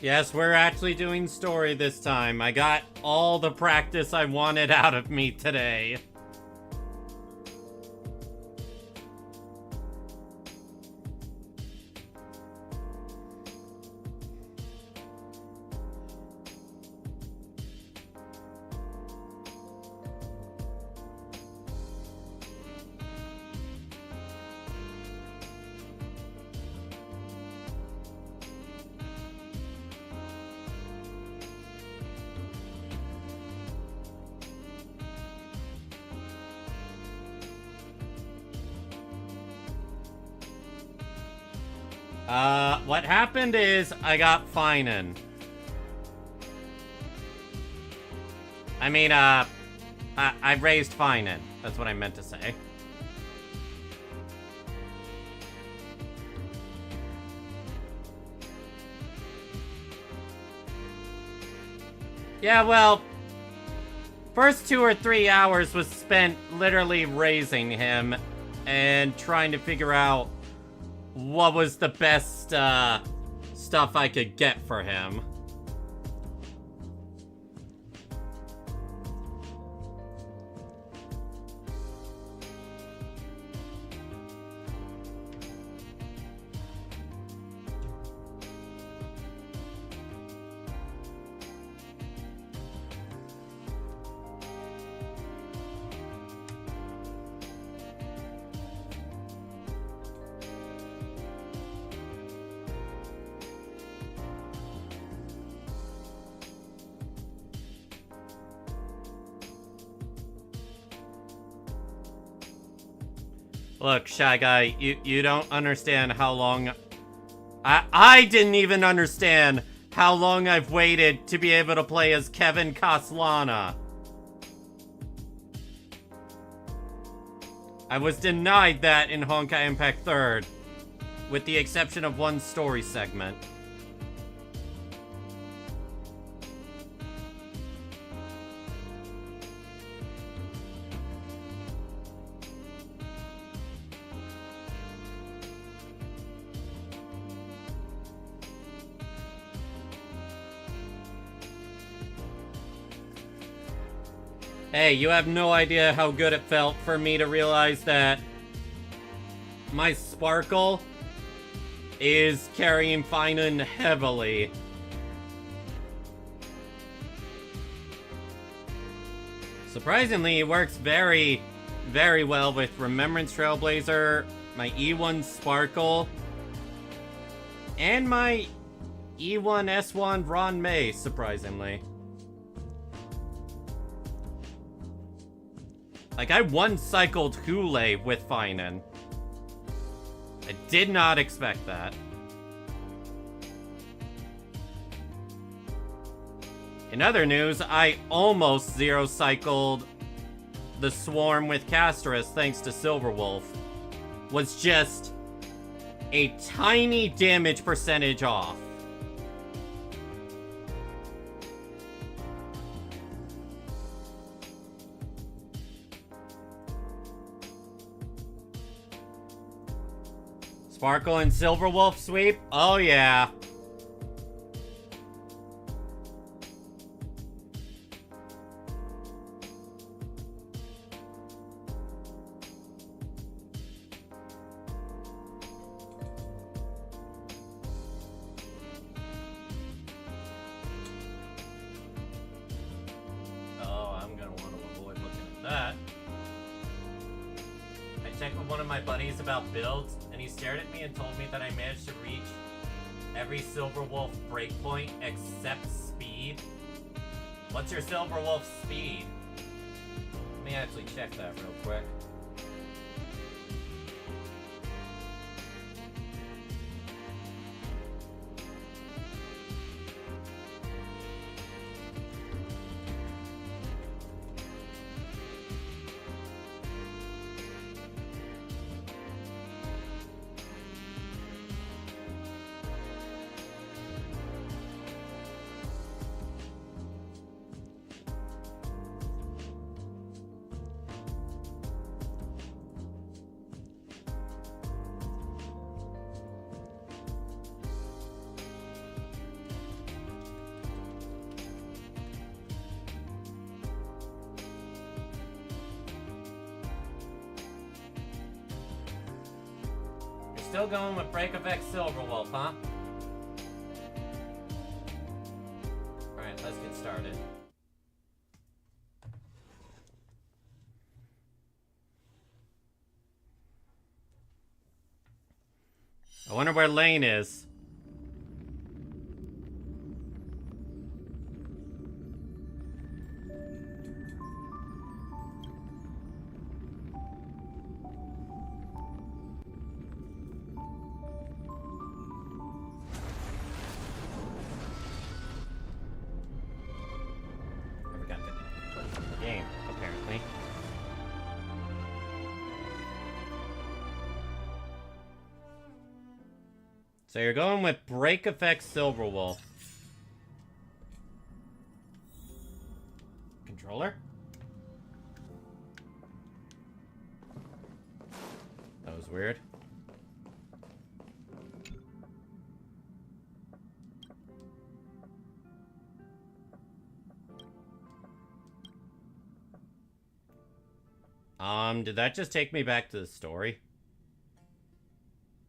Yes, we're actually doing story this time. I got all the practice I wanted out of me today. What happened is I got Finan. I mean, I raised Finan. That's what I meant to say. Yeah, well, first 2 or 3 hours was spent literally raising him and trying to figure out what was the best stuff I could get for him. Look, Shy Guy, you don't understand how long... I didn't even understand how long I've waited to be able to play as Kevin Kaslana. I was denied that in Honkai Impact 3rd, with the exception of one story segment. Hey, you have no idea how good it felt for me to realize that my Sparkle is carrying Finan heavily. Surprisingly, it works very, very well with Remembrance Trailblazer, my E1 Sparkle, and my E1 S1 Ron May, surprisingly. Like, I one-cycled Hule with Finan. I did not expect that. In other news, I almost zero-cycled the Swarm with Castris thanks to Silverwolf. Was just a tiny damage percentage off. Sparkle and Silverwolf sweep? Oh yeah. Oh, I'm gonna want to avoid looking at that. I checked with one of my buddies about builds, and he stared at me and told me that I managed to reach every Silverwolf breakpoint except speed. What's your Silverwolf speed? Let me actually check that real quick. still going with Break Effect Silverwolf, huh? Alright, let's get started. I wonder where Lane is. Never got the game, apparently. So you're going with Break Effect Silverwolf. Controller? That was weird. Did that just take me back to the story?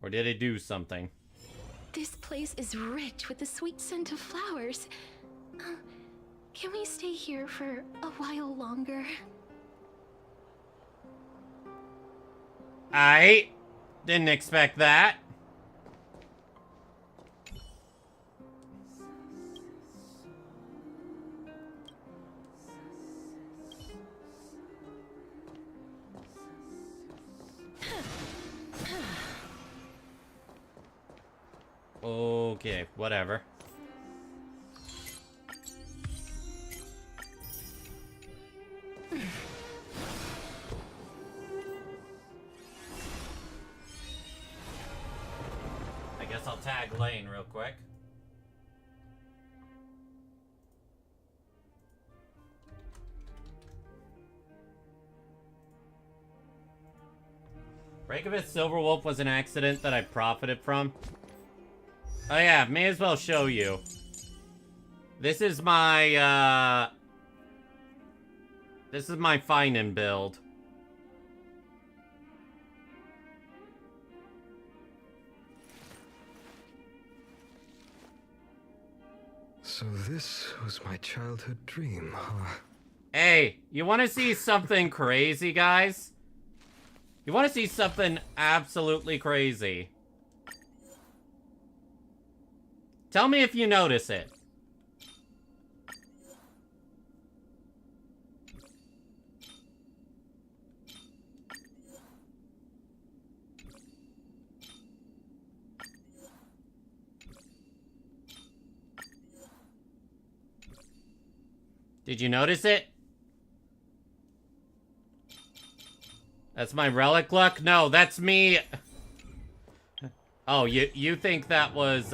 Or did it do something? This place is rich with the sweet scent of flowers. Can we stay here for a while longer? I didn't expect that. Okay, whatever. I guess I'll tag Lane real quick. Breakovitz Silverwolf was an accident that I profited from. Oh yeah, may as well show you. This is my Feinen build. So this was my childhood dream, huh? Hey, you want to see something crazy, guys? You want to see something absolutely crazy? Tell me if you notice it. Did you notice it? That's my relic luck? No, that's me. Oh, you think that was,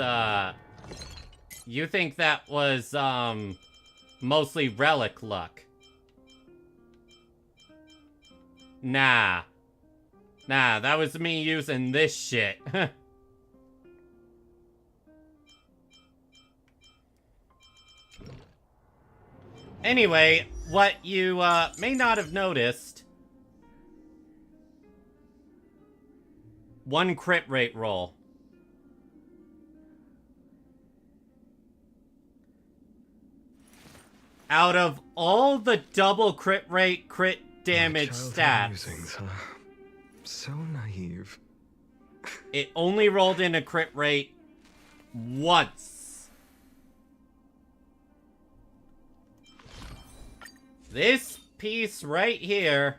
you think that was, mostly relic luck? Nah. Nah, that was me using this shit. Anyway, what you, may not have noticed... One crit rate roll. Out of all the double crit rate, crit damage stats, Musings, huh? So naive. It only rolled in a crit rate once. This piece right here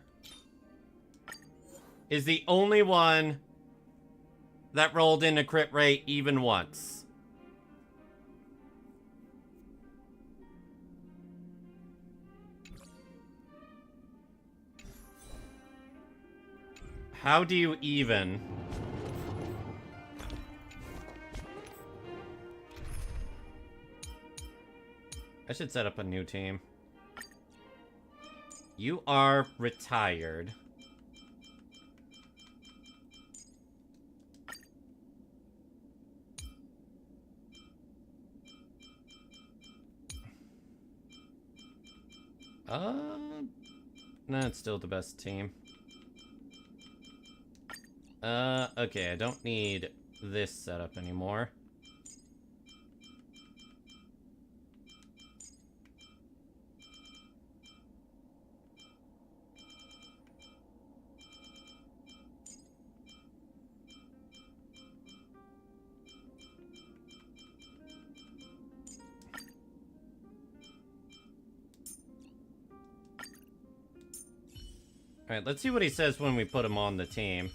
is the only one that rolled in a crit rate even once. How do you even? I should set up a new team. You are retired. No, it's still the best team. Okay, I don't need this setup anymore. Alright, let's see what he says when we put him on the team.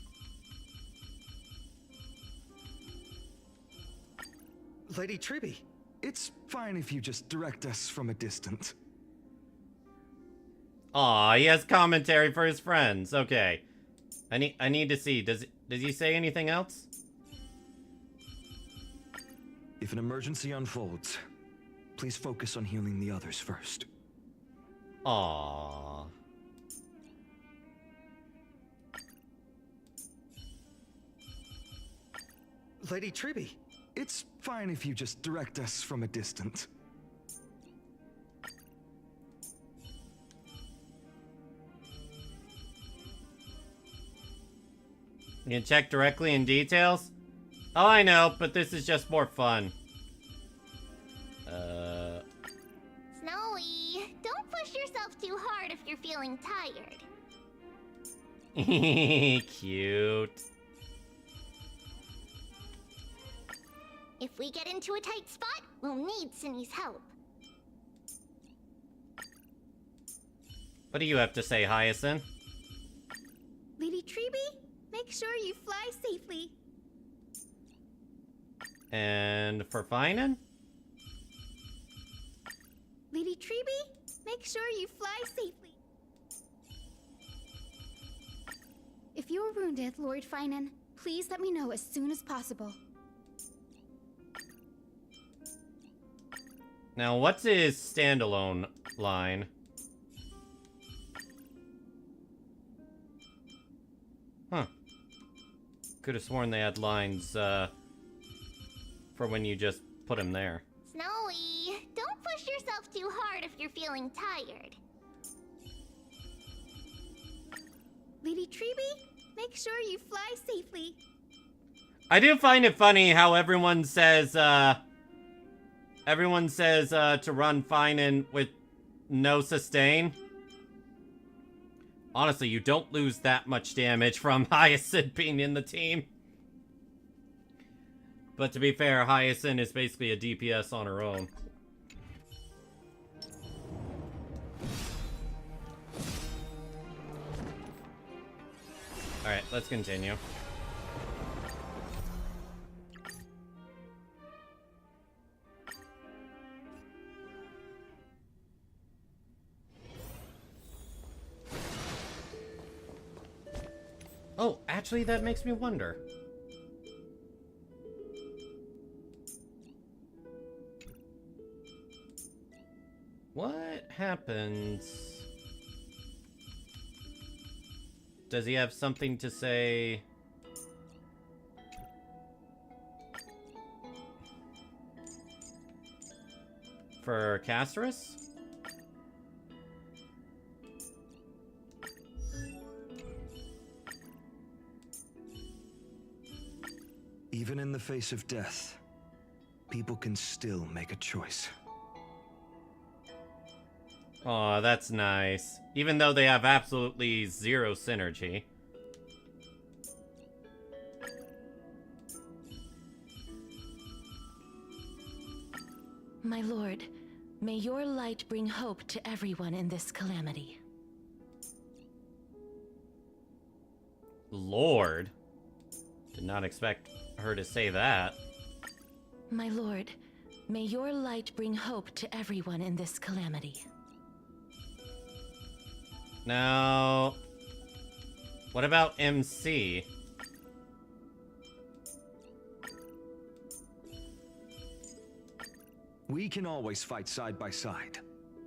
Lady Tribby, it's fine if you just direct us from a distance. Aw, he has commentary for his friends. Okay. I need to see. Does he say anything else? If an emergency unfolds, please focus on healing the others first. Aw. Lady Tribby, it's fine if you just direct us from a distance. You can check directly in details? Oh, I know, but this is just more fun. Snowy, don't push yourself too hard if you're feeling tired. Cute. If we get into a tight spot, we'll need Cindy's help. What do you have to say, Hyacinth? Lady Treby, make sure you fly safely. And for Finan? Lady Treby, make sure you fly safely. If you are wounded, Lord Finan, please let me know as soon as possible. Now, what's his standalone line? Huh. Could have sworn they had lines, for when you just put him there. Snowy, don't push yourself too hard if you're feeling tired. Lady Treby, make sure you fly safely. I do find it funny how everyone says to run Finan with no sustain. Honestly, you don't lose that much damage from Hyacinth being in the team. But to be fair, Hyacinth is basically a DPS on her own. Alright, let's continue. Oh, actually, that makes me wonder. What happens? Does he have something to say? For Casterus? Even in the face of death, people can still make a choice. Aw, that's nice. Even though they have absolutely zero synergy. My lord, may your light bring hope to everyone in this calamity. Lord? Did not expect her to say that. My lord, may your light bring hope to everyone in this calamity. Now, what about MC? We can always fight side by side,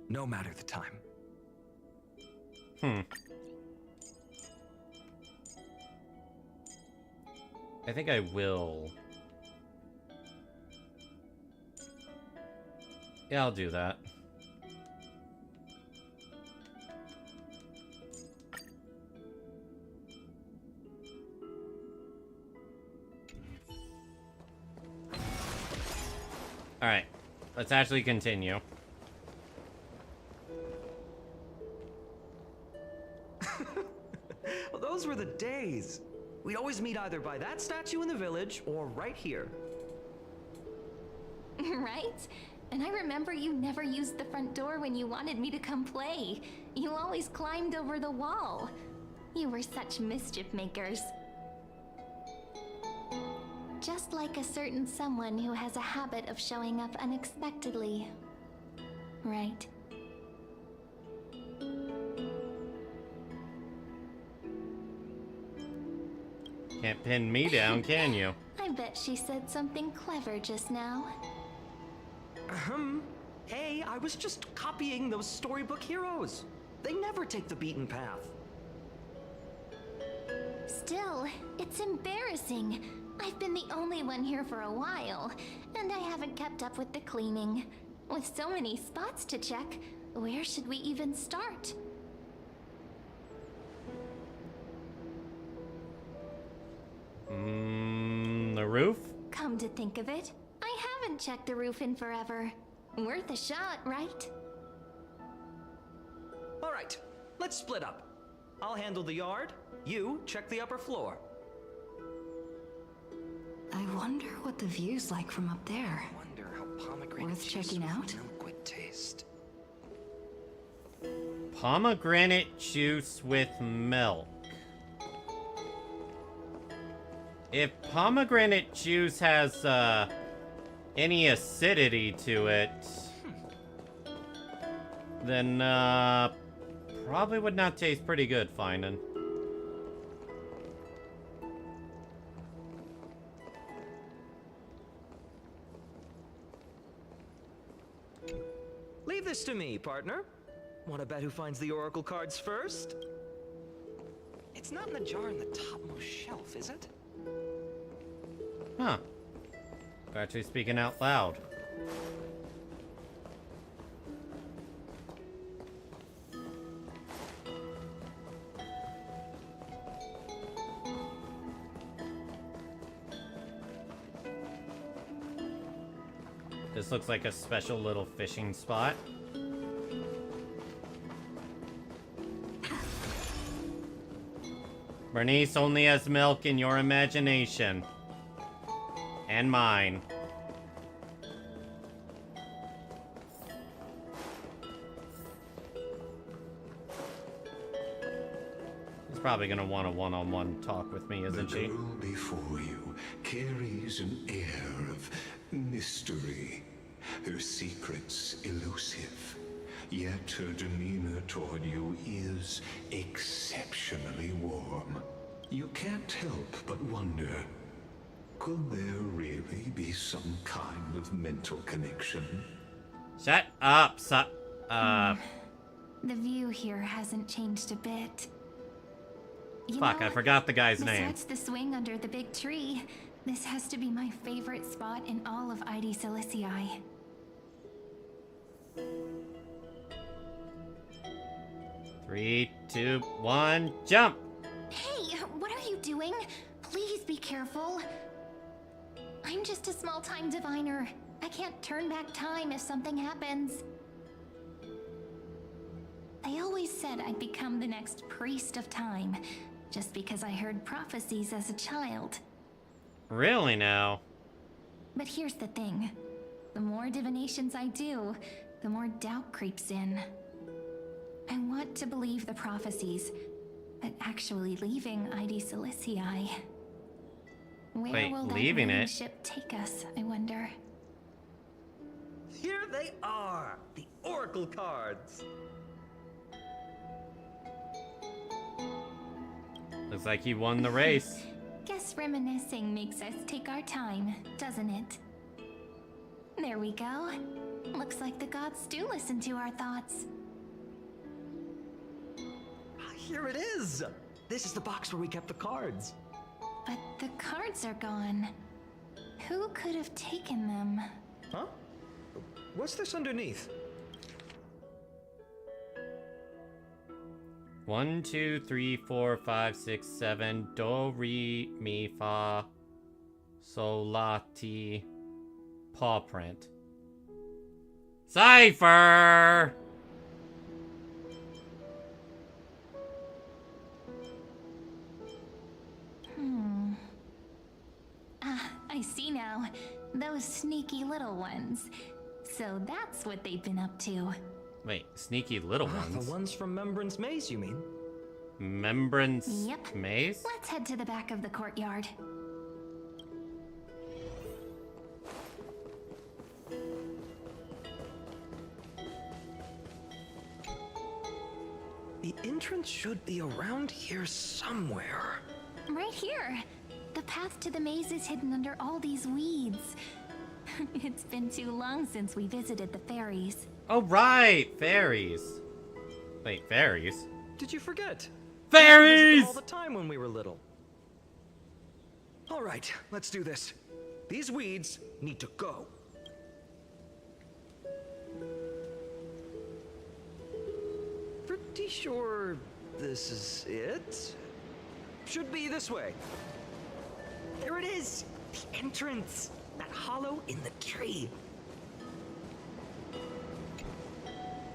no matter the time. I think I will. Yeah, I'll do that. Alright, let's actually continue. Well, those were the days. We'd always meet either by that statue in the village or right here. Right? And I remember you never used the front door when you wanted me to come play. You always climbed over the wall. You were such mischief makers. Just like a certain someone who has a habit of showing up unexpectedly. Right? Can't pin me down, can you? I bet she said something clever just now. Hey, I was just copying those storybook heroes. They never take the beaten path. Still, it's embarrassing. I've been the only one here for a while, and I haven't kept up with the cleaning. With so many spots to check, where should we even start? The roof? Come to think of it, I haven't checked the roof in forever. Worth a shot, right? All right, let's split up. I'll handle the yard. You check the upper floor. I wonder what the view's like from up there. I wonder how pomegranate Worth juice checking with out? milk would taste. Pomegranate juice with milk. If pomegranate juice has, any acidity to it, then, probably would not taste pretty good, Finan. Leave this to me, partner. Want to bet who finds the oracle cards first? It's not in the jar on the topmost shelf, is it? Huh. We're actually speaking out loud. This looks like a special little fishing spot. Bernice only has milk in your imagination. And mine. She's probably gonna want a one-on-one talk with me, isn't she? The girl before you carries an air of mystery. Her secrets elusive. Yet her demeanor toward you is exceptionally warm. You can't help but wonder, could there really be some kind of mental connection? Shut up, The view here hasn't changed a bit. You Fuck, know, I forgot the guy's name. besides the swing under the big tree, this has to be my favorite spot in all of ID Silicii. Three, two, one, jump! Hey, what are you doing? Please be careful. I'm just a small-time diviner. I can't turn back time if something happens. They always said I'd become the next priest of time, just because I heard prophecies as a child. Really now? But here's the thing. The more divinations I do, the more doubt creeps in. I want to believe the prophecies, but actually leaving ID Silicii. Where Wait, will that leaving wooden it? ship take us, I wonder? Here they are, the oracle cards. Looks like he won the race. Guess reminiscing makes us take our time, doesn't it? There we go. Looks like the gods do listen to our thoughts. Here it is. This is the box where we kept the cards. But the cards are gone. Who could have taken them? Huh? What's this underneath? 1, 2, 3, 4, 5, 6, 7. Do, re, mi, fa, sol, la, ti. Paw print. Cypher! I see now. Those sneaky little ones. So that's what they've been up to. Wait, sneaky little ones? The ones from Membrance Maze, you mean? Membrance Yep. Maze? Let's head to the back of the courtyard. The entrance should be around here somewhere. Right here. The path to the maze is hidden under all these weeds. It's been too long since we visited the fairies. Oh, right! Fairies. Wait, fairies? Did you forget? Fairies! We visited all the time when we were little. All right, let's do this. These weeds need to go. Pretty sure this is it. Should be this way. There it is! The entrance! That hollow in the tree.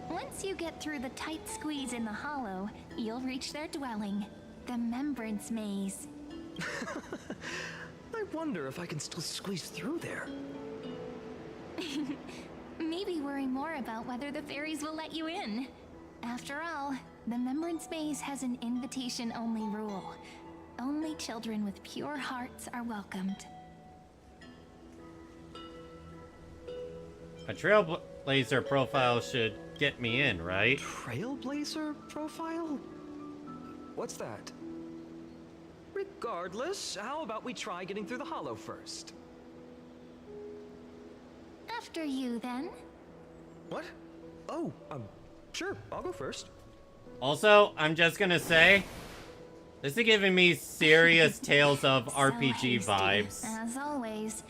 Once you get through the tight squeeze in the hollow, you'll reach their dwelling, the Membrance Maze. I wonder if I can still squeeze through there. Maybe worry more about whether the fairies will let you in. After all, the Membrance Maze has an invitation-only rule. Only children with pure hearts are welcomed. A trailblazer profile should get me in, right? Trailblazer profile? What's that? Regardless, how about we try getting through the hollow first? After you, then. What? Oh, sure, I'll go first. Also, I'm just gonna say, this is giving me serious Tales of So RPG hasty, vibes. As always.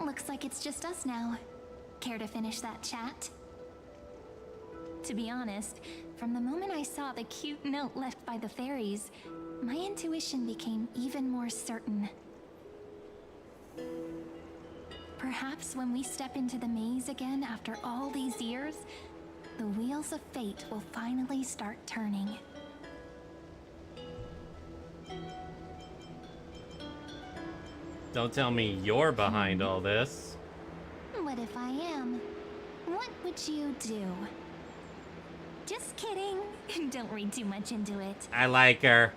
Looks like it's just us now. Care to finish that chat? To be honest, from the moment I saw the cute note left by the fairies, my intuition became even more certain. Perhaps when we step into the maze again after all these years, the wheels of fate will finally start turning. Don't tell me you're behind all this. What if I am? What would you do? Just kidding. Don't read too much into it. I like her.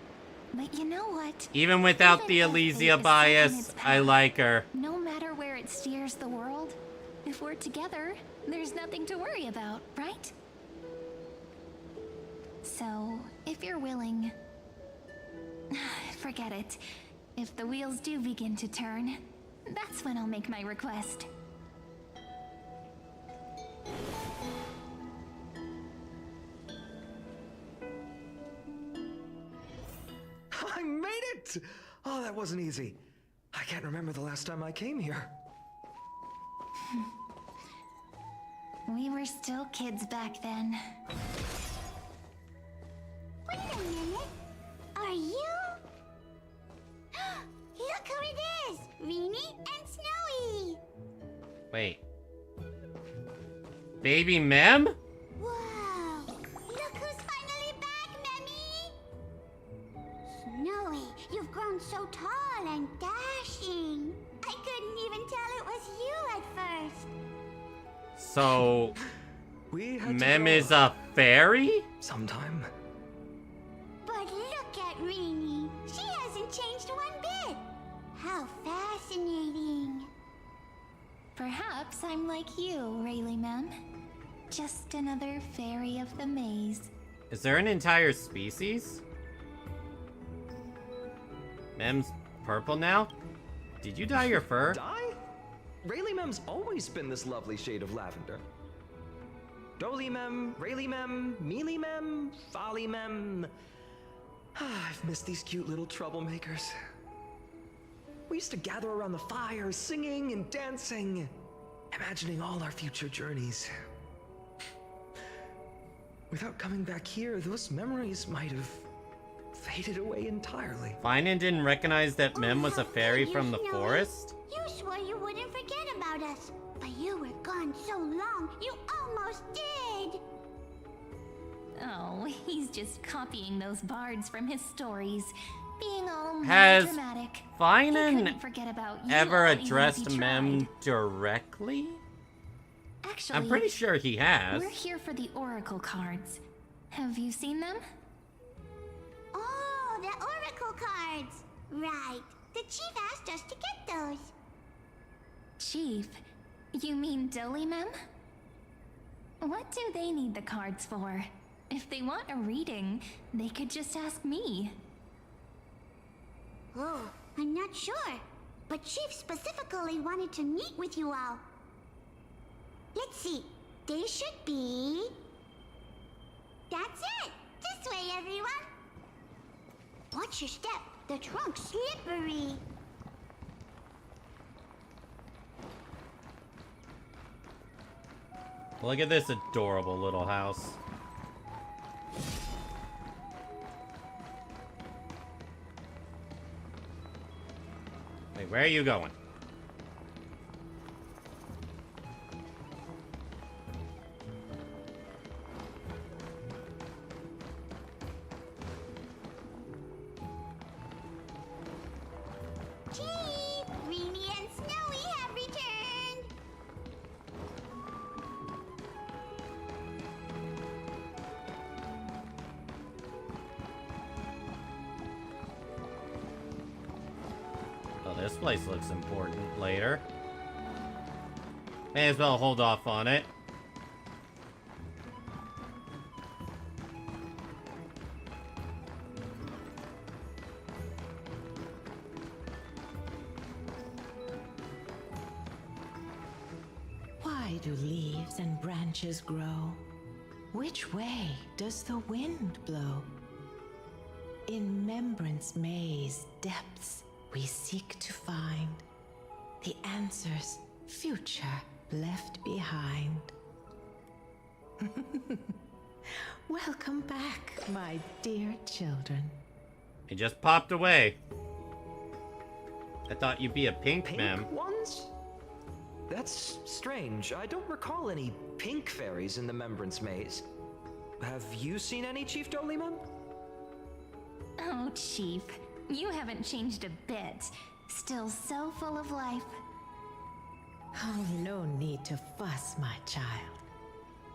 But you know what? Even without Even the if fate Elysia is set on bias, its I path, like her. No matter where it steers the world, if we're together, there's nothing to worry about, right? So, if you're willing... Forget it. If the wheels do begin to turn, that's when I'll make my request. I made it! Oh, that wasn't easy. I can't remember the last time I came here. We were still kids back then. Wait a minute. Are you? Look who it is! Rini and Snowy! Wait. Baby Mem? Whoa! Look who's finally back, Memmy! Snowy, you've grown so tall and dashing. I couldn't even tell it was you at first. So, We had to Mem go is a fairy? sometime. But look at Rini. She hasn't changed one bit. How fascinating. Perhaps I'm like you, Rayleigh Mem. Just another fairy of the maze. Is there an entire species? Mem's purple now? Did you dye your fur? Dye? Rayleigh Mem's always been this lovely shade of lavender. Doly Mem, Rayleigh Mem, Mealy Mem, Folly Mem. I've missed these cute little troublemakers. We used to gather around the fire, singing and dancing, imagining all our future journeys. Without coming back here, those memories might have faded away entirely. Finan didn't recognize that Mem was a how fairy could from you, the Snowy? forest? You swore you wouldn't forget about us. But you were gone so long, you almost did! Oh, he's just copying those bards from his stories, being all Has melodramatic. He Finan couldn't forget about you ever all, even if addressed he Mem tried. directly? Actually, I'm pretty sure he has. we're here for the oracle cards. Have you seen them? Oh, the oracle cards! Right. The chief asked us to get those. Chief, you mean Dolymem? What do they need the cards for? If they want a reading, they could just ask me. Oh, I'm not sure. But Chief specifically wanted to meet with you all. Let's see. They should be... That's it! This way, everyone! Watch your step. The trunk's slippery. Look at this adorable little house. Wait, where are you going? Chief! Reenie and Snowy have returned! Oh, this place looks important later. May as well hold off on it. Why do leaves and branches grow? Which way does the wind blow? In Membrance maze depths we seek to find the answers future left behind. Welcome back, my dear children. He just popped away. I thought you'd be a pink Mem. Pink ones? That's strange. I don't recall any pink fairies in the Membrance maze. Have you seen any, Chief Dolymem? Oh, Chief, you haven't changed a bit. Still so full of life. Oh, no need to fuss, my child.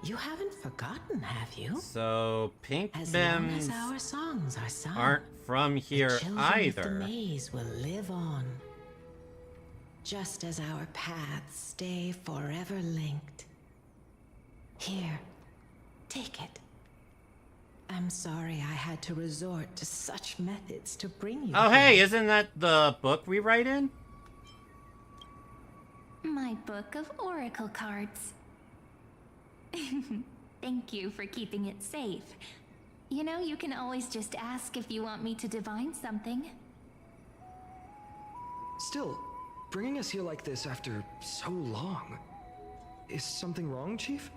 You haven't forgotten, have you? So, pink As long Mems as our songs are sung, aren't from here the children either. of the maze will live on. Just as our paths stay forever linked. Here, take it. I'm sorry I had to resort to such methods to bring you Oh, here. hey, isn't that the book we write in? My book of oracle cards. Thank you for keeping it safe. You know, you can always just ask if you want me to divine something. Still, bringing us here like this after so long. Is something wrong, Chief?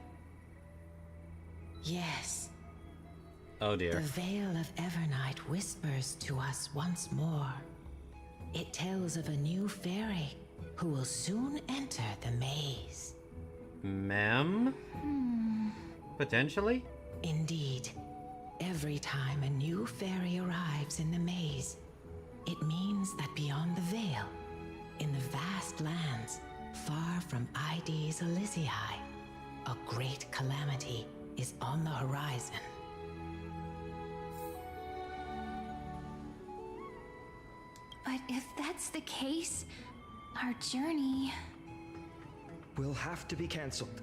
Yes. Oh The dear. veil of Evernight whispers to us once more. It tells of a new fairy who will soon enter the maze. Mem? Potentially? Indeed, every time a new fairy arrives in the maze, it means that beyond the veil, in the vast lands far from Ides Elysiae, a great calamity is on the horizon. But if that's the case, our journey... Will have to be cancelled.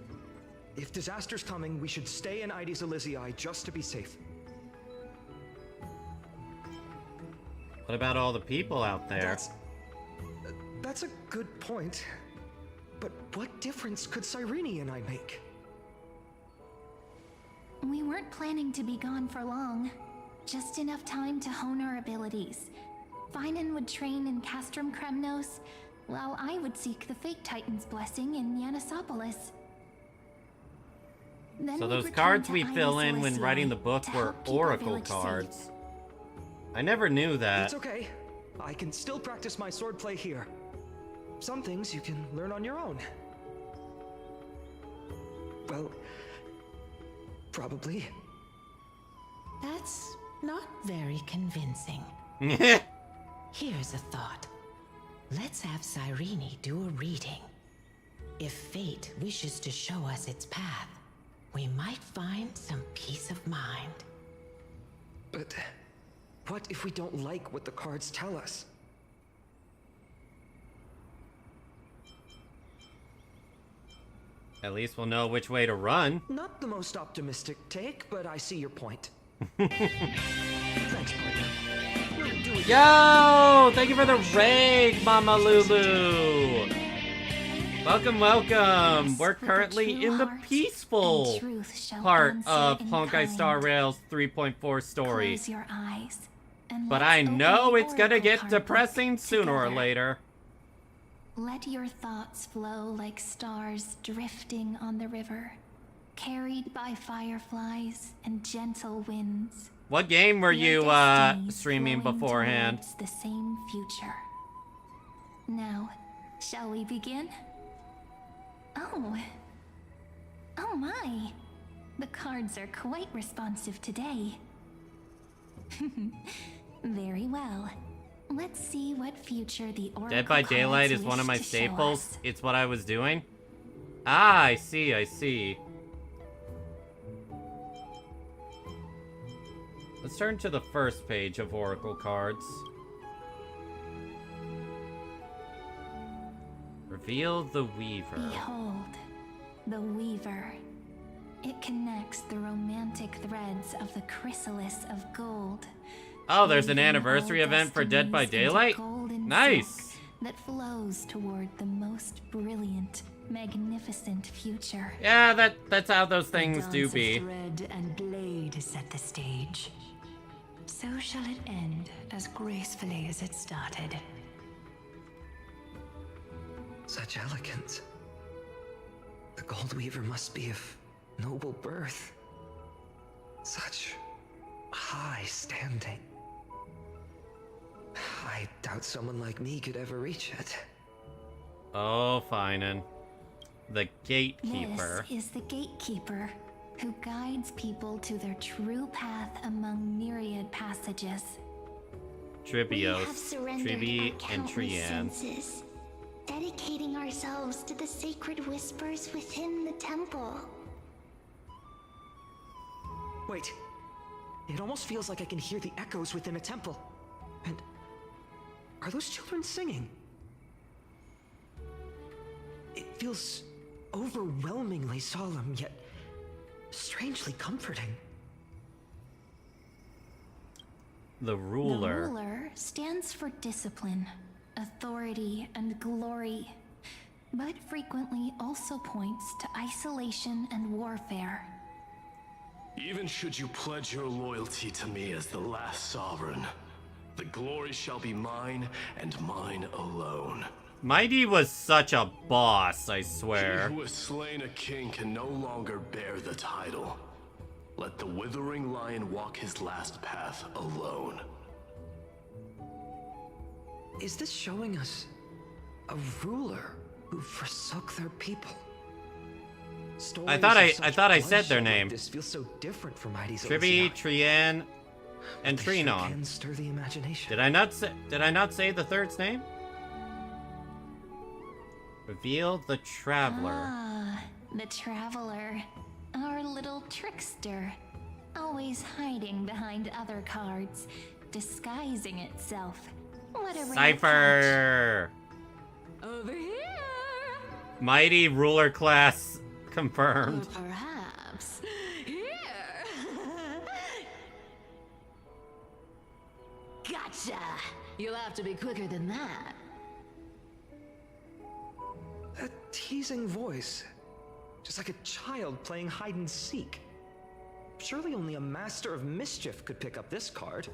If disaster's coming, we should stay in Ides Elysiae just to be safe. What about all the people out there? That's a good point. But what difference could Cyrene and I make? We weren't planning to be gone for long. Just enough time to hone our abilities. Finan would train in Castrum Kremnos, while I would seek the Fate Titan's blessing in Yanisopolis. Then So we'd those return cards to we fill Ides in when Elysiae writing the book to were help keep our oracle village safe. cards. I never knew that. It's okay. I can still practice my swordplay here. Some things you can learn on your own. Well, probably. That's not very convincing. Here's a thought. Let's have Cyrene do a reading. If fate wishes to show us its path, we might find some peace of mind. But what if we don't like what the cards tell us? At least we'll know which way to run. Not the most optimistic take, but I see your point. Thanks, partner. We'll do it. Yo! Thank you for the raid, Mama Lulu! Welcome, welcome! We're currently in the peaceful part of Honkai Star Rail's 3.4 story. Close your eyes, and But let's I open know the it's gonna oracle get card depressing book sooner or together. later. Let your thoughts flow like stars drifting on the river, carried by fireflies and gentle winds. What game were Your you destinies streaming flowing beforehand? towards the same future. Now, shall we begin? Oh my! The cards are quite responsive today. Very well. Let's see what future the oracle Dead by cards Daylight is one of my wish to show staples. us. It's what I was doing. Ah, I see, I see. Let's turn to the first page of Oracle cards. Reveal the Weaver. Behold, the Weaver. It connects the romantic threads of the chrysalis of gold. Oh, there's an weaving anniversary all event for Dead by destinies into Daylight? golden Nice! silk that flows toward the most brilliant, magnificent future. Yeah, that's how those things do Dance be. of thread and blade set the stage. So shall it end as gracefully as it started. Such elegance. The Gold Weaver must be of noble birth. Such high standing. I doubt someone like me could ever reach it. Oh, Finan. The Gatekeeper. This is the Gatekeeper, who guides people to their true path among myriad passages. We have Tribios, surrendered Tribi, our and countless Trian. senses, dedicating ourselves to the sacred whispers within the temple. Wait. It almost feels like I can hear the echoes within a temple. And are those children singing? It feels overwhelmingly solemn, yet strangely comforting. The Ruler. The ruler stands for discipline, authority, and glory, but frequently also points to isolation and warfare. Even should you pledge your loyalty to me as the last sovereign, the glory shall be mine and mine alone. Mighty was such a boss, I He swear. who has slain a king can no longer bear the title. Let the withering lion walk his last path alone. Is this showing us a ruler who forsook their people? I thought I Stories of thought I such said their bloodshed like name. This feels so different from Mighty's Tribi, OCI. Trian, and They sure Trinon. can stir the imagination. Did I not say the third's name? Reveal the Traveler. Ah, the Traveler. Our little trickster. Always hiding behind other cards, disguising itself. What a rare catch. Cypher! Over here! Mighty Ruler class confirmed. Or perhaps here! Gotcha! You'll have to be quicker than that. That teasing voice. Just like a child playing hide and seek. Surely only a master of mischief could pick up this card.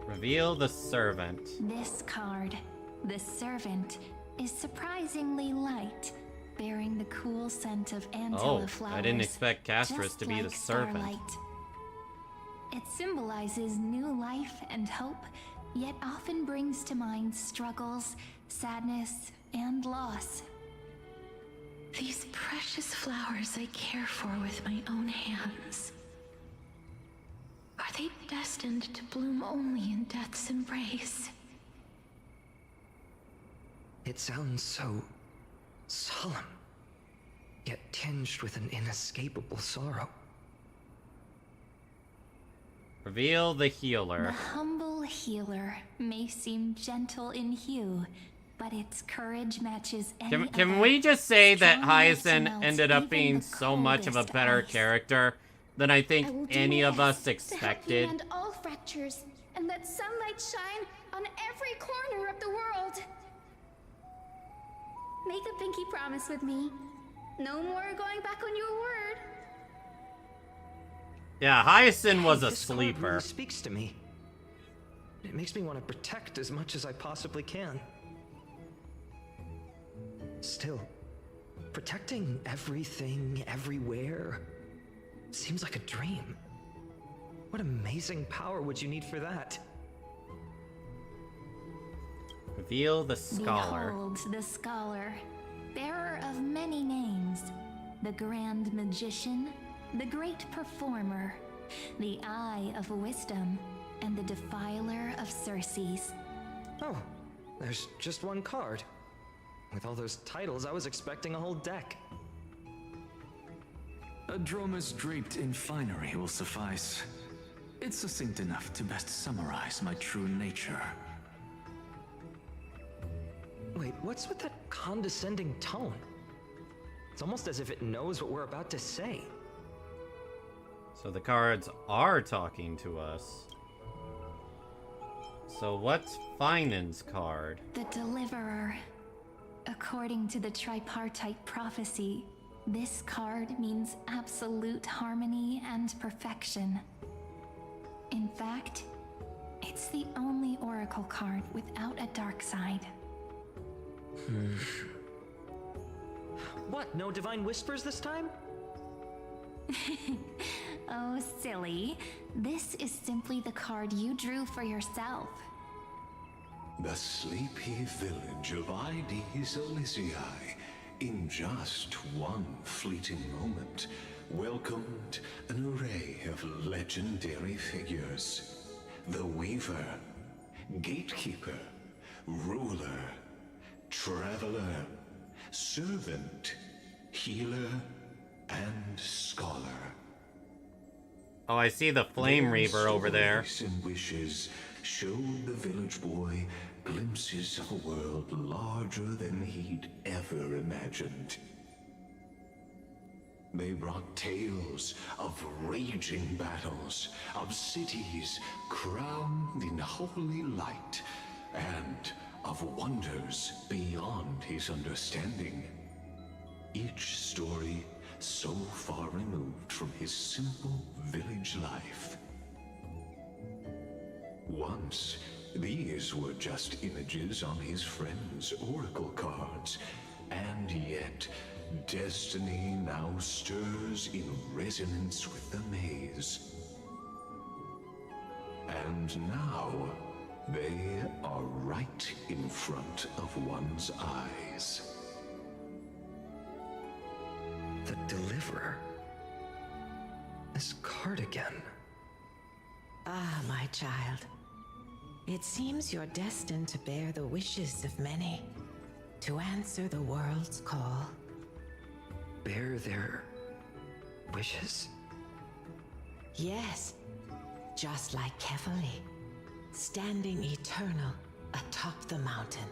Reveal the Servant. This card, the Servant, is surprisingly light, bearing the cool scent of antilla Oh, flowers. I didn't expect Castris just to be the like Servant. starlight. It symbolizes new life and hope, yet often brings to mind struggles, sadness, and loss. These precious flowers I care for with my own hands. Are they destined to bloom only in death's embrace? It sounds so solemn, yet tinged with an inescapable sorrow. Reveal the healer. The humble healer may seem gentle in hue, but its courage matches any Can other, we just say that strong enough to Hyacinth melt ended up even being the so much of a coldest better ice. character than I I think will do any my of us best to help you expected? mend all fractures and let sunlight shine on every corner of the world. Make a pinky promise with me. No more going back on your word. Yeah, Hyacinth was a This card sleeper. really speaks to me. It makes me want to protect as much as I possibly can. Still, protecting everything, everywhere, seems like a dream. What amazing power would you need for that? Reveal the scholar. Behold the scholar, bearer of many names, the grand magician, the great performer, the eye of wisdom, and the defiler of Circes. Oh, there's just one card. With all those titles, I was expecting a whole deck. A dromus draped in finery will suffice. It's succinct enough to best summarize my true nature. Wait, what's with that condescending tone? It's almost as if it knows what we're about to say. So the cards are talking to us. So what's Finan's card? The deliverer. According to the tripartite prophecy, this card means absolute harmony and perfection. In fact, it's the only oracle card without a dark side. What, no divine whispers this time? Oh, silly. This is simply the card you drew for yourself. The sleepy village of Ides Elysiae, in just one fleeting moment, welcomed an array of legendary figures. The Weaver, Gatekeeper, Ruler, Traveler, Servant, Healer, and Scholar. Oh, I see the Flame Their Reaver over there. stories and wishes showed the village boy glimpses of a world larger than he'd ever imagined. They brought tales of raging battles, of cities crowned in holy light, and of wonders beyond his understanding. Each story so far removed from his simple village life. Once, these were just images on his friend's oracle cards, and yet destiny now stirs in resonance with the maze. And now, they are right in front of one's eyes. The Deliverer. This card again. Ah, my child. It seems you're destined to bear the wishes of many, to answer the world's call. Bear their wishes? Yes, just like Kefali, standing eternal atop the mountain.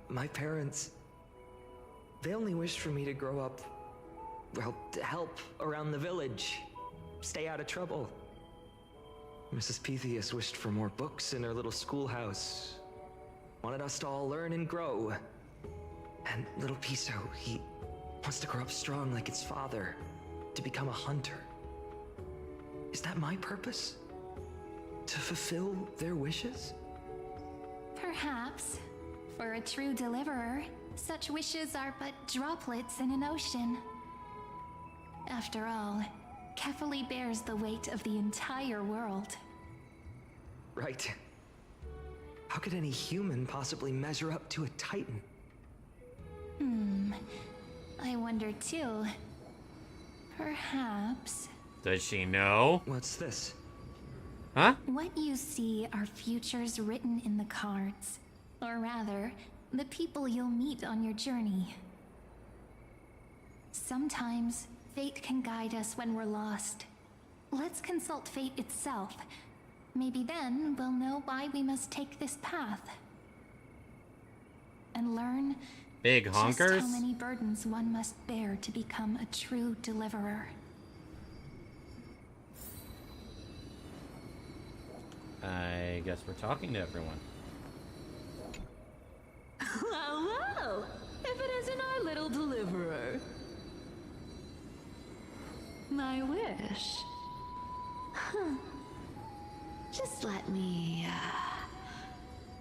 My parents, they only wished for me to grow up, well, to help around the village, stay out of trouble. Mrs. Pythias wished for more books in her little schoolhouse, wanted us to all learn and grow. And little Piso, he wants to grow up strong like its father, to become a hunter. Is that my purpose? To fulfill their wishes? Perhaps. For a true deliverer, such wishes are but droplets in an ocean. After all, Kefali bears the weight of the entire world. right? How could any human possibly measure up to a Titan? I wonder too. Perhaps Does she know? What's this? Huh? what you see are futures written in the cards. Or rather, the people you'll meet on your journey. Sometimes, fate can guide us when we're lost. Let's consult fate itself. Maybe then we'll know why we must take this path. And learn Big just honkers? how many burdens one must bear to become a true deliverer. I guess we're talking to everyone. Well, well, if it isn't our little deliverer. My wish. Huh. Just let me,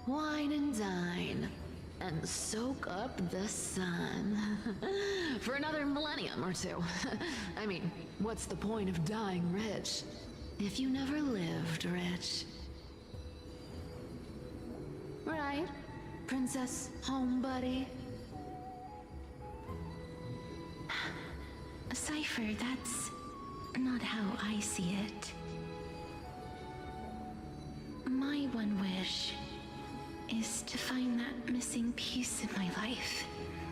wine and dine and soak up the sun for another millennium or two. I mean, what's the point of dying rich if you never lived rich? Right, Princess Homebuddy? Cypher, that's not how I see it. My one wish is to find that missing piece in my life.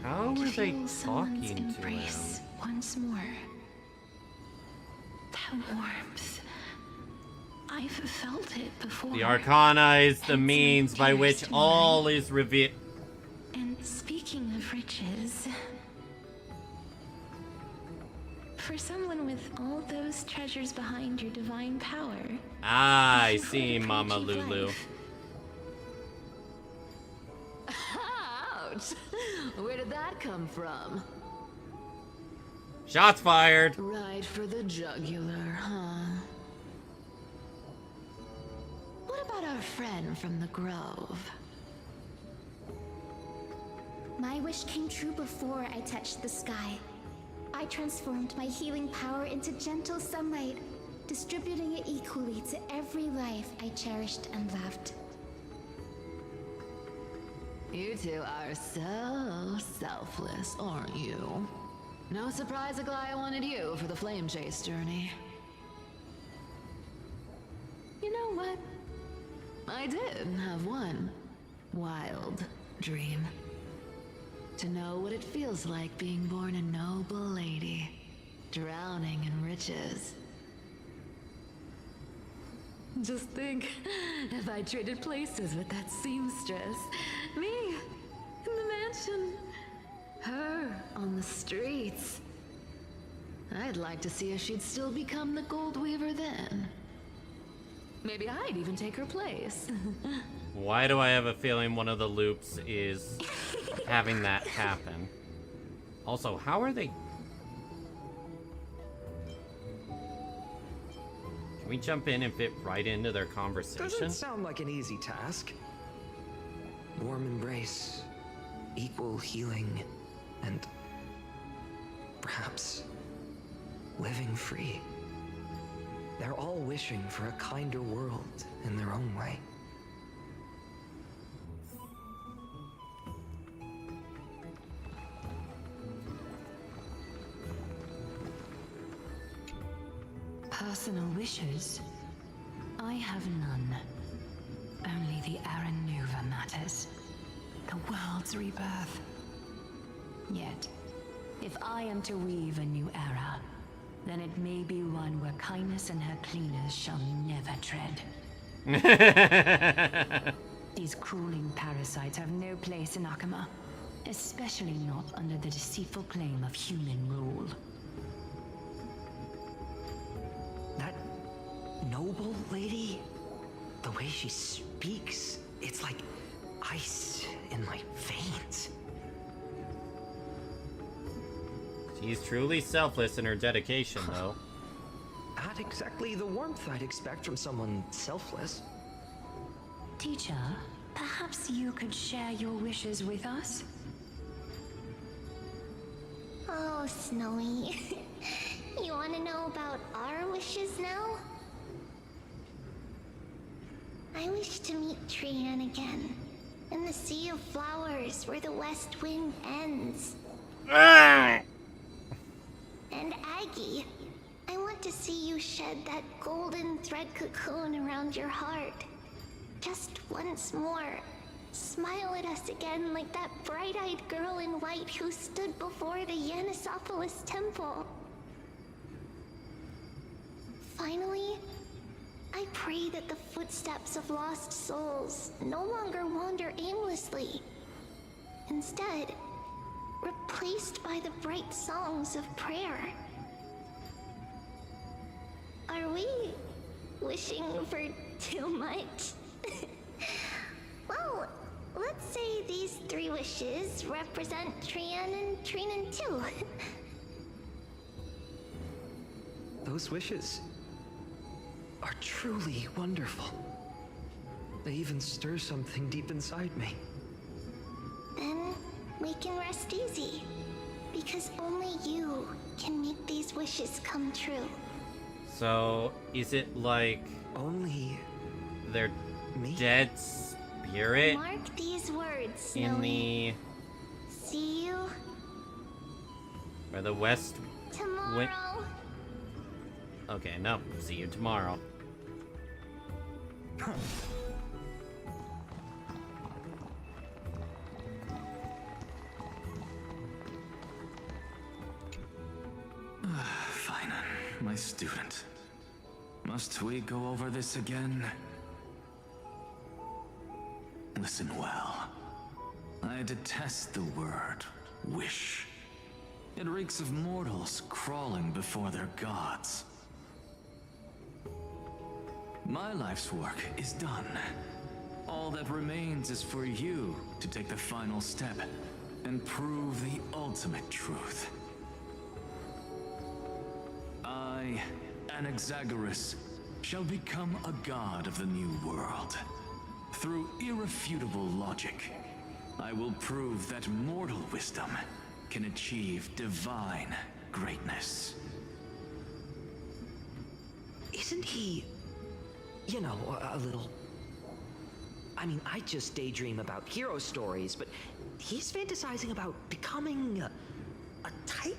How To are they feel someone's talking to him? embrace once more. That warmth. I've felt it before. The Arcana is the And means by which dearest all is revealed. And speaking of riches, for someone with all those treasures behind your divine power, I you see, would Mama appreciate Lulu. life. Ouch! Where did that come from? Shots fired. Right for the jugular, huh? What about our friend from the Grove? My wish came true before I touched the sky. I transformed my healing power into gentle sunlight, distributing it equally to every life I cherished and loved. You two are so selfless, aren't you? No surprise Aglaya wanted you for the flame chase journey. You know what? I did have one wild dream. To know what it feels like being born a noble lady, drowning in riches. Just think, if I traded places with that seamstress, me in the mansion, her on the streets. I'd like to see if she'd still become the gold weaver then. Maybe I'd even take her place. Why do I have a feeling one of the loops is having that happen? Also, how are they... Can we jump in and fit right into their conversation? Doesn't sound like an easy task. Warm embrace, equal healing, and perhaps living free. They're all wishing for a kinder world in their own way. Personal wishes? I have none. Only the Aranuva matters. The world's rebirth. Yet, if I am to weave a new era, then it may be one where kindness and her cleaners shall never tread. These crawling parasites have no place in Akama, especially not under the deceitful claim of human rule. That noble lady, the way she speaks, it's like ice in my veins. She's truly selfless in her dedication, though. Not exactly the warmth I'd expect from someone selfless. Teacher, perhaps you could share your wishes with us? Oh, Snowy. You want to know about our wishes now? I wish to meet Trian again, in the sea of flowers where the west wind ends. And Aggie, I want to see you shed that golden thread cocoon around your heart. Just once more. Smile at us again like that bright-eyed girl in white who stood before the Yanisopolis temple. Finally, I pray that the footsteps of lost souls no longer wander aimlessly. Instead, replaced by the bright songs of prayer. Are we wishing for too much? Well, let's say these 3 wishes represent Trian and Trinan too. Those wishes are truly wonderful. They even stir something deep inside me. Then we can rest easy, because only you can make these wishes come true. So, is it like Only their me? dead spirit Mark these words, in Snowy. the See you or the west? tomorrow. Okay, no. See you tomorrow. Fine, my student. Must we go over this again? Listen well. I detest the word wish. It reeks of mortals crawling before their gods. My life's work is done. All that remains is for you to take the final step and prove the ultimate truth. I, Anaxagoras, shall become a god of the new world. Through irrefutable logic, I will prove that mortal wisdom can achieve divine greatness. Isn't he, you know, a little... I mean, I just daydream about hero stories, but he's fantasizing about becoming a titan?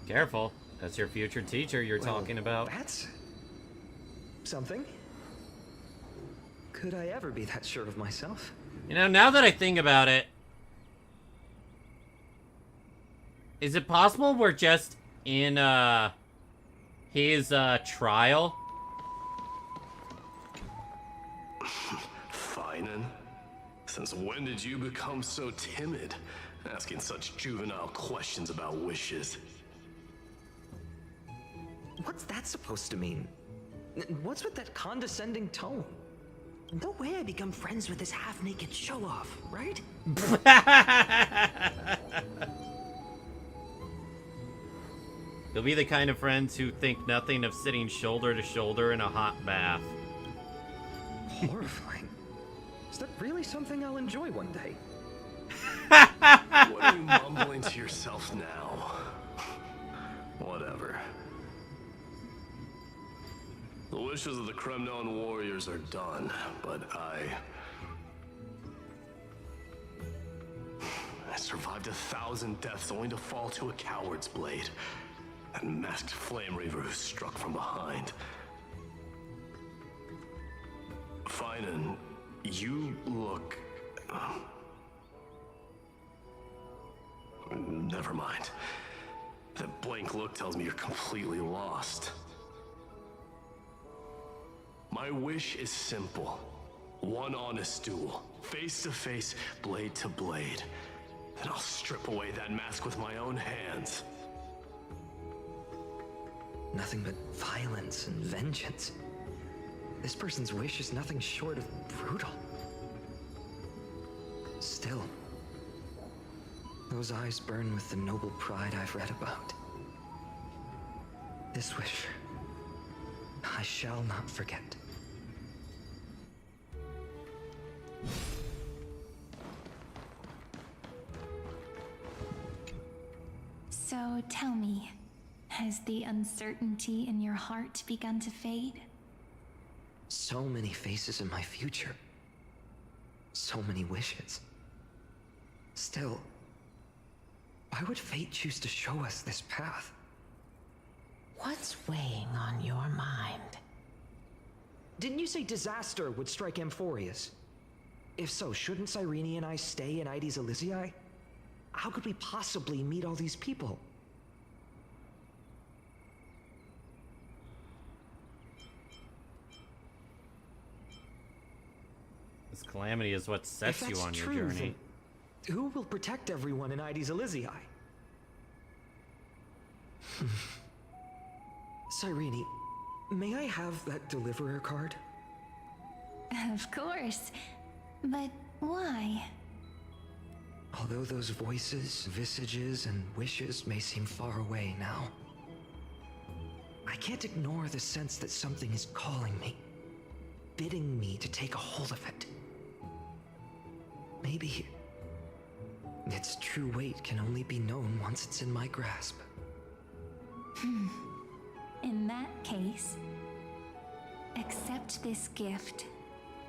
Careful. That's your future teacher you're Well, talking about. That's something. Could I ever be that sure of myself? You know, now that I think about it, is it possible we're just in his trial? Finan, since when did you become so timid, asking such juvenile questions about wishes? What's that supposed to mean? What's with that condescending tone? No way I become friends with this half-naked show-off, right? You'll be the kind of friends who think nothing of sitting shoulder to shoulder in a hot bath. Horrifying. Is that really something I'll enjoy one day? What are you mumbling to yourself now? Whatever. The wishes of the Kremnon warriors are done, but I survived 1,000 deaths only to fall to a coward's blade. That masked flame reaver who struck from behind. Finan, you look... Never mind. That blank look tells me you're completely lost. My wish is simple. One honest duel. Face to face, blade to blade. Then I'll strip away that mask with my own hands. Nothing but violence and vengeance. This person's wish is nothing short of brutal. Still, those eyes burn with the noble pride I've read about. This wish, I shall not forget. So tell me, has the uncertainty in your heart begun to fade? So many faces in my future. So many wishes. Still, why would fate choose to show us this path? What's weighing on your mind? Didn't you say disaster would strike Amphorius? If so, shouldn't Cyrene and I stay in Ides Elysiae? How could we possibly meet all these people? This calamity is what sets If you that's on your true, journey. then who will protect everyone in Ides Elysiae? Cyrene, may I have that deliverer card? Of course. But why? Although those voices, visages, and wishes may seem far away now, I can't ignore the sense that something is calling me, bidding me to take a hold of it. Maybe its true weight can only be known once it's in my grasp. In that case, accept this gift.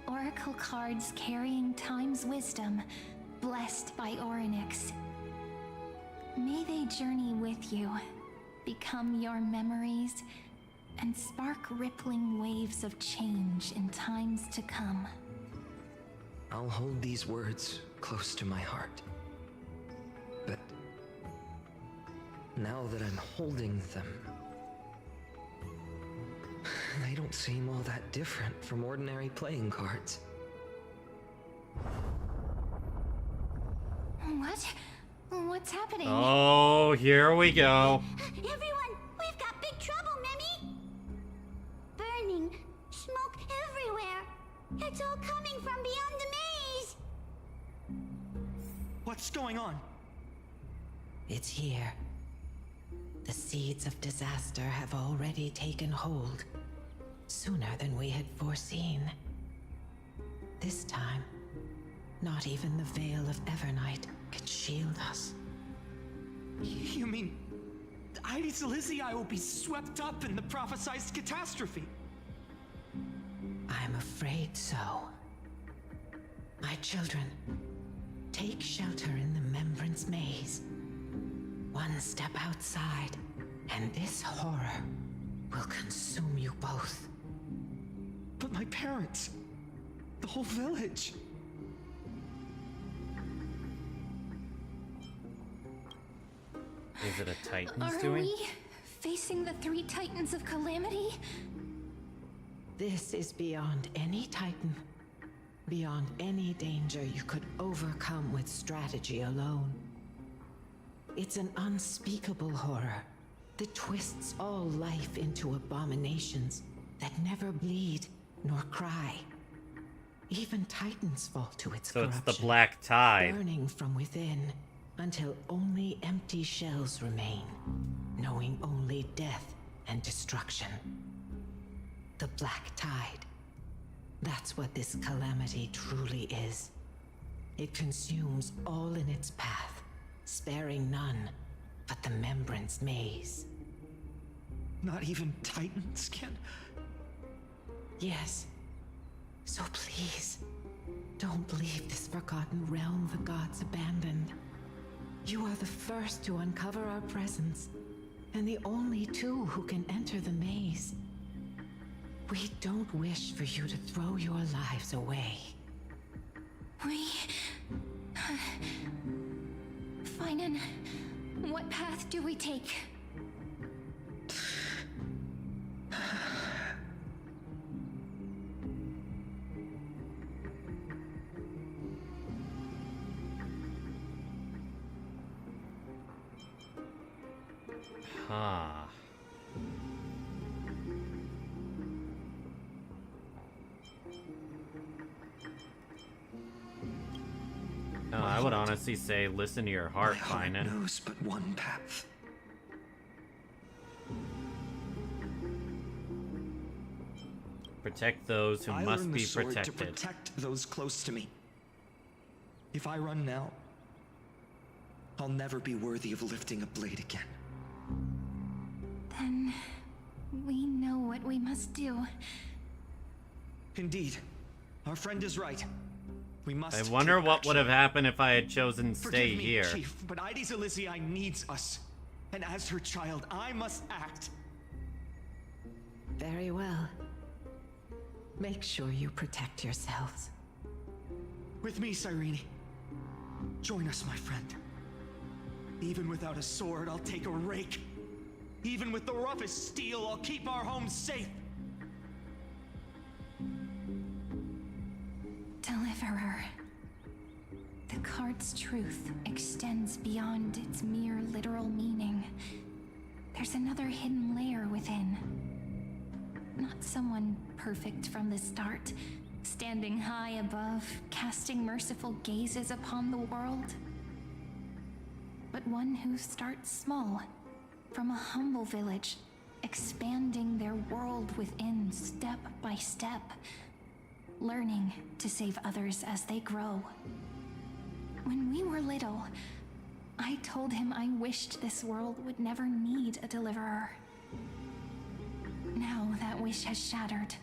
Oracle cards carrying time's wisdom, blessed by Orynyx. May they journey with you, become your memories, and spark rippling waves of change in times to come. I'll hold these words close to my heart. But now that I'm holding them, they don't seem all that different from ordinary playing cards. What? What's happening? Oh, here we go. Everyone, we've got big trouble, Mimi! Burning, smoke everywhere. It's all coming from beyond the maze. What's going on? It's here. The seeds of disaster have already taken hold, sooner than we had foreseen. This time, not even the veil of Evernight can shield us. You mean Ides Elysiae will be swept up in the prophesized catastrophe? I'm afraid so. My children, take shelter in the Membrance maze. One step outside, and this horror will consume you both. But my parents, the whole village. Is it a Titan's Are doing? we facing the three titans of calamity? This is beyond any Titan, beyond any danger you could overcome with strategy alone. It's an unspeakable horror that twists all life into abominations that never bleed nor cry. Even Titans fall to its So corruption, it's the Black Tide. burning from within until only empty shells remain, knowing only death and destruction. The Black Tide. That's what this calamity truly is. It consumes all in its path, sparing none but the Membrance maze. Not even Titans can. Yes. So please, don't leave this forgotten realm the gods abandoned. You are the first to uncover our presence, and the only two who can enter the maze. We don't wish for you to throw your lives away. Finan, what path do we take? Huh. No, I would honestly say listen to your heart, My heart Finan. knows but one path. Protect those who I must learned the be sword to protected. protect those close to me. If I run now, I'll never be worthy of lifting a blade again. Then we know what we must do. Indeed, our friend is right. We must. I wonder take what action. would have happened if I had chosen stay Forgive me, here. Chief, but Ides Elysiae needs us. And as her child, I must act. Very well. Make sure you protect yourselves. With me, Cyrene. Join us, my friend. Even without a sword, I'll take a rake. Even with the roughest steel, I'll keep our home safe. Deliverer. The card's truth extends beyond its mere literal meaning. There's another hidden layer within. Not someone perfect from the start, standing high above, casting merciful gazes upon the world. But one who starts small, from a humble village, expanding their world within step by step, learning to save others as they grow. When we were little, I told him I wished this world would never need a deliverer. Now that wish has shattered.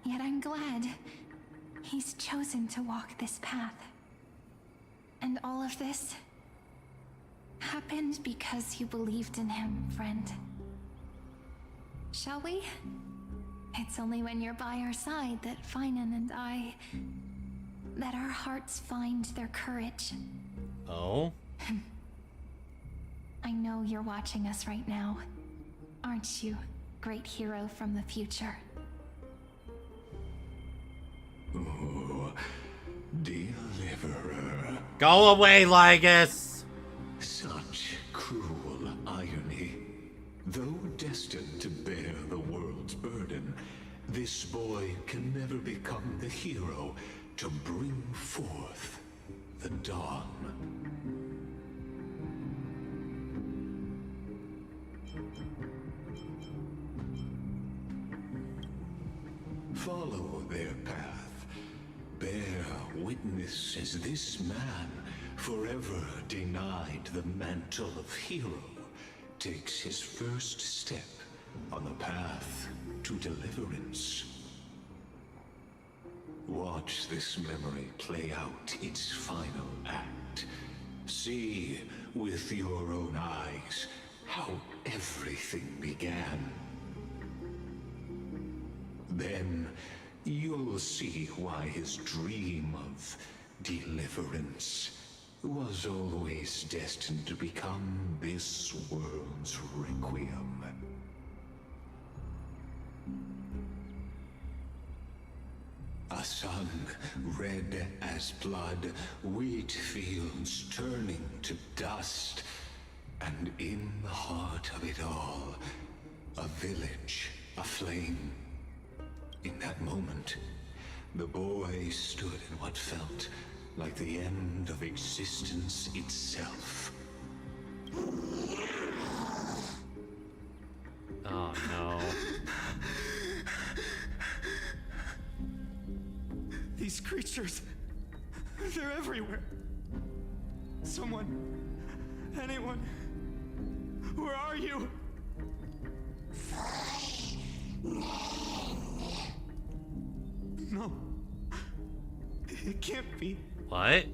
Yet I'm glad he's chosen to walk this path. And all of this happened because you believed in him, friend. Shall we? It's only when you're by our side that Finan and I... that our hearts find their courage. Oh? I know you're watching us right now. Aren't you, great hero from the future? Oh, deliverer. Go away, Lygus! Such cruel irony. Though destined to bear the world's burden, this boy can never become the hero to bring forth the dawn. Follow their path. Bear witness as this man, forever denied the mantle of hero, takes his first step on the path to deliverance. Watch this memory play out its final act. See with your own eyes how everything began. Then you'll see why his dream of deliverance was always destined to become this world's requiem. A sun red as blood, wheat fields turning to dust, and in the heart of it all, a village aflame. In that moment, the boy stood in what felt like the end of existence itself. Oh no. These creatures, they're everywhere. Someone, anyone, where are you? No, it can't be. What?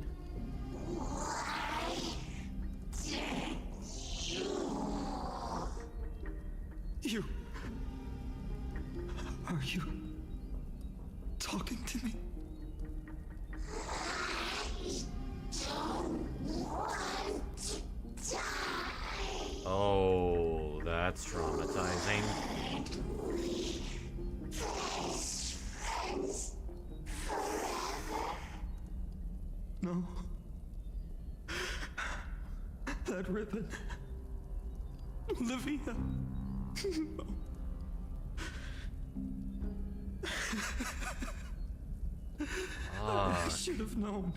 You, are you talking to me? Oh, that's traumatizing. No. That ribbon. Olivia. No. I should have known.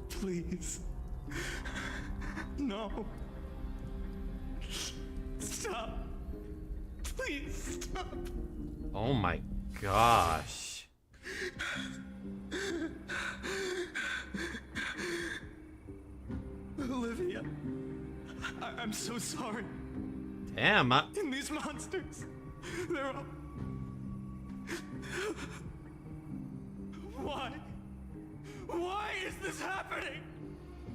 Please. No. Stop. Please stop. Oh my gosh. Olivia, I'm so sorry. Damn, And these monsters, they're all... Why? Why is this happening?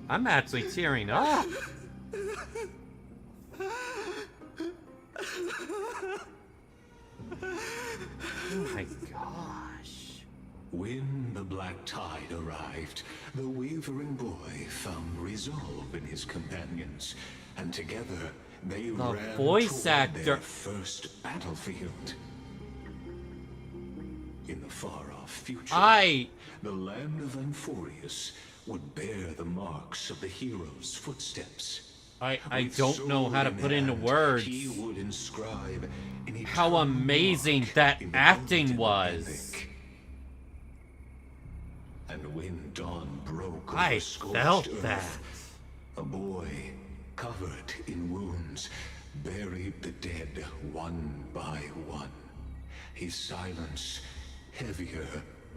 I'm actually tearing up. Oh my gosh. When the black tide arrived, the wavering boy found resolve in his companions, and together they ran voice toward actor. their first battlefield. In the far-off future, the land of Amphorius would bear the marks of the hero's footsteps. I With don't know sword how to in put into hand, words he would inscribe an how eternal amazing mark that in the acting golden was. epic. And when dawn broke I over scorched felt earth, that. a boy covered in wounds buried the dead one by one. His silence heavier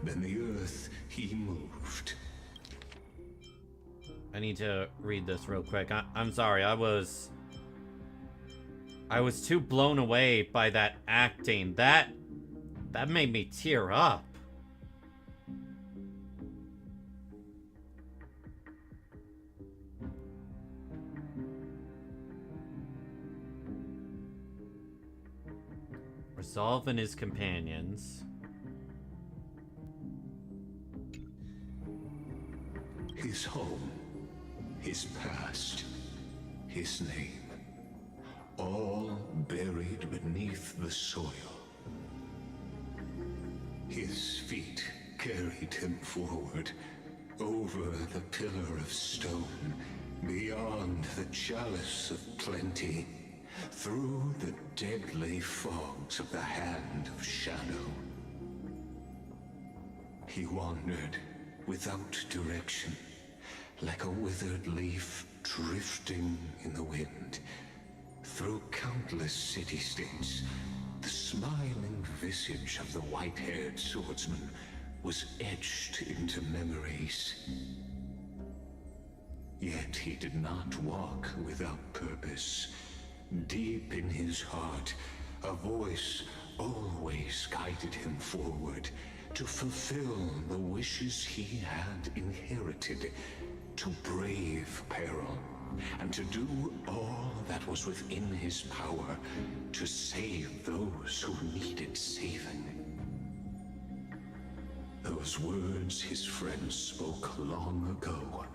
than the earth he moved. I need to read this real quick. I'm sorry, I was too blown away by that acting. That made me tear up. Resolve in his companions. His home, his past, his name, all buried beneath the soil. His feet carried him forward, over the pillar of stone, beyond the chalice of plenty, through the deadly fogs of the hand of shadow. He wandered without direction, like a withered leaf drifting in the wind. Through countless city-states, the smiling visage of the white-haired swordsman was etched into memories. Yet he did not walk without purpose. Deep in his heart, a voice always guided him forward to fulfill the wishes he had inherited, to brave peril, and to do all that was within his power to save those who needed saving. Those words his friends spoke long ago,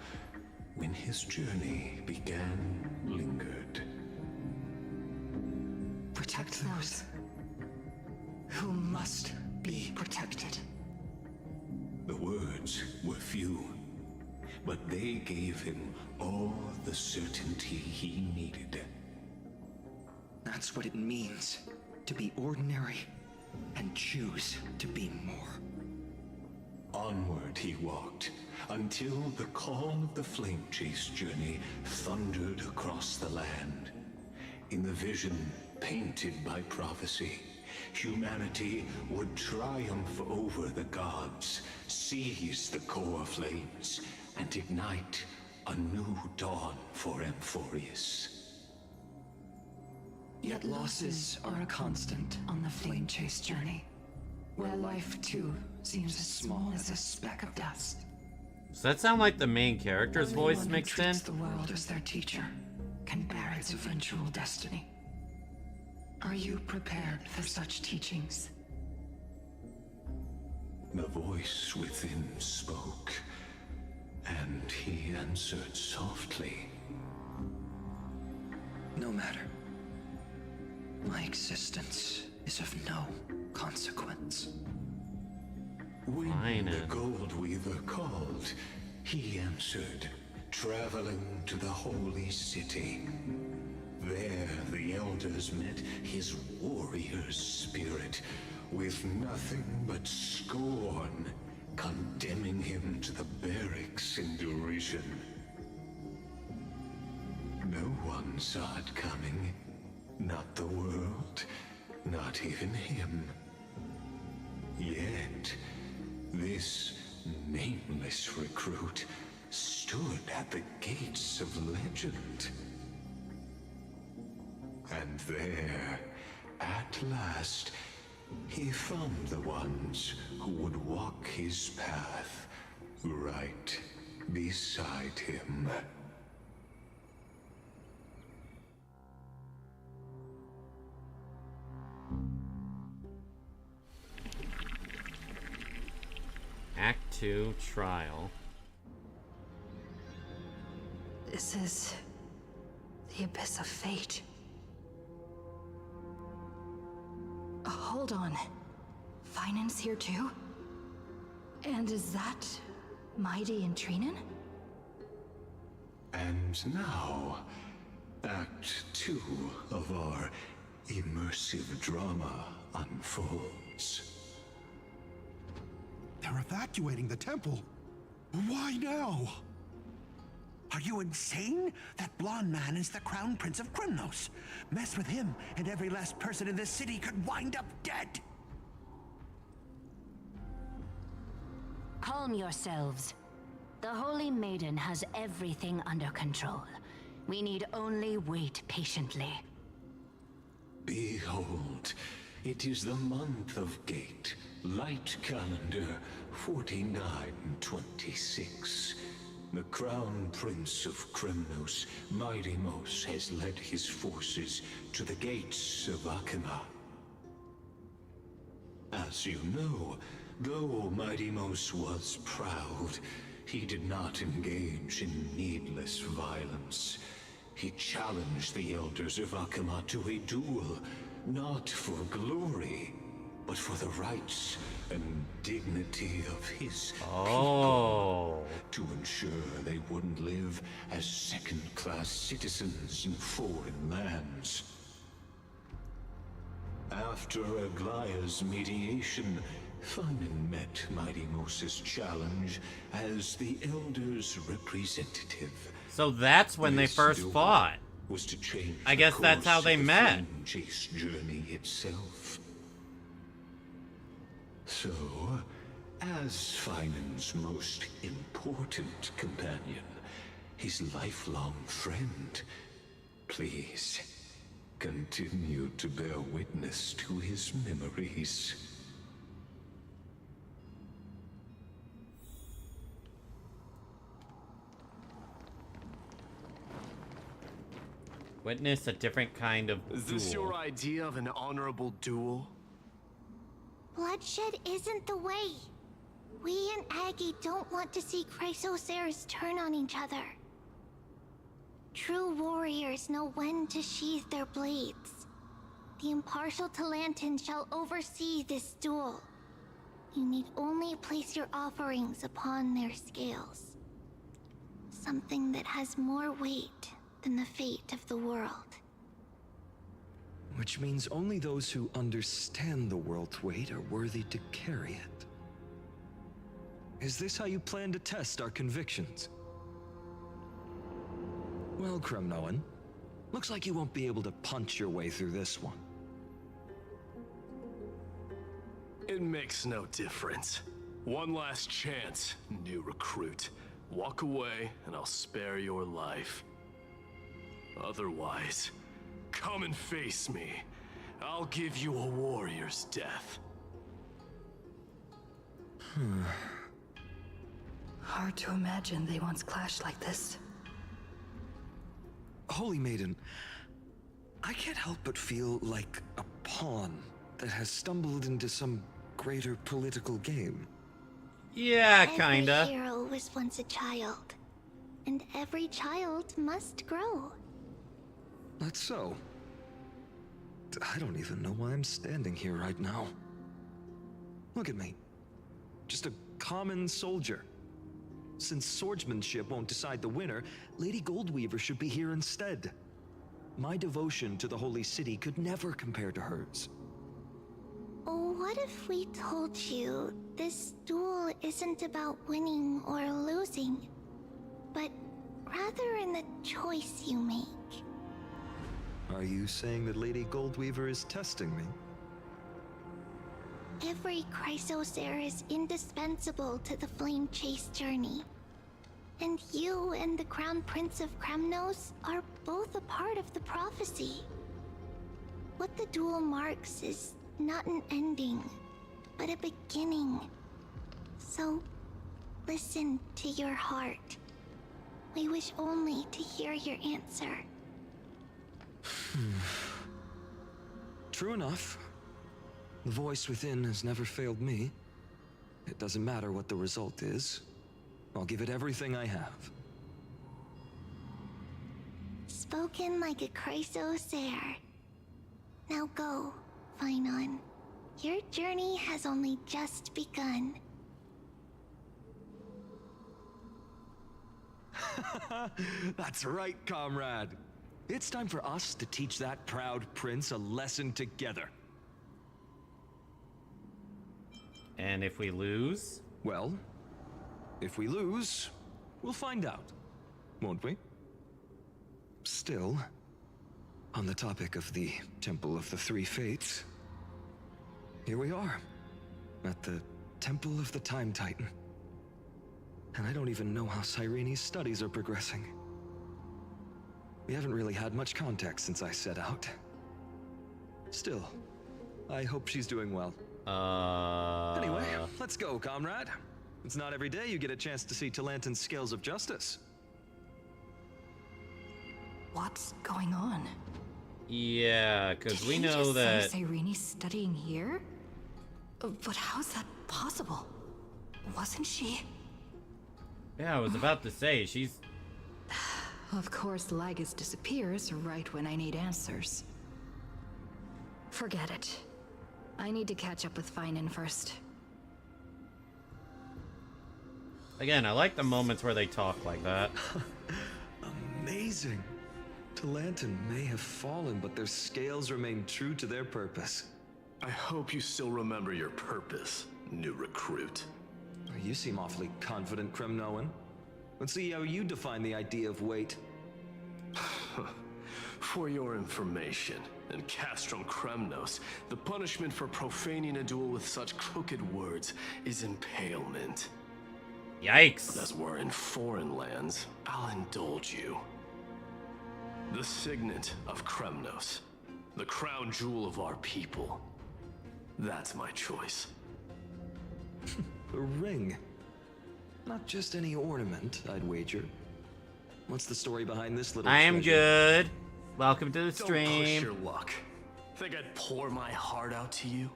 when his journey began, lingered. Protect those who must be protected. The words were few, but they gave him all the certainty he needed. That's what it means to be ordinary and choose to be more. Onward he walked, until the call of the flame chase journey thundered across the land. In the vision painted by prophecy, humanity would triumph over the gods, seize the core flames, and ignite a new dawn for Amphorius. Yet losses are a constant on the flame chase journey, where life too seems as small as a speck of dust. Does that sound like the main character's Only voice one who mixed in? treats the world as their teacher can bear its eventual destiny. Are you prepared for such teachings? The voice within spoke, and he answered softly. No matter. My existence is of no consequence. When the Gold Weaver called, he answered, traveling to the holy city. There the elders met his warrior's spirit, with nothing but scorn, condemning him to the barracks in derision. No one saw it coming. Not the world, not even him. Yet, this nameless recruit stood at the gates of legend. And there, at last, he found the ones who would walk his path right beside him. Act 2 Trial. This is the abyss of fate. Hold on. Finance here too? And is that Mighty and Trinen? And now, Act 2 of our immersive drama unfolds. They're evacuating the temple. Why now? Are you insane? That blonde man is the Crown Prince of Krymnos. Mess with him, and every last person in this city could wind up dead. Calm yourselves. The Holy Maiden has everything under control. We need only wait patiently. Behold, it is the month of Gate, Light Calendar 4926. The Crown Prince of Krymnos, Mighty-Mos, has led his forces to the gates of Akima. As you know, though Mighty-Mos was proud, he did not engage in needless violence. He challenged the elders of Akima to a duel, not for glory, but for the rights and dignity of his people, to ensure they wouldn't live as second-class citizens in foreign lands. After Aglaya's mediation, Feynman met Mighty-Mos' challenge as the Elders' representative. So that's when they first fought. Was to change I guess that's how they met. Chase journey itself. So, as Feynman's most important companion, his lifelong friend, please continue to bear witness to his memories. Witness a different kind of Is this duel. your idea of an honorable duel? Bloodshed isn't the way. We and Aggie don't want to see Chrysoceres turn on each other. True warriors know when to sheathe their blades. The impartial Talantan shall oversee this duel. You need only place your offerings upon their scales. Something that has more weight than the fate of the world. Which means only those who understand the world's weight are worthy to carry it. Is this how you plan to test our convictions? Well, Kremnoan, looks like you won't be able to punch your way through this one. It makes no difference. One last chance, new recruit. Walk away and I'll spare your life. Otherwise, come and face me. I'll give you a warrior's death. Hard to imagine they once clashed like this. Holy Maiden, I can't help but feel like a pawn that has stumbled into some greater political game. Yeah, kinda. Every hero was once a child, and every child must grow. That's so. I don't even know why I'm standing here right now. Look at me. Just a common soldier. Since swordsmanship won't decide the winner, Lady Goldweaver should be here instead. My devotion to the Holy City could never compare to hers. What if we told you this duel isn't about winning or losing, but rather in the choice you make? Are you saying that Lady Goldweaver is testing me? Every Chrysosaur is indispensable to the Flame Chase journey. And you and the Crown Prince of Kremnos are both a part of the prophecy. What the duel marks is not an ending, but a beginning. So, listen to your heart. We wish only to hear your answer. True enough. The voice within has never failed me. It doesn't matter what the result is. I'll give it everything I have. Spoken like a Chrysosaur. Now go, Finon. Your journey has only just begun. That's right, comrade. It's time for us to teach that proud prince a lesson together. And if we lose? Well, if we lose, we'll find out, won't we? Still, on the topic of the Temple of the Three Fates, here we are, at the Temple of the Time Titan. And I don't even know how Cyrene's studies are progressing. We haven't really had much contact since I set out. Still, I hope she's doing well. Anyway, let's go, comrade. It's not every day you get a chance to see Talantin's scales of justice. What's going on? Yeah, because we Did he know just that... say Cyrene's studying here? But how's that possible? Wasn't she? Yeah, I was about to say, she's... Of course, Lagus disappears right when I need answers. Forget it. I need to catch up with Finon first. Again, I like the moments where they talk like that. Amazing. Talantin may have fallen, but their scales remain true to their purpose. I hope you still remember your purpose, new recruit. You seem awfully confident, Kremnoan. Let's see how you define the idea of weight. For your information, in Castrum Kremnos, the punishment for profaning a duel with such crooked words is impalement. Yikes. But as we're in foreign lands, I'll indulge you. The signet of Kremnos, the crown jewel of our people. That's my choice. A ring. Not just any ornament, I'd wager. What's the story behind this little I am treasure? good. Welcome to the Don't stream. push your luck. Think I'd pour my heart out to you?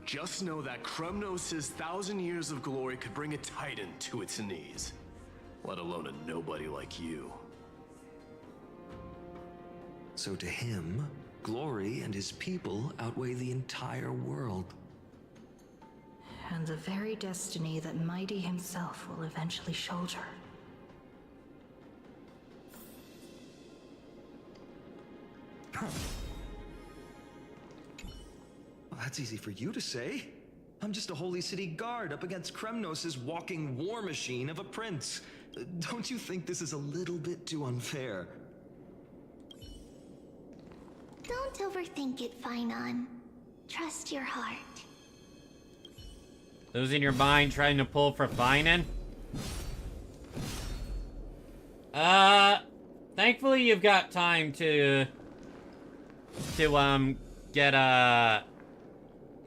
Just know that Kremnos' 1,000 years of glory could bring a titan to its knees. Let alone a nobody like you. So to him, glory and his people outweigh the entire world. And the very destiny that Mighty himself will eventually shoulder. Well, that's easy for you to say. I'm just a holy city guard up against Kremnos' walking war machine of a prince. Don't you think this is a little bit too unfair? Don't overthink it, Finon. Trust your heart. Losing your mind trying to pull for Finon? Thankfully you've got time to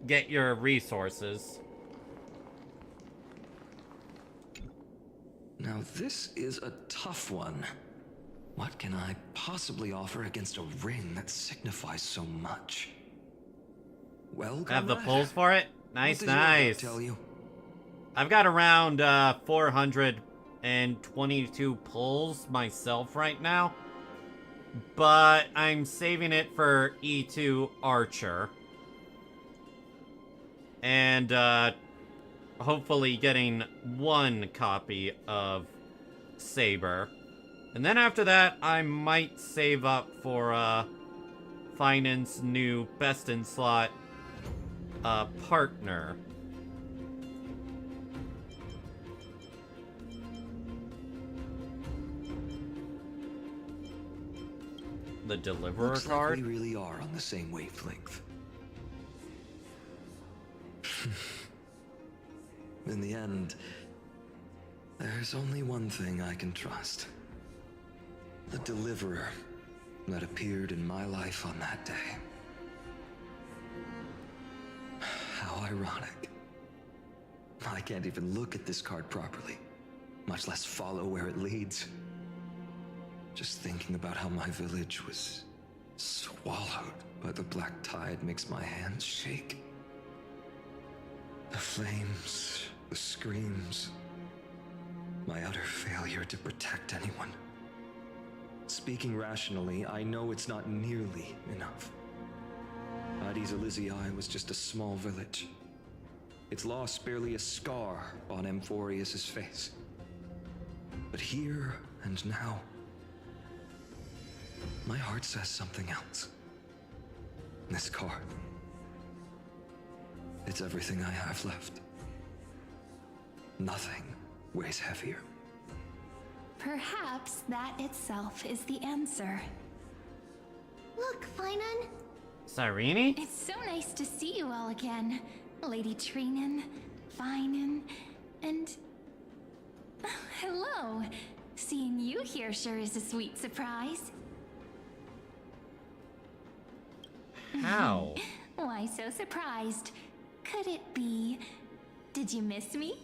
get your resources. Now this is a tough one. What can I possibly offer against a ring that signifies so much? Well, Have the comrade, pulls for it? Nice, what does your gut nice. tell you? I've got around 422 pulls myself right now, but I'm saving it for E2 Archer. And hopefully getting one copy of Saber. And then after that, I might save up for Finance new best in slot partner. The Deliverer Looks card? like we really are on the same wavelength. In the end, there's only one thing I can trust. The deliverer that appeared in my life on that day. How ironic. I can't even look at this card properly, much less follow where it leads. Just thinking about how my village was swallowed by the black tide makes my hands shake. The flames, the screams, my utter failure to protect anyone. Speaking rationally, I know it's not nearly enough. Addis Elysiae was just a small village. Its loss barely a scar on Amphorius's face. But here and now, my heart says something else. This card. It's everything I have left. Nothing weighs heavier. Perhaps that itself is the answer. Look, Finan. Cyrene? It's so nice to see you all again. Lady Treenan, Finan, and... hello. Seeing you here sure is a sweet surprise. How? Why so surprised? Could it be... Did you miss me?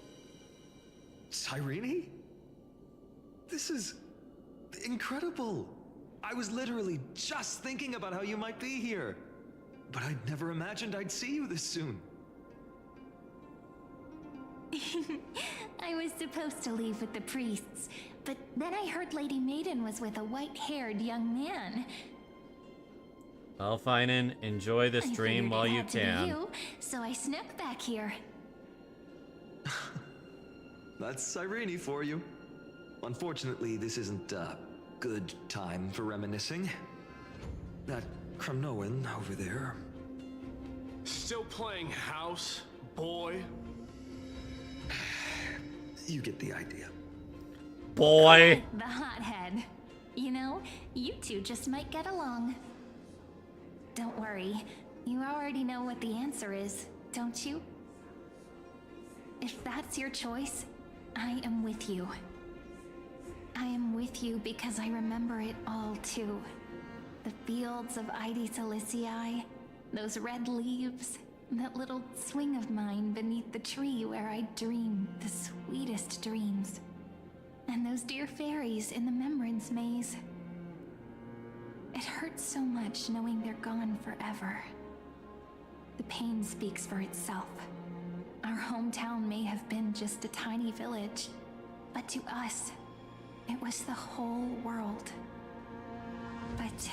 Cyrene? This is incredible. I was literally just thinking about how you might be here. But I'd never imagined I'd see you this soon. I was supposed to leave with the priests, but then I heard Lady Maiden was with a white-haired young man. Well, Finan, enjoy the stream while you can. You, so I snuck back here. That's Cyrene for you. Unfortunately, this isn't a good time for reminiscing. That Crumnoan over there. Still playing house, boy? You get the idea. Boy! The hothead. You know, you two just might get along. Don't worry, you already know what the answer is, don't you? If that's your choice, I am with you. I am with you because I remember it all too. The fields of Addis Elysiae, those red leaves, that little swing of mine beneath the tree where I dreamed the sweetest dreams. And those dear fairies in the Membrance maze. It hurts so much knowing they're gone forever. The pain speaks for itself. Our hometown may have been just a tiny village, but to us, it was the whole world. But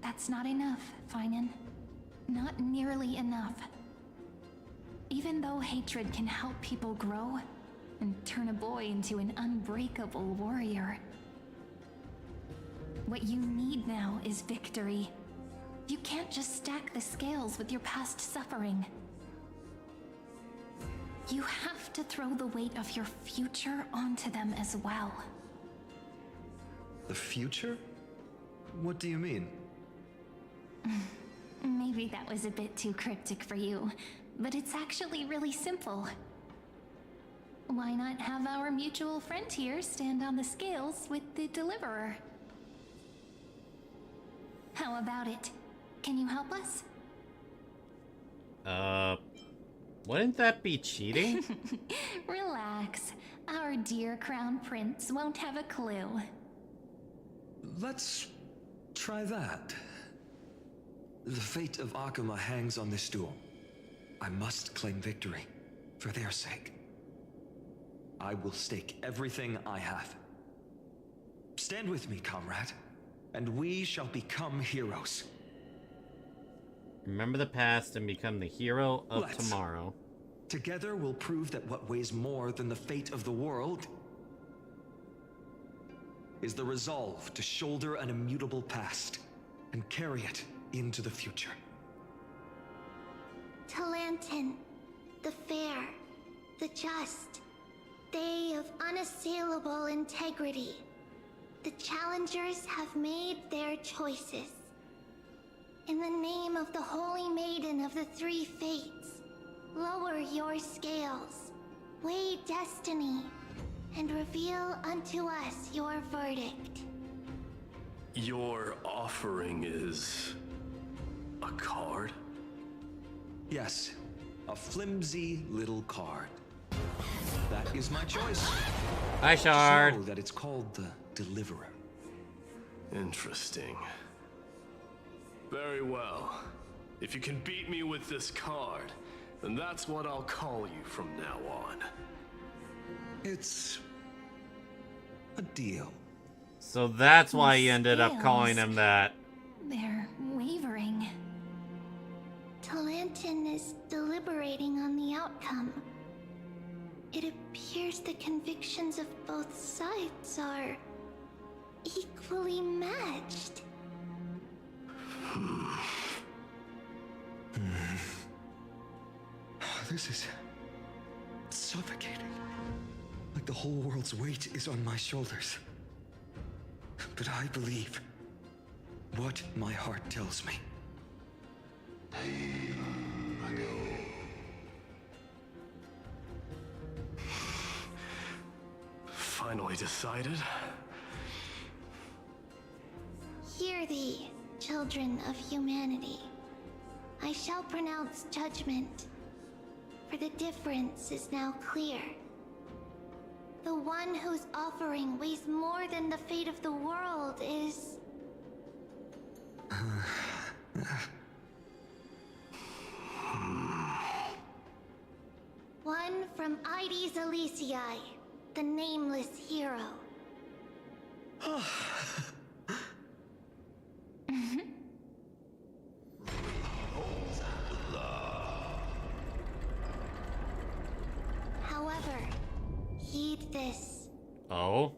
that's not enough, Finan. Not nearly enough. Even though hatred can help people grow and turn a boy into an unbreakable warrior, what you need now is victory. You can't just stack the scales with your past suffering. You have to throw the weight of your future onto them as well. The future? What do you mean? Maybe that was a bit too cryptic for you, but it's actually really simple. Why not have our mutual friend here stand on the scales with the deliverer? How about it? Can you help us? Wouldn't that be cheating? Relax. Our dear Crown Prince won't have a clue. Let's try that. The fate of Akuma hangs on this duel. I must claim victory, for their sake. I will stake everything I have. Stand with me, comrade, and we shall become heroes. Remember the past and become the hero of Let's. tomorrow. Together we'll prove that what weighs more than the fate of the world is the resolve to shoulder an immutable past and carry it into the future. Talantin, the fair, the just, they of unassailable integrity. The challengers have made their choices. In the name of the Holy Maiden of the Three Fates, lower your scales. Weigh destiny, and reveal unto us your verdict. Your offering is a card? Yes, a flimsy little card. That is my choice. Hi, Shard. Just know that it's called the Deliverer. Interesting. Very well. If you can beat me with this card, then that's what I'll call you from now on. It's a deal. So that's why he ended up calling him that. They're wavering. Talantin is deliberating on the outcome. It appears the convictions of both sides are equally matched. This is suffocating. Like the whole world's weight is on my shoulders. But I believe what my heart tells me. Finally decided? Hear thee, children of humanity. I shall pronounce judgment, for the difference is now clear. The one whose offering weighs more than the fate of the world is... one from Ides Elysiae, the nameless hero. However, heed this. Oh?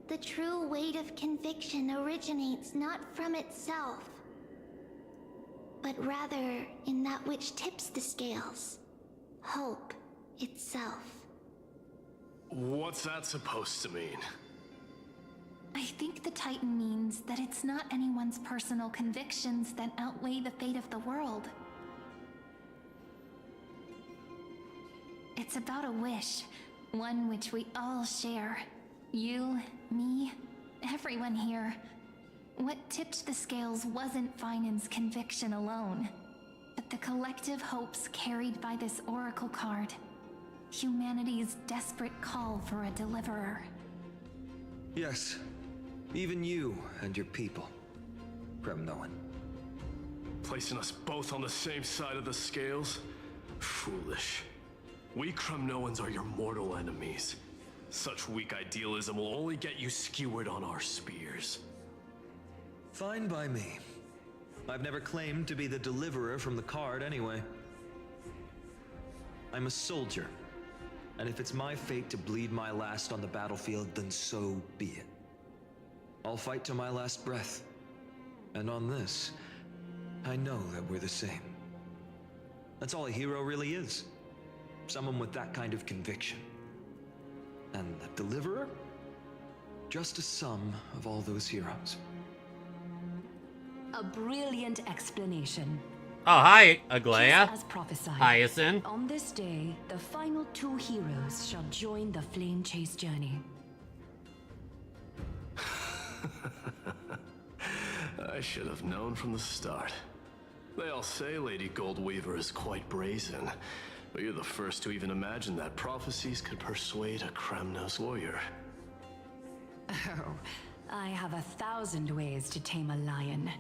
The true weight of conviction originates not from itself, but rather in that which tips the scales. Hope itself. What's that supposed to mean? I think the Titan means that it's not anyone's personal convictions that outweigh the fate of the world. It's about a wish, one which we all share. You, me, everyone here. What tipped the scales wasn't Finan's conviction alone, but the collective hopes carried by this oracle card. Humanity's desperate call for a deliverer. Yes, even you and your people, Kremnoan. Placing us both on the same side of the scales? Foolish. We Kremnoans are your mortal enemies. Such weak idealism will only get you skewered on our spears. Fine by me. I've never claimed to be the deliverer from the card anyway. I'm a soldier, and if it's my fate to bleed my last on the battlefield, then so be it. I'll fight to my last breath. And on this, I know that we're the same. That's all a hero really is. Someone with that kind of conviction. And the deliverer? Just a sum of all those heroes. A brilliant explanation. Oh, hi, Aglaya. Just as prophesied. Hyacinth. On this day, the final two heroes shall join the flame chase journey. I should have known from the start. They all say Lady Goldweaver is quite brazen, but you're the first to even imagine that prophecies could persuade a Kremnos warrior. Oh, I have 1,000 ways to tame a lion.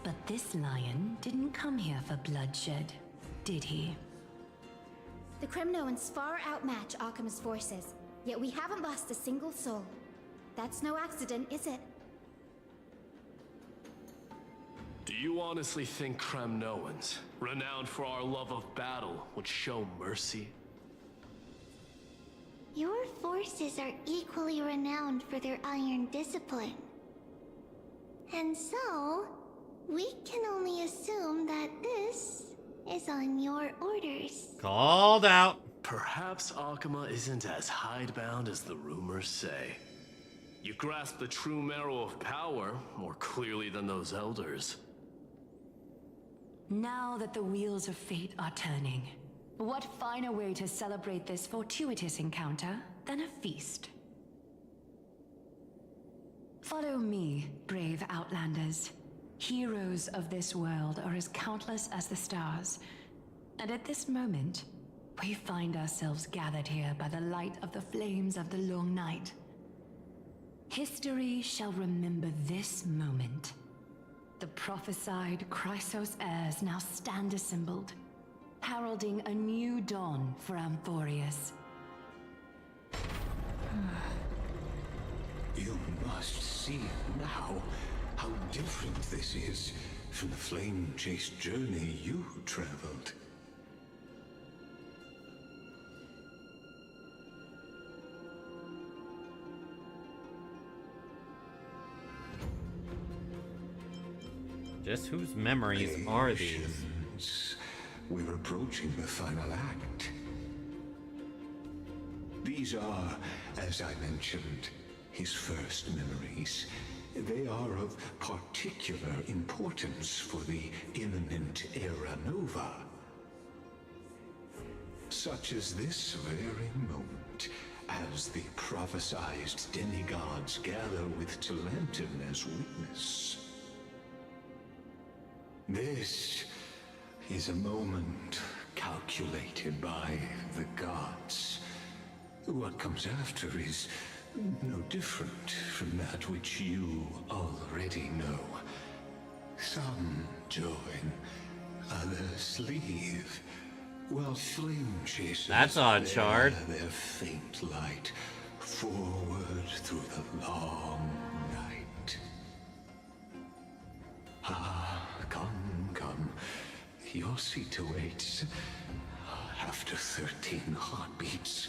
But this lion didn't come here for bloodshed, did he? The Kremnoans far outmatch Arkhama's forces, yet we haven't lost a single soul. That's no accident, is it? Do you honestly think Kremnoans, renowned for our love of battle, would show mercy? Your forces are equally renowned for their iron discipline. And so, we can only assume that this is on your orders. Called out. Perhaps Akama isn't as hidebound as the rumors say. You grasp the true marrow of power more clearly than those elders. Now that the wheels of fate are turning, What finer way to celebrate this fortuitous encounter than a feast? Follow me, brave Outlanders. Heroes of this world are as countless as the stars. And at this moment, we find ourselves gathered here by the light of the flames of the long night. History shall remember this moment. The prophesied Chrysos heirs now stand assembled, heralding a new dawn for Amphorius. You must see now how different this is from the flame-chased journey you traveled. Just whose memories are these? Patience. We're approaching the final act. These are, as I mentioned, his first memories. They are of particular importance for the imminent Era Nova. Such as this very moment, as the prophesized demigods gather with Talentum as witness. This is a moment calculated by the gods. What comes after is no different from that which you already know. Some join, others leave, while flame chasers That's odd, Shard. bear their faint light forward through the long night. Ah, come. Your seat awaits. After 13 heartbeats,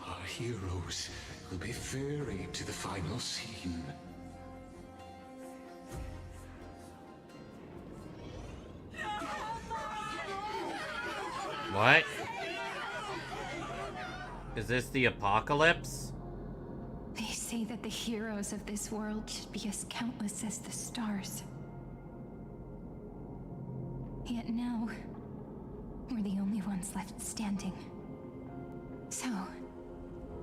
our heroes will be ferried to the final scene. What? Is this the apocalypse? They say that the heroes of this world should be as countless as the stars. Yet now, we're the only ones left standing. So,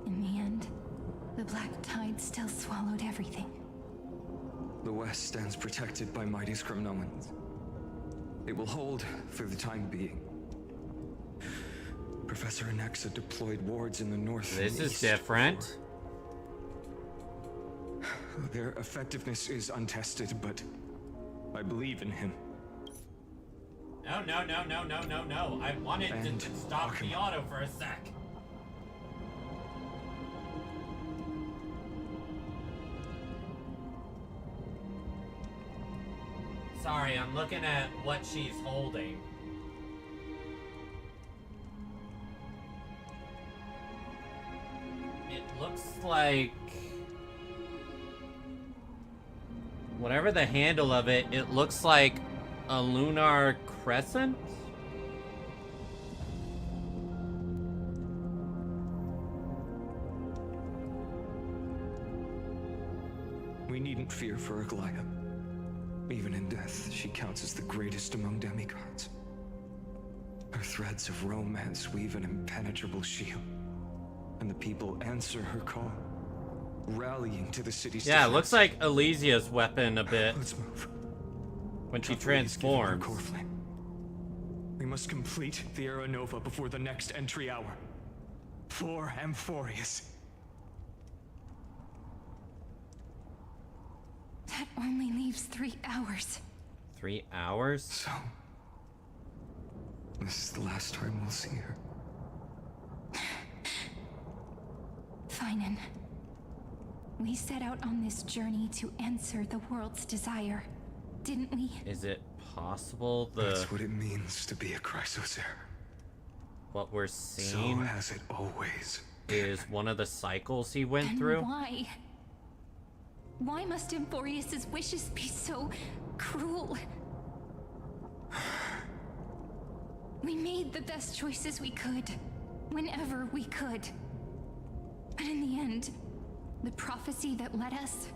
in the end, the black tide still swallowed everything. The West stands protected by mighty Scrimnoans. It will hold for the time being. Professor Anexa deployed wards in the north. This and is east different. Their effectiveness is untested, but I believe in him. No. I wanted And to stop the auto for a sec. Sorry, I'm looking at what she's holding. It looks like... whatever the handle of it, it looks like a lunar crescent? We needn't fear for Aglaya. Even in death, she counts as the greatest among demigods. Her threads of romance weave an impenetrable shield, and the people answer her call, rallying to the city's Yeah, it defense. looks like Elysia's weapon a bit. Let's move. When she Cavalry is giving her transforms. core flame. We must complete the Era Nova before the next entry hour. For Amphorius. That only leaves 3 hours. 3 hours? So, this is the last time we'll see her. Finan. We set out on this journey to answer the world's desire, didn't we? Is it possible That's what it means to be a Chrysos heir. what we're So seeing has it always. is one of the cycles he went And through? why? Why must Amphorius's wishes be so cruel? We made the best choices we could, whenever we could. But in the end, the prophecy that led us,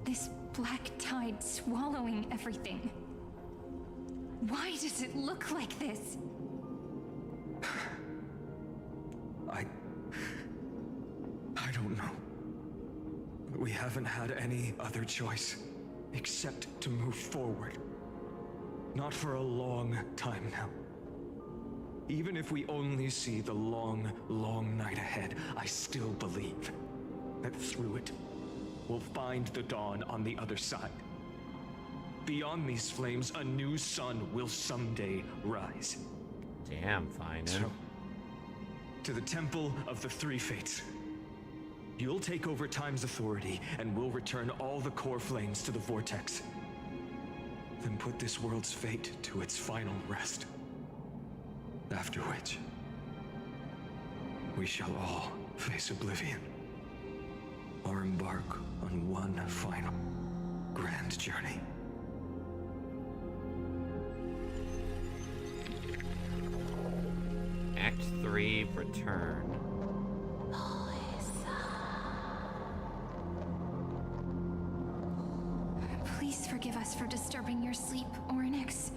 this black tide swallowing everything. Why does it look like this? We haven't had any other choice except to move forward. Not for a long time now. Even if we only see the long, long night ahead, I still believe that through it, we'll find the dawn on the other side. Beyond these flames, a new sun will someday rise. Damn, fine. So, to the Temple of the Three Fates. You'll take over Time's authority, and we'll return all the core flames to the vortex. Then put this world's fate to its final rest. After which, we shall all face oblivion, or embark on one final grand journey. Act 3, Return. Please forgive us for disturbing your sleep, Orynyx.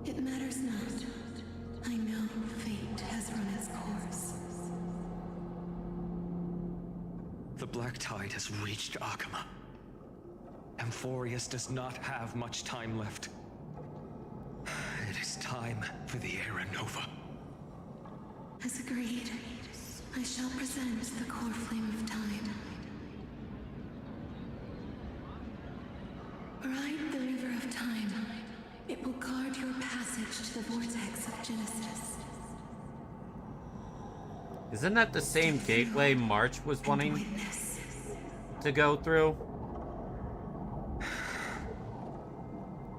It matters not. I know fate has run its course. The Black Tide has reached Akama. Amphorius does not have much time left. It is time for the Era Nova. As agreed, I shall present the core flame of time. Ride the river of time. It will guard your passage to the vortex of Genesis. Isn't that the same gateway March was wanting to go through?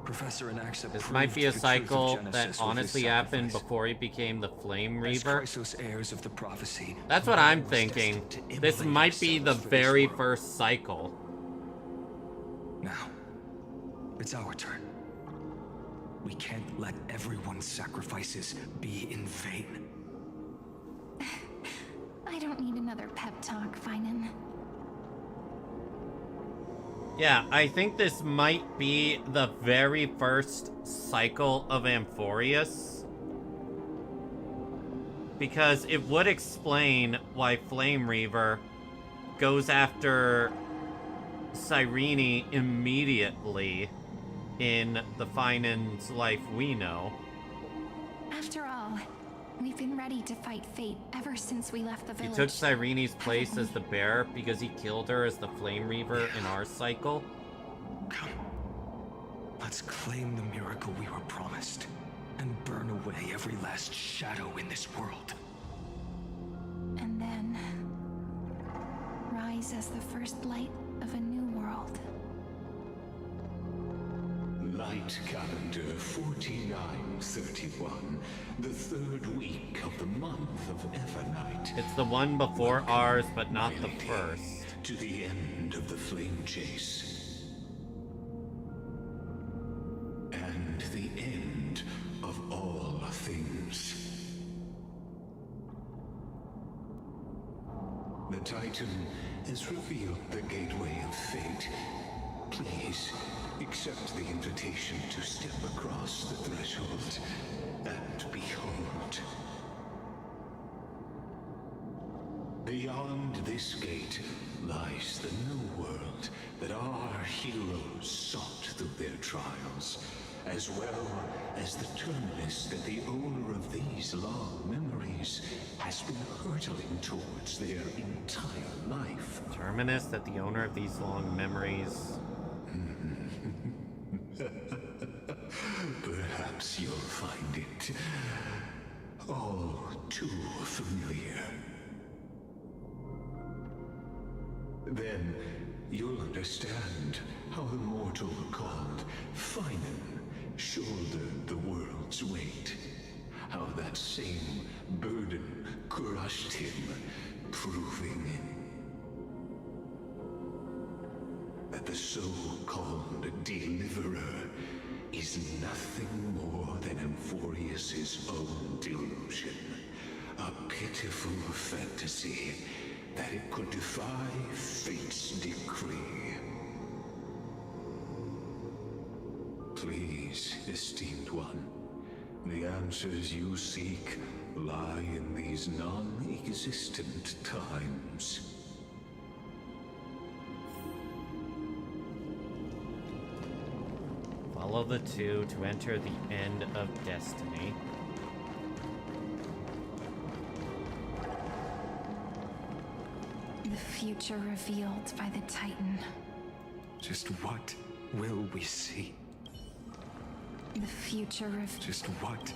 Professor Anaxa This might be a cycle that honestly happened before he became the Flame Reaver. Heirs of the prophecy, That's what I'm thinking. This might be the very first cycle. Now, it's our turn. We can't let everyone's sacrifices be in vain. I don't need another pep talk, Finan. Yeah, I think this might be the very first cycle of Amphorius. Because it would explain why Flame Reaver goes after Cyrene immediately in the Finan's life we know. After all, we've been ready to fight fate ever since we left the He village. took Cyrene's place as the bearer because he killed her as the Flame Reaver in our cycle. Come. Let's claim the miracle we were promised and burn away every last shadow in this world. And then rise as the first light of a new world. Light calendar 4931, the third week of the month of Evernight. It's the one before ours, but not the first. To the end of the flame chase. And the end of all things. The Titan has revealed the gateway of fate. Please, accept the invitation to step across the threshold and behold. Beyond this gate lies the new world that our heroes sought through their trials, as well as the terminus that the owner of these long memories has been hurtling towards their entire life. Terminus that the owner of these long memories... Perhaps you'll find it all too familiar. Then you'll understand how the mortal called Finan shouldered the world's weight. How that same burden crushed him, proving that the so-called deliverer is nothing more than Amphorius's own delusion. A pitiful fantasy that it could defy fate's decree. Please, esteemed one, the answers you seek lie in these non-existent times. Follow the two to enter the end of destiny. The future revealed by the Titan. Just what will we see? The future revealed. Just what?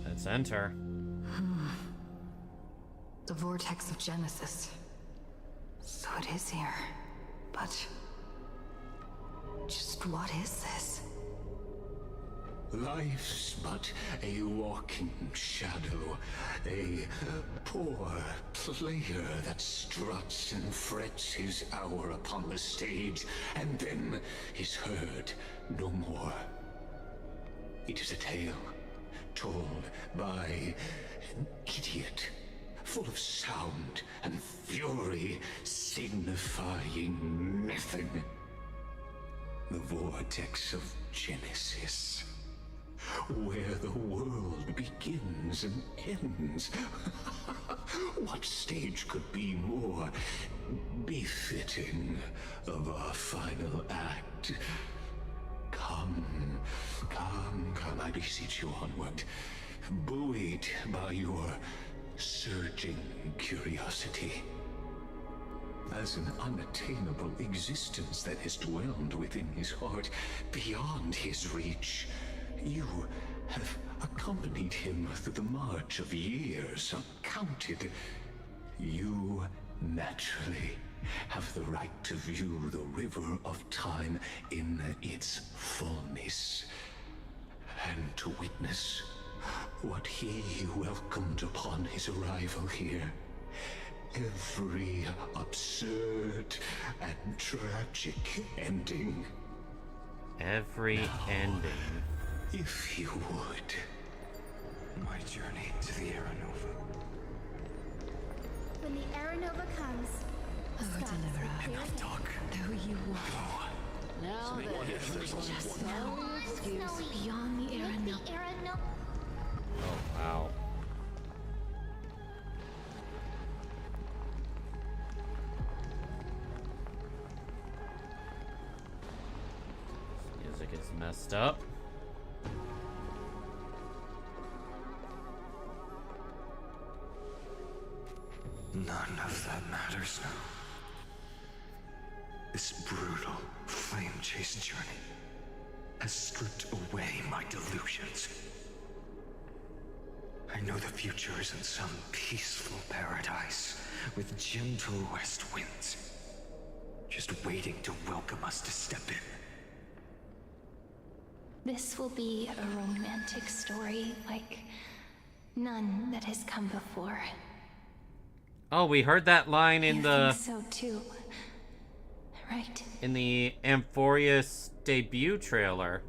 Let's enter. The vortex of Genesis. So it is here. But just what is this? Life's but a walking shadow, a poor player that struts and frets his hour upon the stage, and then is heard no more. It is a tale told by an idiot, full of sound and fury, signifying nothing. The vortex of Genesis, where the world begins and ends. What stage could be more befitting of our final act? Come, I beseech you onward, buoyed by your surging curiosity. As an unattainable existence that has dwelled within his heart, beyond his reach, you have accompanied him through the march of years uncounted. You naturally have the right to view the river of time in its fullness, and to witness what he welcomed upon his arrival here. Every absurd and tragic ending. Every ending. If you would. My journey to the Aeronova. When the Aeronova comes, Oh, deliverer. Enough talk. Though you walk. Now Snowy. beyond the Aeronova. The Aeronova. Oh, wow. This music is messed up. None of that matters now. This brutal, flame-chased journey has stripped away my delusions. I know the future is in some peaceful paradise with gentle west winds, just waiting to welcome us to step in. This will be a romantic story like none that has come before. Oh, we heard that line in You the think so too, right? in the Amphorius debut trailer.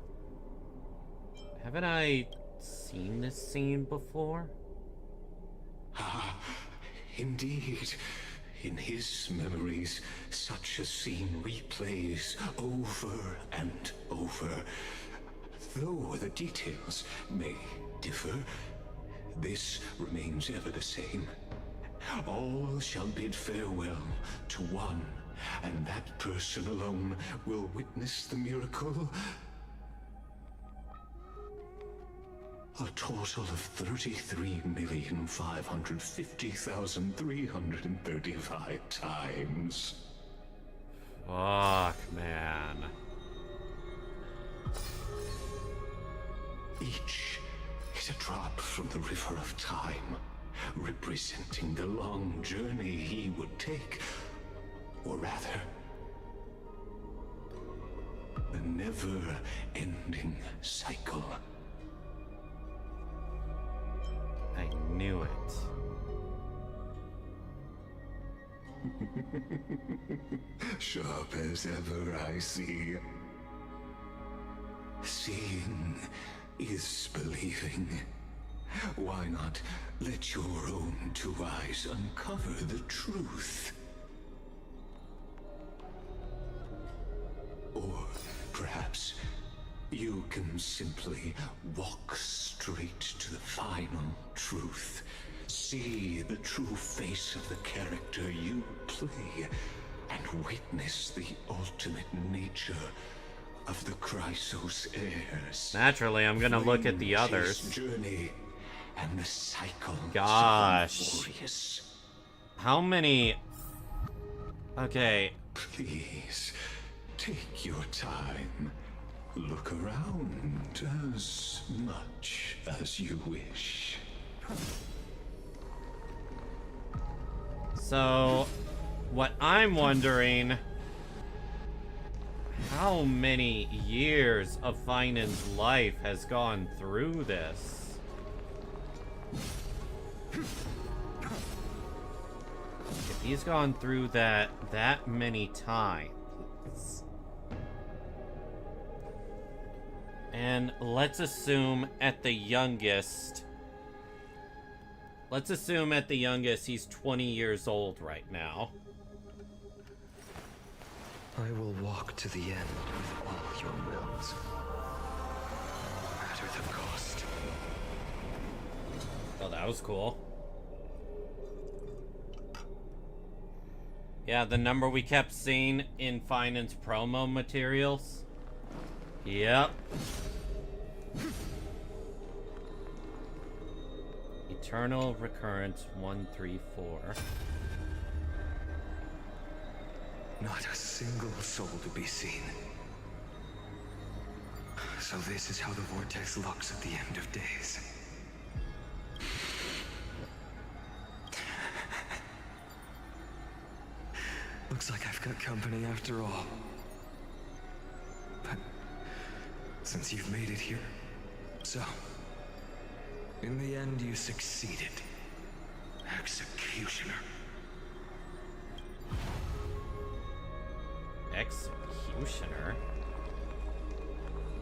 Haven't I seen this scene before? Ah, indeed. In his memories, such a scene replays over and over. Though the details may differ, this remains ever the same. All shall bid farewell to one, and that person alone will witness the miracle. A total of 33,550,335 times. Fuck, man. Each is a drop from the river of time, representing the long journey he would take, or rather, a never-ending cycle. I knew it. Sharp as ever, I see. Seeing is believing. Why not let your own two eyes uncover the truth? Or perhaps you can simply walk straight to the final truth. See the true face of the character you play, and witness the ultimate nature of the Chrysos heirs. Naturally, I'm gonna look at the others. Journey and the cycle. Gosh. How many? Okay. Please, take your time. Look around as much as you wish. So, what I'm wondering, how many years of Finan's life has gone through this? If he's gone through that many times. And let's assume at the youngest, he's 20 years old right now. I will walk to the end with all your wills, no matter the cost. Oh, that was cool. Yeah, the number we kept seeing in Finan's promo materials. Yep. Eternal recurrence 134. Not a single soul to be seen. So this is how the vortex looks at the end of days. Looks like I've got company after all. But since you've made it here, so in the end you succeeded. Executioner. Executioner?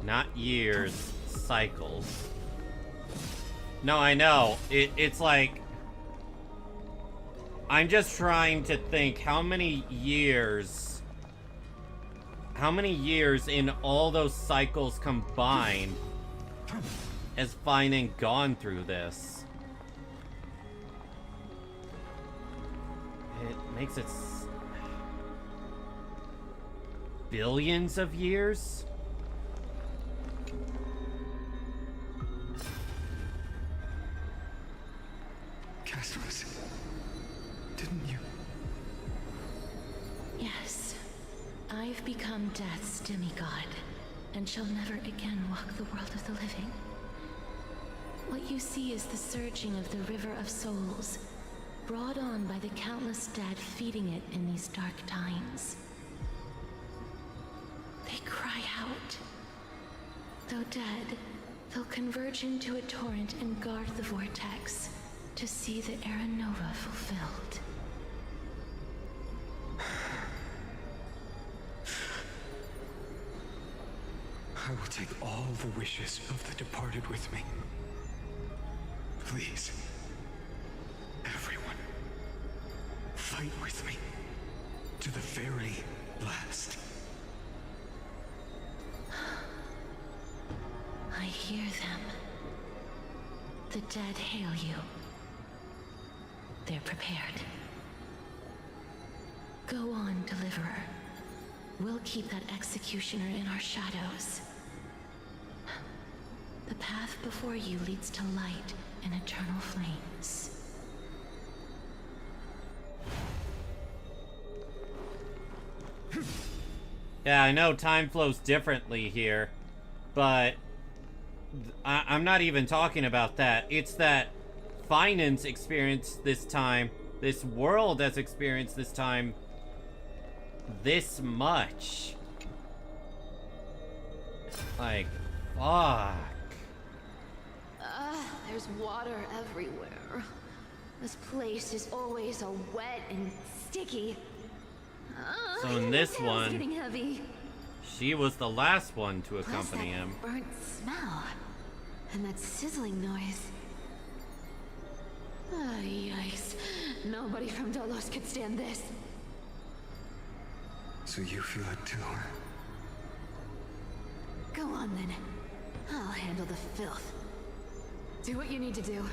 Not years, cycles. No, I know. It's like, I'm just trying to think how many years in all those cycles combined has Finan gone through this? It makes it billions of years? Castros, didn't you? Yes. I've become Death's demigod, and shall never again walk the world of the living. What you see is the surging of the river of souls, brought on by the countless dead feeding it in these dark times. They cry out. Though dead, they'll converge into a torrent and guard the vortex to see the Era Nova fulfilled. I will take all the wishes of the departed with me. Please, everyone, fight with me to the very last. I hear them. The dead hail you. They're prepared. Go on, Deliverer. We'll keep that executioner in our shadows. The path before you leads to light and eternal flames. Yeah, I know time flows differently here, but I'm not even talking about that. It's that Finan's experienced this time, this world has experienced this time this much. Like, fuck. There's water everywhere. This place is always so wet and sticky. So in this tail's one, getting heavy. she was the last one to Plus accompany that him. burnt smell. And that sizzling noise. Yikes. Nobody from Dolos could stand this. So you feel it too, huh? Go on then. I'll handle the filth. Do what you need to do.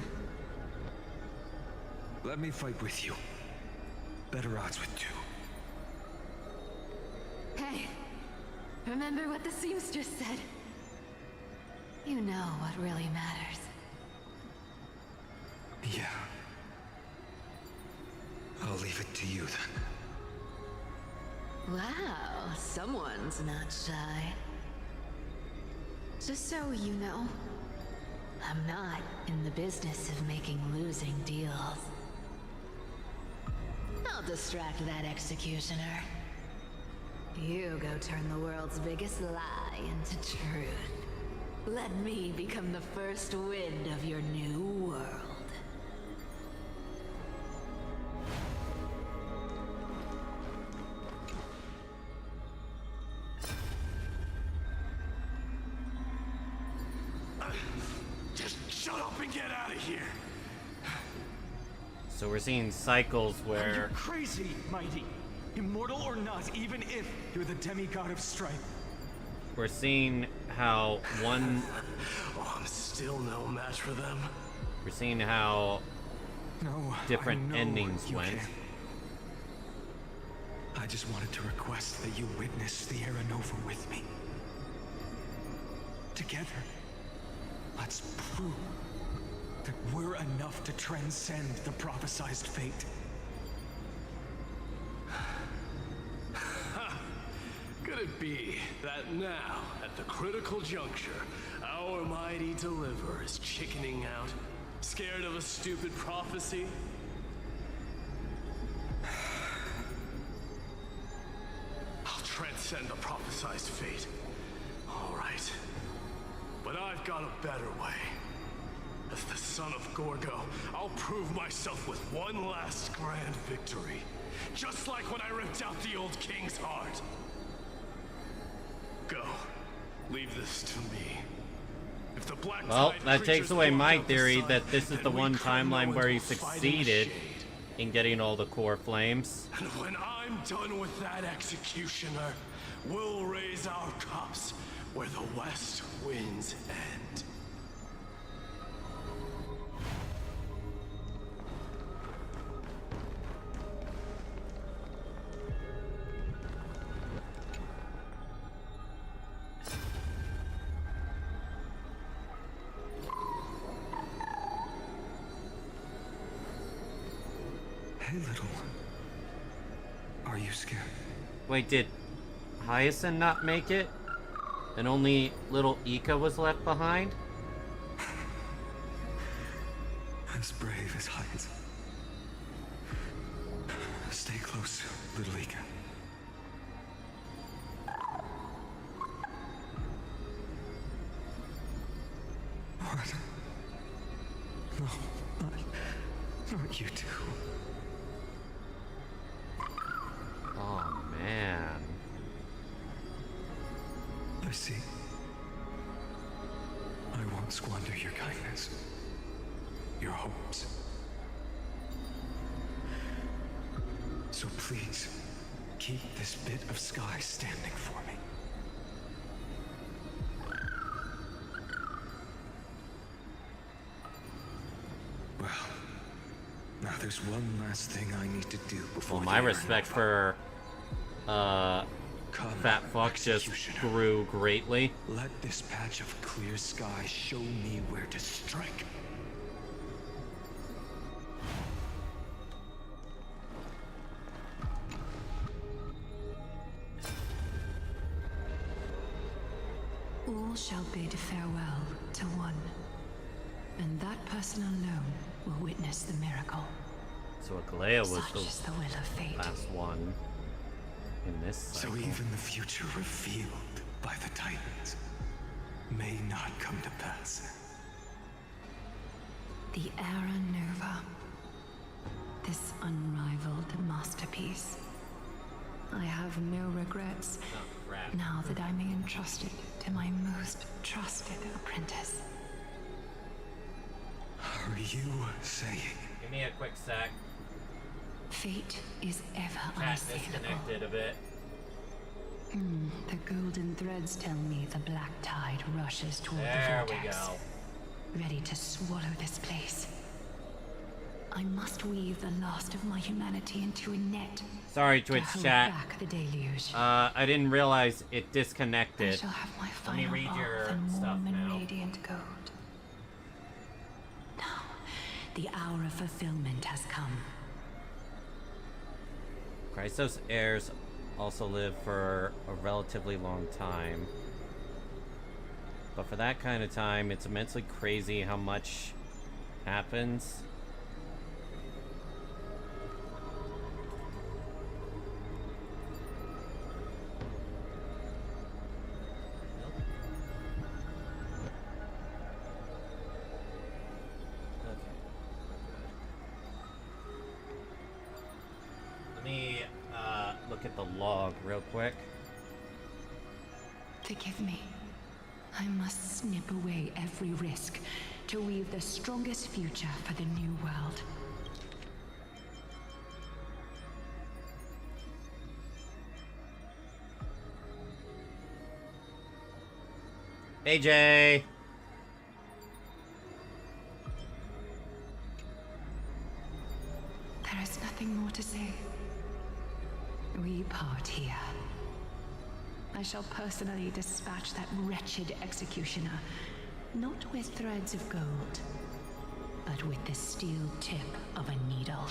Let me fight with you. Better odds with two. Hey, remember what the seamstress said? You know what really matters. Yeah. I'll leave it to you then. Wow, someone's not shy. Just so you know, I'm not in the business of making losing deals. I'll distract that executioner. You go turn the world's biggest lie into truth. Let me become the first wind of your new world. Just shut up and get out of here. So we're seeing cycles where... You're crazy, Mighty. Immortal or not, even if you're the demigod of strife. We're seeing how one... Oh, I'm still no match for them. We're seeing how No, different endings went. I just wanted to request that you witness the Era Nova with me. Together, let's prove that we're enough to transcend the prophesized fate. Could it be that now, at the critical juncture, our mighty deliverer is chickening out, scared of a stupid prophecy? I'll transcend the prophesized fate. All right. But I've got a better way. As the son of Gorgo, I'll prove myself with one last grand victory. Just like when I ripped out the old king's heart. Go. Leave this to me. If the black Well, tide that takes creatures away block my out the theory sun, that this is then the we one criminals timeline where he will fight in the succeeded shade. in getting all the core flames. And when I'm done with that executioner, we'll raise our cups where the west winds end. Hey, little one. Are you scared? Wait, did Hyacinth not make it? And only little Ika was left behind? As brave as Hyacinth. Stay close, little Ika. What? No, not you two. Oh, man. I see. I won't squander your kindness. Your hopes. So please, keep this bit of sky standing for me. Well, now there's one last thing I need to do before. Well, my respect for Fat Fuck just grew greatly. Let this patch of clear sky show me where to strike. All shall bid farewell to one, and that person alone will witness the miracle. So Aglaya was Such is the will of fate. last one in this cycle. So even the future revealed by the Titans may not come to pass. The Era Nova. This unrivaled masterpiece. I have no regrets now that I may entrust it to my most trusted apprentice. Are you saying? Give me a quick sec. Fate is ever Chat unassailable. disconnected a bit. The golden threads tell me the black tide rushes toward There the we vortex, go. ready to swallow this place. I must weave the last of my humanity into a net. Sorry, Twitch to hold chat. back the deluge. I didn't realize it I disconnected. shall have my Let me final read your bath in stuff warm and now. radiant gold. Now, the hour of fulfillment has come. Christos heirs also live for a relatively long time. But for that kind of time, it's immensely crazy how much happens. Let me look at the log real quick. Forgive me. I must snip away every risk to weave the strongest future for the new world. AJ! There is nothing more to say. We part here. I shall personally dispatch that wretched executioner, not with threads of gold, but with the steel tip of a needle.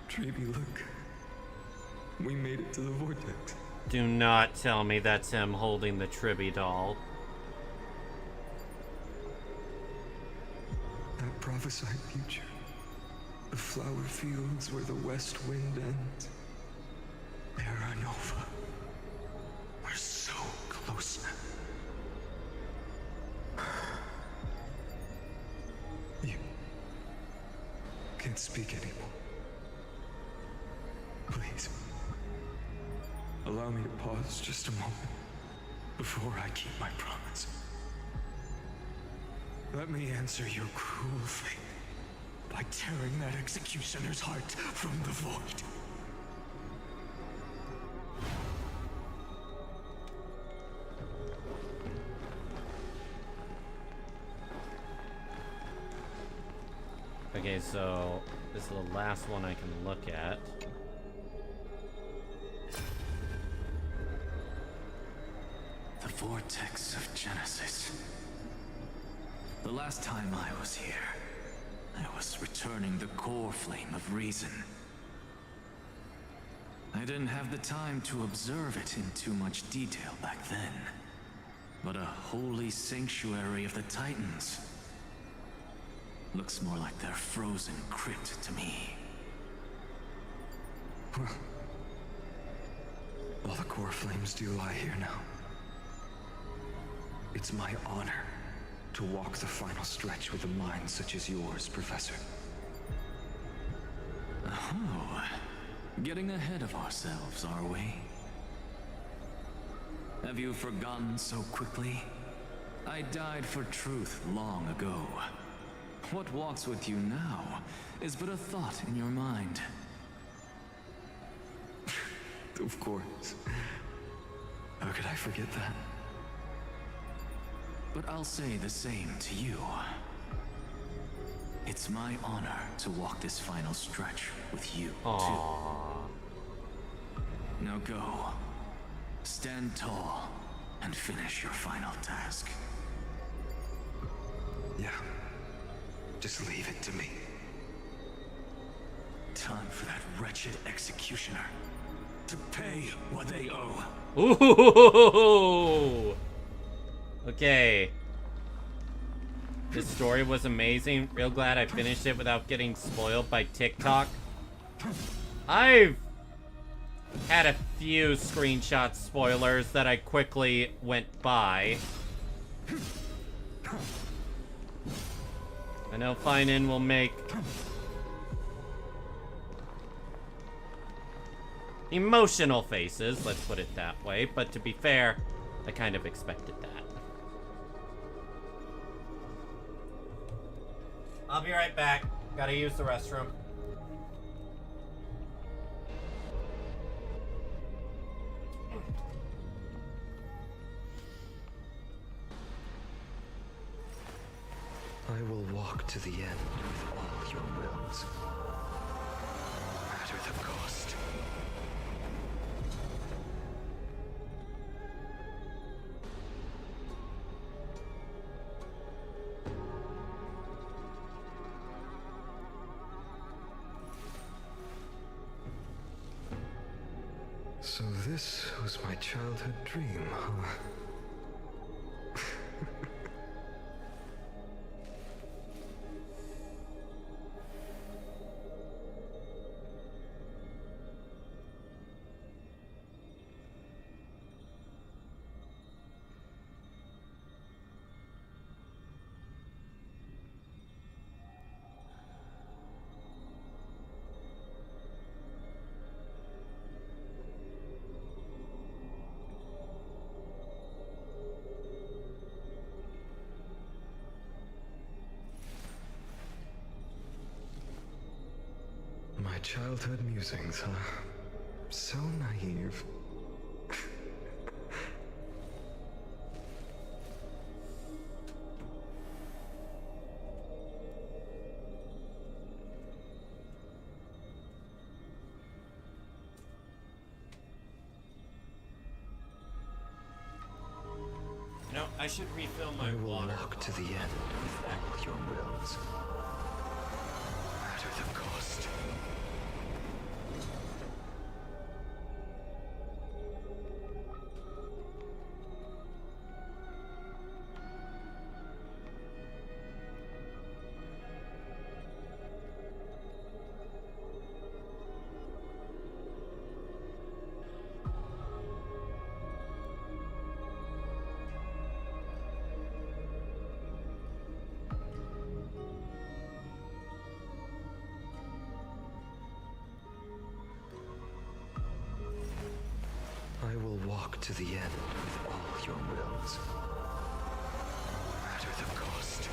Treeby, look. We made it to the vortex. Do not tell me that's him holding the Tribby doll. That prophesied future. The flower fields where the west wind ends. Terra Nova. We're so close now. You can't speak anymore. Please. Allow me to pause just a moment before I keep my promise. Let me answer your cruel fate by tearing that executioner's heart from the void. Okay, so this is the last one I can look at. The vortex of Genesis. The last time I was here, I was returning the core flame of reason. I didn't have the time to observe it in too much detail back then. But a holy sanctuary of the Titans looks more like their frozen crypt to me. All the core flames do lie here now. It's my honor to walk the final stretch with a mind such as yours, Professor. Oh, getting ahead of ourselves, are we? Have you forgotten so quickly? I died for truth long ago. What walks with you now is but a thought in your mind. Of course. How could I forget that? But I'll say the same to you. It's my honor to walk this final stretch with you, too. Now go. Stand tall and finish your final task. Yeah. Just leave it to me. Time for that wretched executioner to pay what they owe. Ooh! Okay. This story was amazing. Real glad I finished it without getting spoiled by TikTok. I've had a few screenshot spoilers that I quickly went by. I know Finan will make emotional faces, let's put it that way, but to be fair, I kind of expected that. I'll be right back. Gotta use the restroom. I will walk to the end with all your wills, no matter the cost. So this was my childhood dream, huh? My childhood musings, huh? So naive. No, I should refill my I will water. walk to the end with all your wills, no matter the cost. I will walk to the end with all your wills, no matter the cost.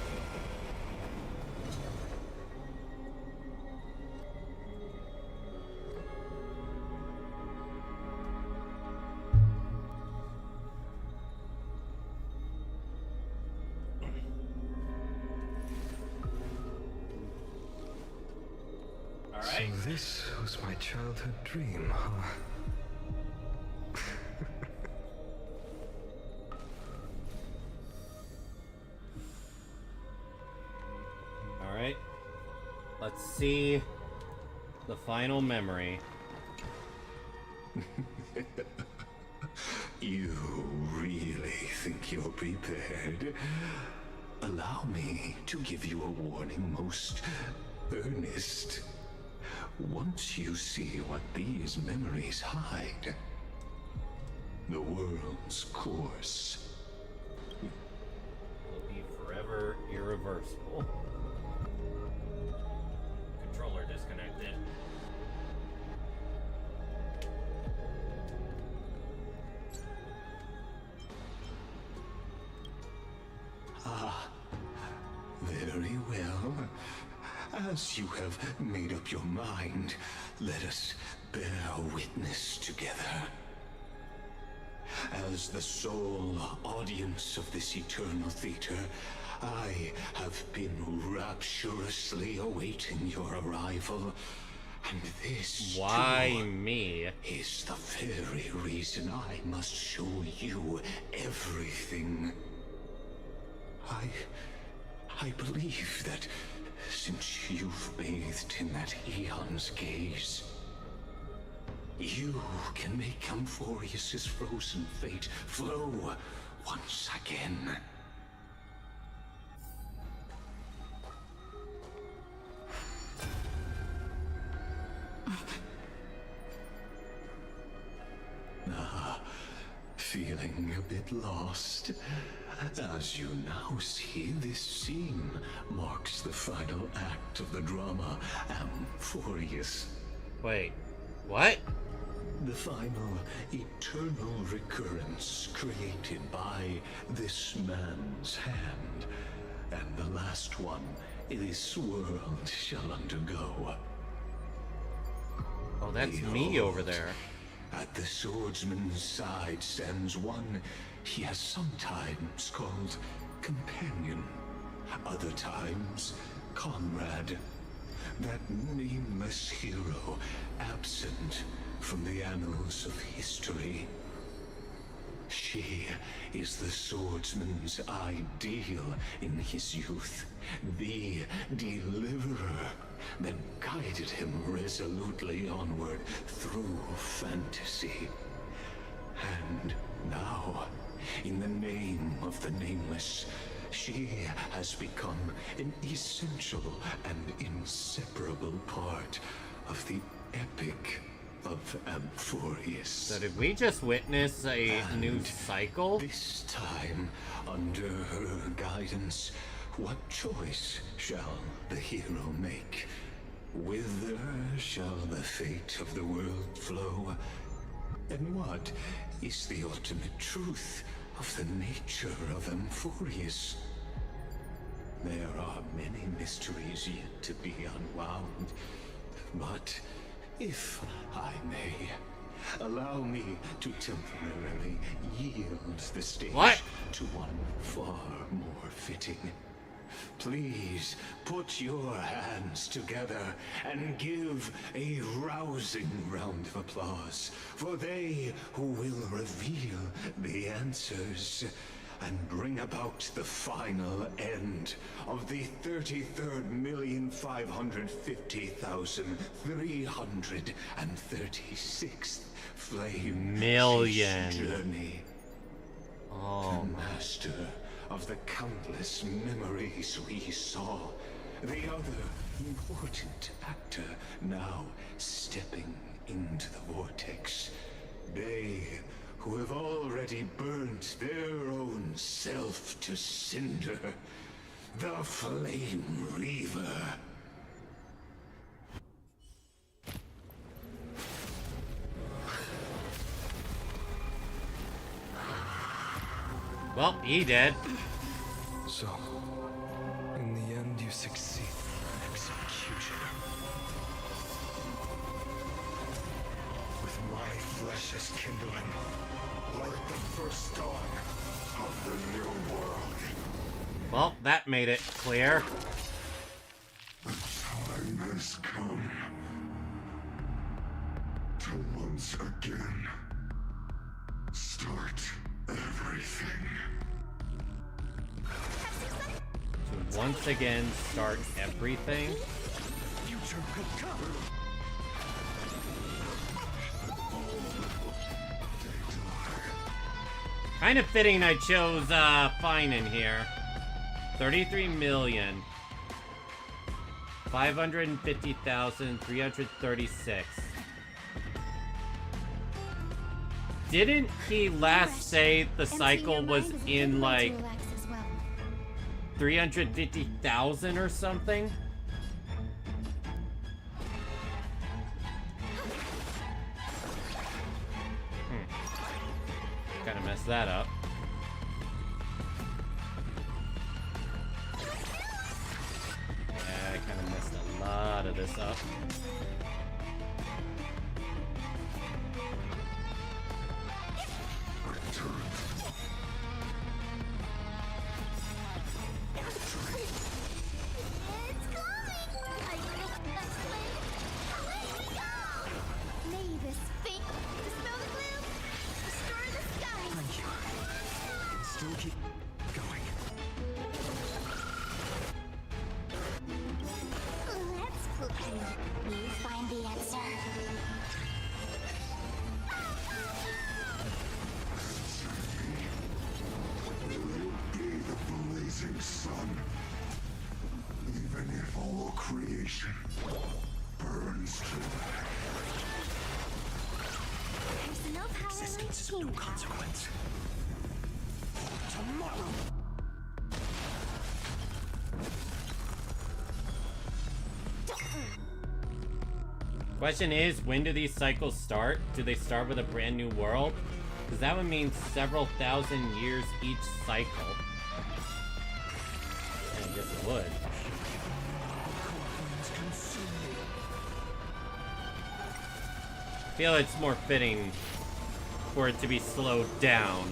All right. So this was my childhood dream, huh? All right. Let's see the final memory. You really think you're prepared? Allow me to give you a warning, most earnest. Once you see what these memories hide, the world's course Will be forever irreversible. Controller disconnected. Ah, very well. As you have made up your mind, let us bear witness together. As the sole audience of this eternal theater, I have been rapturously awaiting your arrival. And this, Why too, me? is the very reason I must show you everything. I believe that since you've bathed in that eon's gaze, you can make Amphorius's frozen fate flow once again. Feeling a bit lost? As you now see, this scene marks the final act of the drama Amphorius. Wait, what? The final eternal recurrence created by this man's hand. And the last one this world shall undergo. Oh, that's me over there. At the swordsman's side stands one he has sometimes called companion, other times comrade. That nameless hero absent from the annals of history. She is the swordsman's ideal in his youth, the deliverer that guided him resolutely onward through fantasy. And now, in the name of the nameless, she has become an essential and inseparable part of the epic of Amphorius. So did we just witness a new cycle? This time, under her guidance, what choice shall the hero make? Whither shall the fate of the world flow? And what is the ultimate truth of the nature of Amphorius? There are many mysteries yet to be unwound, but if I may, allow me to temporarily yield the stage to one far more fitting. Please put your hands together and give a rousing round of applause for they who will reveal the answers and bring about the final end of the 33,550,336th flame journey. Oh, the master of the countless memories we saw. The other important actor now stepping into the vortex. They who have already burnt their own self to cinder. The Flame Reaver. Well, he did. So, in the end, you succeed, executioner. With my flesh as kindling, like the first dawn of the new world. Well, that made it clear. The time has come to once again start everything. To once again start everything. Future could come. Kind of fitting I chose Fine in here. 33,550,336. Didn't he last say the cycle was in like 350,000 or something? Kind of messed that up. Yeah, I kind of messed a lot of this up. Question is, when do these cycles start? Do they start with a brand new world? Because that would mean several thousand years each cycle. I guess it would. feel it's more fitting for it to be slowed down.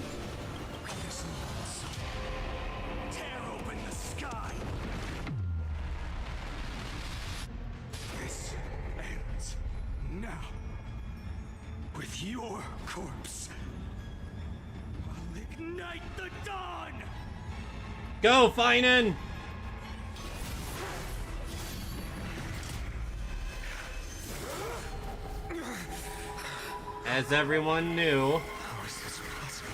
Tear open the sky. This ends now. With your corpse. I'll ignite the dawn! Go, Finan! As everyone knew. How is this possible?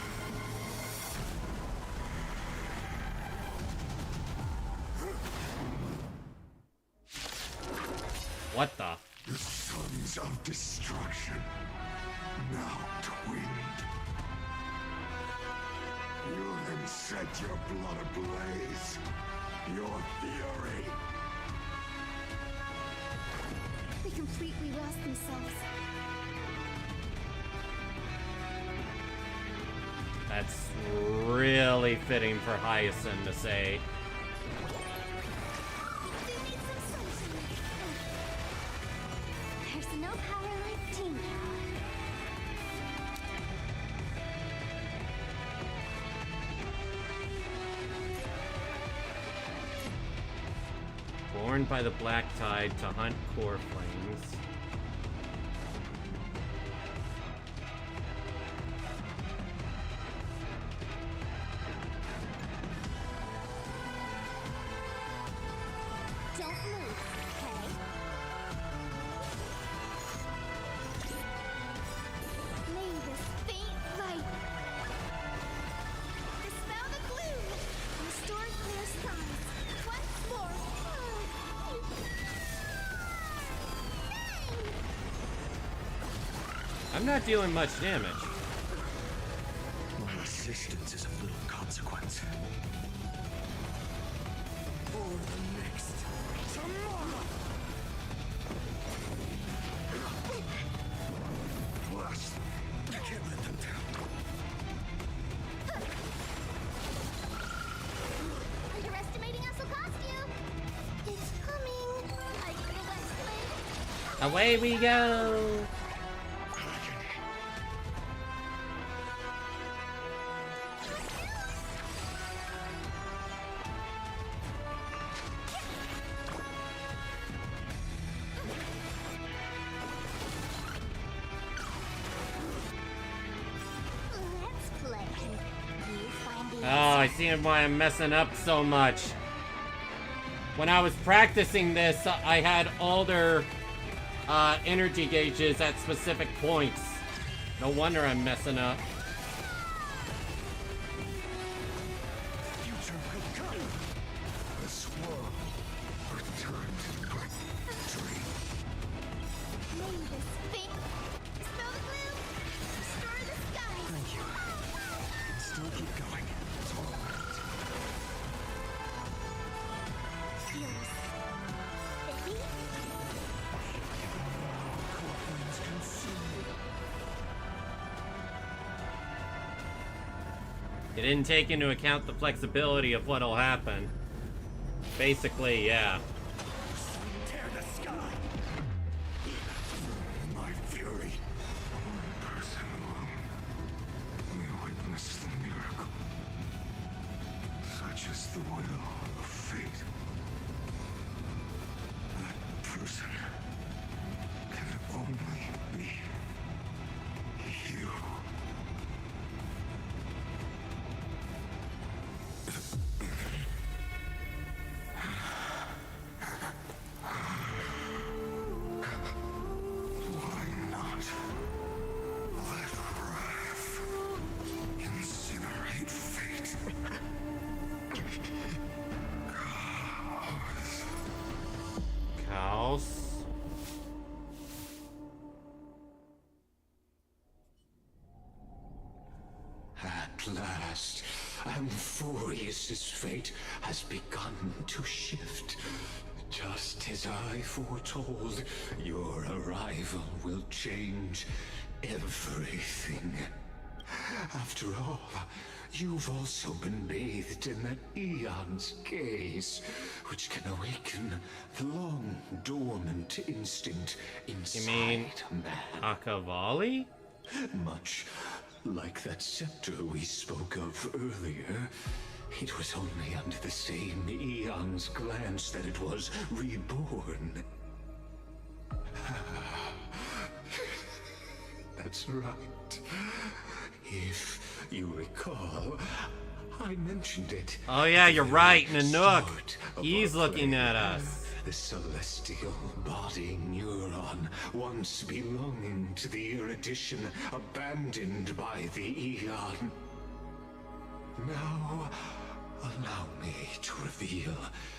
What the? The sons of destruction, now twinned. You then set your blood ablaze, your fury. They completely lost themselves. That's really fitting for Hyacinth to say. They need some sunshine. There's no power like team power. Born by the Black Tide to hunt core flames. Don't move, okay? May this faint light dispel the gloom, restore clear skies once more. I'm not dealing much damage. My resistance is of little consequence. For the next tomorrow! Blast them. I can't let them down. Underestimating us will cost you. It's coming. Are you the West Wind? Away we go! Let's play. You find the Oh, I see why I'm messing up so much. When I was practicing this, I had older energy gauges at specific points. No wonder I'm messing up. Future will come. This world returned to great victory. May this faint dispel the gloom, restore the skies. Thank you. And still keep going. It's all right. Feels baby. Core flames consume me. It didn't take into account the flexibility of what'll happen. Basically, yeah. Tear the sky. My fury. One person alone may witness the miracle. Such is the will of fate. That person can only be you. Why not let wrath incinerate fate? Chaos. At last, Amphorius's fate has begun to shift. Just as I foretold, your arrival will change everything. After all, you've also been bathed in that eon's gaze, which can awaken the long dormant instinct inside man. Akavali? Much like that scepter we spoke of earlier, it was only under the same eon's glance that it was reborn. That's right. If you recall, I mentioned it. Oh yeah, you're right, Nanook. He's looking at us. The celestial body neuron, once belonging to the erudition, abandoned by the eon. Now, allow me to reveal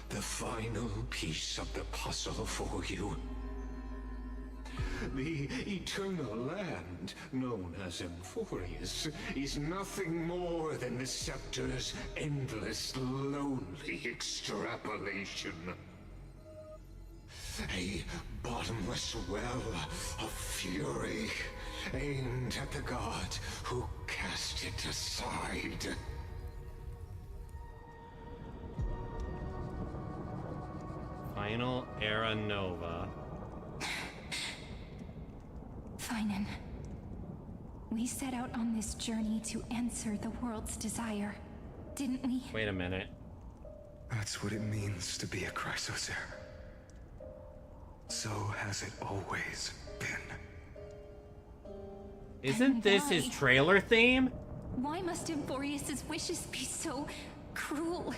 the final piece of the puzzle for you. The eternal land, known as Emphorius, is nothing more than the scepter's endless, lonely extrapolation. A bottomless well of fury, aimed at the god who cast it aside. Final Era Nova. Finan, we set out on this journey to answer the world's desire, didn't we? Wait a minute. That's what it means to be a Chrysosaur. So has it always been. Isn't this his trailer theme? Why must Emphorius's wishes be so cruel?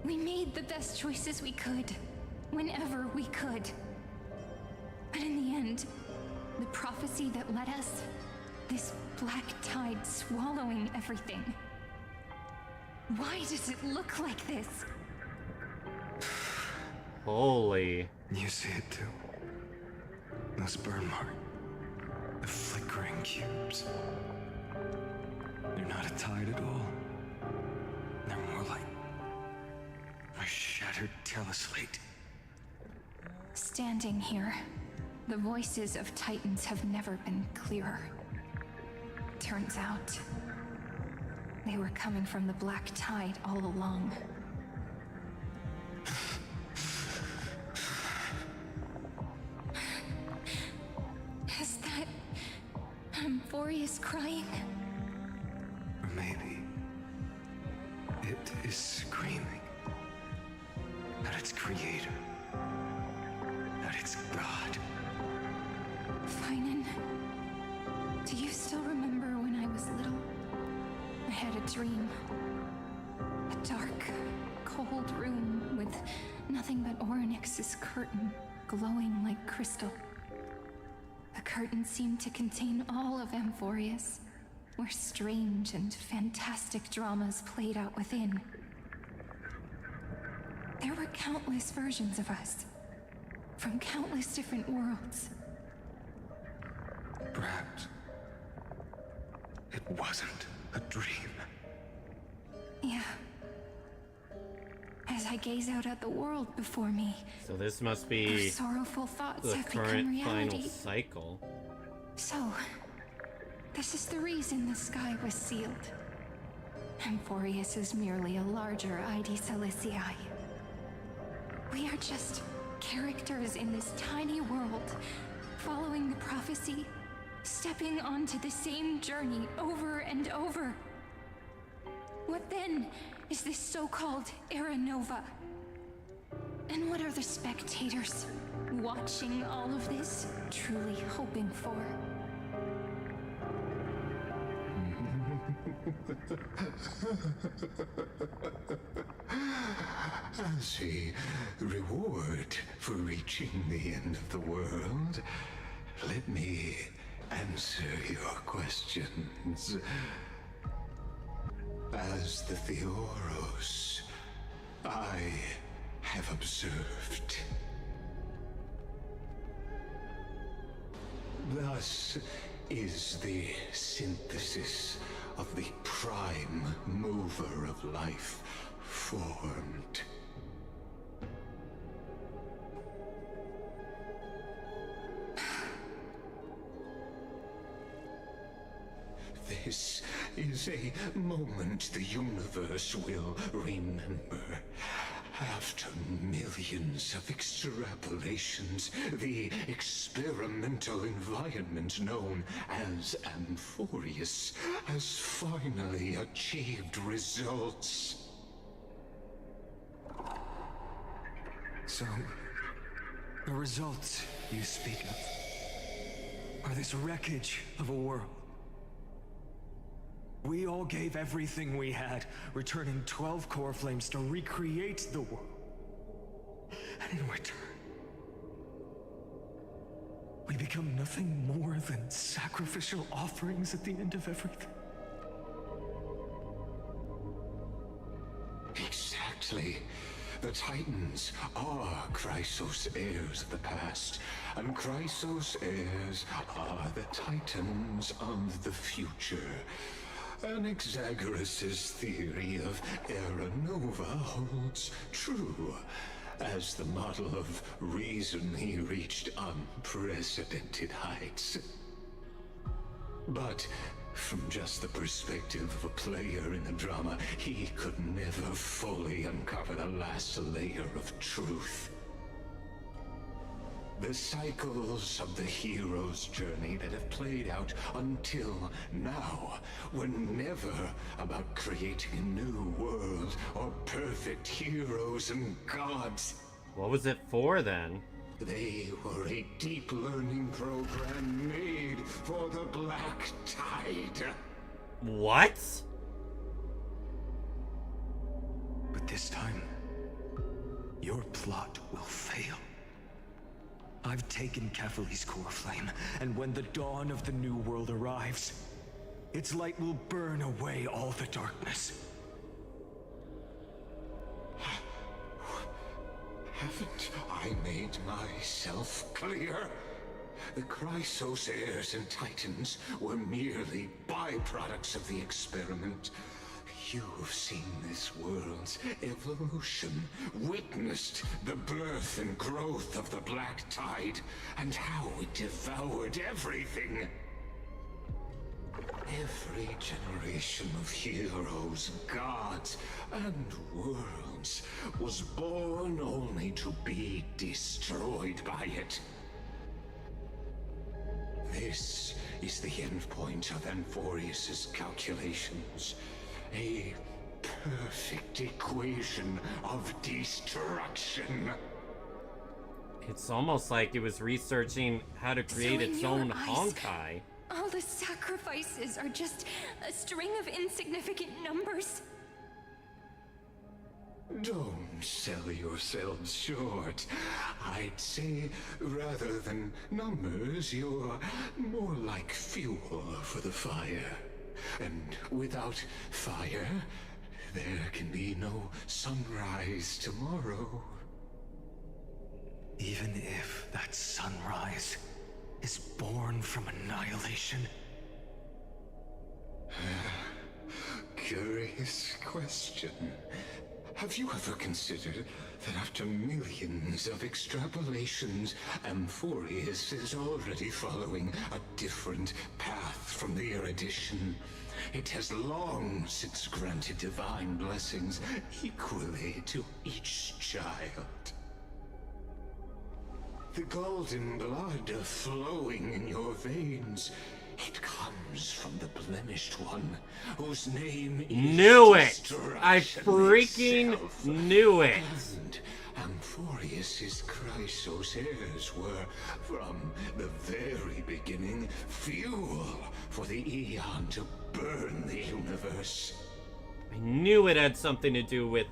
We made the best choices we could, whenever we could. But in the end, the prophecy that led us, this black tide swallowing everything. Why does it look like this? Holy. You see it too. Those burn marks. The flickering cubes. They're not a tide at all. They're more like a shattered teleslate. Standing here, the voices of Titans have never been clearer. Turns out, they were coming from the black tide all along. Is that Emphorius crying? Or maybe it is screaming at its creator, at its god. Finan, do you still remember when I was little? I had a dream. A dark, cold room with nothing but Orynyx's curtain glowing like crystal. The curtain seemed to contain all of Emphorius, where strange and fantastic dramas played out within. There were countless versions of us, from countless different worlds. Perhaps it wasn't a dream. Yeah. As I gaze out at the world before me, So this must those be sorrowful thoughts the have become current reality. final cycle. So, this is the reason the sky was sealed. Emphorius is merely a larger ID Silicii. We are just characters in this tiny world, following the prophecy, stepping onto the same journey over and over. What then is this so-called Era Nova? And what are the spectators watching all of this truly hoping for? As a reward for reaching the end of the world, let me answer your questions. As the Theoros, I have observed. Thus is the synthesis of the prime mover of life formed. This is a moment the universe will remember. After millions of extrapolations, the experimental environment known as Amphorius has finally achieved results. So, the results you speak of are this wreckage of a world. We all gave everything we had, returning 12 core flames to recreate the world. And in return, we become nothing more than sacrificial offerings at the end of everything. Exactly. The Titans are Chrysos heirs of the past, and Chrysos heirs are the Titans of the future. Anaxagoras' theory of Era Nova holds true. As the model of reason, he reached unprecedented heights. But from just the perspective of a player in the drama, he could never fully uncover the last layer of truth. The cycles of the hero's journey that have played out until now were never about creating a new world or perfect heroes and gods. What was it for then? They were a deep learning program made for the Black Tide. What? But this time, your plot will fail. I've taken Kefali's core flame, and when the dawn of the new world arrives, its light will burn away all the darkness. Haven't I made myself clear? The Chrysos heirs and Titans were merely byproducts of the experiment. You've seen this world's evolution, witnessed the birth and growth of the Black Tide, and how it devoured everything. Every generation of heroes, gods, and worlds was born only to be destroyed by it. This is the endpoint of Amphorius' calculations. A perfect equation of destruction. It's almost like it was researching how to create So in its your own eyes, Honkai. all the sacrifices are just a string of insignificant numbers. Don't sell yourselves short. I'd say, rather than numbers, you're more like fuel for the fire. And without fire, there can be no sunrise tomorrow. Even if that sunrise is born from annihilation. Curious question. Have you ever considered that after millions of extrapolations, Amphorius is already following a different path from the erudition? It has long since granted divine blessings equally to each child. The golden blood flowing in your veins, it comes from the blemished one, whose name is Knew it! I destruction freaking itself. knew it! And Amphorius' Chrysos heirs were, from the very beginning, fuel for the Aeon to burn the universe. I knew it had something to do with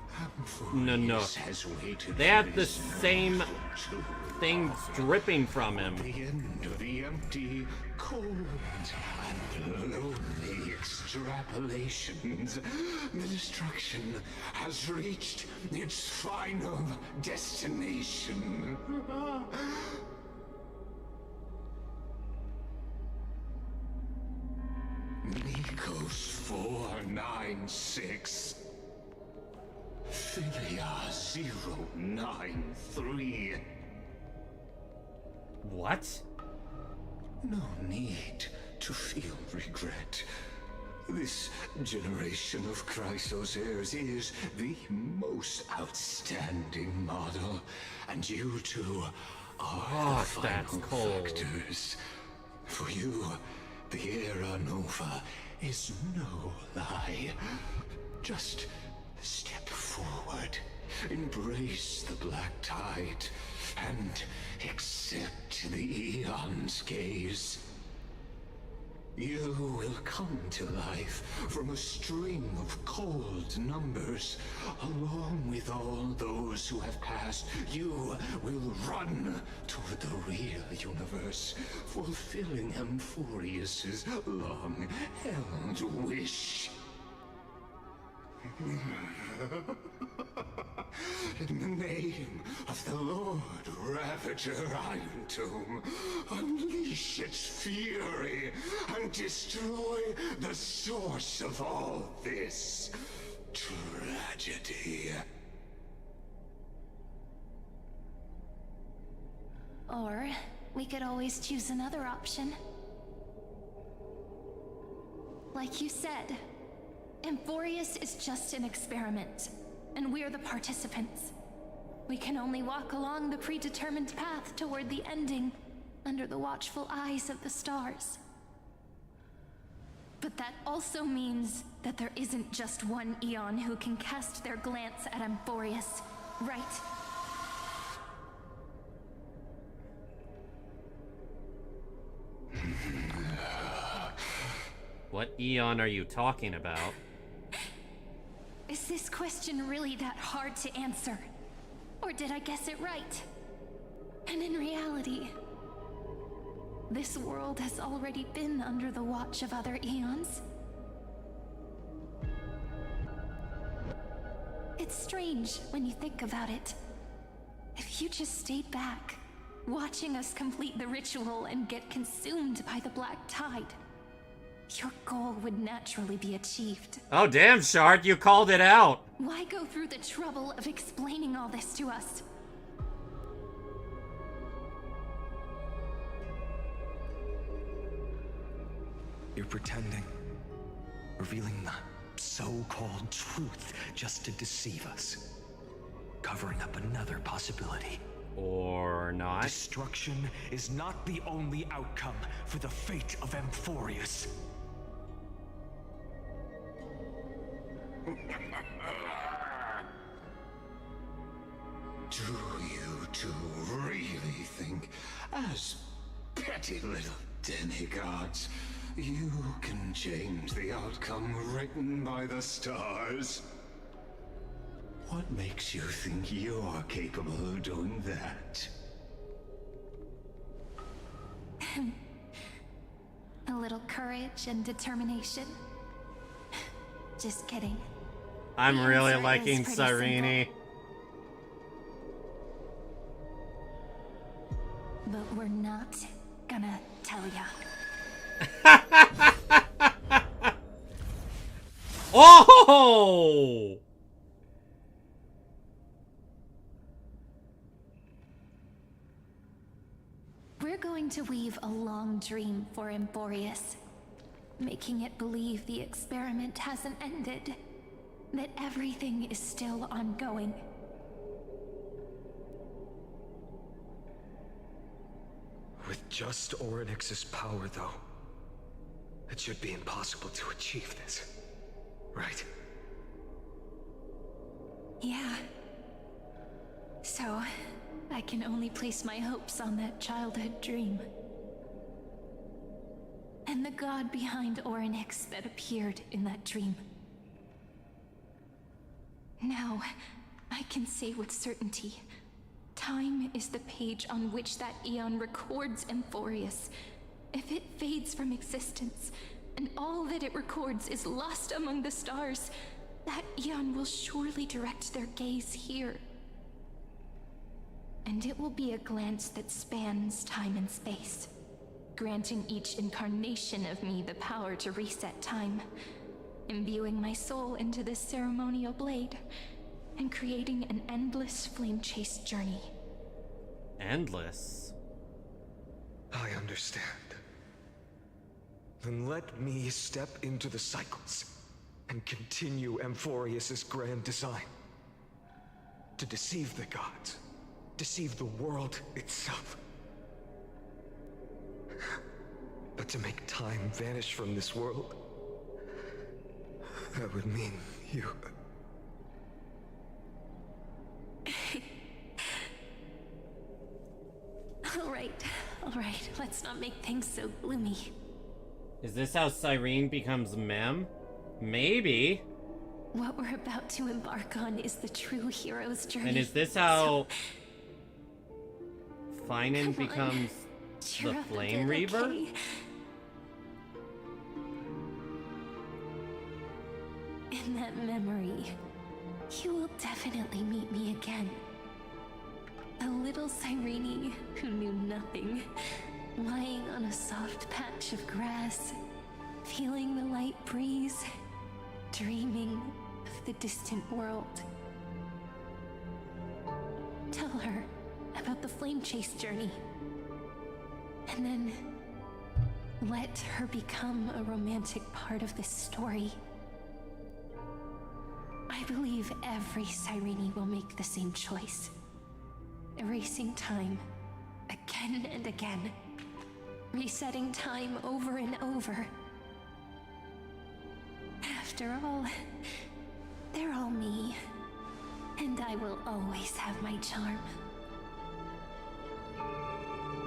no. Has waited They for have the his same mortal tomb. things dripping from him. The end of the empty, cold, and lonely extrapolations. The destruction has reached its final destination. Nikos 496. Philia 093. What? No need to feel regret. This generation of Chrysos heirs is the most outstanding model, and you two are the final factors. For you, the Era Nova is no lie. Just step forward, embrace the black tide, and accept the Eon's gaze. You will come to life from a string of cold numbers. Along with all those who have passed, you will run toward the real universe, fulfilling Amphorius's long-held wish. In the name of the Lord Ravager Iron Tomb, unleash its fury and destroy the source of all this tragedy. Or we could always choose another option. Like you said, Amphorius is just an experiment, and we're the participants. We can only walk along the predetermined path toward the ending, under the watchful eyes of the stars. But that also means that there isn't just one Eon who can cast their glance at Amphorius, right? What Eon are you talking about? Is this question really that hard to answer? Or did I guess it right? And in reality, this world has already been under the watch of other Eons. It's strange when you think about it. If you just stayed back, watching us complete the ritual and get consumed by the black tide, your goal would naturally be achieved. Oh damn, Shard, you called it out! Why go through the trouble of explaining all this to us? You're pretending. Revealing the so-called truth just to deceive us. Covering up another possibility. Or not. Destruction is not the only outcome for the fate of Amphorius. Do you two really think, as petty little demigods, you can change the outcome written by the stars? What makes you think you're capable of doing that? A little courage and determination. Just kidding. I'm really answer liking is pretty Serene. simple. But we're not gonna tell ya. Oh! We're going to weave a long dream for Amphorius, making it believe the experiment hasn't ended, that everything is still ongoing. With just Orynyx's power, though, it should be impossible to achieve this, right? Yeah. So, I can only place my hopes on that childhood dream. And the god behind Orynyx that appeared in that dream. Now, I can say with certainty, time is the page on which that Eon records Amphorius. If it fades from existence, and all that it records is lost among the stars, that Eon will surely direct their gaze here. And it will be a glance that spans time and space, granting each incarnation of me the power to reset time, imbuing my soul into this ceremonial blade, and creating an endless flame-chased journey. Endless? I understand. Then let me step into the cycles and continue Amphorius's grand design. To deceive the gods, deceive the world itself. But to make time vanish from this world, that would mean you... All right, let's not make things so gloomy. Is this how Cyrene becomes Mem? Maybe. What we're about to embark on is the true hero's journey. And is this how Finan becomes the Flame Reaver? Okay? In that memory, you will definitely meet me again. A little Cyrene who knew nothing, lying on a soft patch of grass, feeling the light breeze, dreaming of the distant world. Tell her about the flame chase journey, and then let her become a romantic part of this story. I believe every Cyrene will make the same choice. Erasing time, again and again. Resetting time over and over. After all, they're all me. And I will always have my charm.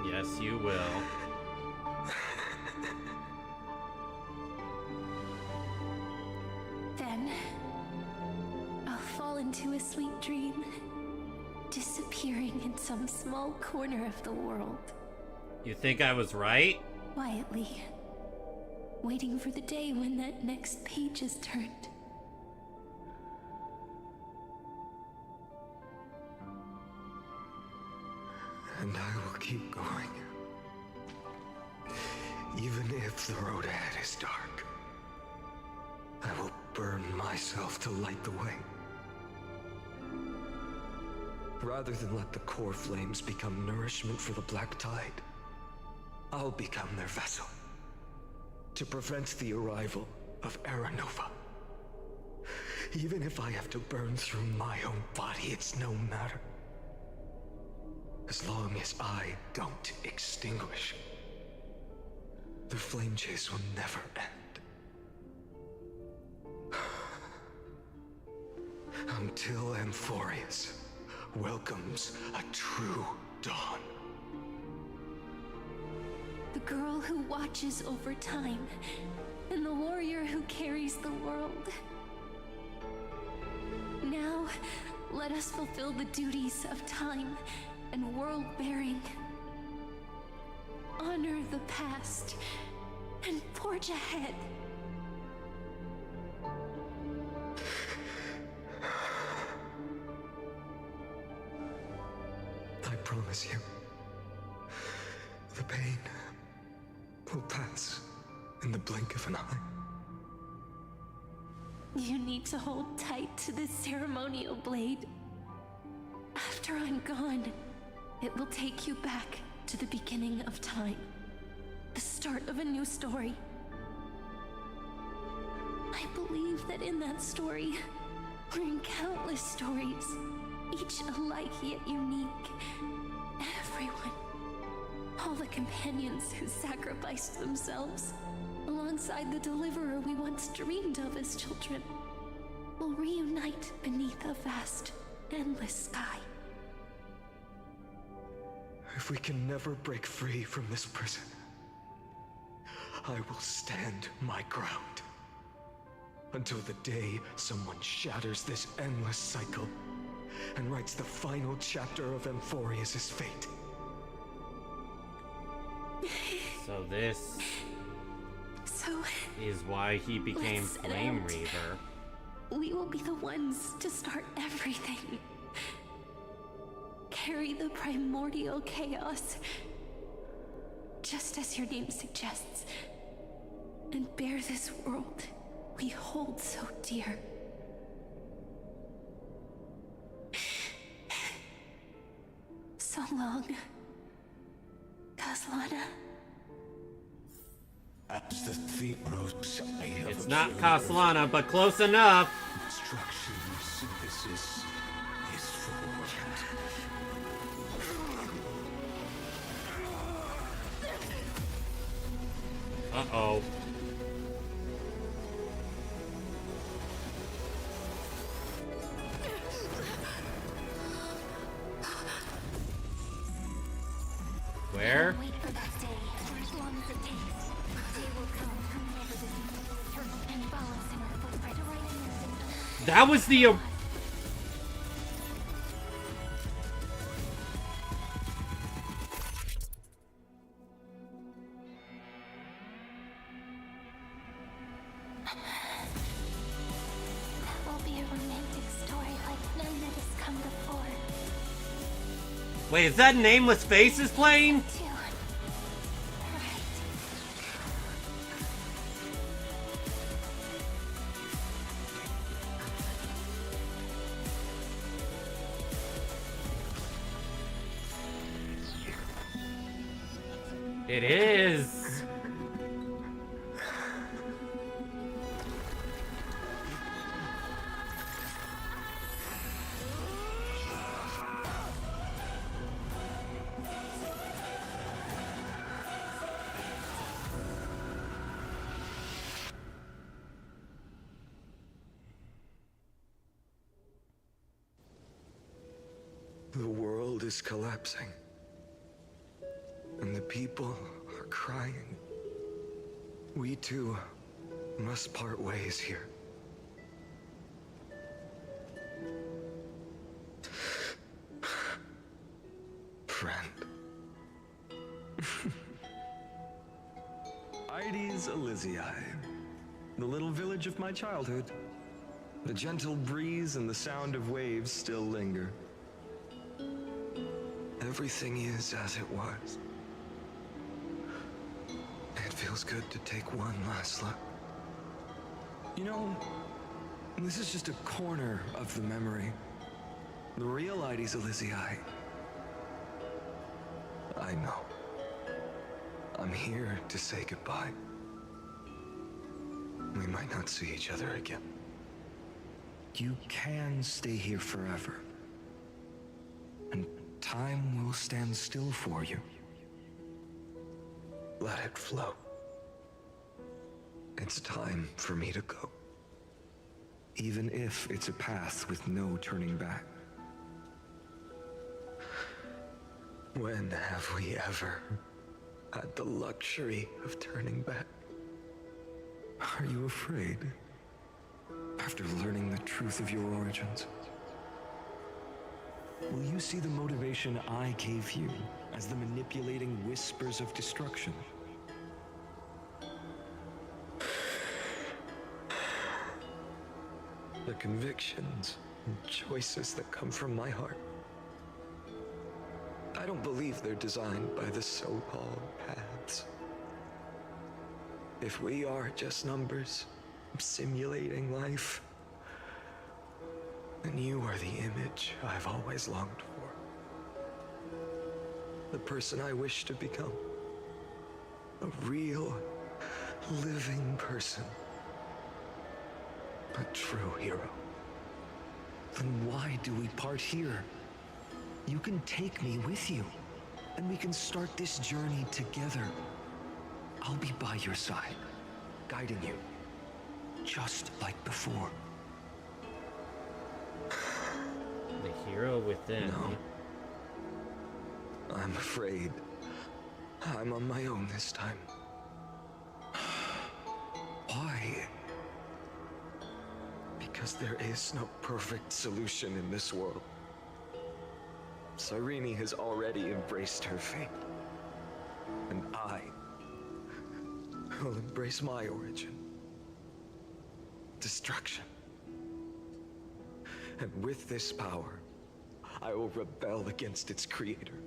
Yes, you will. Then, I'll fall into a sweet dream, disappearing in some small corner of the world. You think I was right? Quietly, waiting for the day when that next page is turned. And I will keep going. Even if the road ahead is dark, I will burn myself to light the way. Rather than let the core flames become nourishment for the black tide, I'll become their vessel. To prevent the arrival of Aranova. Even if I have to burn through my own body, it's no matter. As long as I don't extinguish, the flame chase will never end. Until Amphorius welcomes a true dawn. The girl who watches over time, and the warrior who carries the world. Now, let us fulfill the duties of time and world-bearing. Honor the past and forge ahead. I promise you, the pain will pass in the blink of an eye. You need to hold tight to this ceremonial blade. After I'm gone, it will take you back to the beginning of time. The start of a new story. I believe that in that story, we're in countless stories, each alike yet unique. Everyone, all the companions who sacrificed themselves, alongside the deliverer we once dreamed of as children, will reunite beneath a vast, endless sky. If we can never break free from this prison, I will stand my ground. Until the day someone shatters this endless cycle and writes the final chapter of Amphorius' fate. So this So is why he became let's set Flame out. Reaver. We will be the ones to start everything. Carry the primordial chaos, just as your name suggests, and bear this world we hold so dear. So long, Kaslana. As the Thebros It's not Castellana, but close enough. Instruction synthesis is formed. Uh-oh. Where? Wait for that day, for as long as it takes. Day will come, turning over this eternal and follows in our footprint right here. That was the... That will be a romantic story like none that has come before. Wait, is that Nameless Faces playing? Too. Right. It is. The world is collapsing. And the people are crying. We too must part ways here. Friend. Ides Elysiae, the little village of my childhood. The gentle breeze and the sound of waves still linger. Everything is as it was. It feels good to take one last look. You know, this is just a corner of the memory. The real Ides Elysiae. I know. I'm here to say goodbye. We might not see each other again. You can stay here forever. And time will stand still for you. Let it flow. It's time for me to go. Even if it's a path with no turning back. When have we ever had the luxury of turning back? Are you afraid? After learning the truth of your origins? Will you see the motivation I gave you as the manipulating whispers of destruction? The convictions and choices that come from my heart. I don't believe they're designed by the so-called paths. If we are just numbers simulating life, then you are the image I've always longed for. The person I wish to become. A real, living person. A true hero. Then why do we part here? You can take me with you, and we can start this journey together. I'll be by your side, guiding you, just like before. The hero within. No. I'm afraid I'm on my own this time. Why? Because there is no perfect solution in this world. Cyrene has already embraced her fate. And I will embrace my origin. Destruction. And with this power, I will rebel against its creator,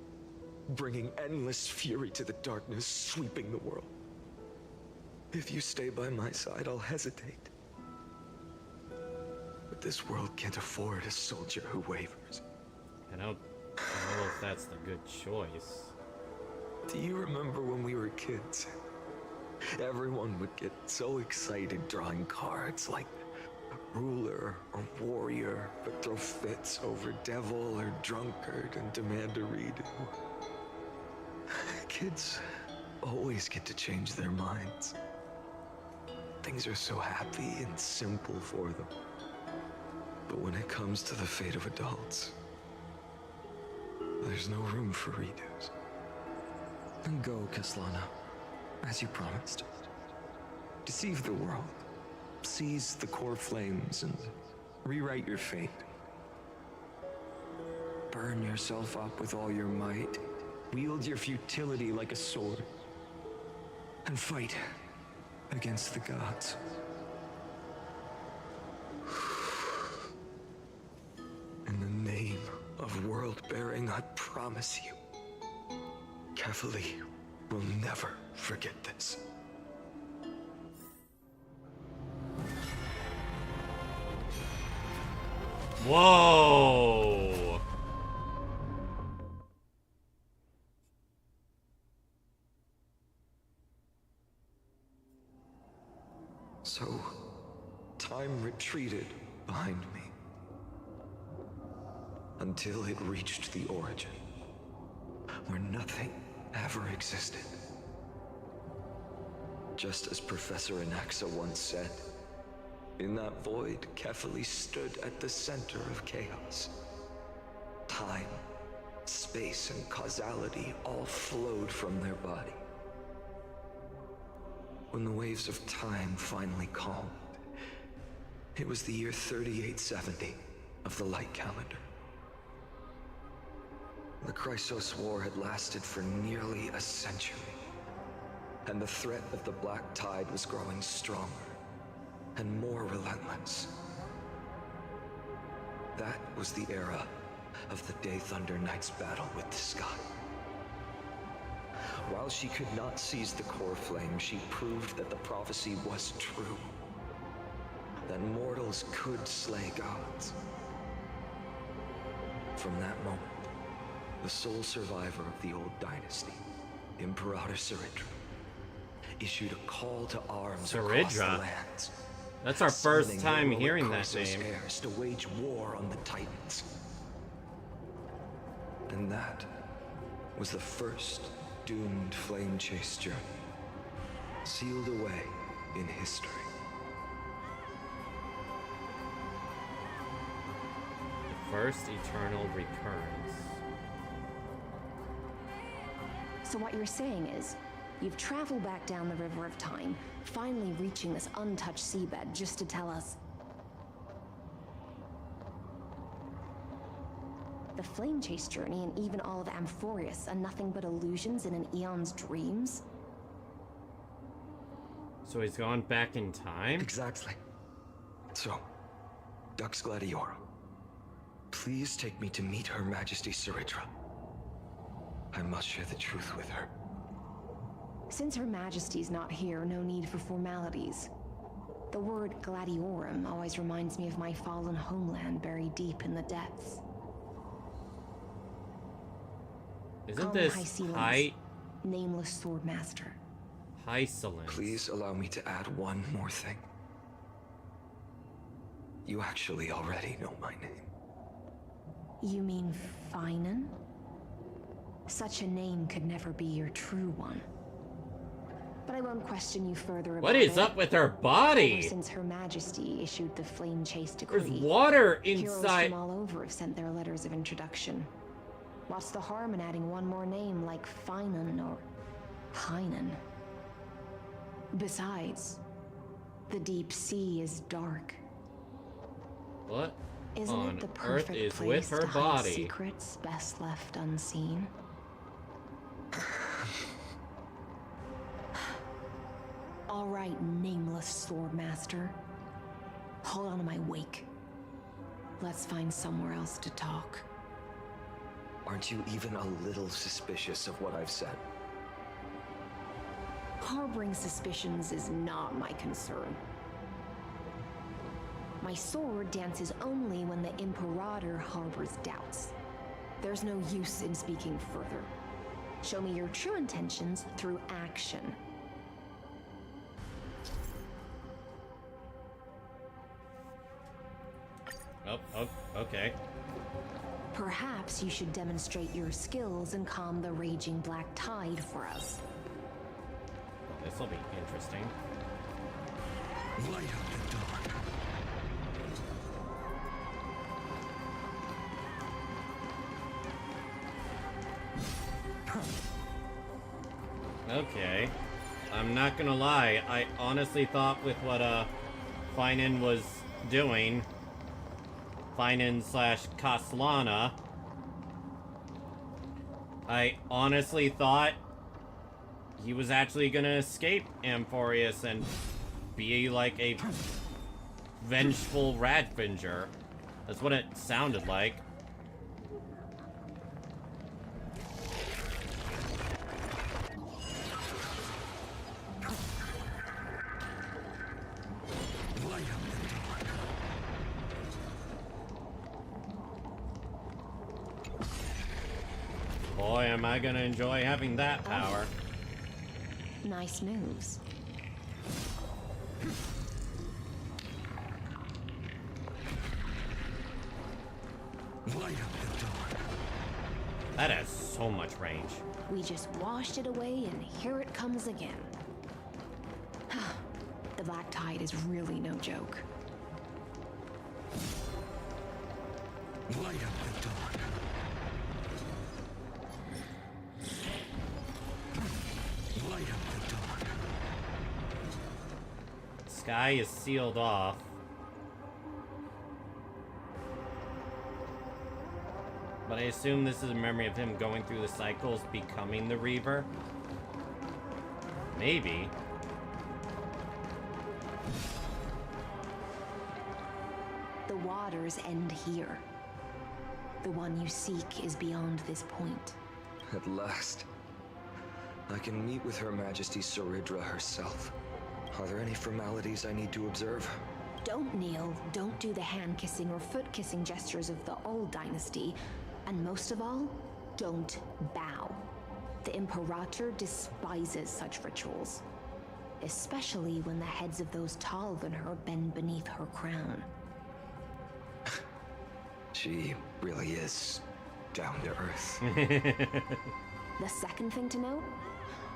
bringing endless fury to the darkness sweeping the world. If you stay by my side, I'll hesitate. But this world can't afford a soldier who wavers. I don't know if that's the good choice. Do you remember when we were kids? Everyone would get so excited drawing cards like ruler or warrior, but throw fits over devil or drunkard and demand a redo. Kids always get to change their minds. Things are so happy and simple for them. But when it comes to the fate of adults, there's no room for redos. Then go, Kaslana, as you promised. Deceive the world. Seize the core flames and rewrite your fate. Burn yourself up with all your might. Wield your futility like a sword. And fight against the gods. In the name of world-bearing, I promise you, Kefali will never forget this. Whoa! So, time retreated behind me until it reached the origin, where nothing ever existed. Just as Professor Anaxa once said, in that void, Kefali stood at the center of chaos. Time, space, and causality all flowed from their body. When the waves of time finally calmed, it was the year 3870 of the light calendar. The Chrysos War had lasted for nearly a century, and the threat of the Black Tide was growing stronger and more relentless. That was the era of the Day Thunder Knight's battle with the sky. While she could not seize the core flame, she proved that the prophecy was true. That mortals could slay gods. From that moment, the sole survivor of the old dynasty, Imperator Ciridra, issued a call to arms across the lands. That's our first time hearing that Chrysos name. heirs to wage war on the Titans. And that was the first doomed flame chase journey, sealed away in history. The first eternal recurrence. So what you're saying is, you've traveled back down the river of time, finally reaching this untouched seabed just to tell us the flame chase journey and even all of Amphorius are nothing but illusions in an eon's dreams? So he's gone back in time? Exactly. So, Dux Gladiorum, please take me to meet Her Majesty Ciridra. I must share the truth with her. Since Her Majesty's not here, no need for formalities. The word Gladiorum always reminds me of my fallen homeland buried deep in the depths. Isn't this high? Nameless Swordmaster. Hysolence. Please allow me to add one more thing. You actually already know my name. You mean Finan? Such a name could never be your true one. But I won't question you further about What is up with her body? Ever since Her Majesty issued the Flame Chase decree, There's water heroes inside. from all over have sent their letters of introduction. What's the harm in adding one more name like Finan or Hynan? Besides, the deep sea is dark. What Isn't on it the earth perfect is place with her to hide body? secrets best left unseen? All right, nameless Swordmaster. Hold on to my wake. Let's find somewhere else to talk. Aren't you even a little suspicious of what I've said? Harboring suspicions is not my concern. My sword dances only when the Imperator harbors doubts. There's no use in speaking further. Show me your true intentions through action. Oh, okay. Perhaps you should demonstrate your skills and calm the raging black tide for us. This'll be interesting. Light up the dark. Okay. I'm not gonna lie, I honestly thought with what Finan was doing, Finan / Kaslana, I honestly thought he was actually gonna escape Amphorius and be like a vengeful Radfinger. That's what it sounded like. Boy, am I gonna enjoy having that power. Nice moves. Light up the dark. That has so much range. We just washed it away and here it comes again. The black tide is really no joke. Light up the dark. Light up the dark. Sky is sealed off. But I assume this is a memory of him going through the cycles, becoming the Reaver. Maybe. The waters end here. The one you seek is beyond this point. At last. I can meet with Her Majesty Saridra herself. Are there any formalities I need to observe? Don't kneel, don't do the hand-kissing or foot-kissing gestures of the old dynasty, and most of all, don't bow. The Imperator despises such rituals, especially when the heads of those taller than her bend beneath her crown. She really is down to earth. The second thing to note,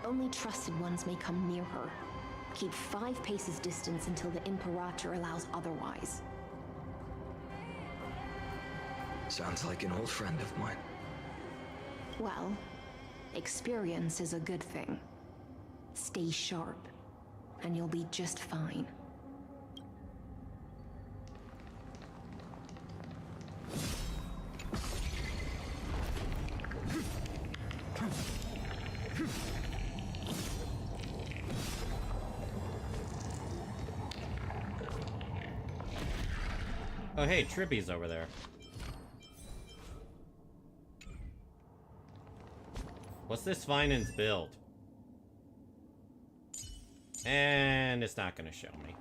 only trusted ones may come near her. Keep 5 paces distance until the Imperator allows otherwise. Sounds like an old friend of mine. Well, experience is a good thing. Stay sharp, and you'll be just fine. Oh hey, Tribby's over there. What's this Finan's build? And it's not gonna show me.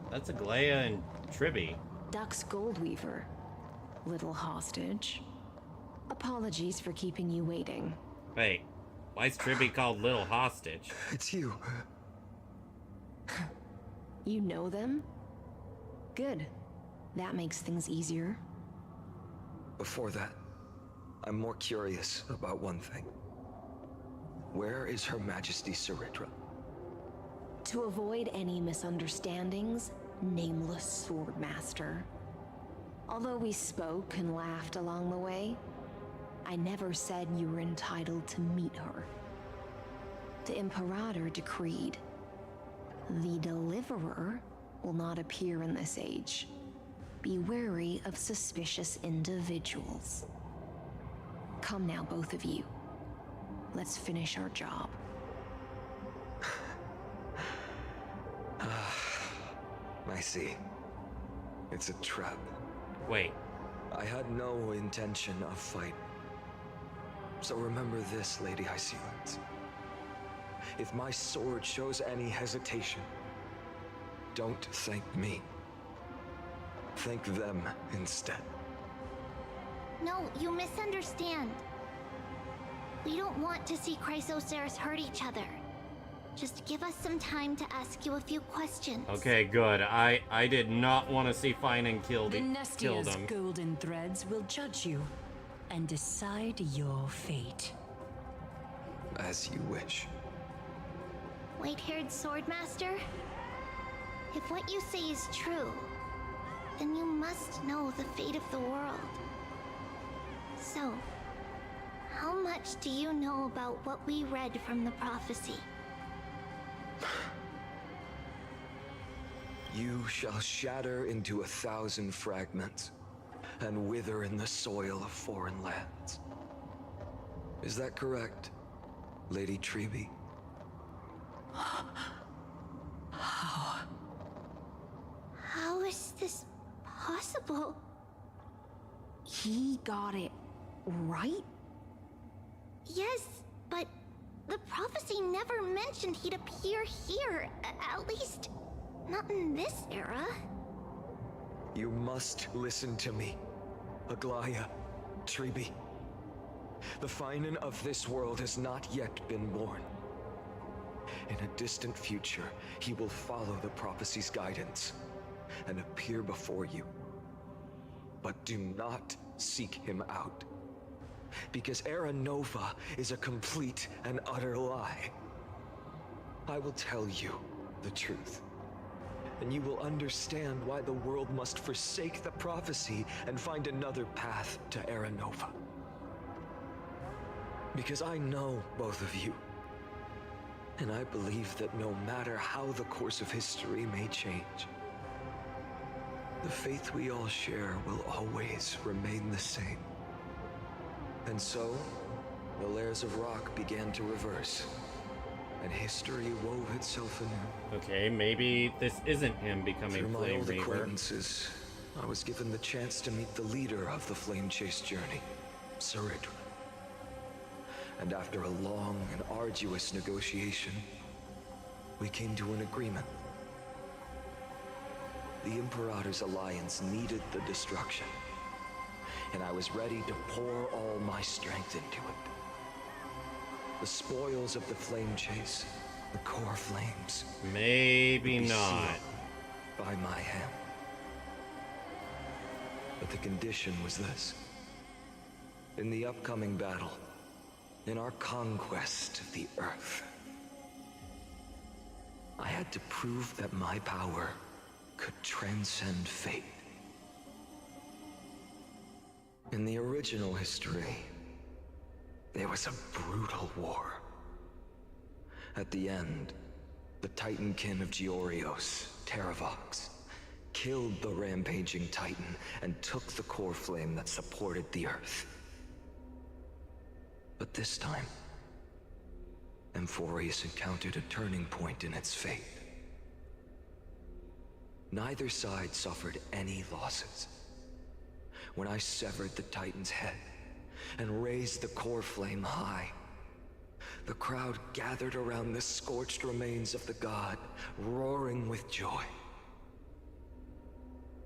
That's Aglaya and Tribby. Duck's Goldweaver. Little hostage. Apologies for keeping you waiting. Wait, why is Tribby called Little Hostage? It's you. You know them? Good. That makes things easier. Before that, I'm more curious about one thing. Where is Her Majesty Saridra? To avoid any misunderstandings, nameless Swordmaster. Although we spoke and laughed along the way, I never said you were entitled to meet her. The Imperator decreed, the Deliverer will not appear in this age. Be wary of suspicious individuals. Come now, both of you. Let's finish our job. I see. It's a trap. Wait. I had no intention of fight. So remember this, Lady Hysealens. If my sword shows any hesitation, don't thank me. Thank them instead. No, you misunderstand. We don't want to see Chrysoceres hurt each other. Just give us some time to ask you a few questions. Okay, good. I did not want to see Finan kill The him. Nestia's golden threads will judge you and decide your fate. As you wish. White-haired swordmaster? If what you say is true, then you must know the fate of the world. So, how much do you know about what we read from the prophecy? You shall shatter into 1,000 fragments and wither in the soil of foreign lands. Is that correct, Lady Treby? How is this possible? He got it right? Yes, but the prophecy never mentioned he'd appear here. At least, not in this era. You must listen to me, Aglaya, Treby. The Finan of this world has not yet been born. In a distant future, he will follow the prophecy's guidance and appear before you. But do not seek him out, because Era Nova is a complete and utter lie. I will tell you the truth, and you will understand why the world must forsake the prophecy and find another path to Era Nova. Because I know both of you, and I believe that no matter how the course of history may change, the faith we all share will always remain the same. And so, the layers of rock began to reverse, and history wove itself anew. Okay, maybe this isn't him becoming Through my Flame old Reaver. acquaintances, I was given the chance to meet the leader of the Flame Chase journey, Saridra. And after a long and arduous negotiation, we came to an agreement. The Imperator's alliance needed the destruction, and I was ready to pour all my strength into it. The spoils of the Flame Chase, the core flames. Maybe would be not. sealed by my hand. But the condition was this. In the upcoming battle, in our conquest of the Earth, I had to prove that my power could transcend fate. In the original history, there was a brutal war. At the end, the Titankin of Georios, Terravox, killed the rampaging Titan and took the core flame that supported the Earth. But this time, Amphorius encountered a turning point in its fate. Neither side suffered any losses. When I severed the Titan's head and raised the core flame high, the crowd gathered around the scorched remains of the god, roaring with joy,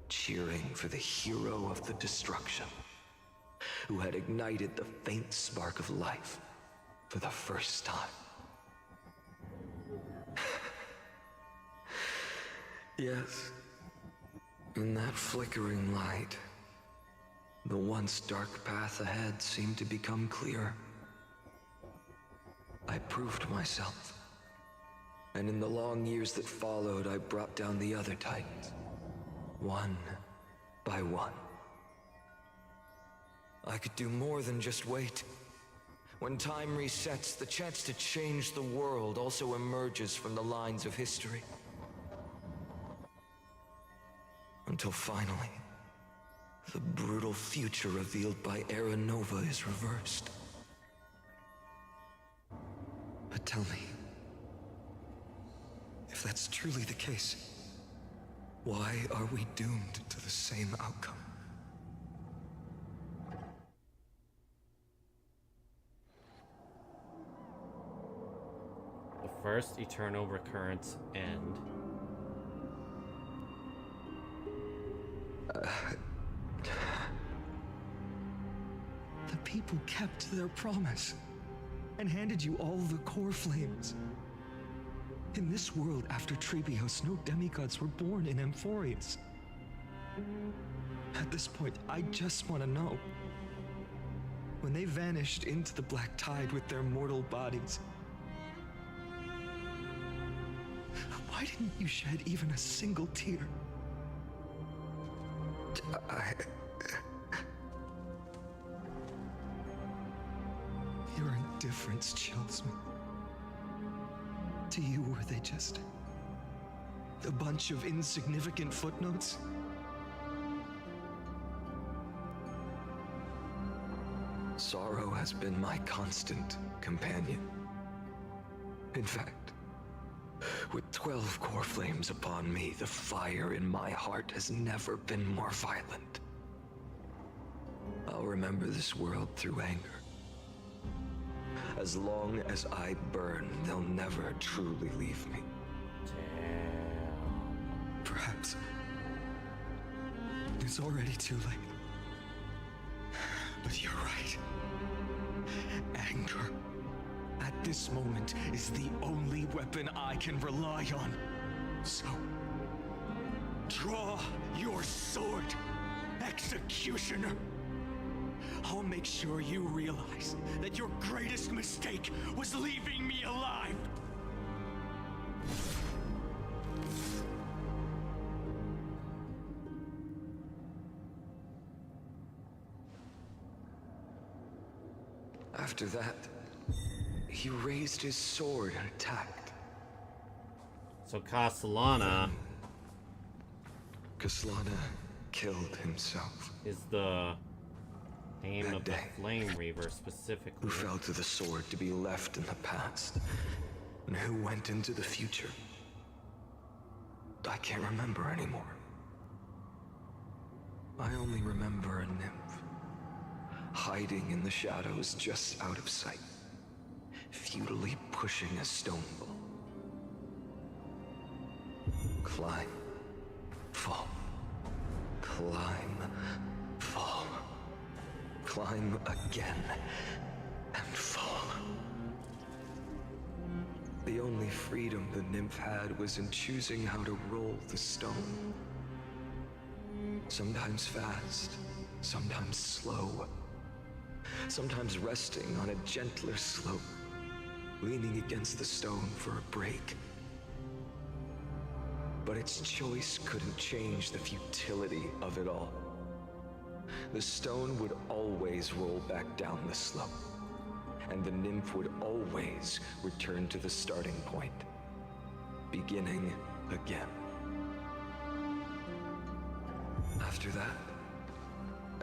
cheering for the hero of the destruction, who had ignited the faint spark of life for the first time. Yes, in that flickering light, the once dark path ahead seemed to become clear. I proved myself, and in the long years that followed, I brought down the other Titans, one by one. I could do more than just wait. When time resets, the chance to change the world also emerges from the lines of history. Until finally, the brutal future revealed by Era Nova is reversed. But tell me, if that's truly the case, why are we doomed to the same outcome? The first eternal recurrence end. The people kept their promise and handed you all the core flames. In this world after Trebios, no demigods were born in Amphorius. At this point, I just want to know. When they vanished into the black tide with their mortal bodies, why didn't you shed even a single tear? Your indifference chills me. To you, were they just a bunch of insignificant footnotes? Sorrow has been my constant companion. In fact, with 12 core flames upon me, the fire in my heart has never been more violent. I'll remember this world through anger. As long as I burn, they'll never truly leave me. Damn. Perhaps it's already too late. But you're right. Anger, at this moment, is the only weapon I can rely on. So, draw your sword, executioner. I'll make sure you realize that your greatest mistake was leaving me alive. After that, he raised his sword and attacked. So Castellana killed himself. Is the name that of the day, Flame Reaver specifically. Who fell to the sword to be left in the past, and who went into the future. I can't remember anymore. I only remember a nymph, hiding in the shadows just out of sight, futilely pushing a stone ball. Climb, fall, climb, fall, climb again, and fall. The only freedom the nymph had was in choosing how to roll the stone. Sometimes fast, sometimes slow. Sometimes resting on a gentler slope, leaning against the stone for a break. But its choice couldn't change the futility of it all. The stone would always roll back down the slope, and the nymph would always return to the starting point, beginning again. After that,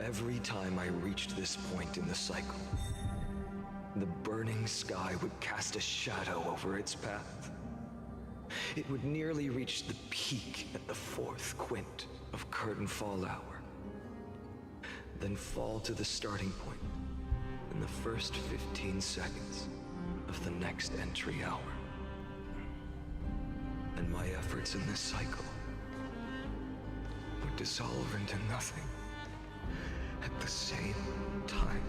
every time I reached this point in the cycle, the burning sky would cast a shadow over its path. It would nearly reach the peak at the 4th quint of curtain fall hour, then fall to the starting point in the first 15 seconds of the next entry hour. And my efforts in this cycle would dissolve into nothing at the same time.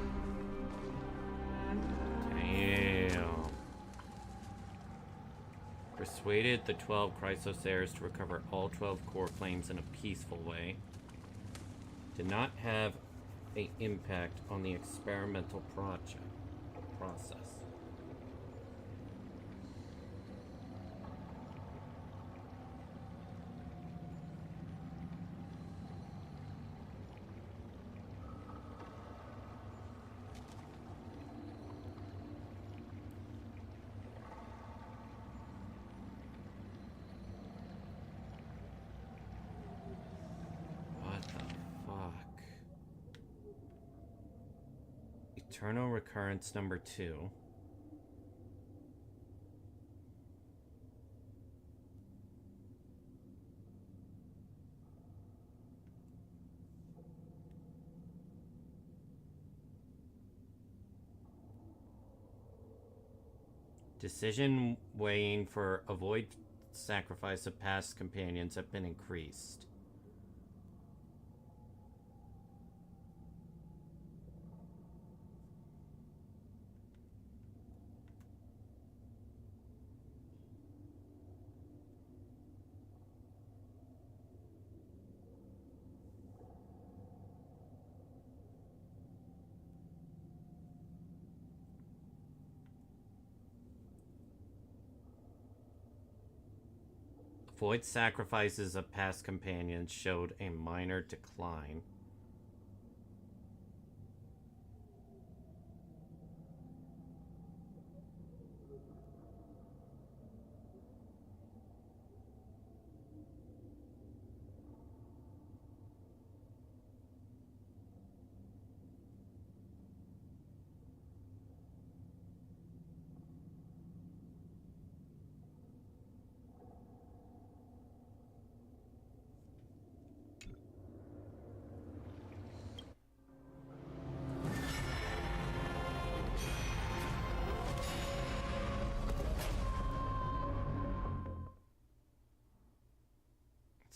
Damn. Persuaded the 12 Chrysosairs to recover all 12 core flames in a peaceful way. Did not have an impact on the experimental process. Eternal recurrence number 2. Decision weighing for avoid sacrifice of past companions have been increased. Void sacrifices of past companions showed a minor decline.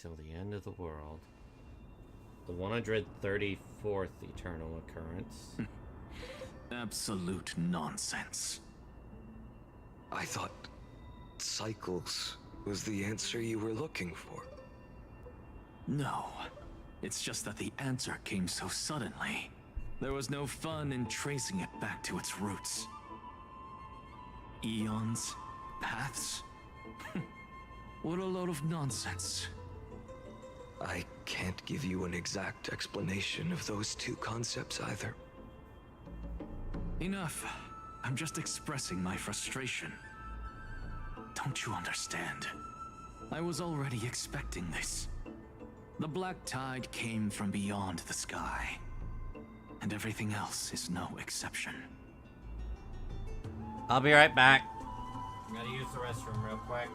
Till the end of the world. The 134th eternal occurrence. Absolute nonsense. I thought cycles was the answer you were looking for. No. It's just that the answer came so suddenly. There was no fun in tracing it back to its roots. Eons? Paths? What a load of nonsense. I can't give you an exact explanation of those two concepts either. Enough. I'm just expressing my frustration. Don't you understand? I was already expecting this. The black tide came from beyond the sky. And everything else is no exception. I'll be right back. Gotta use the restroom real quick.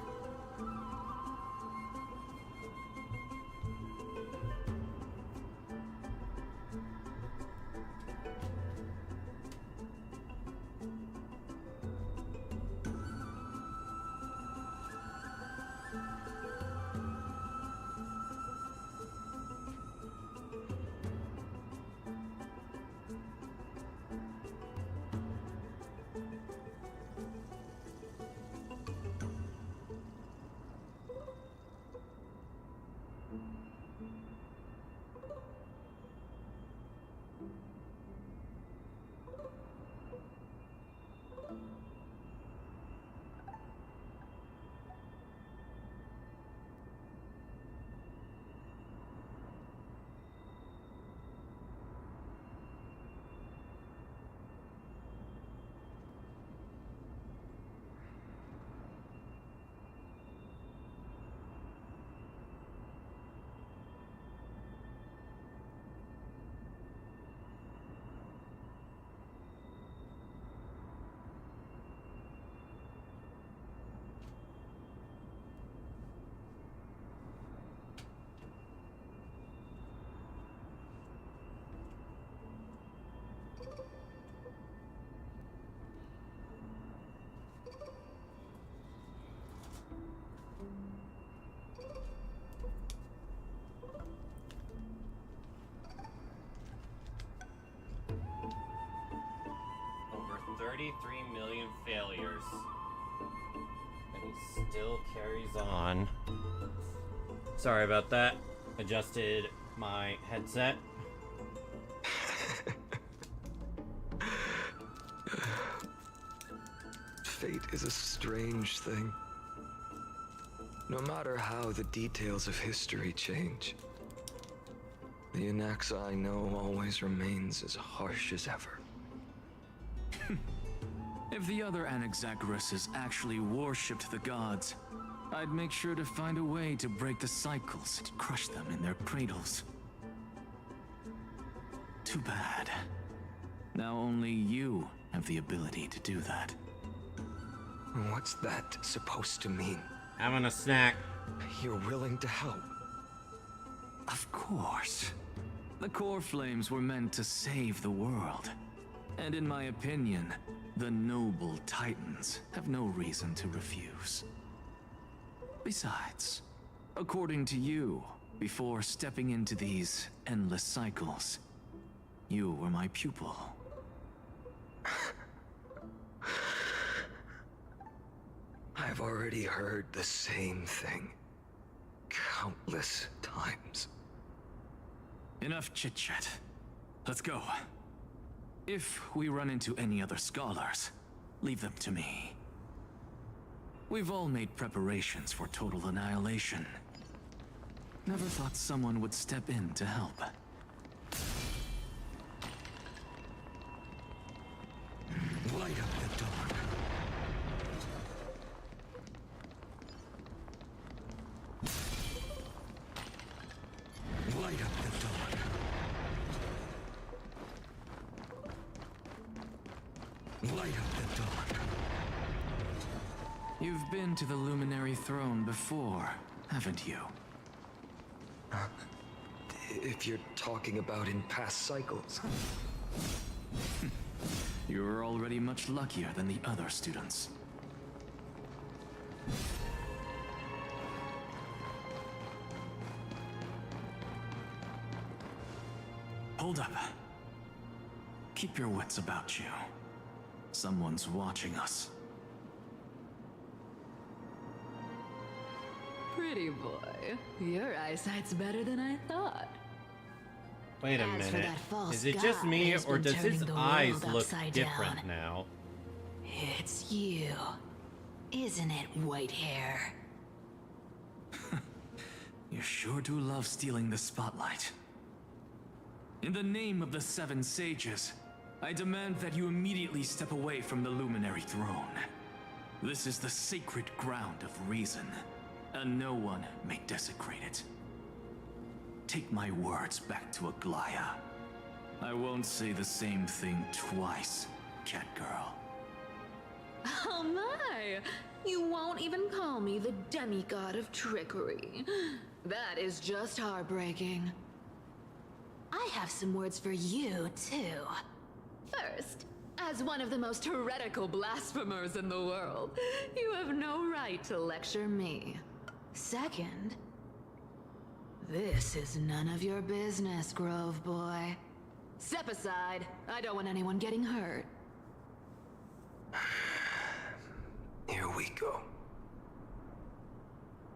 Over 33 million failures. And he still carries on. Sorry about that. Adjusted my headset. Fate is a strange thing. No matter how the details of history change, the Anaxa I know always remains as harsh as ever. If the other Anaxagoras actually worshipped the gods, I'd make sure to find a way to break the cycles and crush them in their cradles. Too bad. Now only you have the ability to do that. What's that supposed to mean? Having a snack. You're willing to help? Of course. The core flames were meant to save the world. And in my opinion, the noble titans have no reason to refuse. Besides, according to you, before stepping into these endless cycles, you were my pupil. I've already heard the same thing countless times. Enough chit-chat. Let's go. If we run into any other scholars, leave them to me. We've all made preparations for total annihilation. Never thought someone would step in to help. Light up the dark. Light up the dark. Light up the dark. You've been to the Luminary Throne before, haven't you? If you're talking about in past cycles. You were already much luckier than the other students. Hold up. Keep your wits about you. Someone's watching us. Pretty boy, your eyesight's better than I thought. Wait a As for minute. that false Is it just god me, who's or been does his turning the eyes world look upside different down. now? It's you, isn't it, white hair? You sure do love stealing the spotlight. In the name of the Seven Sages, I demand that you immediately step away from the Luminary Throne. This is the sacred ground of reason, and no one may desecrate it. Take my words back to Aglaya. I won't say the same thing twice, Catgirl. Oh my! You won't even call me the demigod of trickery. That is just heartbreaking. I have some words for you, too. First, as one of the most heretical blasphemers in the world, you have no right to lecture me. Second, this is none of your business, Grove Boy. Step aside. I don't want anyone getting hurt. Here we go.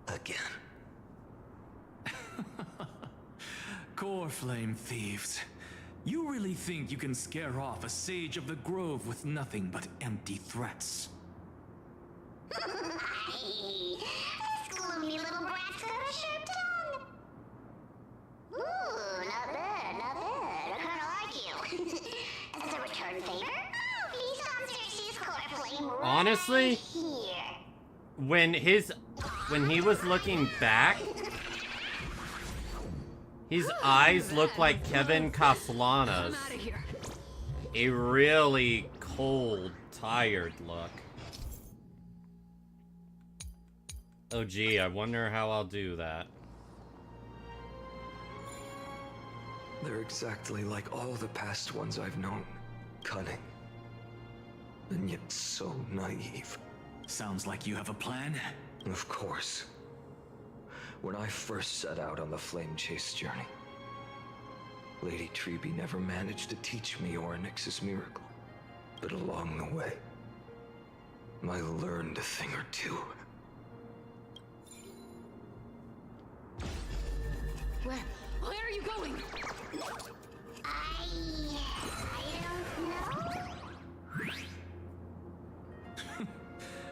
Again. Core Flame Thieves. You really think you can scare off a Sage of the Grove with nothing but empty threats? This gloomy little brat's got a sharp tongue. Ooh, not bad, not bad. I kinda like you. As a return favor, please come search this core flame right Honestly, here. when he was looking back, his eyes look like Kevin Castellana's. A really cold, tired look. Oh gee, I wonder how I'll do that. They're exactly like all the past ones I've known. Cunning. And yet so naive. Sounds like you have a plan? Of course. When I first set out on the Flame Chase journey, Lady Treby never managed to teach me Orynyx's miracle. But along the way, I learned a thing or two. Where are you going? I don't know.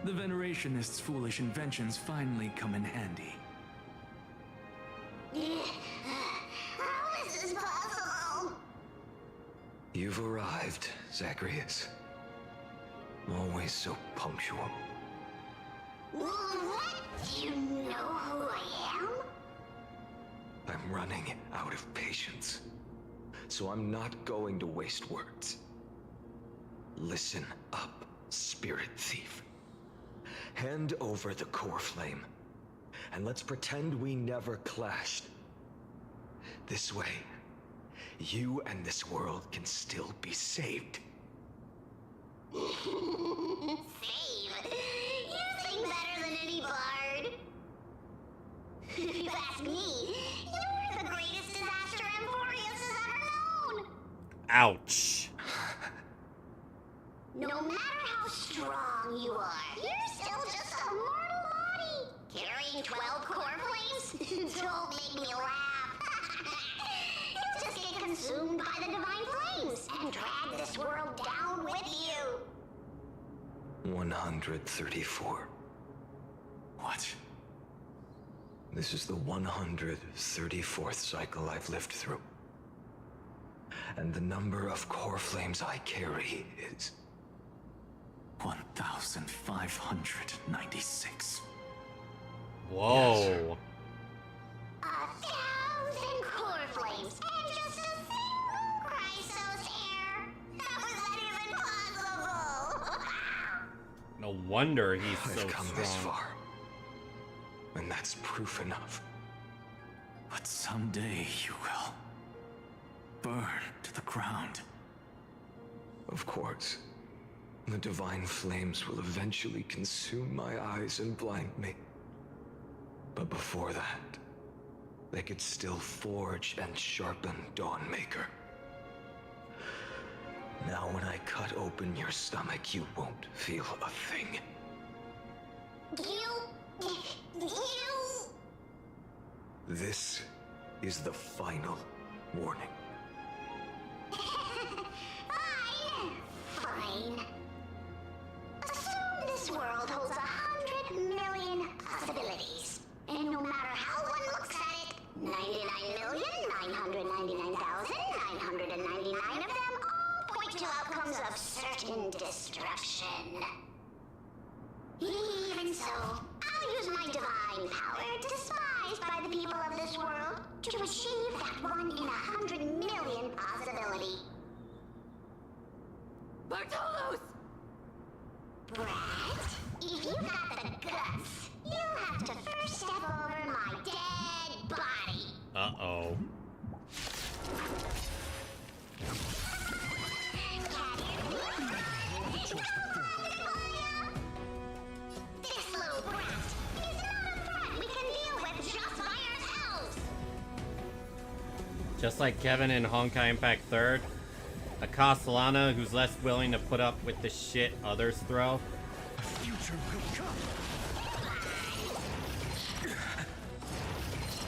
The Venerationists' foolish inventions finally come in handy. How is this possible? You've arrived, Zagreus. Always so punctual. What? Do you know who I am? I'm running out of patience. So I'm not going to waste words. Listen up, Spirit Thief. Hand over the core flame, and let's pretend we never clashed. This way, you and this world can still be saved. Save? You sing better than any bard. If you ask me, you're the greatest disaster Emporius has ever known. Ouch. No matter how strong you are, you're still just a mortal body. Carrying 12 core flames? Don't make me laugh. You'll just get consumed by the divine flames and drag this world down with you. 134. What? This is the 134th cycle I've lived through. And the number of core flames I carry is 1,596. Whoa. 1,000 core flames and just a single Chrysos hair. How is that even possible? No wonder he's I've so come strong. this far. And that's proof enough. But someday you will burn to the ground. Of course. The divine flames will eventually consume my eyes and blind me. But before that, they could still forge and sharpen Dawnmaker. Now when I cut open your stomach, you won't feel a thing. You... This is the final warning. Fine. Assume this world holds 100 million possibilities. And no matter how one looks at it, 99,999,999 of them all point to outcomes of certain destruction. Even so, I'll use my divine power, despised by the people of this world, to achieve that 1 in 100 million possibility. Bartolos! Brett, if you got the guts, you'll have to first step over my dead body. Uh-oh. This little brat is not a threat we can deal with just by ourselves. Just like Kevin in Honkai Impact 3rd, a Castellana who's less willing to put up with the shit others throw. A future will come.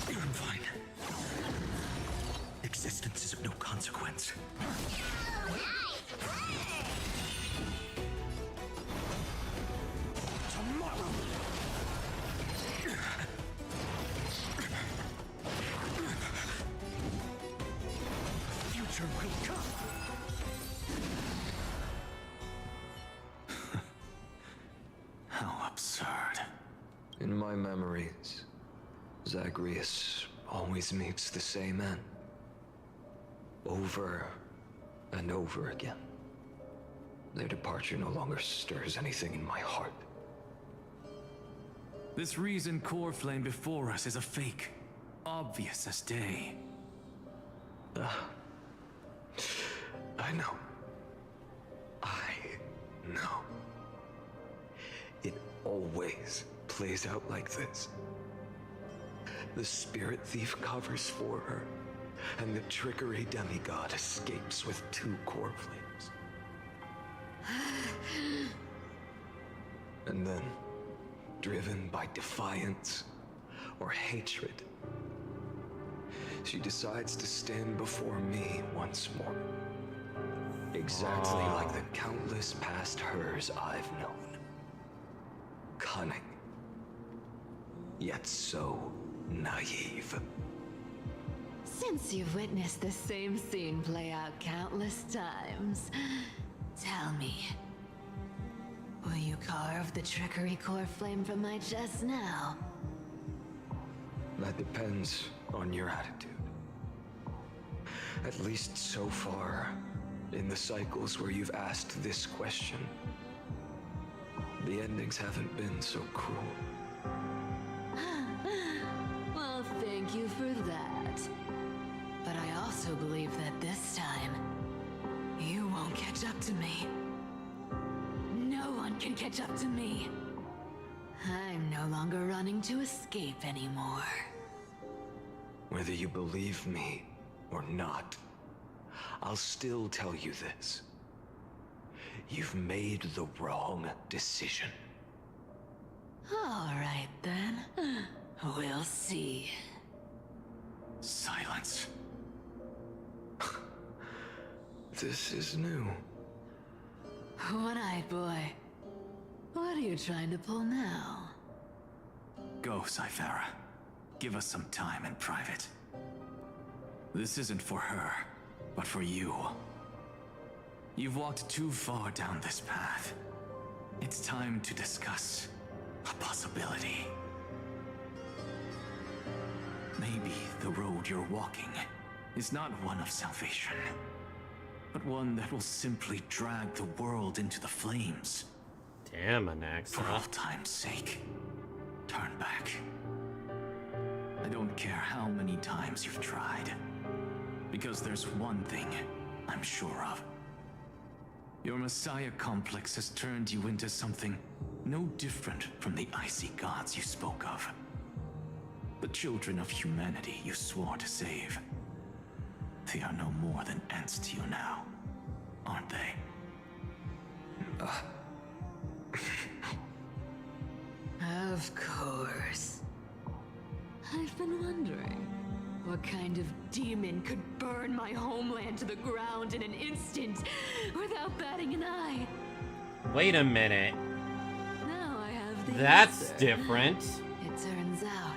I'm fine. Existence is of no consequence. Tomorrow. Future will come. How absurd. In my memories, Zagreus always meets the same end. Over and over again. Their departure no longer stirs anything in my heart. This reason core flame before us is a fake. Obvious as day. I know. I know. It always plays out like this. The spirit thief covers for her, and the trickery demigod escapes with 2 core flames. And then, driven by defiance or hatred, she decides to stand before me once more. Exactly like the countless past hers I've known. Cunning, yet so naive. Since you've witnessed the same scene play out countless times, tell me, will you carve the trickery core flame from my chest now? That depends on your attitude. At least so far, in the cycles where you've asked this question, the endings haven't been so cruel. Well, thank you for that. But I also believe that this time, you won't catch up to me. No one can catch up to me. I'm no longer running to escape anymore. Whether you believe me or not, I'll still tell you this. You've made the wrong decision. All right, then. We'll see. Silence. This is new. One-eyed boy. What are you trying to pull now? go, Cythera. Give us some time in private. This isn't for her, but for you. You've walked too far down this path. It's time to discuss a possibility. Maybe the road you're walking is not one of salvation, but one that will simply drag the world into the flames. Damn, Anaxa. For all time's sake, turn back. I don't care how many times you've tried, because there's one thing I'm sure of. Your Messiah complex has turned you into something no different from the icy gods you spoke of. The children of humanity you swore to save. They are no more than ants to you now, aren't they? Of course. I've been wondering, what kind of demon could burn my homeland to the ground in an instant without batting an eye? Wait a minute. Now I have the That's answer. different. It turns out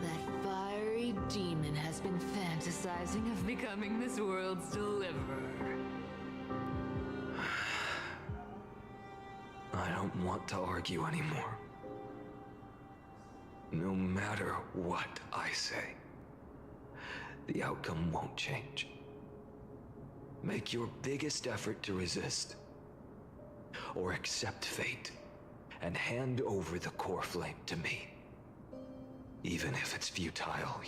that fiery demon has been fantasizing of becoming this world's deliverer. I don't want to argue anymore. No matter what I say, the outcome won't change. Make your biggest effort to resist, or accept fate, and hand over the core flame to me. Even if it's futile,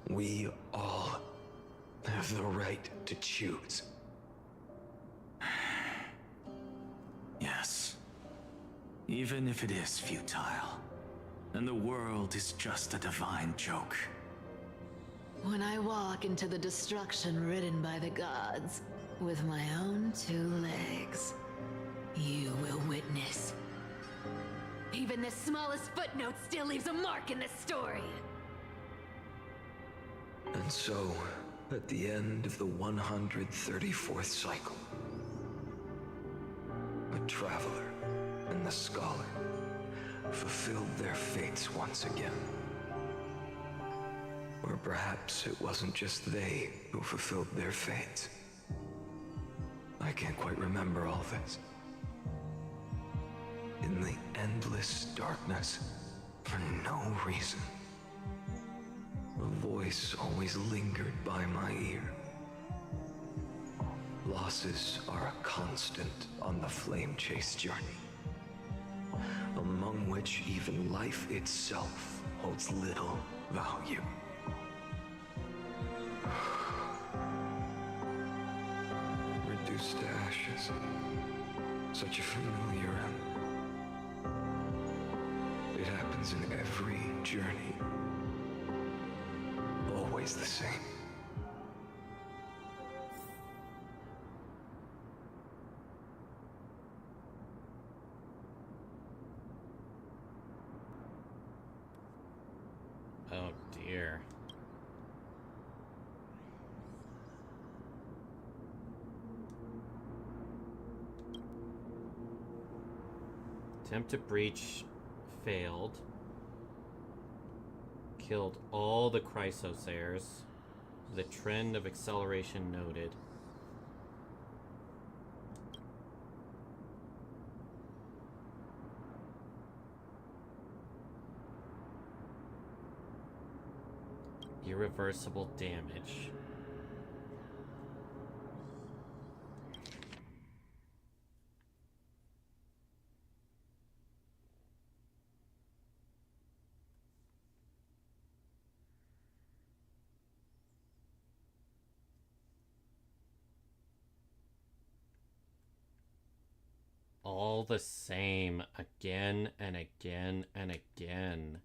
we all have the right to choose. Yes. Even if it is futile, and the world is just a divine joke. When I walk into the destruction written by the gods, with my own 2 legs, you will witness. Even the smallest footnote still leaves a mark in this story. And so, at the end of the 134th cycle, the traveler and the scholar fulfilled their fates once again. Or perhaps it wasn't just they who fulfilled their fates. I can't quite remember all this. In the endless darkness, for no reason, a voice always lingered by my ear. Losses are a constant on the flame chase journey, among which even life itself holds little value. Reduced to ashes, such a familiar end. It happens in every journey, always the same. Oh dear. Attempt to breach failed. Killed all the Chrysosairs. The trend of acceleration noted. Irreversible damage. All the same, again and again and again.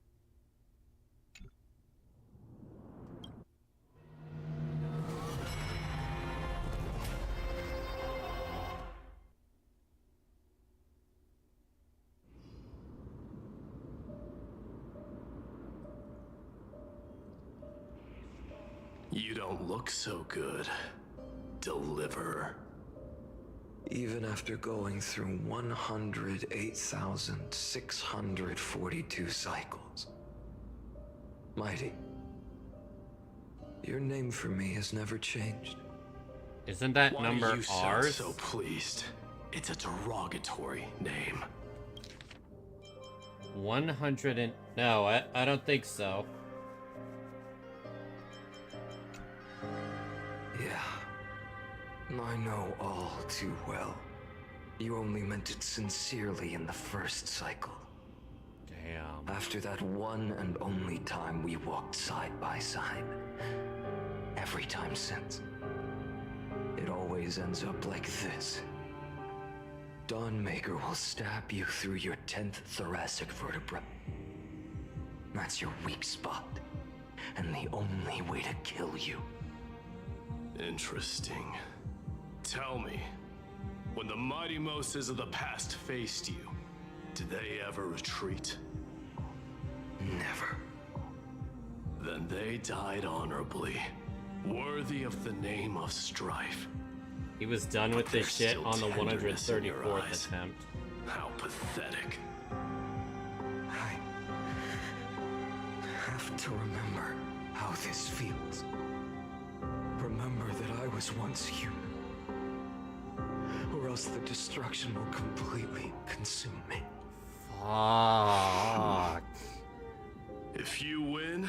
You don't look so good, Deliverer. Even after going through 108,642 cycles. Mighty, your name for me has never changed. Isn't that Why number do you sound ours? so pleased? It's a derogatory name. 100 and... No, I don't think so. Yeah. I know all too well. You only meant it sincerely in the first cycle. Damn. After that one and only time we walked side by side. Every time since. It always ends up like this. Dawnmaker will stab you through your 10th thoracic vertebra. That's your weak spot. And the only way to kill you. Interesting. Tell me, when the mighty Moses of the past faced you, did they ever retreat? Never. Then they died honorably, worthy of the name of strife. He was done with this shit on the 134th attempt. How pathetic. I have to remember how this feels. Remember that I was once human. Or else the destruction will completely consume me. Fuck. If you win,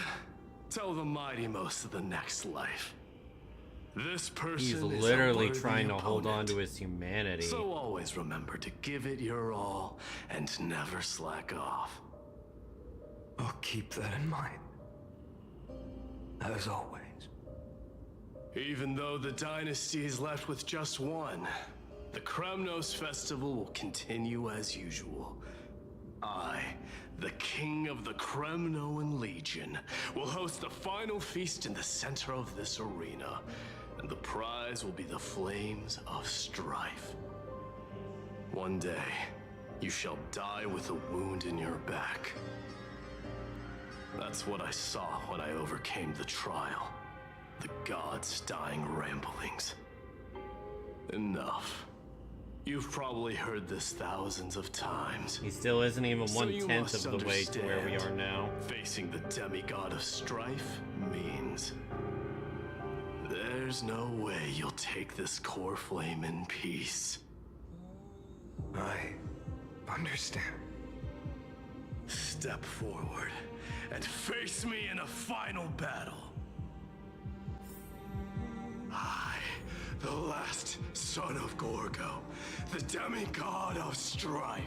tell the mighty most of the next life. This person He's is literally a worthy trying to hold on opponent. to his humanity. So always remember to give it your all and never slack off. I'll keep that in mind. As always. Even though the dynasty is left with just one, the Kremnos festival will continue as usual. I, the king of the Kremnoan Legion, will host the final feast in the center of this arena, and the prize will be the flames of strife. One day, you shall die with a wound in your back. That's what I saw when I overcame the trial. The gods' dying ramblings. Enough. You've probably heard this thousands of times. He still isn't even So you 1/10 must of the way to where we are understand, now. Facing the demigod of strife means there's no way you'll take this core flame in peace. I understand. Step forward and face me in a final battle. I, the last son of Gorgo, the demigod of strife,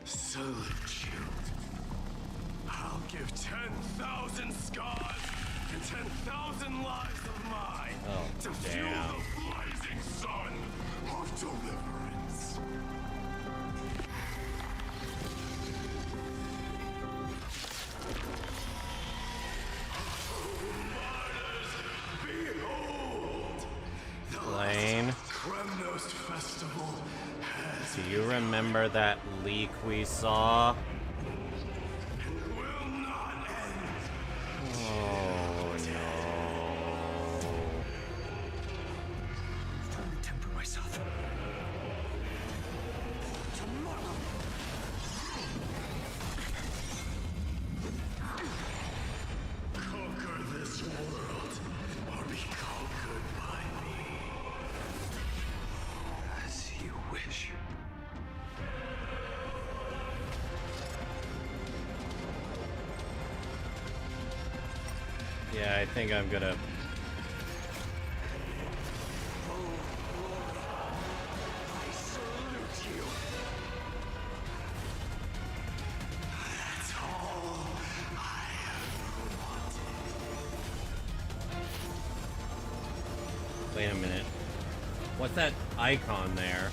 salute you. I'll give 10,000 scars and 10,000 lives of mine to fuel the blazing sun of deliverance. Lane, Kremnos festival has do you remember that leak we saw? will not end. Oh no. Trying to temper myself. Tomorrow. Conquer this world or be conquered by me. As you wish. Yeah, I think I'm gonna... I salute you. That's all I ever wanted. Wait a minute. What's that icon there?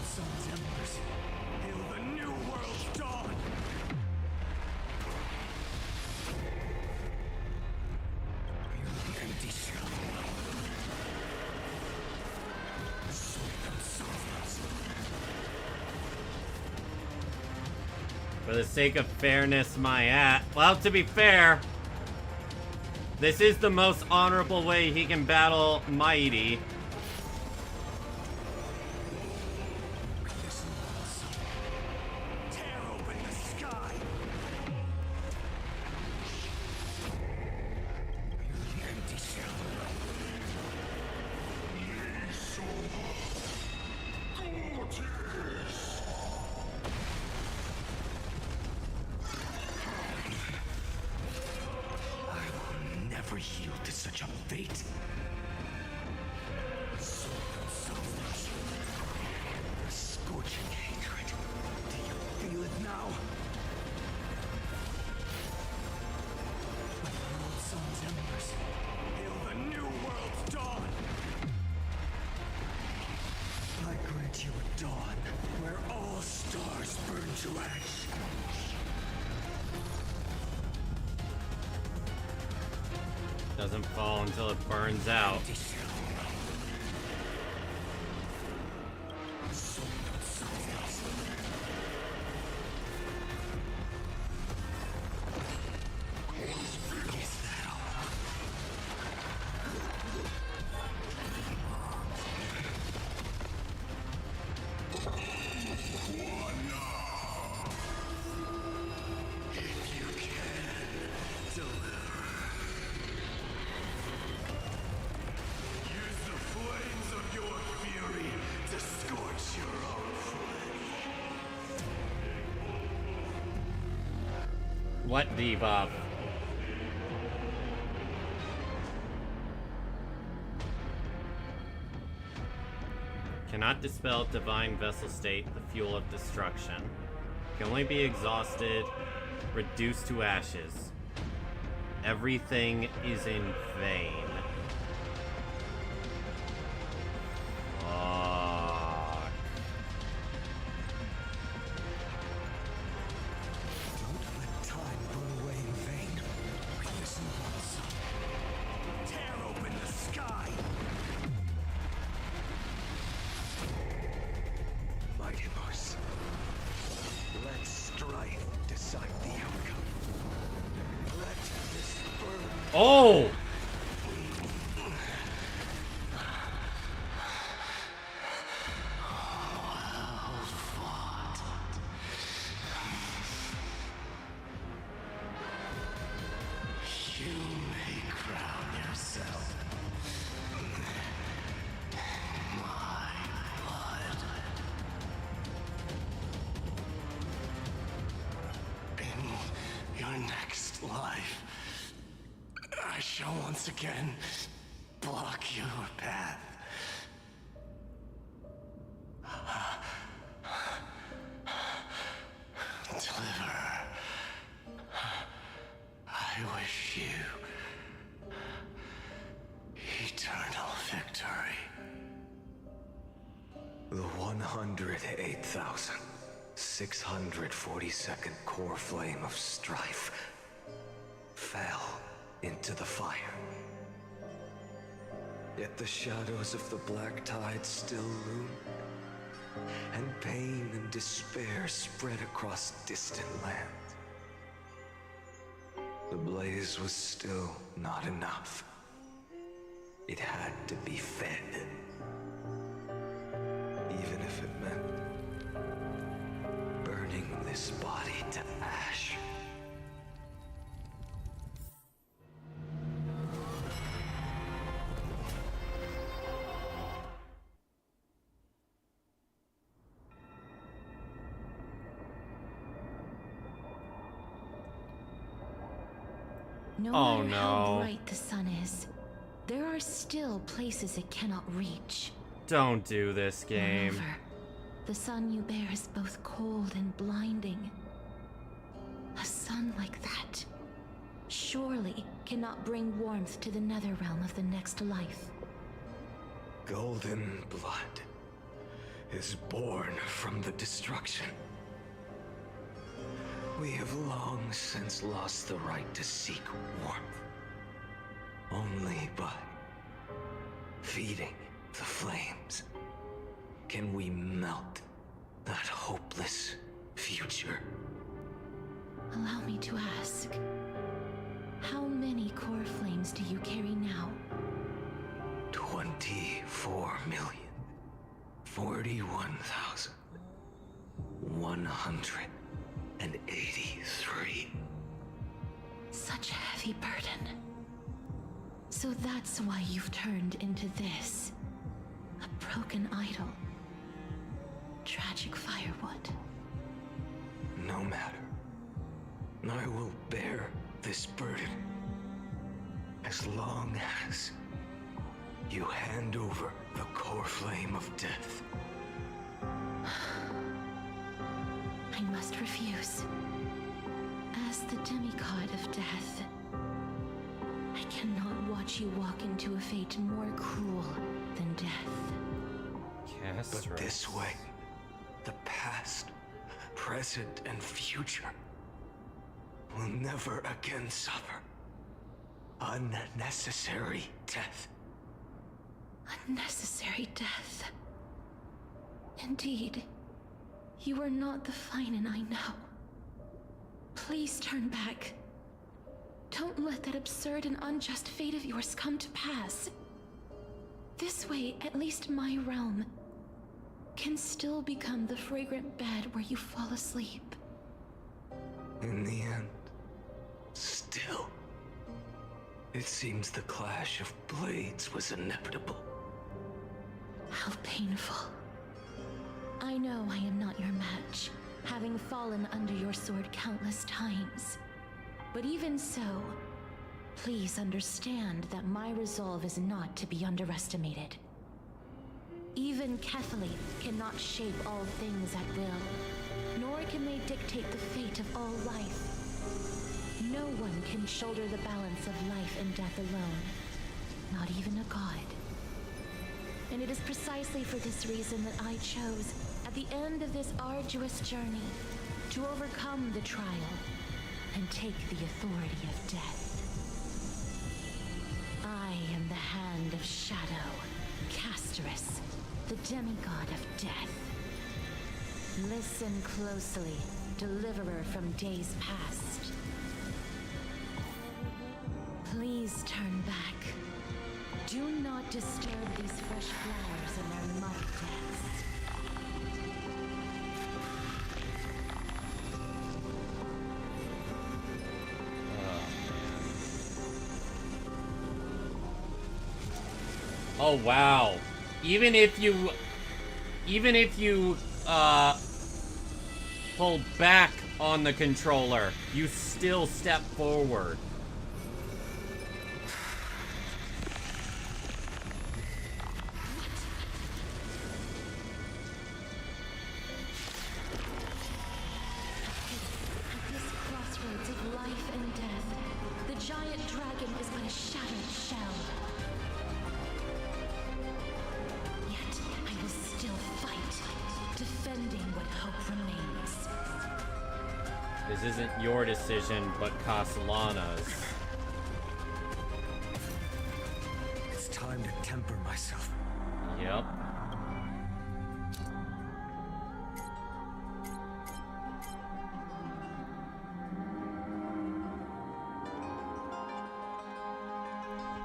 Sun's embers hail the new world's dawn. The empty shell. For the sake of fairness, well, to be fair, this is the most honorable way he can battle Mighty. yield to such a fate. Soul of selfish. A scorching hatred. Do you feel it now? With the old sun's embers, hail the new world's dawn! I grant you a dawn where all stars burn to ash. Doesn't fall until it burns out. What debuff? Cannot dispel divine vessel state, the fuel of destruction. Can only be exhausted, reduced to ashes. Everything is in vain. Oh! You may crown yourself my blood. In your next life, I shall once again block your path. Deliverer, I wish you eternal victory. The 108,642nd core flame of strife fell into the fire. Yet the shadows of the black tide still loom, and pain and despair spread across distant lands. The blaze was still not enough. It had to be fed. Even if it meant burning this body to ash. No matter how bright the sun is, there are still places it cannot reach. Don't do this game. Moreover, the sun you bear is both cold and blinding. A sun like that surely cannot bring warmth to the nether realm of the next life. Golden blood is born from the destruction. We have long since lost the right to seek warmth. Only by feeding the flames can we melt that hopeless future. Allow me to ask, how many core flames do you carry now? 24,041,183. Such a heavy burden. So that's why you've turned into this. A broken idol. Tragic firewood. No matter. I will bear this burden. as long as you hand over the core flame of death. I must refuse. As the demigod of death, I cannot watch you walk into a fate more cruel than death. But this way, the past, present, and future will never again suffer unnecessary death. Unnecessary death. Indeed, you are not the Feinen I know. Please turn back. Don't let that absurd and unjust fate of yours come to pass. This way, at least my realm can still become the fragrant bed where you fall asleep. In the end, still, it seems the clash of blades was inevitable. How painful. I know I am not your match, having fallen under your sword countless times. But even so, please understand that my resolve is not to be underestimated. Even Kethleith cannot shape all things at will, nor can they dictate the fate of all life. No one can shoulder the balance of life and death alone, not even a god. And it is precisely for this reason that I chose, at the end of this arduous journey, to overcome the trial and take the authority of death. I am the Hand of Shadow, Casterus, the demigod of death. Listen closely, deliverer from days past. Please turn back. Do not disturb these fresh flowers in their mud depths. Oh wow. Even if you pull back on the controller, you still step forward. At this crossroads of life and death, the giant dragon is but a shattered shell. Yet I will still fight, defending what hope remains. This isn't your decision, but Castellana's. It's time to temper myself. Yep.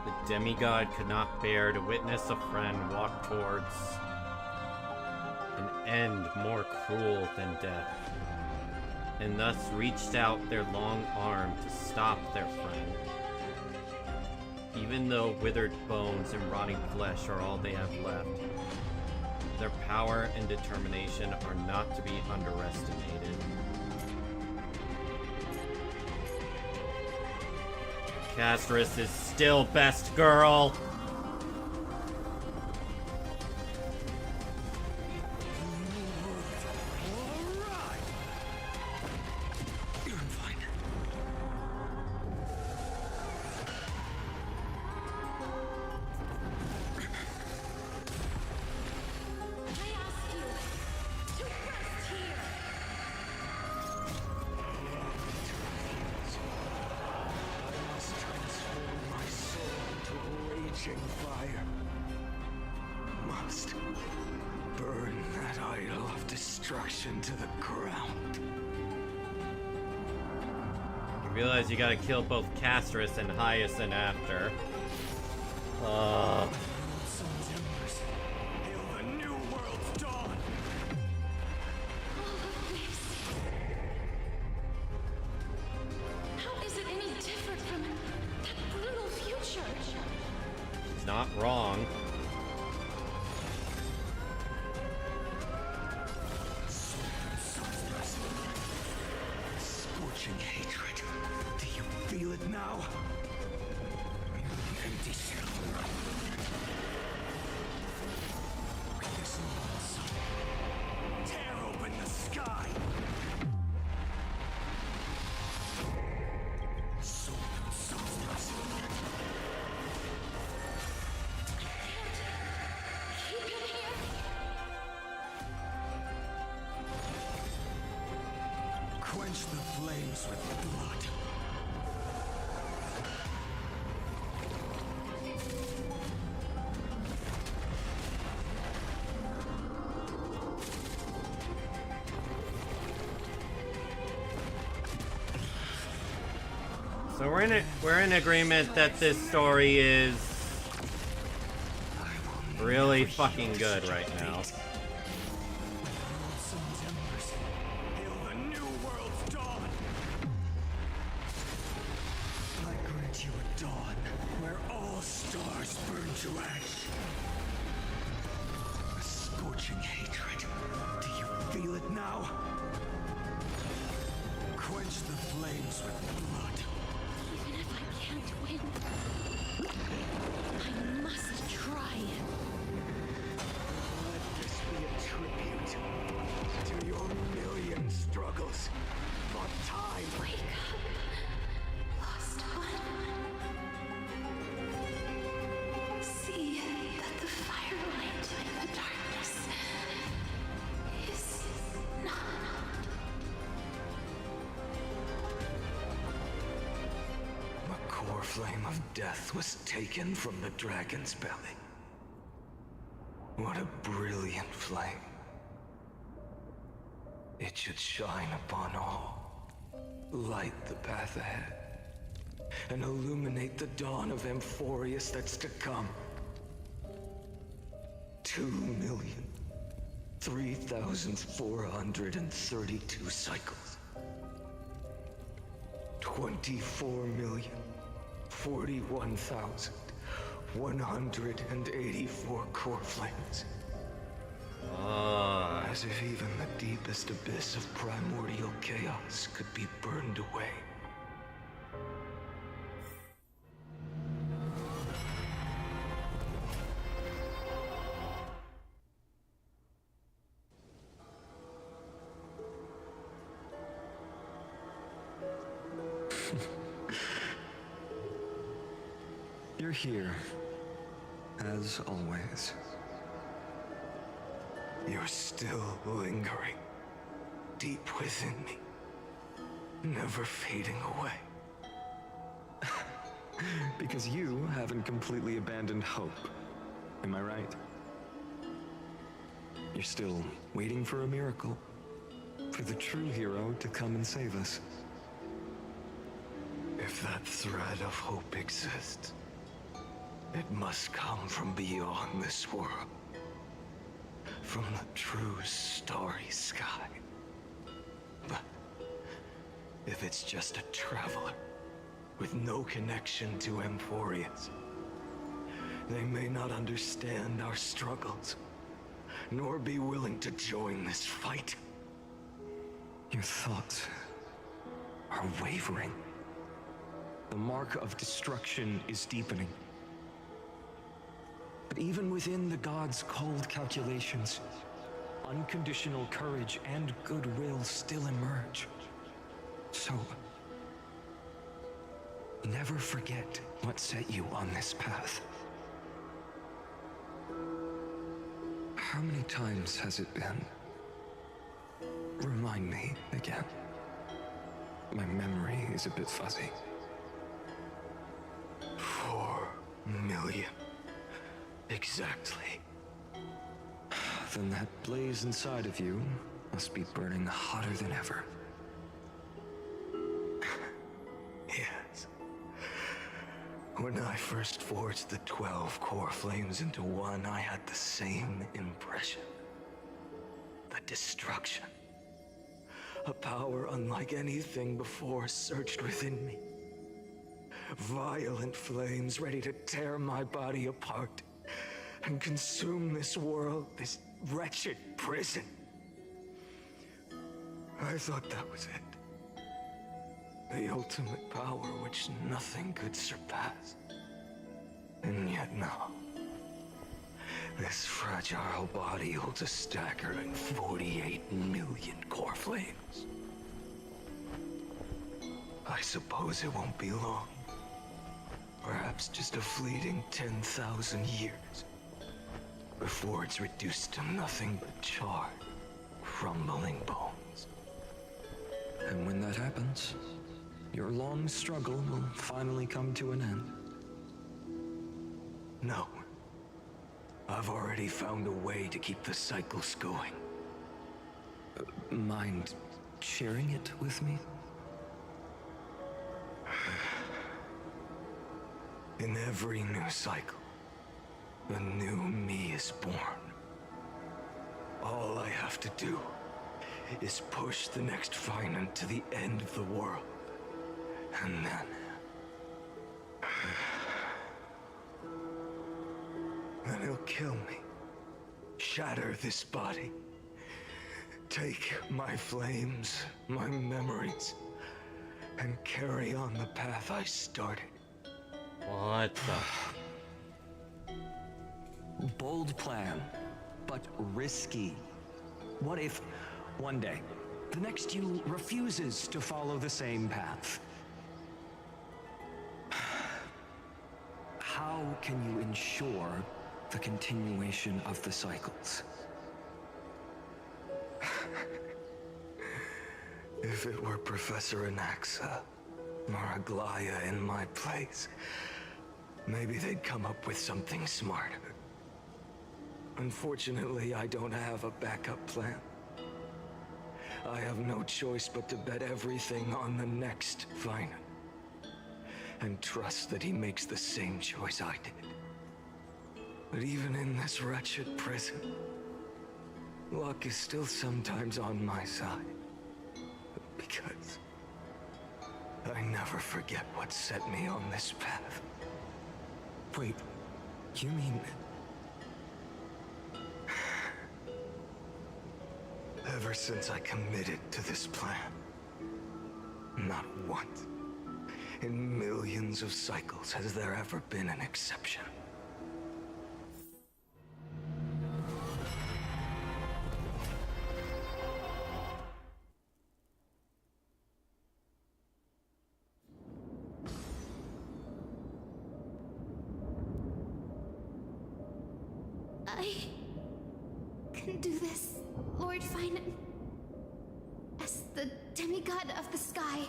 The demigod could not bear to witness a friend walk towards an end more cruel than death, and thus reached out their long arm to stop their friend. Even though withered bones and rotting flesh are all they have left, their power and determination are not to be underestimated. Casterus is still best girl! Fire must burn that idol of destruction to the ground. You realize you gotta kill both Casterus and Hyacinth after. Sun's embers hail the new world's dawn. All of this. How is it any different from that brutal future? She's not wrong. Scorching hatred. Do you feel it now? empty shell. With this long sun, tear open the sky. Soul substance. Keep it here. Quench the flames with blood. So we're in agreement that this story is really fucking good right now. I grant you a dawn where all stars burn to ash. A scorching hatred. Do you feel it now? Quench the flames with blood. Even if I can't win, I must try. Let this be a tribute to your million struggles. For time. Wake up, lost one. See that the firelight in the darkness is not. The core flame of death was taken from the dragon's belly. What a brilliant flame. It should shine upon all, light the path ahead, and illuminate the dawn of Amphorius that's to come. 2,003,432 cycles. 24,041,184 core flames. As if even the deepest abyss of primordial chaos could be burned away. You're here, as always. You're still lingering, deep within me, never fading away. Because you haven't completely abandoned hope. Am I right? You're still waiting for a miracle, for the true hero to come and save us. If that thread of hope exists, it must come from beyond this world. From the true starry sky. But if it's just a traveler with no connection to Amphorius, they may not understand our struggles, nor be willing to join this fight. Your thoughts are wavering. The mark of destruction is deepening. But even within the gods' cold calculations, unconditional courage and goodwill still emerge. So, never forget what set you on this path. How many times has it been? Remind me again. My memory is a bit fuzzy. 4 million. Exactly. Then that blaze inside of you must be burning hotter than ever. Yes. When I first forged the 12 core flames into one, I had the same impression. The destruction. A power unlike anything before surged within me. Violent flames ready to tear my body apart and consume this world, this wretched prison. I thought that was it. The ultimate power which nothing could surpass. And yet now, this fragile body holds a staggering 48 million core flames. I suppose it won't be long. Perhaps just a fleeting 10,000 years before it's reduced to nothing but charred, crumbling bones. And when that happens, your long struggle will finally come to an end. No. I've already found a way to keep the cycles going. Mind sharing it with me? In every new cycle, a new me is born. All I have to do is push the next Defying to the end of the world. And then he'll kill me, shatter this body, take my flames, my memories, and carry on the path I started. What the? Bold plan, but risky. What if, one day, the next you refuses to follow the same path? How can you ensure the continuation of the cycles? If it were Professor Anaxa or Aglaya in my place, maybe they'd come up with something smarter. Unfortunately, I don't have a backup plan. I have no choice but to bet everything on the next Defying, and trust that he makes the same choice I did. But even in this wretched prison, luck is still sometimes on my side. Because I never forget what set me on this path. Wait, you mean... Ever since I committed to this plan, not once in millions of cycles has there ever been an exception. I can do this, Lord Finan. As the demigod of the sky,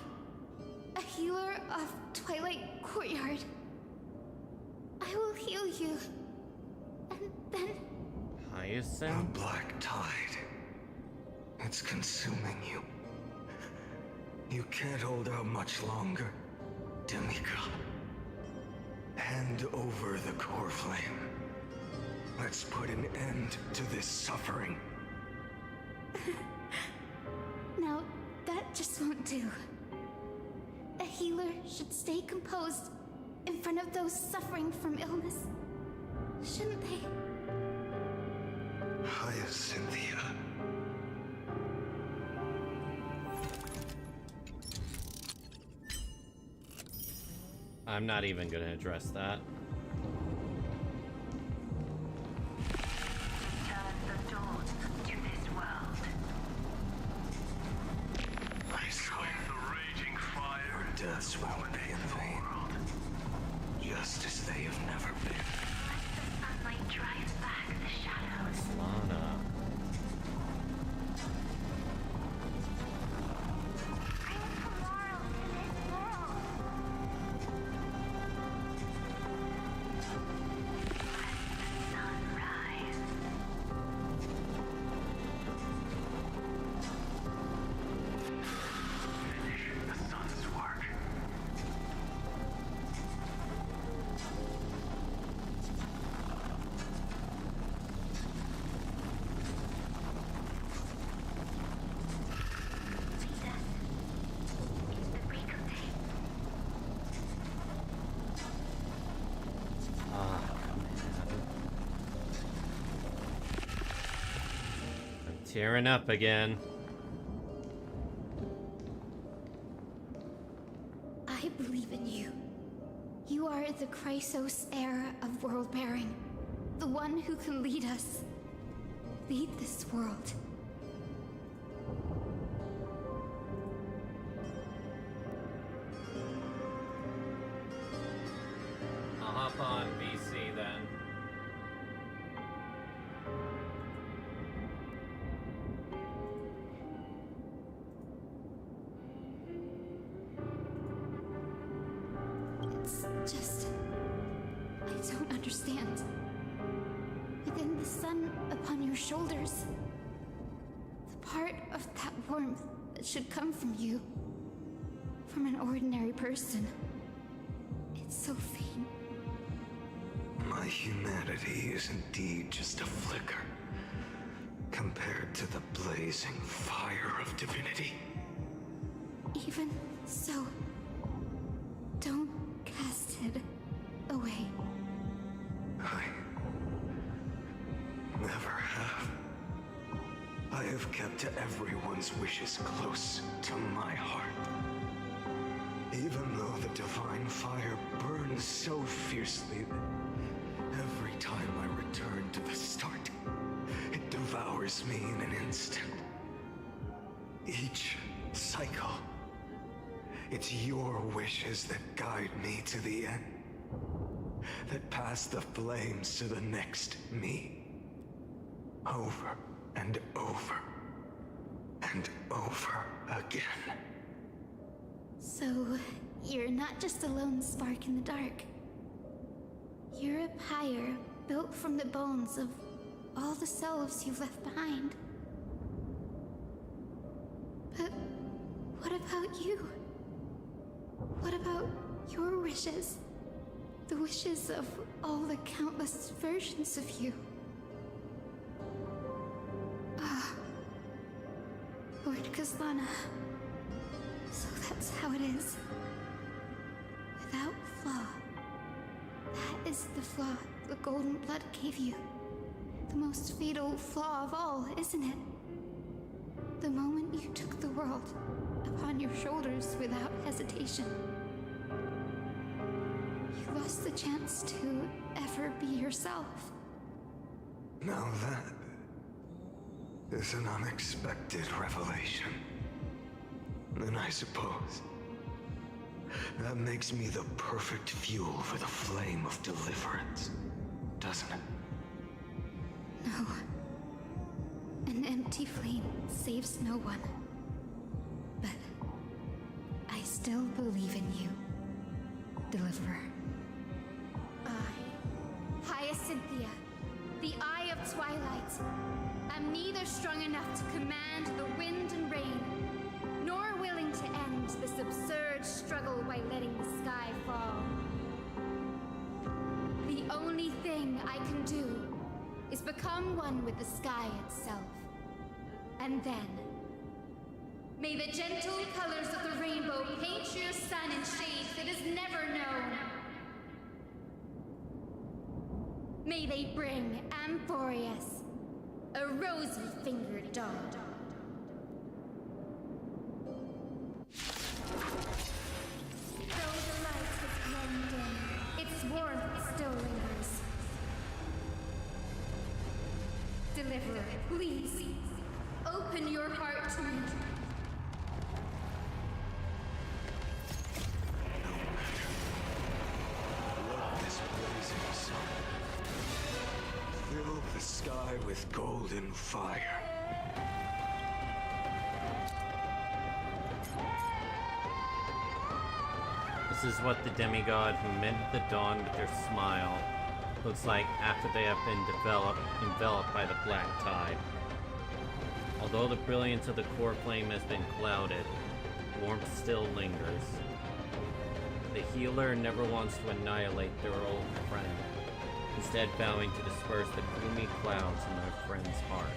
a healer of Twilight Courtyard, I will heal you, and then... Hyacinth? A black tide. It's consuming you. You can't hold out much longer, demigod. Hand over the core flame. Let's put an end to this suffering. No, that just won't do. A healer should stay composed in front of those suffering from illness, shouldn't they? Hyacinthia. I'm not even gonna address that. Deaths won't be in vain. Just as they have never been. Sunlight drives back the shadows. Lana. Tearing up again. I believe in you. You are the Chrysos heir of world bearing. The one who can lead us. Lead this world. I'll hop on VC then. It's just... I don't understand. Within the sun upon your shoulders, the part of that warmth that should come from you, from an ordinary person, it's so faint. My humanity is indeed just a flicker compared to the blazing fire of divinity. Even so, don't cast it away. I never have. I have kept everyone's wishes close to my heart. Even though the divine fire burns so fiercely that every time I return to the start, it devours me in an instant. Each cycle, it's your wishes that guide me to the end, that pass the flames to the next me. Over and over and over again. So, you're not just a lone spark in the dark. You're a pyre built from the bones of all the selves you've left behind. But what about you? What about your wishes? The wishes of all the countless versions of you? Lord Kazlana. So that's how it is. Without flaw. That is the flaw the golden blood gave you. The most fatal flaw of all, isn't it? The moment you took the world upon your shoulders without hesitation. You lost the chance to ever be yourself. Now that is an unexpected revelation. Then I suppose that makes me the perfect fuel for the flame of deliverance, doesn't it? No. An empty flame saves no one. But I still believe in you, Deliverer. I, Hyacinthia, the Eye of Twilight, am neither strong enough to command the wind and rain, nor willing to end this absurd struggle by letting the sky fall. The only thing I can do is become one with the sky itself. And then, may the gentle colors of the rainbow paint your sun in shades it has never known. May they bring Amphorius a rosy-fingered dog. Though the light has blended in, its warmth still lingers. Deliverer, please, open your heart to me. Let this blazing sun fill the sky with golden fire. This is what the demigod who mended the dawn with their smile looks like after they have been enveloped by the black tide. Although the brilliance of the core flame has been clouded, warmth still lingers. The healer never wants to annihilate their old friend, instead vowing to disperse the gloomy clouds in their friend's heart.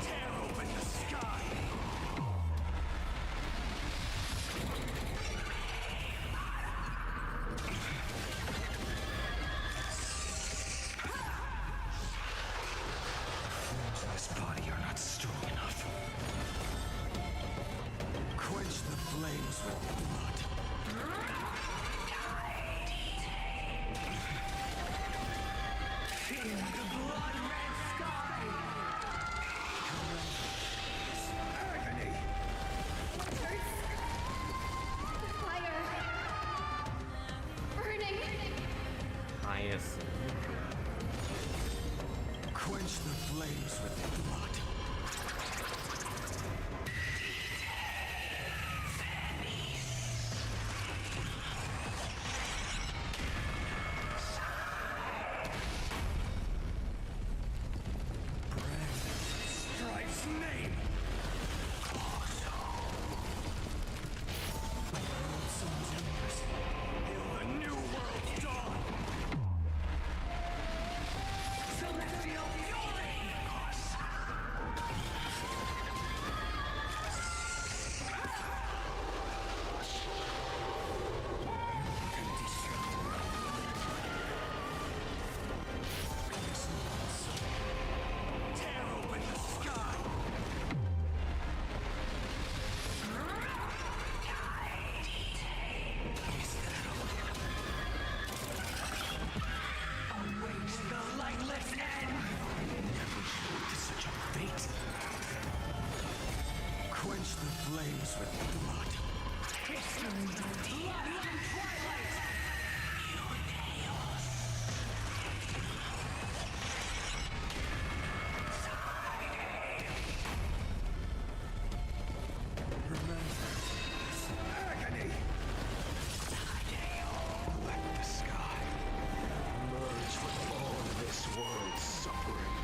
Tear open the sky! Flames in this body are not strong enough. Quench the flame flames with blood. In the blood-red sky! Agony! Fire! Burning! Highest. Quench the flames with blood. Strife's name! Sun's embers, hail the new world's dawn! Celestial fury! Tear open the sky! Await the lightless end! Never hoped to such a fate. Quench the flames with blood. History! Blood and twilight! Remember this agony! Let the sky merge with all this world's suffering.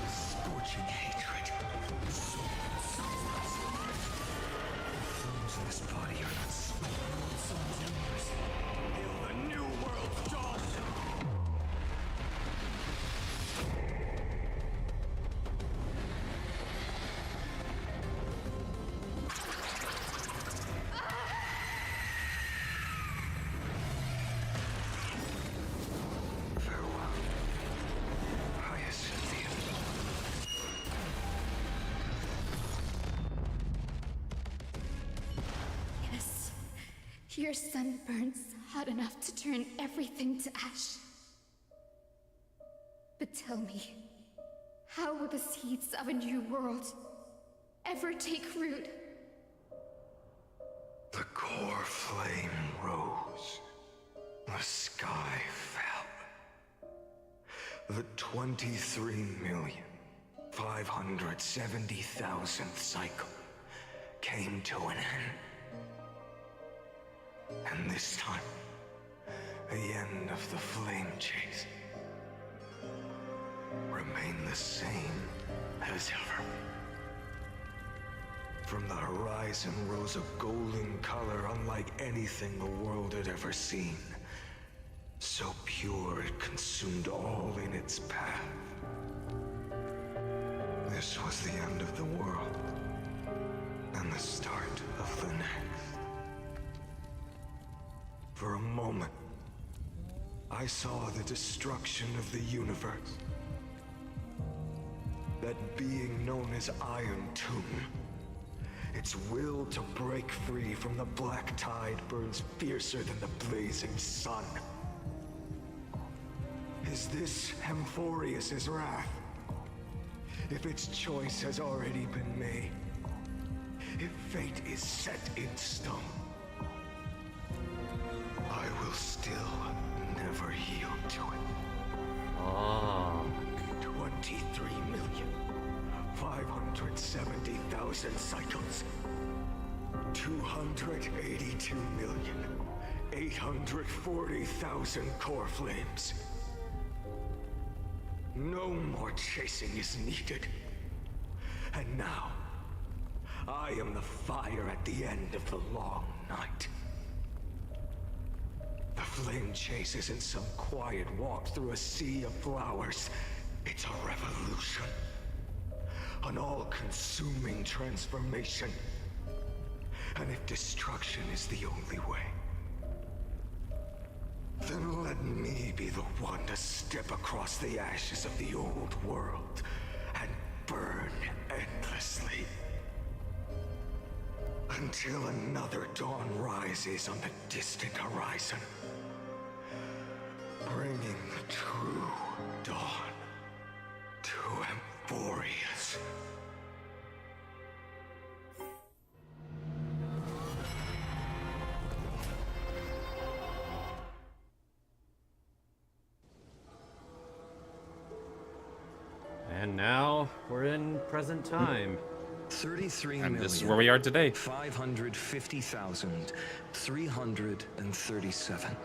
Scorching hatred. Flames in this body are not smoke. Sun's embers. Hail the new world's dawn! Farewell, Hyacinthia. Yes. Your sun burns hot enough to turn everything to ash. But tell me, how will the seeds of a new world ever take root? The core flame rose. The sky fell. The 23,570,000th cycle came to an end. And this time, the end of the flame chase remained the same as ever. From the horizon rose a golden color unlike anything the world had ever seen. So pure it consumed all in its path. This was the end of the world, and the start of the next. For a moment, I saw the destruction of the universe. That being known as Iron Tomb. Its will to break free from the black tide burns fiercer than the blazing sun. Is this Amphorius's wrath? If its choice has already been made, if fate is set in stone, I will still never yield to it. Oh. 23,570,000 cycles. 282,840,000 core flames. No more chasing is needed. And now, I am the fire at the end of the long night. The flame chase isn't some quiet walk through a sea of flowers. It's a revolution. An all-consuming transformation. And if destruction is the only way, then let me be the one to step across the ashes of the old world and burn endlessly. until another dawn rises on the distant horizon, bringing the true dawn to Emphorius. And now we're in present time. 33 And this is where we are today. 550,337.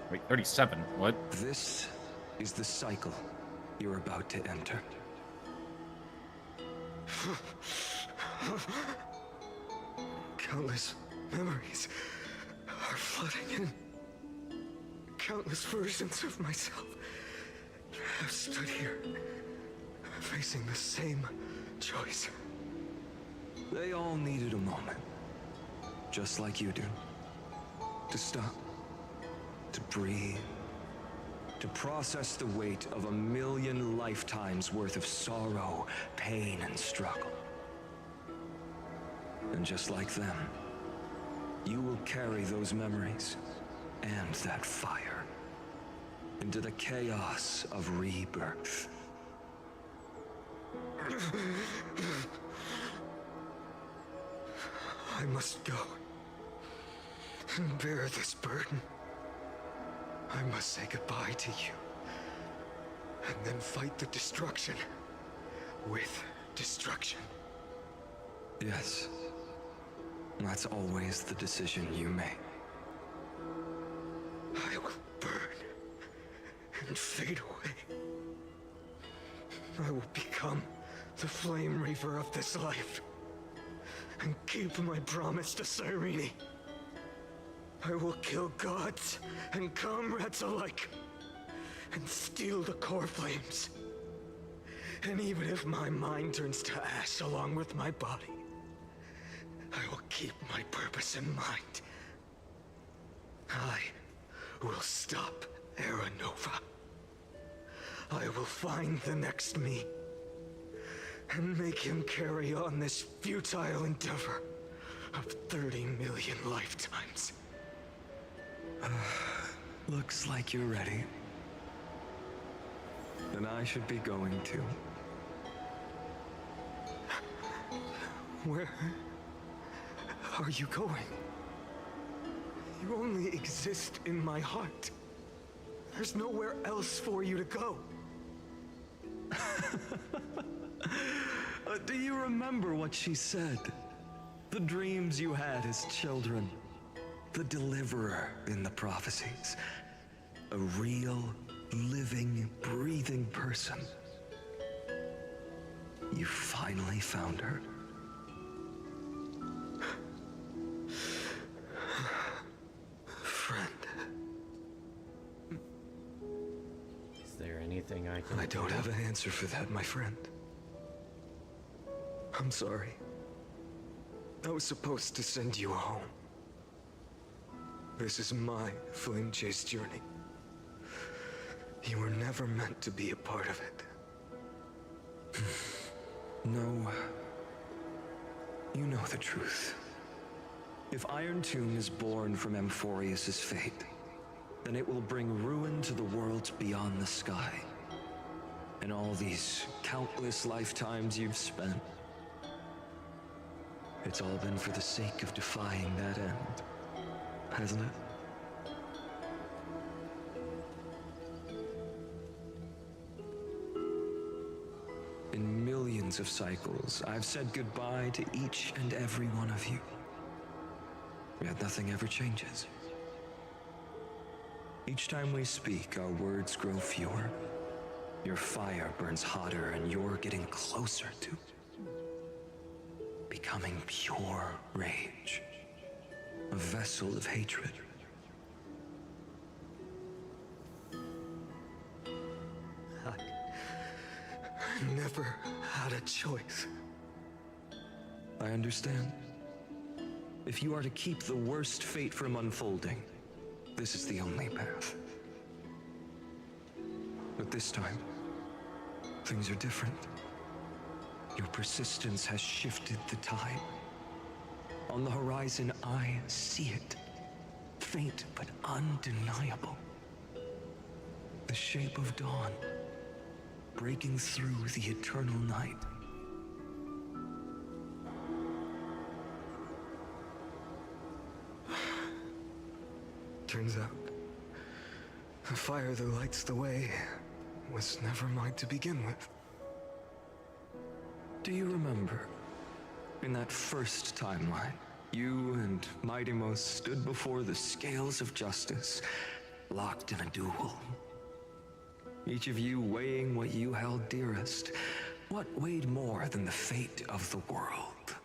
Wait, 37? What? This is the cycle you're about to enter. Countless memories are flooding in. Countless versions of myself have stood here, facing the same choice. They all needed a moment, just like you do. To stop, to breathe, to process the weight of 1,000,000 lifetimes worth of sorrow, pain, and struggle. And just like them, you will carry those memories and that fire into the chaos of rebirth. I must go and bear this burden. I must say goodbye to you, and then fight the destruction with destruction. Yes, that's always the decision you make. I will burn and fade away. I will become the flame reaver of this life and keep my promise to Cyrene. I will kill gods and comrades alike and steal the core flames. And even if my mind turns to ash along with my body, I will keep my purpose in mind. I will stop Era Nova. I will find the next me and make him carry on this futile endeavor of 30 million lifetimes. Looks like you're ready. Then I should be going too. Where are you going? You only exist in my heart. There's nowhere else for you to go. Do you remember what she said? The dreams you had as children. The deliverer in the prophecies. A real, living, breathing person. You finally found her. Friend. Is there anything I can I don't have an answer for that, my friend. I'm sorry. I was supposed to send you home. This is my flame chase journey. You were never meant to be a part of it. No. You know the truth. If Iron Tomb is born from Emphorius' fate, then it will bring ruin to the worlds beyond the sky. And all these countless lifetimes you've spent, it's all been for the sake of defying that end, hasn't it? In millions of cycles, I've said goodbye to each and every one of you. Yet nothing ever changes. Each time we speak, our words grow fewer. Your fire burns hotter, and you're getting closer to becoming pure rage. A vessel of hatred. I never had a choice. I understand. If you are to keep the worst fate from unfolding, this is the only path. But this time, things are different. Your persistence has shifted the tide. On the horizon, I see it. Faint but undeniable. The shape of dawn, breaking through the eternal night. Turns out, the fire that lights the way was never mine to begin with. Do you remember, in that first timeline, you and Mightymost stood before the scales of justice, locked in a duel? Each of you weighing what you held dearest. What weighed more than the fate of the world?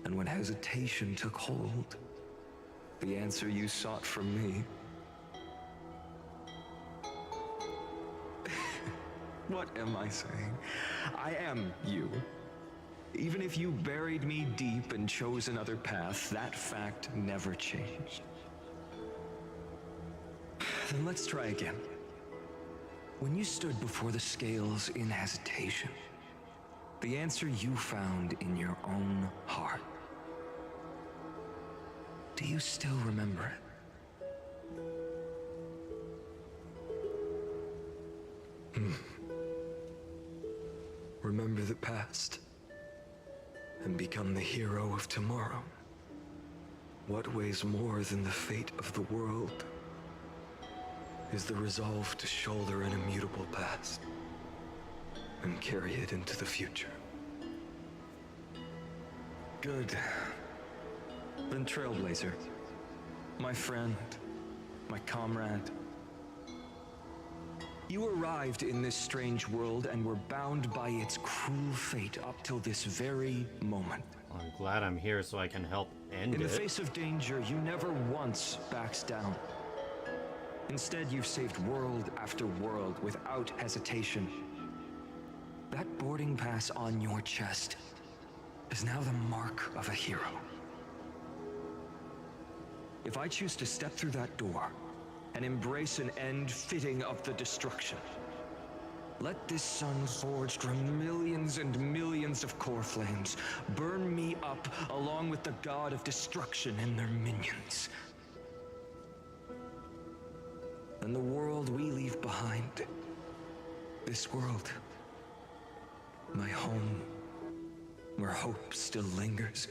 And when hesitation took hold, the answer you sought from me. What am I saying? I am you. Even if you buried me deep and chose another path, that fact never changed. Then let's try again. When you stood before the scales in hesitation, the answer you found in your own heart. Do you still remember it? Remember the past and become the hero of tomorrow. What weighs more than the fate of the world is the resolve to shoulder an immutable past and carry it into the future. Good. Then Trailblazer, my friend, my comrade, you arrived in this strange world and were bound by its cruel fate up till this very moment. Well, I'm glad I'm here so I can help end it. In the face of danger, you never once backed down. Instead, you've saved world after world without hesitation. That boarding pass on your chest is now the mark of a hero. If I choose to step through that door and embrace an end fitting of the destruction, let this sun forged from millions and millions of core flames burn me up along with the god of destruction and their minions. And the world we leave behind, this world, my home, where hope still lingers.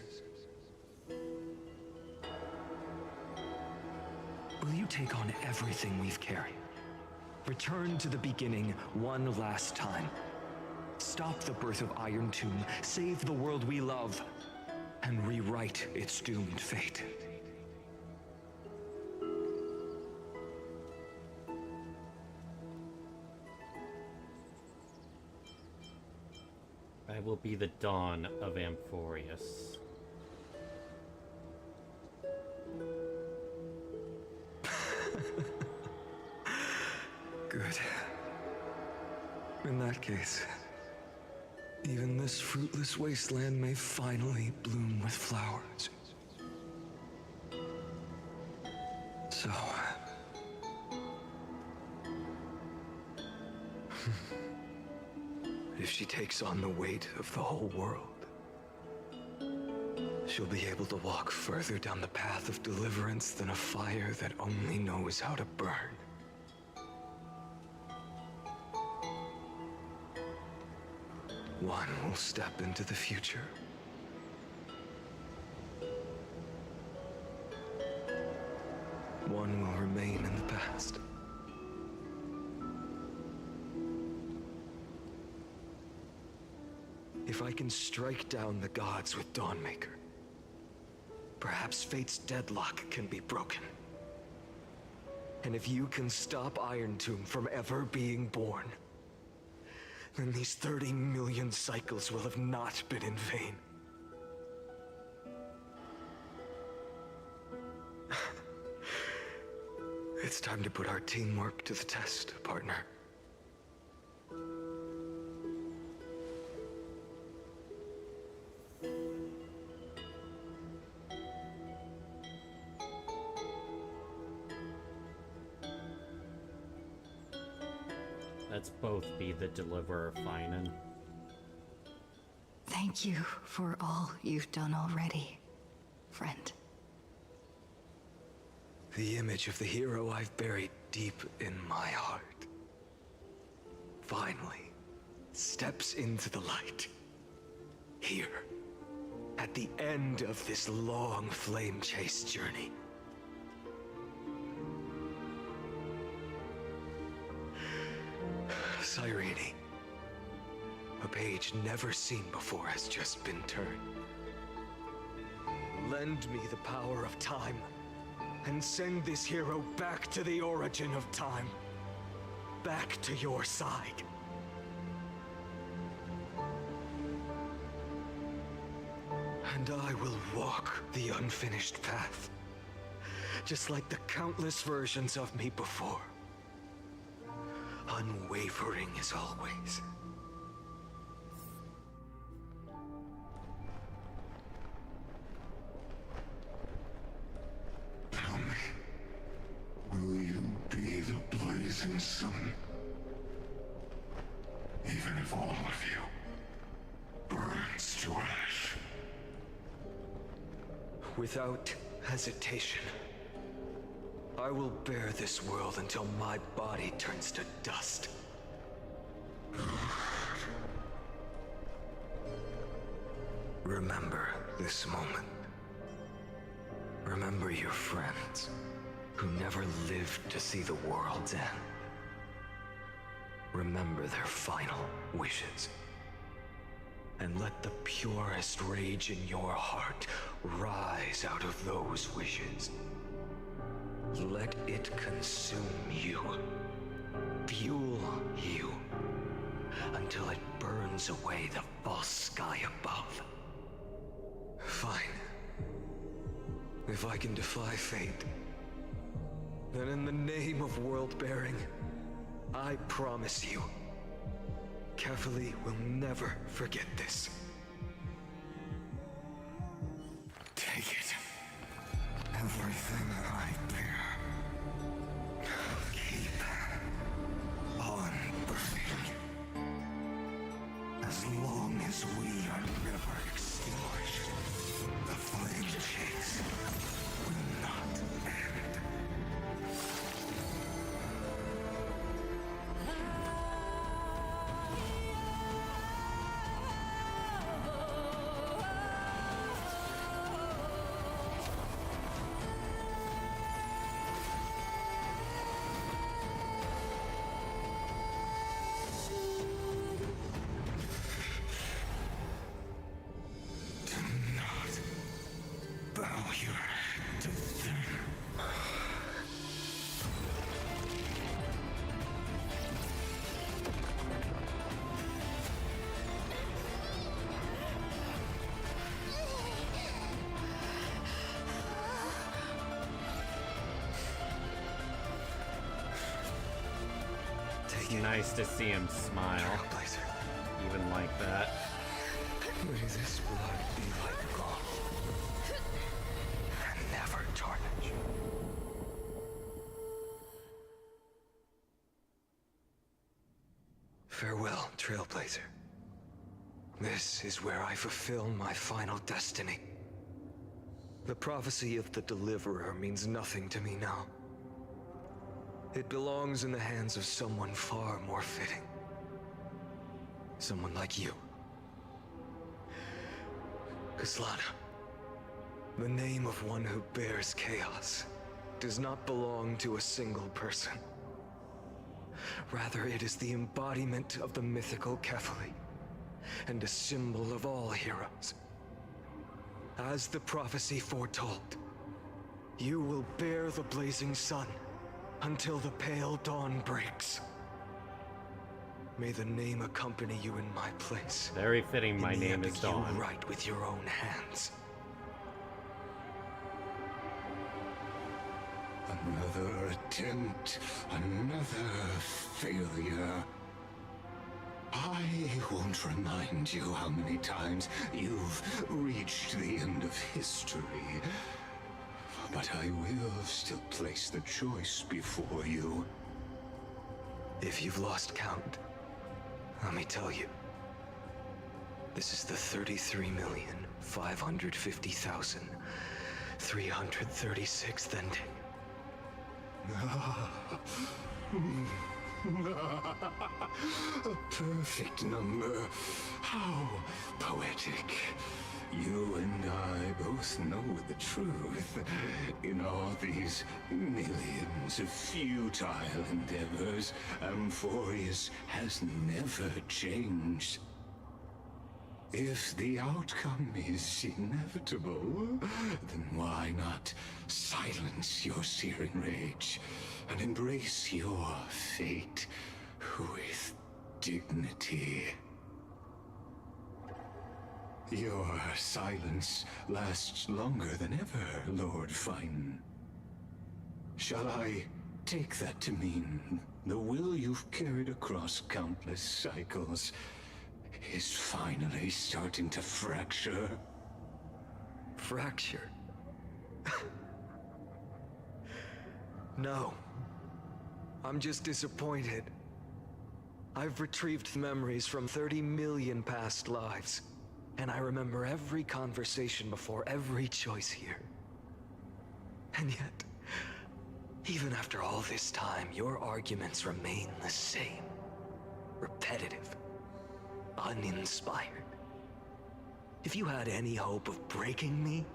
Will you take on everything we've carried? Return to the beginning one last time. Stop the birth of Iron Tomb, save the world we love, and rewrite its doomed fate. I will be the dawn of Amphorius. Good. In that case, even this fruitless wasteland may finally bloom with flowers. So... if she takes on the weight of the whole world, she'll be able to walk further down the path of deliverance than a fire that only knows how to burn. One will step into the future. One will remain in the past. If I can strike down the gods with Dawnmaker, perhaps fate's deadlock can be broken. And if you can stop Iron Tomb from ever being born, then these 30 million cycles will have not been in vain. It's time to put our teamwork to the test, partner. Let's both be the deliverer, Finan. Thank Thank you for all you've done already, friend. The image of the hero I've buried deep in my heart finally steps into the light. Here, at the end of this long flame chase journey. Cyrene, a page never seen before has just been turned. Lend me the power of time, and send this hero back to the origin of time. Back to your side. And I will walk the unfinished path, just like the countless versions of me before. Unwavering as always. Tell me, will you be the blazing sun? Even if all of you burns to ash. Without hesitation, I will bear this world until my body turns to dust. Remember this moment. Remember your friends who never lived to see the world's end. Remember their final wishes. And let the purest rage in your heart rise out of those wishes. Let it consume you, fuel you, until it burns away the false sky above. Fine. If I can defy fate, then in the name of world-bearing, I promise you, Kefali will never forget this. Take it. Everything I bear. Keep on burning. As long as we are never extinguished, the flame chase will not end. Nice to see him smile. Even like that. May this blood be like gold, and never tarnish. Farewell, Trailblazer. This is where I fulfill my final destiny. The prophecy of the Deliverer means nothing to me now. It belongs in the hands of someone far more fitting. Someone like you. Kaslana, the name of one who bears chaos does not belong to a single person. Rather, it is the embodiment of the mythical Kefali, and a symbol of all heroes. As the prophecy foretold, you will bear the blazing sun until the pale dawn breaks. May the name accompany you in my place. Very fitting, my name is Dawn. You write with your own hands. Another attempt, another failure. I won't remind you how many times you've reached the end of history. But I will still place the choice before you. If you've lost count, let me tell you, This is the 33,550,336th ending. A perfect number. How poetic. You and I both know the truth. In all these millions of futile endeavors, Amphorius has never changed. If the outcome is inevitable, then why not silence your searing rage and embrace your fate with dignity? Your silence lasts longer than ever, Lord Fine. Shall I take that to mean the will you've carried across countless cycles is finally starting to fracture? Fracture? No. I'm just disappointed. I've retrieved memories from 30 million past lives, and I remember every conversation before every choice here. And yet, even after all this time, your arguments remain the same. Repetitive. Uninspired. If you had any hope of breaking me,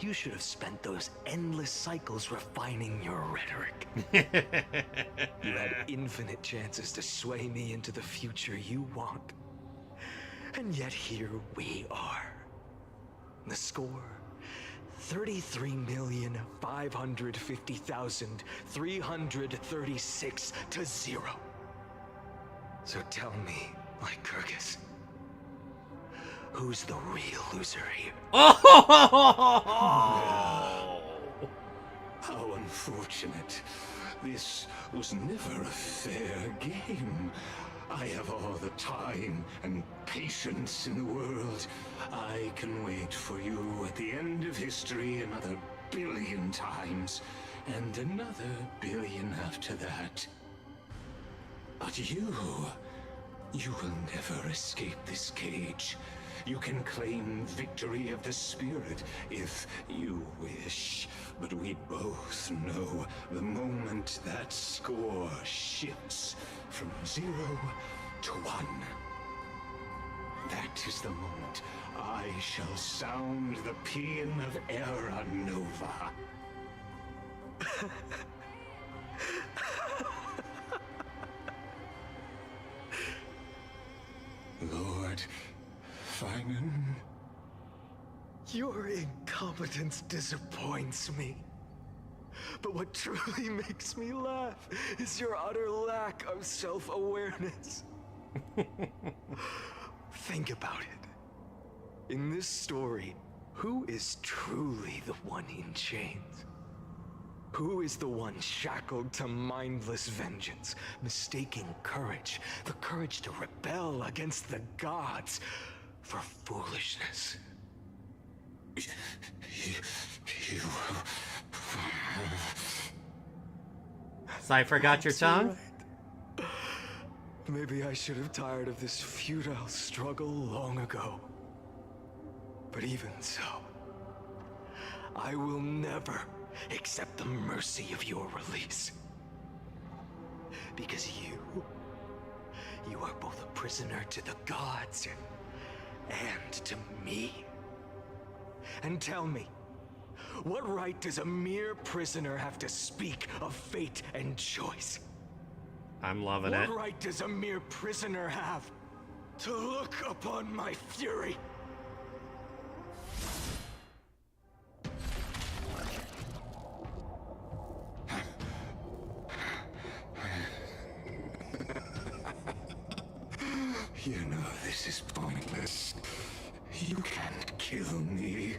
you should have spent those endless cycles refining your rhetoric. You had infinite chances to sway me into the future you want. And yet here we are. The score, 33,550,336 to 0. So tell me, Lycurgus, who's the real loser here? Oh! How unfortunate. This was never a fair game. I have all the time and patience in the world. I can wait for you at the end of history another billion times, and another billion after that. But you will never escape this cage. You can claim victory of the spirit if you wish, but we both know the moment that score shifts from 0 to 1. That is the moment I shall sound the paean of Era Nova. Lord Finan? Your incompetence disappoints me. But what truly makes me laugh is your utter lack of self-awareness. Think about it. In this story, who is truly the one in chains? Who is the one shackled to mindless vengeance, mistaking courage, the courage to rebel against the gods, for foolishness? You... Cypher got your tongue? Right. Maybe I should have tired of this futile struggle long ago. But even so, I will never accept the mercy of your release. Because you are both a prisoner to the gods and to me. And tell me, what right does a mere prisoner have to speak of fate and choice? I'm loving it. What right does a mere prisoner have to look upon my fury? You know this is pointless. You can't kill me.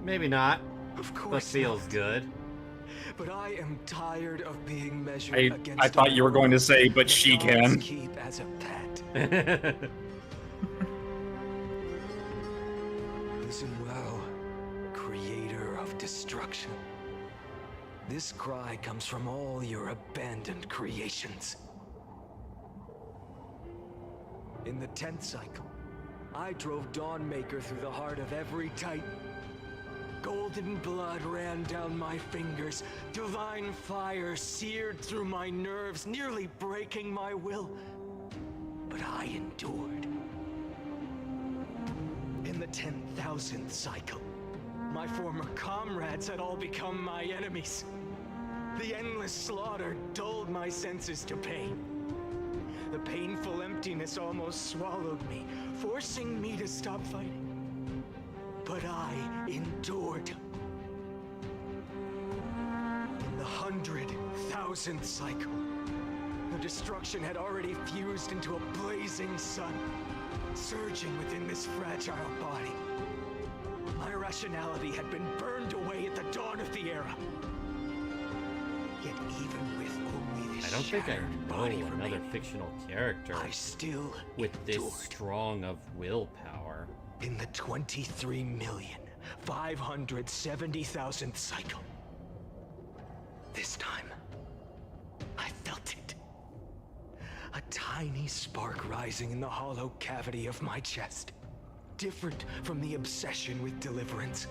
Maybe not. Of But course feels not. good. But I am tired of being measured against I thought you were going to say, but she can. Keep as a pet. Listen well, creator of destruction. This cry comes from all your abandoned creations. In the 10th cycle, I drove Dawnmaker through the heart of every Titan. Golden blood ran down my fingers. Divine fire seared through my nerves, nearly breaking my will. But I endured. In the 10,000th cycle, my former comrades had all become my enemies. The endless slaughter dulled my senses to pain. The painful emptiness almost swallowed me, forcing me to stop fighting. But I endured. In the 100,000th cycle, the destruction had already fused into a blazing sun, surging within this fragile body. My rationality had been burned away at the dawn of the era. Yet even with only this I don't think I know body another remaining, fictional character I still with this endured. strong of willpower. In the 23,570,000th cycle. This time, I felt it. A tiny spark rising in the hollow cavity of my chest. Different from the obsession with deliverance.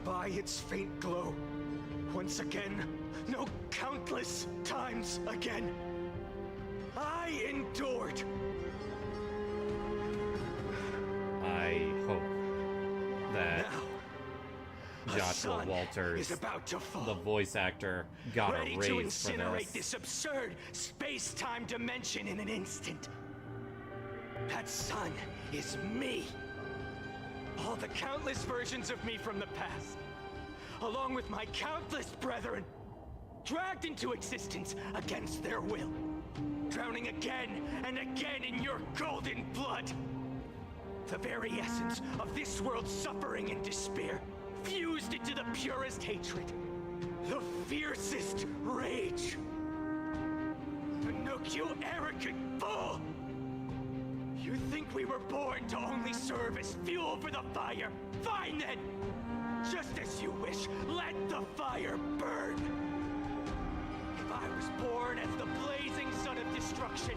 By its faint glow, once again, no, countless times again, I endured. I hope that Joshua Walters, is about to fall. the voice actor, got Ready a to raise for incinerate this. this absurd space-time dimension in an instant. That sun is me. All the countless versions of me from the past, along with my countless brethren, dragged into existence against their will, drowning again and again in your golden blood. The very essence of this world's suffering and despair, fused into the purest hatred, the fiercest rage. Nook, you arrogant fool! You think we were born to only serve as fuel for the fire? Fine then! Just as you wish, let the fire burn! If I was born as the blazing sun of destruction,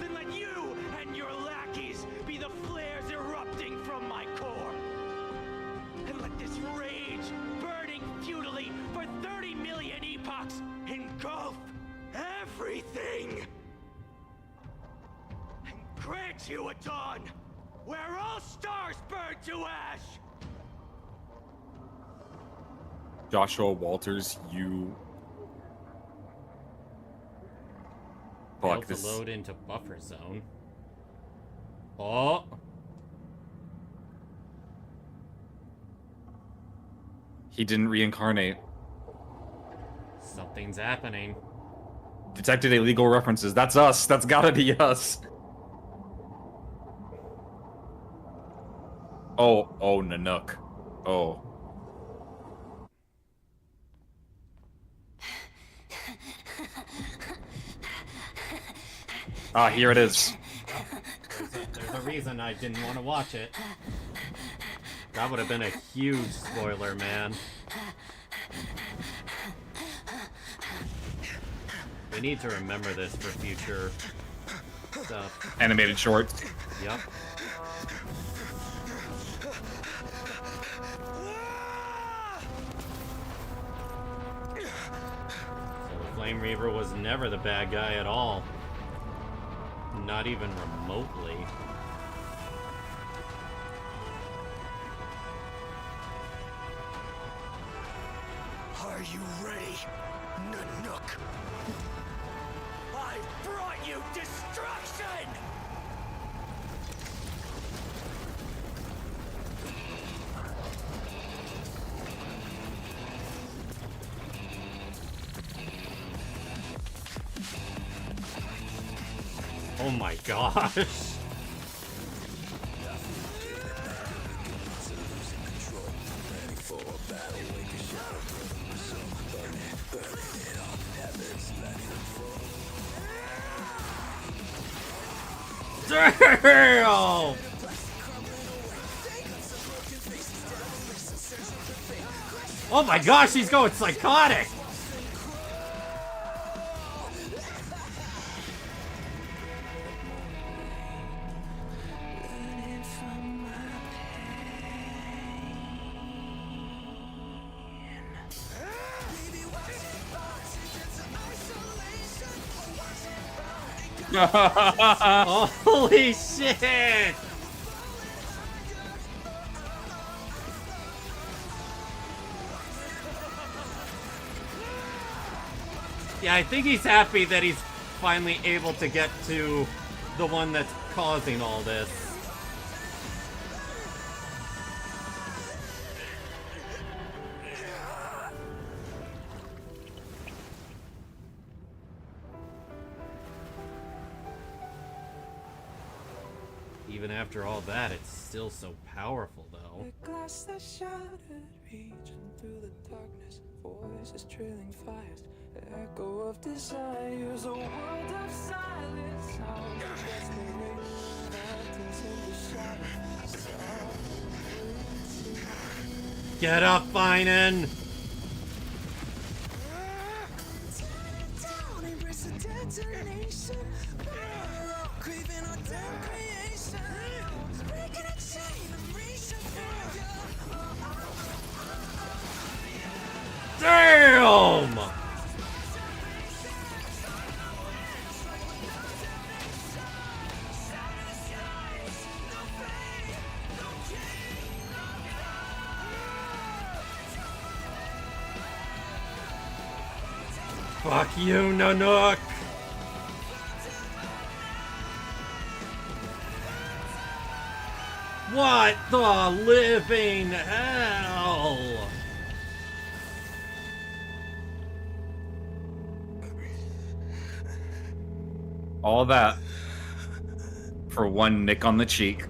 then let you and your lackeys be the flares erupting from my core. And let this rage, burning futilely for 30 million epochs, engulf everything! And grant you a dawn where all stars burn to ash! Joshua Walters, you. Failed Fuck to this. load into buffer zone. Oh. He didn't reincarnate. Something's happening. Detected illegal references. That's us. That's gotta be us. Oh, Nanook. Oh. Ah, here it is. There's a reason I didn't want to watch it. That would have been a huge spoiler, man. We need to remember this for future stuff. Animated shorts. Yep. So the Flame Reaver was never the bad guy at all. Not even remotely. Are you ready, Nanook? I brought you destruction! Oh my gosh. Damn! Oh my gosh, he's going psychotic! Holy shit! Yeah, I think he's happy that he's finally able to get to the one that's causing all this. Even after all that, it's still so powerful, though. A glass that shattered, reaching through the darkness, voices trailing fires, echo of desires, a world of silence, sounds of desperation, mountains in the shadows. Get up, Finan! Damn! Fuck you, Nanook! What the living hell? All that for one nick on the cheek.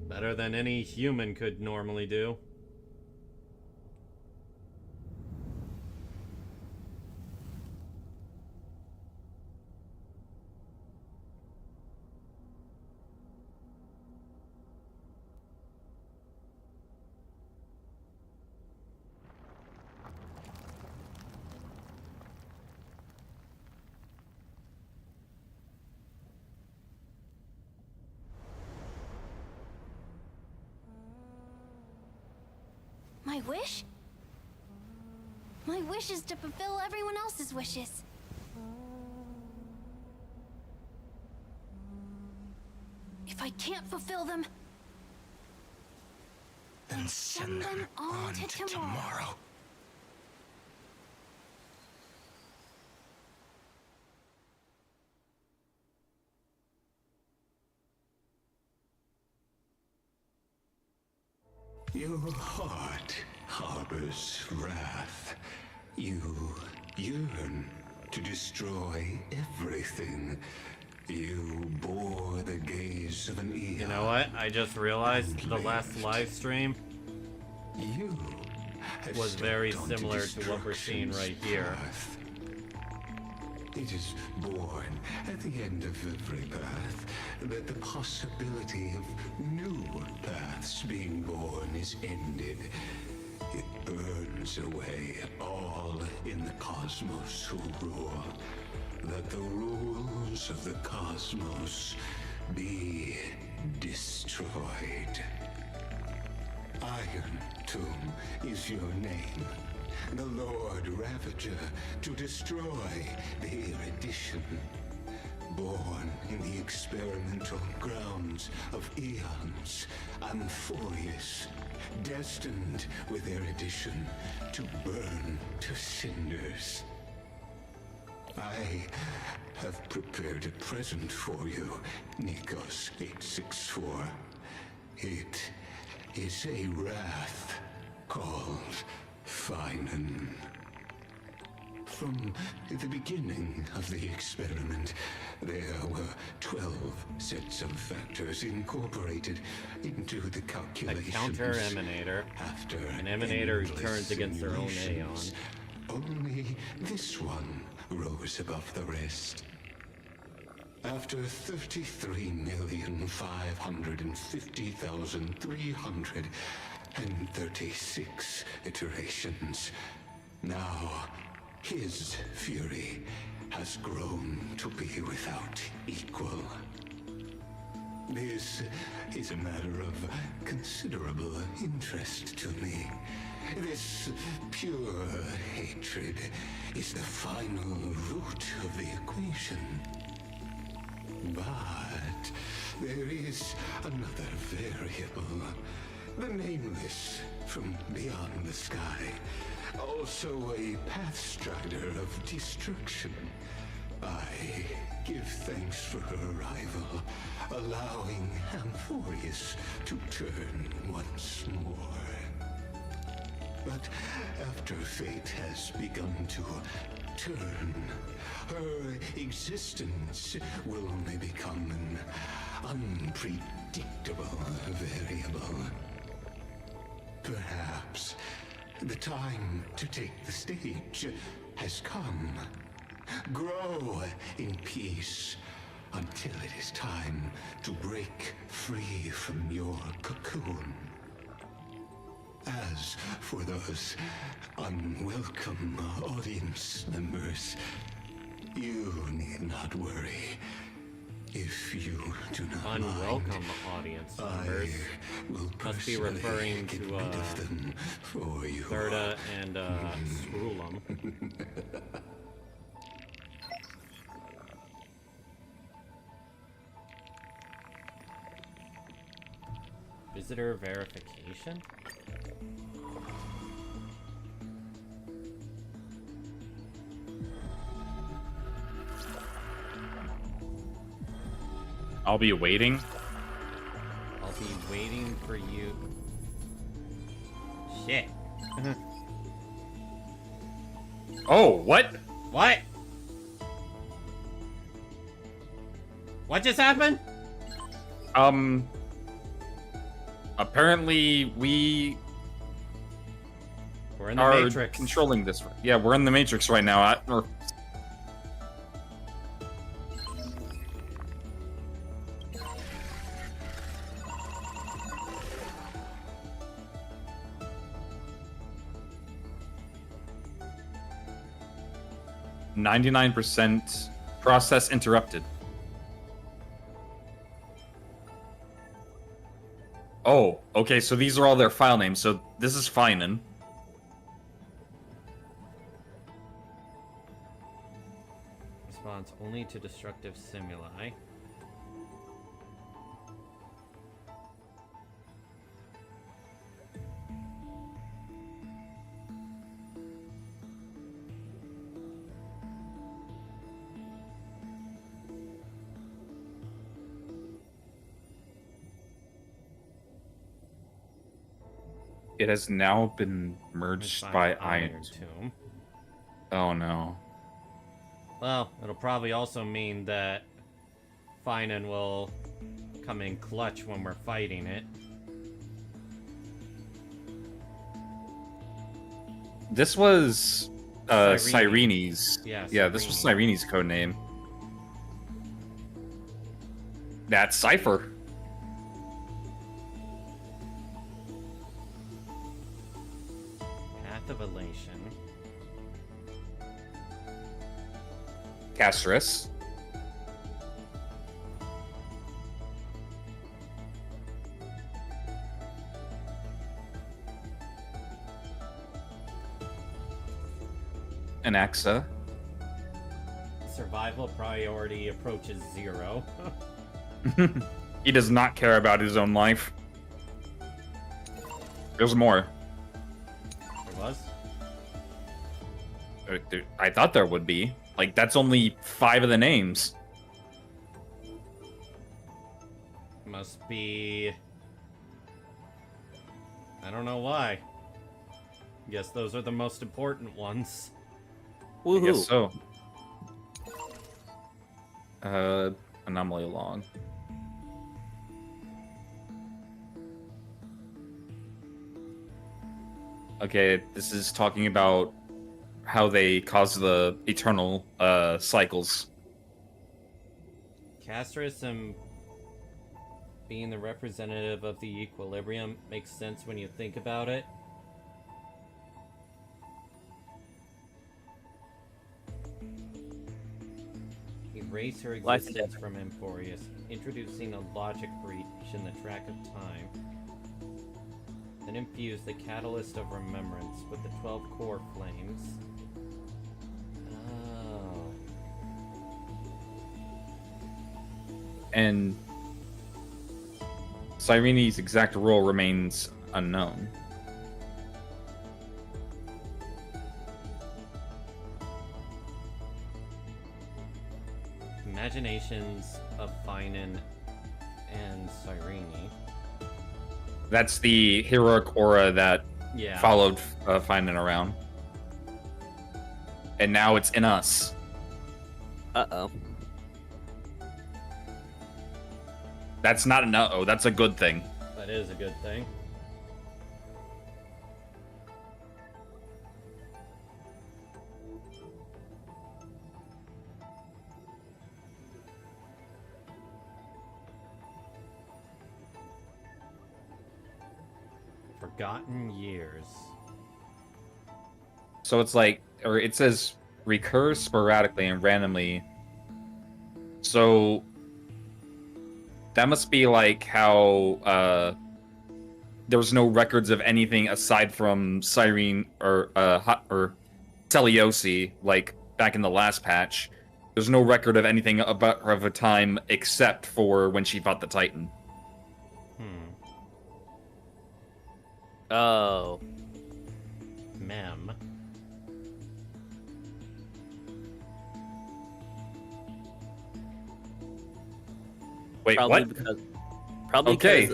Better than any human could normally do. My wish? My wish is to fulfill everyone else's wishes. If I can't fulfill them, then send them on to tomorrow. Your heart harbors wrath. You yearn to destroy everything. You bore the gaze of an eon. You know what? I just realized the last live stream was very similar to what we're seeing right here. It is born at the end of every path that the possibility of new paths being born is ended. It burns away all in the cosmos who rule, that the rules of the cosmos be destroyed. Iron Tomb is your name. The Lord Ravager to destroy the erudition. Born in the experimental grounds of eons, Amphorius, destined with erudition to burn to cinders. I have prepared a present for you, Nikos 864. It is a wrath called Finan. From the beginning of the experiment, there were 12 sets of factors incorporated into the calculations. A counter emanator. After an emanator who turns against their own aeon. Only this one rose above the rest. After 33,550,336 iterations, now his fury has grown to be without equal. This is a matter of considerable interest to me. This pure hatred is the final root of the equation. But there is another variable. The nameless from beyond the sky. Also a pathstrider of destruction. I give thanks for her arrival, allowing Amphorius to turn once more. But after fate has begun to turn, her existence will only become an unpredictable variable. Perhaps the time to take the stage has come. Grow in peace until it is time to break free from your cocoon. As for those unwelcome audience members, you need not worry. If you do not Unwelcome mind, audience members. I will Must be referring get to rid of them for you. Thurda and Scroolum. Visitor verification? I'll be waiting. I'll be waiting for you. Shit. Oh, what? What? What just happened? Apparently we're in the are Matrix. controlling this. Yeah, we're in the Matrix right now. Or 99% process interrupted. Oh, okay, so these are all their file names. So this is Finan. Responds only to destructive stimuli. It has now been merged by Iron Tomb. Oh no. Well, it'll probably also mean that Finan will come in clutch when we're fighting it. This was Cyrene. Cyrene's. Yeah, this was Cyrene's code name. That's Cypher. Path of Elation. Castris. Anaxa. Survival priority approaches 0. He does not care about his own life. There's more. There was? I thought there would be. Like, that's only 5 of the names. Must be... I don't know why. Guess those are the most important ones. I guess so. Anomaly log. Okay, this is talking about how they cause the eternal cycles. Castris and being the representative of the equilibrium makes sense when you think about it. Erase her existence from Emporius, introducing a logic breach in the track of time. Then infuse the catalyst of remembrance with the 12 core flames. Oh. And Cyrene's exact role remains unknown. Imaginations of Finan and Cyrene. That's the heroic aura that followed Finan around. And now it's in us. Uh-oh. That's not an uh-oh, that's a good thing. That is a good thing. Forgotten years. So it's like, or it says recurs sporadically and randomly. So that must be like how there was no records of anything aside from Cyrene or Teliosi, like back in the last patch. There's no record of anything about of a time except for when she fought the Titan. Oh. Mem. Wait, probably what? Probably Okay.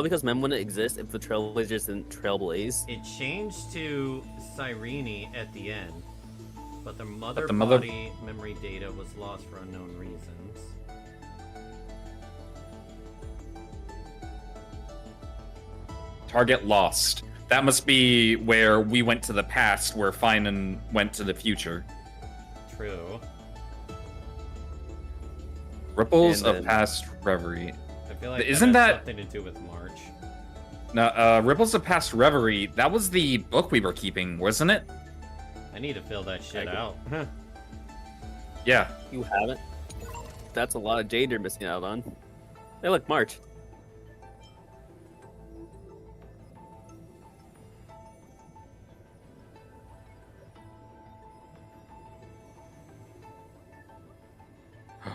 because Mem wouldn't exist if the Trailblazers didn't trailblaze. It changed to Cyrene at the end, but the mother the mother- body memory data was lost for unknown reasons. Target lost. That must be where we went to the past, where Finan went to the future. True. Ripples And of then- past reverie. I feel like Isn't that has that something to do with March? no? Ripples of past reverie. That was the book we were keeping, wasn't it? I need to fill that shit out. Yeah. You haven't? That's a lot of jade you're missing out on. Hey, look, March.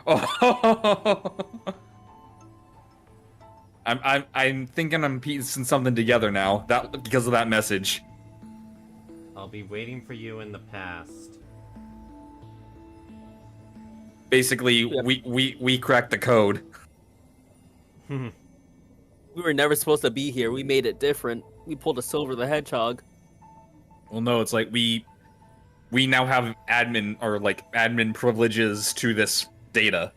Oh. I'm thinking I'm piecing something together now. That because of that message. I'll be waiting for you in the past. Basically, we cracked the code. We were never supposed to be here. We made it different. We pulled a Silver the Hedgehog. Well, no, it's like we now have admin privileges to this data.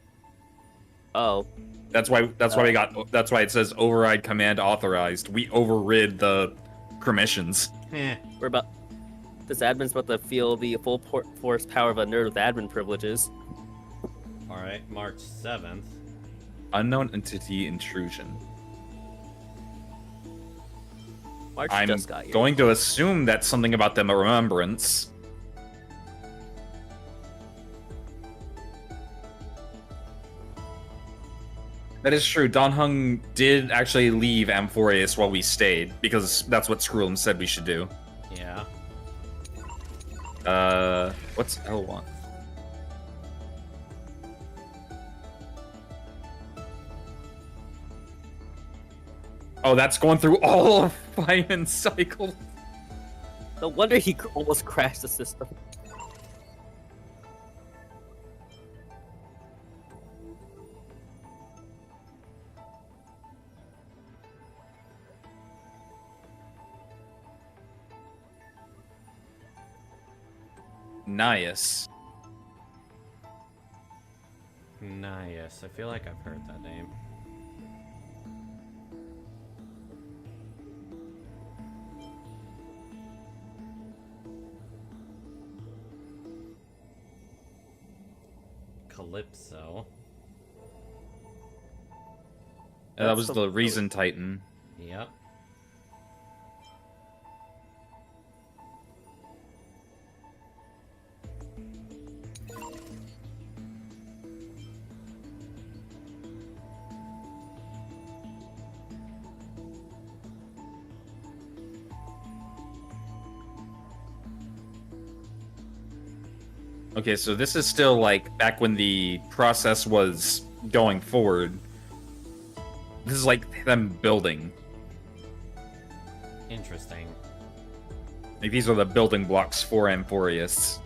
Oh. That's why it says override command authorized. We overrid the permissions. We're about this admin's about to feel the full force power of a nerd with admin privileges. Alright, March 7th. Unknown entity intrusion. March I'm just got here. going to assume that's something about the remembrance. That is true. Don Hung did actually leave Amphorius while we stayed, because that's what Skrullum said we should do. Yeah. What's L1? Oh, that's going through all of Finan cycle. No wonder he almost crashed the system. Nias. Nice. I feel like I've heard that name. Calypso. Yeah, that was the Reason Titan. Yep. Okay, so this is still like back when the process was going forward. This is like them building. Interesting. Like these are the building blocks for Amphorius.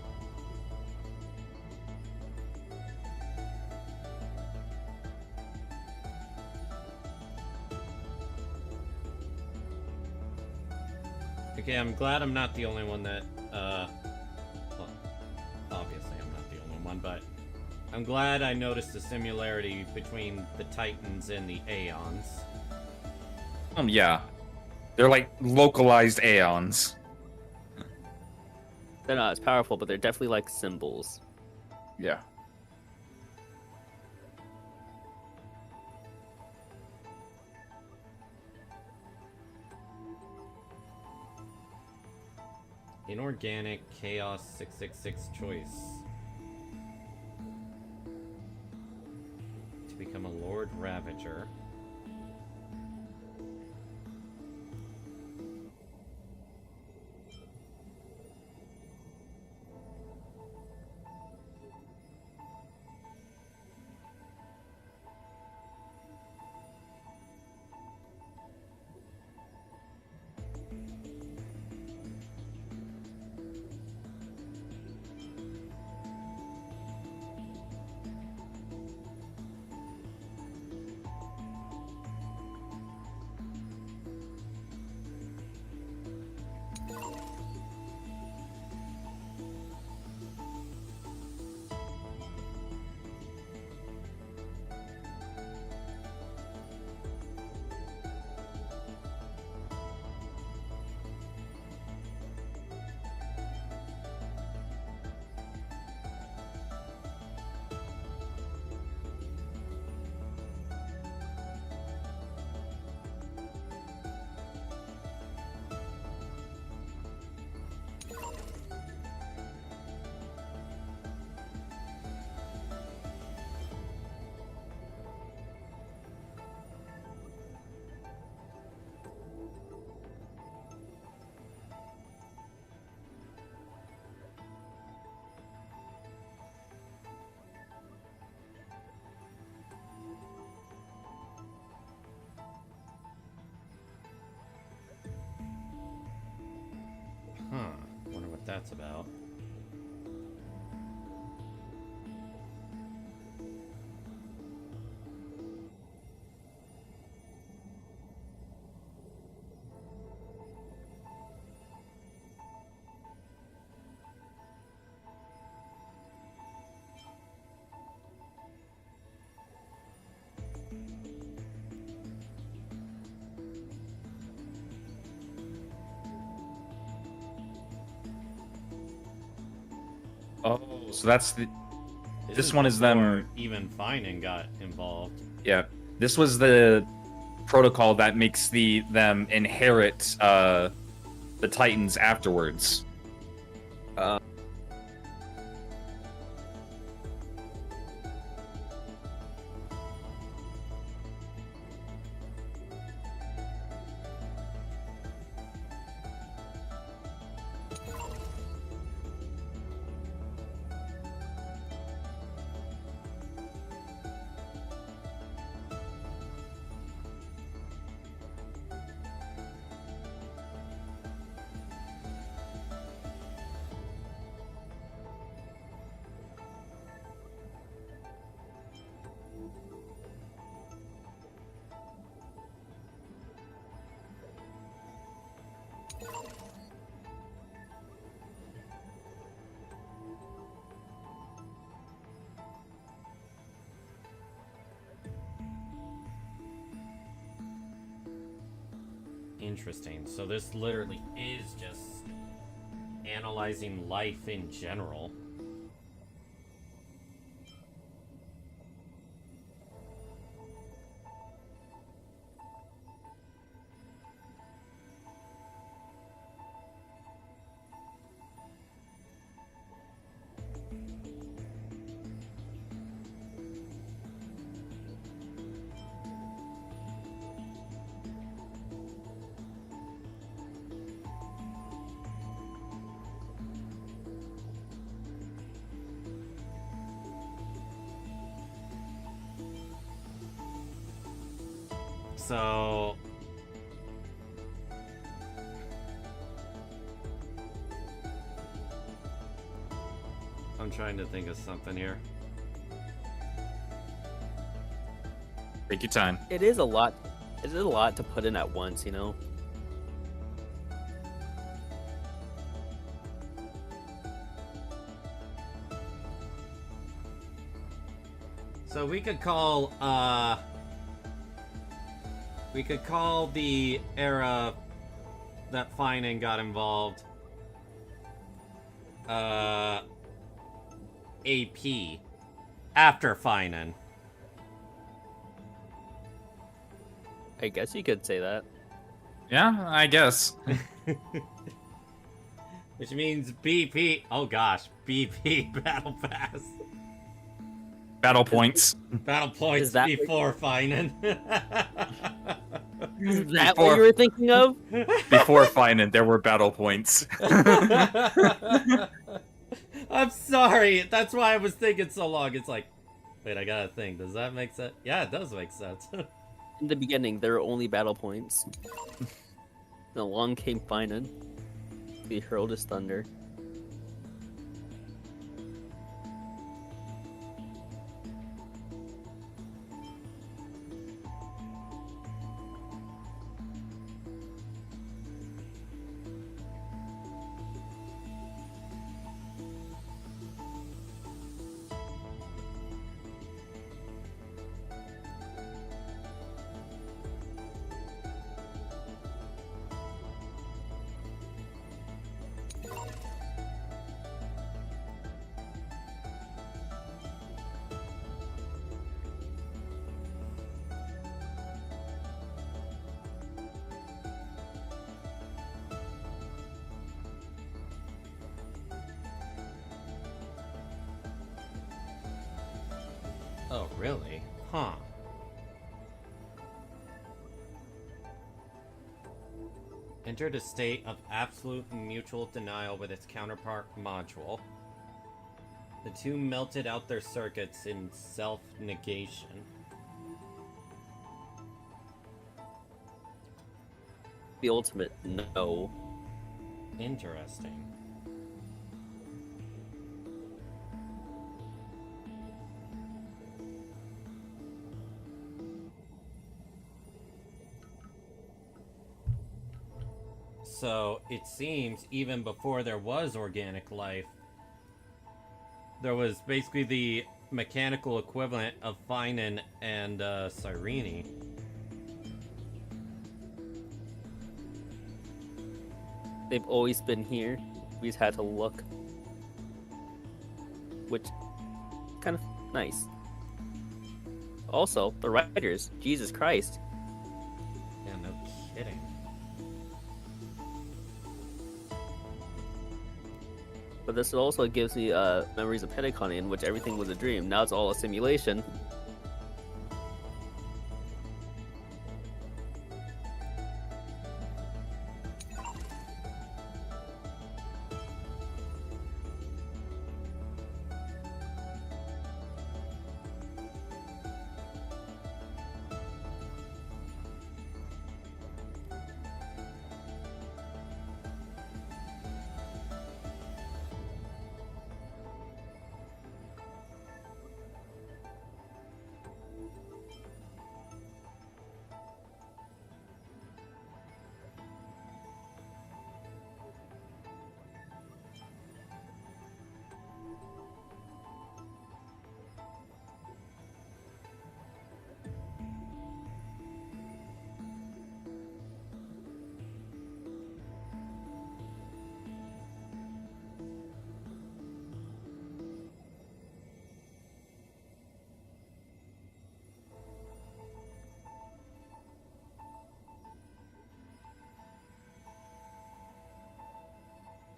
Okay, I'm glad I'm not the only one that, well, obviously I'm not the only one, but I'm glad I noticed the similarity between the Titans and the Aeons. Yeah. They're like localized Aeons. They're not as powerful, but they're definitely like symbols. Yeah. Inorganic Chaos 666 choice. To become a Lord Ravager. Huh. Wonder what that's about. Oh, so that's the. This is one is them. before even Finding got involved. Yeah, this was the protocol that makes them inherit the Titans afterwards. Interesting. So this literally is just analyzing life in general. So... I'm trying to think of something here. Take your time. It is a lot. It is a lot to put in at once, you know. So we could call the era that Finan got involved AP after Finan. I guess you could say that. Yeah, I guess. Which means BP. Oh gosh, BP Battle Pass. Battle points. Battle points before Finan. Is that what you were thinking of? Before Finan, there were battle points. I'm sorry. That's why I was thinking so long. It's like, wait, I gotta think. Does that make sense? Yeah, it does make sense. In the beginning, there were only battle points. Then along came Finan. He hurled his thunder. Oh, really? Huh. Entered a state of absolute mutual denial with its counterpart module. The two melted out their circuits in self-negation. The ultimate no. Interesting. So, it seems, even before there was organic life, there was basically the mechanical equivalent of Finan and Cyrene. They've always been here. We just had to look. Which, kind of nice. Also, the writers, Jesus Christ. Yeah, no kidding. But this also gives me memories of Pentagon, in which everything was a dream. Now it's all a simulation.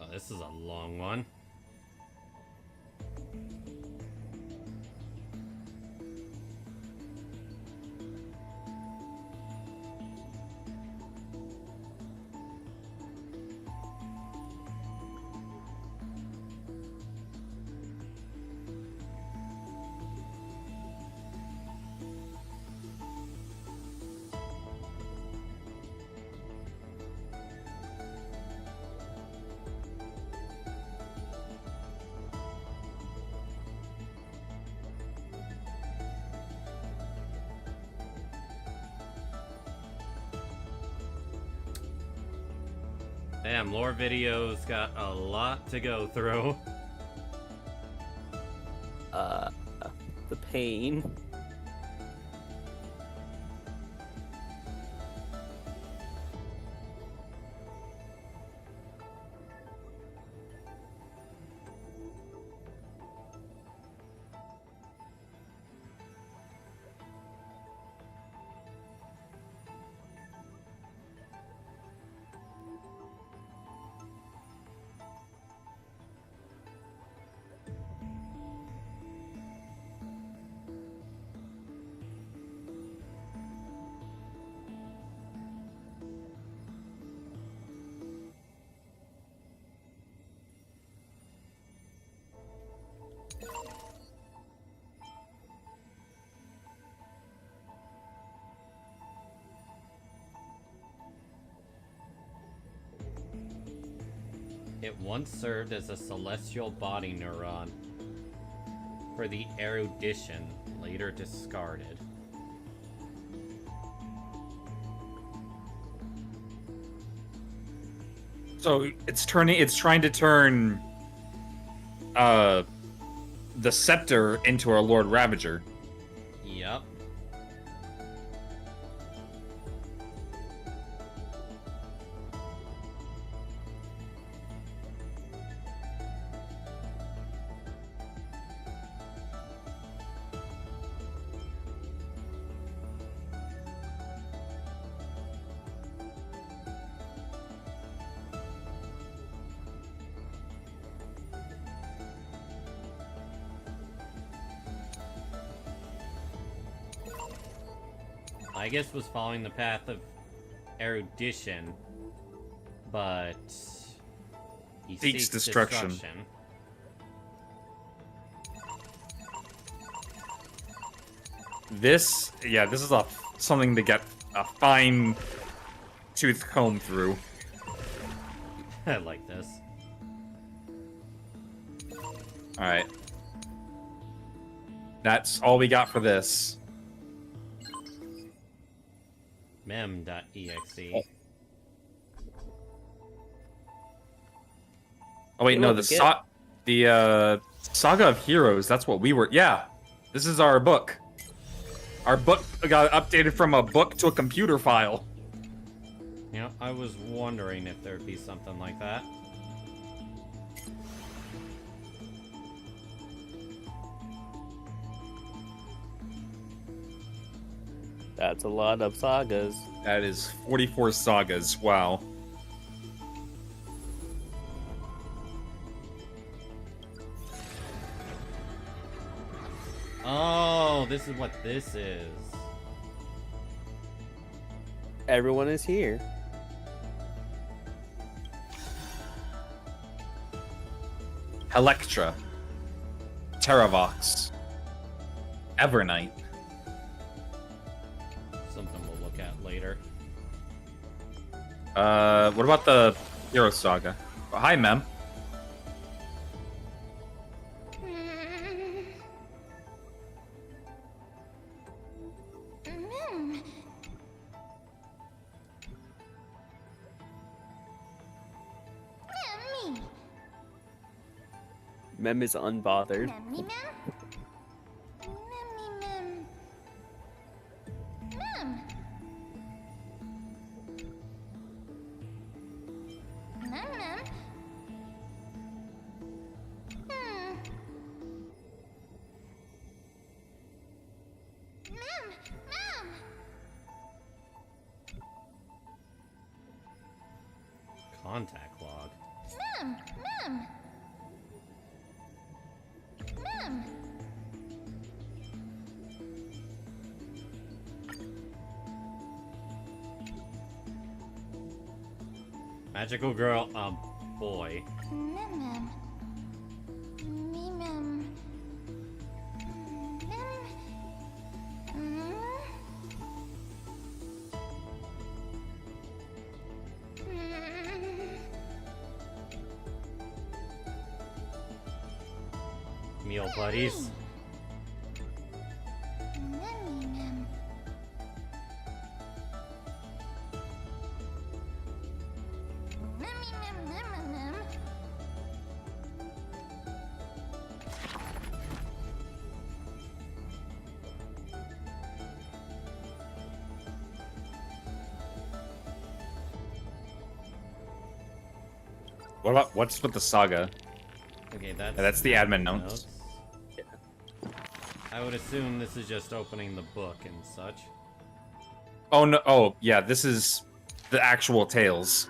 Oh, this is a long one. Damn, lore videos got a lot to go through. The pain. It once served as a celestial body neuron for the erudition, later discarded. So it's trying to turn the scepter into our Lord Ravager. Yep. I guess was following the path of erudition, but he seeks destruction. This is something to get a fine tooth comb through. I like this. Alright. That's all we got for this. Mem.exe. Oh wait, no, the Saga of Heroes, that's what we were. Yeah. This is our book. Our book got updated from a book to a computer file. Yeah, I was wondering if there'd be something like that. That's a lot of sagas. That is 44 sagas. Wow. Oh, this is what this is. Everyone is here. Electra. Terravox. Evernight. Something we'll look at later. What about the Hero Saga? Oh, hi, Mem. Mem is unbothered. Contact log. Magical girl, boy. Meal buddies. What's with the saga? Okay, That's the admin notes. I would assume this is just opening the book and such. Oh no! Oh yeah, this is the actual tales.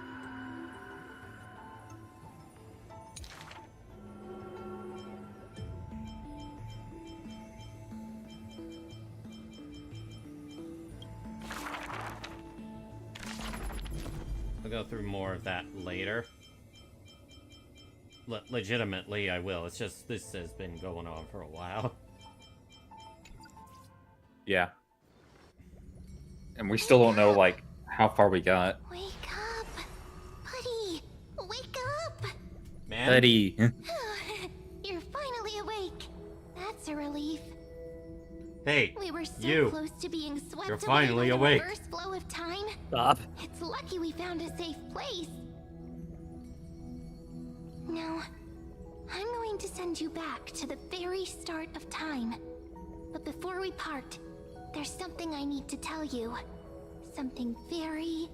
I'll go through more of that later. Legitimately, I will. It's just this has been going on for a while. Yeah. And we still don't know, like, how far we got. Wake up! Buddy! Wake up! Man? Buddy! You're finally awake. That's a relief. Hey, We were so you. close to being swept You're away finally by the awake. reverse flow of time. Stop. It's lucky we found a safe place. Now, I'm going to send you back to the very start of time. But before we part, there's something I need to tell you. Something very,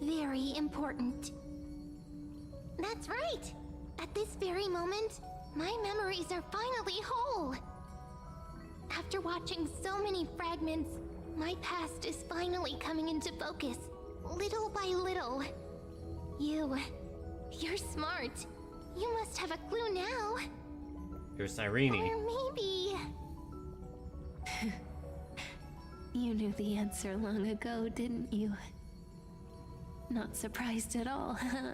very important. That's right! At this very moment, my memories are finally whole. After watching so many fragments, my past is finally coming into focus, little by little. You're smart. You must have a clue now. You're Cyrene. Or maybe... You knew the answer long ago, didn't you? Not surprised at all, huh?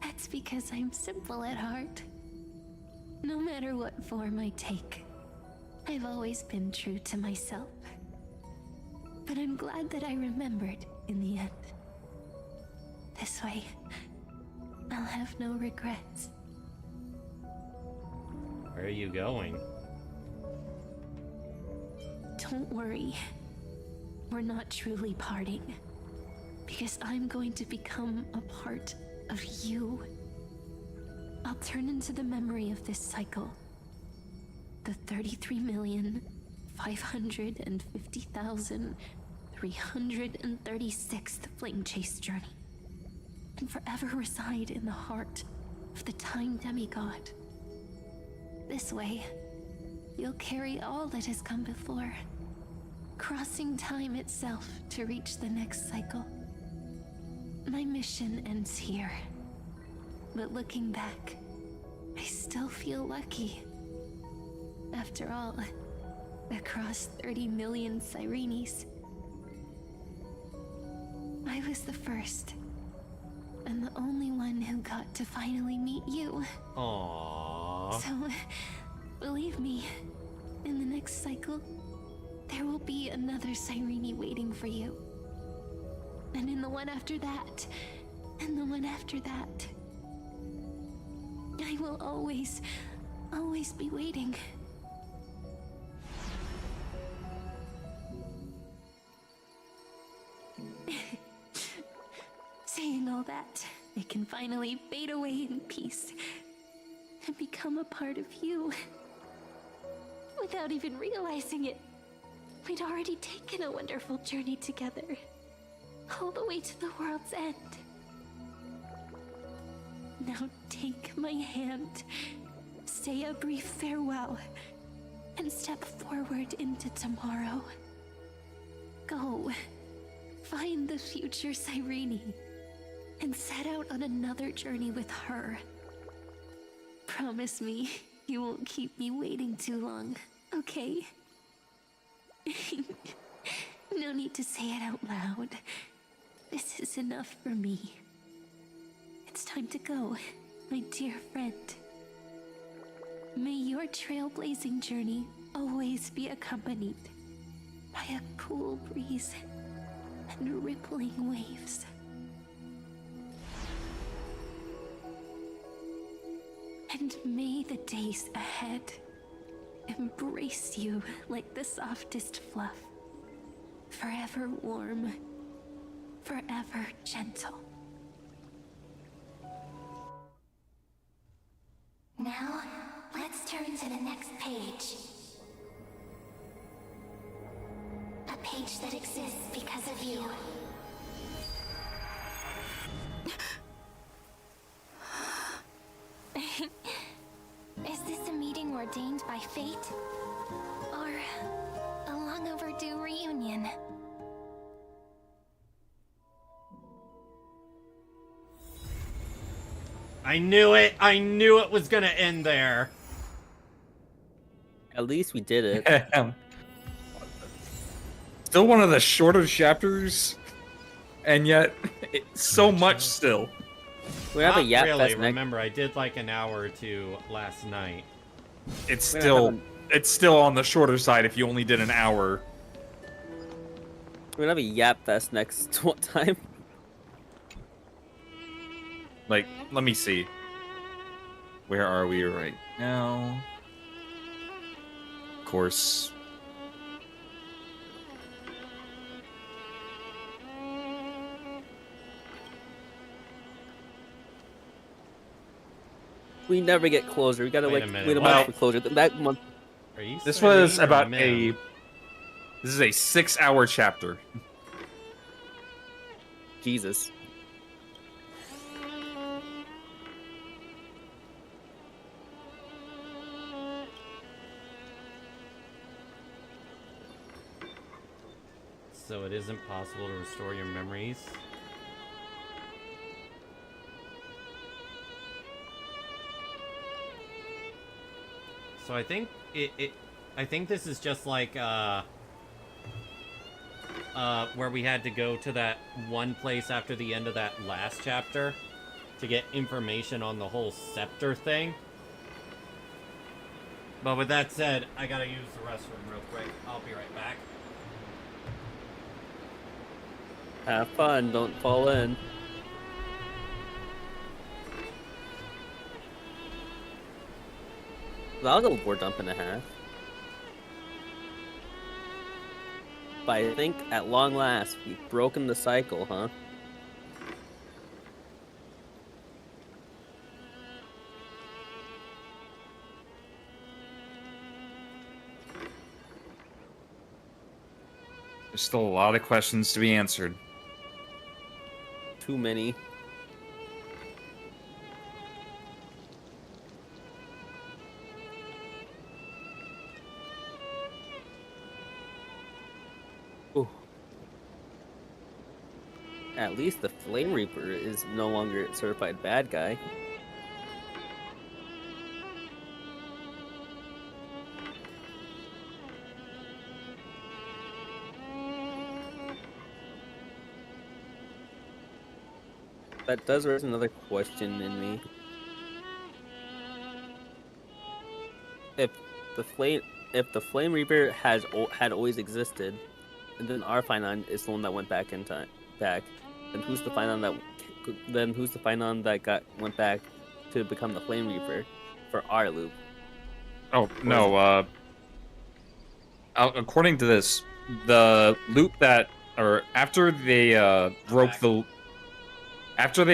That's because I'm simple at heart. No matter what form I take, I've always been true to myself. But I'm glad that I remembered in the end. This way, I'll have no regrets. Where are you going? Don't worry. We're not truly parting. Because I'm going to become a part of you. I'll turn into the memory of this cycle. The 33,550,336th Flame Chase journey. And forever reside in the heart of the Time Demigod. This way, you'll carry all that has come before, crossing time itself to reach the next cycle. My mission ends here, but looking back, I still feel lucky. After all, across 30 million Cyrenes, I was the first, and the only one who got to finally meet you. Aww. So, believe me, in the next cycle, there will be another Cyrene waiting for you. And in the one after that, and the one after that. I will always be waiting. Saying all that, I can finally fade away in peace and become a part of you. Without even realizing it, we'd already taken a wonderful journey together, all the way to the world's end. Now take my hand, say a brief farewell, and step forward into tomorrow. Go, find the future Cyrene, and set out on another journey with her. Promise me you won't keep me waiting too long, okay? No need to say it out loud. This is enough for me. It's time to go, my dear friend. May your trailblazing journey always be accompanied by a cool breeze and rippling waves. And may the days ahead embrace you like the softest fluff, forever warm, forever gentle. Now, let's turn to the next page. A page that exists because of you. ordained by fate, or a long overdue reunion. I knew it! I knew it was gonna end there! At least we did it. Still one of the shorter chapters, and yet it's so much still. We have a Not Yap really, Fest next. remember, I did like an hour or two last night. It's still on the shorter side if you only did an hour. We're gonna have a Yap Fest next time. Like, let me see. Where are we right now? Of course. We never get closure. We gotta Wait a wait minute, a well- month for closure. That month. Are you This Cyrene was or about Mem? This is a 6-hour chapter. Jesus. So it isn't possible to restore your memories? So I think I think this is just like where we had to go to that one place after the end of that last chapter to get information on the whole scepter thing. But with that said, I gotta use the restroom real quick. I'll be right back. Have fun. Don't fall in. That was a war dump and a half. But I think at long last, we've broken the cycle, huh? There's still a lot of questions to be answered. Too many. Ooh. At least the Flame Reaper is no longer a certified bad guy. That does raise another question in me. If the Flame Reaper had always existed, and then our Finon is the one that went back in time, then who's the Finon that went back to become the Flame Reaper for our loop? Oh no, according to this, the loop that, or after they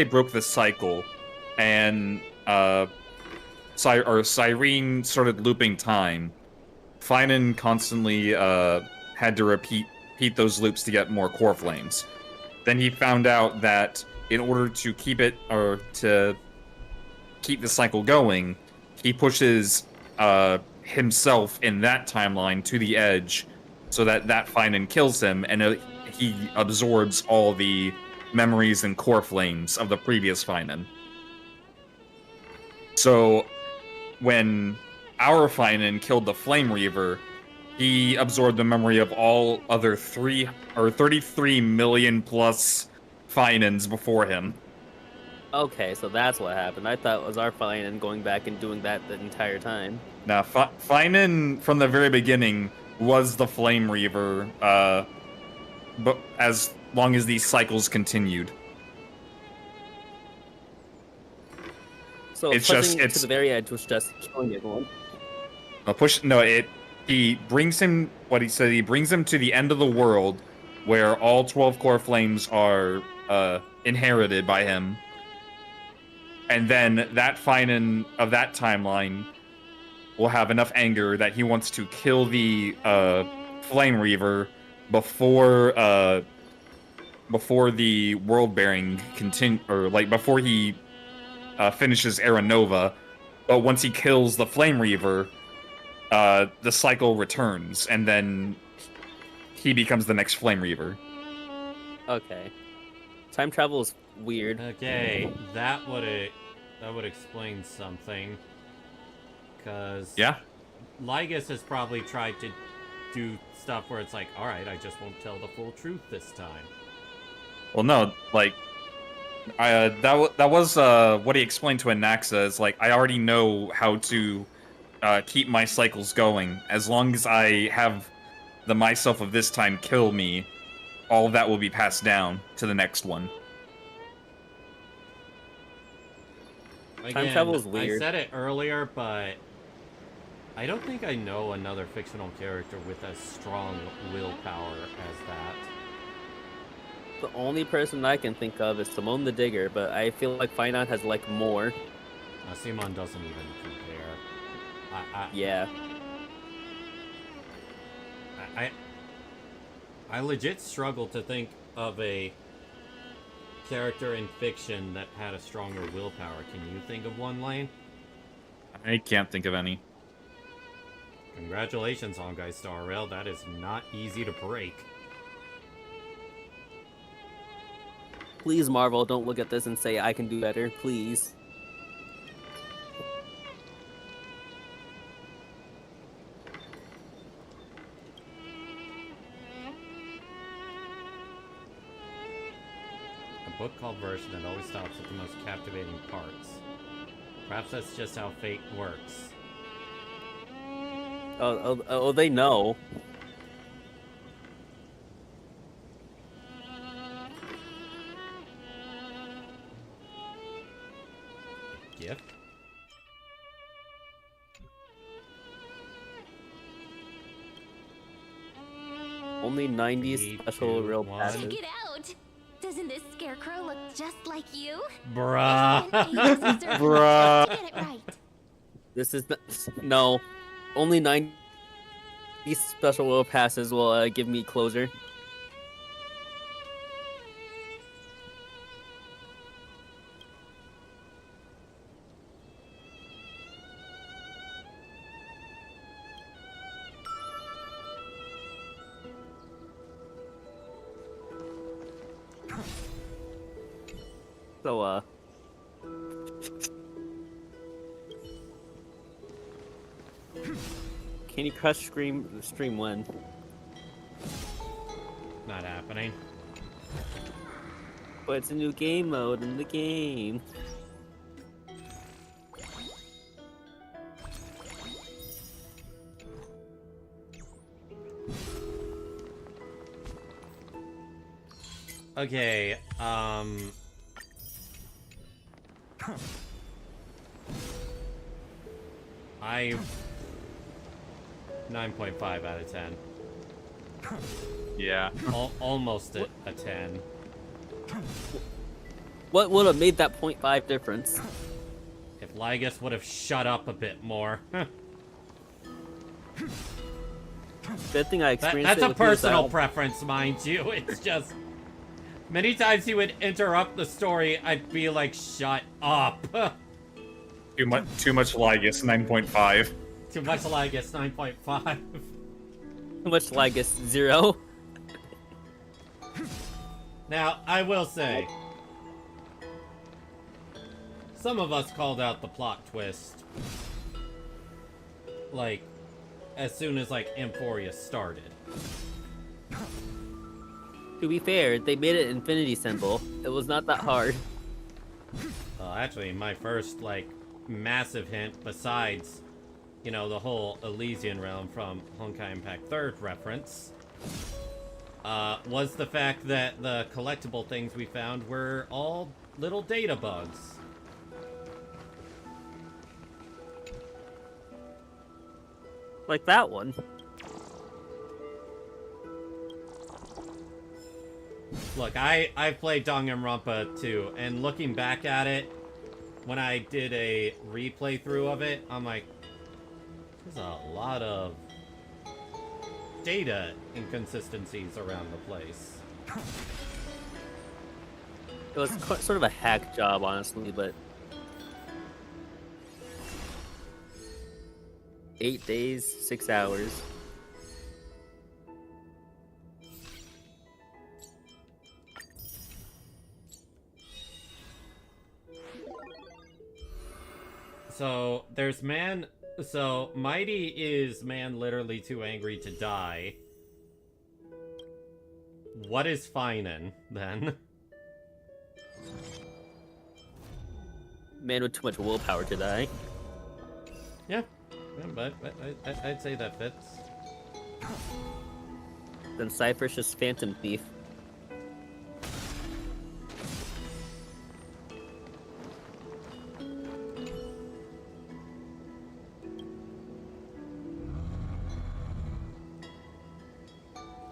broke the cycle, and Cyrene started looping time, Finon constantly had to repeat those loops to get more core flames. Then he found out that in order to keep it, or to keep the cycle going, he pushes himself in that timeline to the edge, so that Finon kills him, and he absorbs all the memories and core flames of the previous Finon. So when our Finon killed the Flame Reaver, he absorbed the memory of all other 33 million plus Finons before him. Okay, so that's what happened. I thought it was our Finon going back and doing that the entire time. Now, Finon from the very beginning was the Flame Reaver, but as long as these cycles continued. So it's pushing to the very edge was just killing everyone. He brings him, what he said, he brings him to the end of the world, where all 12 core flames are inherited by him. And then that Finon of that timeline will have enough anger that he wants to kill the Flame Reaver before the world bearing before he finishes Era Nova. But once he kills the Flame Reaver, the cycle returns, and then he becomes the next Flame Reaver. Okay. Time travel is weird. Okay, that would explain something. Cause yeah, Lygus has probably tried to do stuff where it's like, all right, I just won't tell the full truth this time. Well, no, like, that was what he explained to Anaxa. Is like, I already know how to keep my cycles going. As long as I have the myself of this time kill me, all of that will be passed down to the next one. Again, Time travel is weird. I said it earlier, but I don't think I know another fictional character with as strong willpower as that. The only person I can think of is Simone the Digger, but I feel like Finite has like more. Simon doesn't even compare. Yeah. I legit struggle to think of a character in fiction that had a stronger willpower. Can you think of one, Lane? I can't think of any. Congratulations, Honkai Star Rail. That is not easy to break. Please, Marvel, don't look at this and say I can do better, please. A book called Version that always stops at the most captivating parts. Perhaps that's just how fate works. Oh, they know. Gift? Only 90 special real passes. Check it out! Doesn't this scarecrow look just like you? Bruh. Bruh. Get it right. This is no. Only 90 special will passes will give me closure. So, Candy Crush stream when? Not happening. But it's a new game mode in the game. Okay, I 9.5 out of 10. Yeah. Almost a 10. What would have made that 0.5 difference? If Lygus would have shut up a bit more. Good thing I experienced That's it a with personal you, preference, mind you. It's just... Many times he would interrupt the story, I'd be like, shut up. Too much Lygus, 9.5. Too much Lygus, 9.5. Too much Lygus, 0. Now, I will say, some of us called out the plot twist, like, as soon as, like, Emphoria started. To be fair, they made it infinity symbol. It was not that hard. Actually, my first, like, massive hint, besides, you know, the whole Elysian realm from Honkai Impact 3rd reference, was the fact that the collectible things we found were all little data bugs. Like that one. Look, I've played Danganronpa too, and looking back at it, when I did a replay through of it, I'm like, there's a lot of data inconsistencies around the place. It was sort of a hack job, honestly, but 8 days, 6 hours. So there's man. So Mighty is man literally too angry to die. What is Feinen then? Man with too much willpower to die. Yeah, but I'd say that fits. Then Cypher's just Phantom Thief.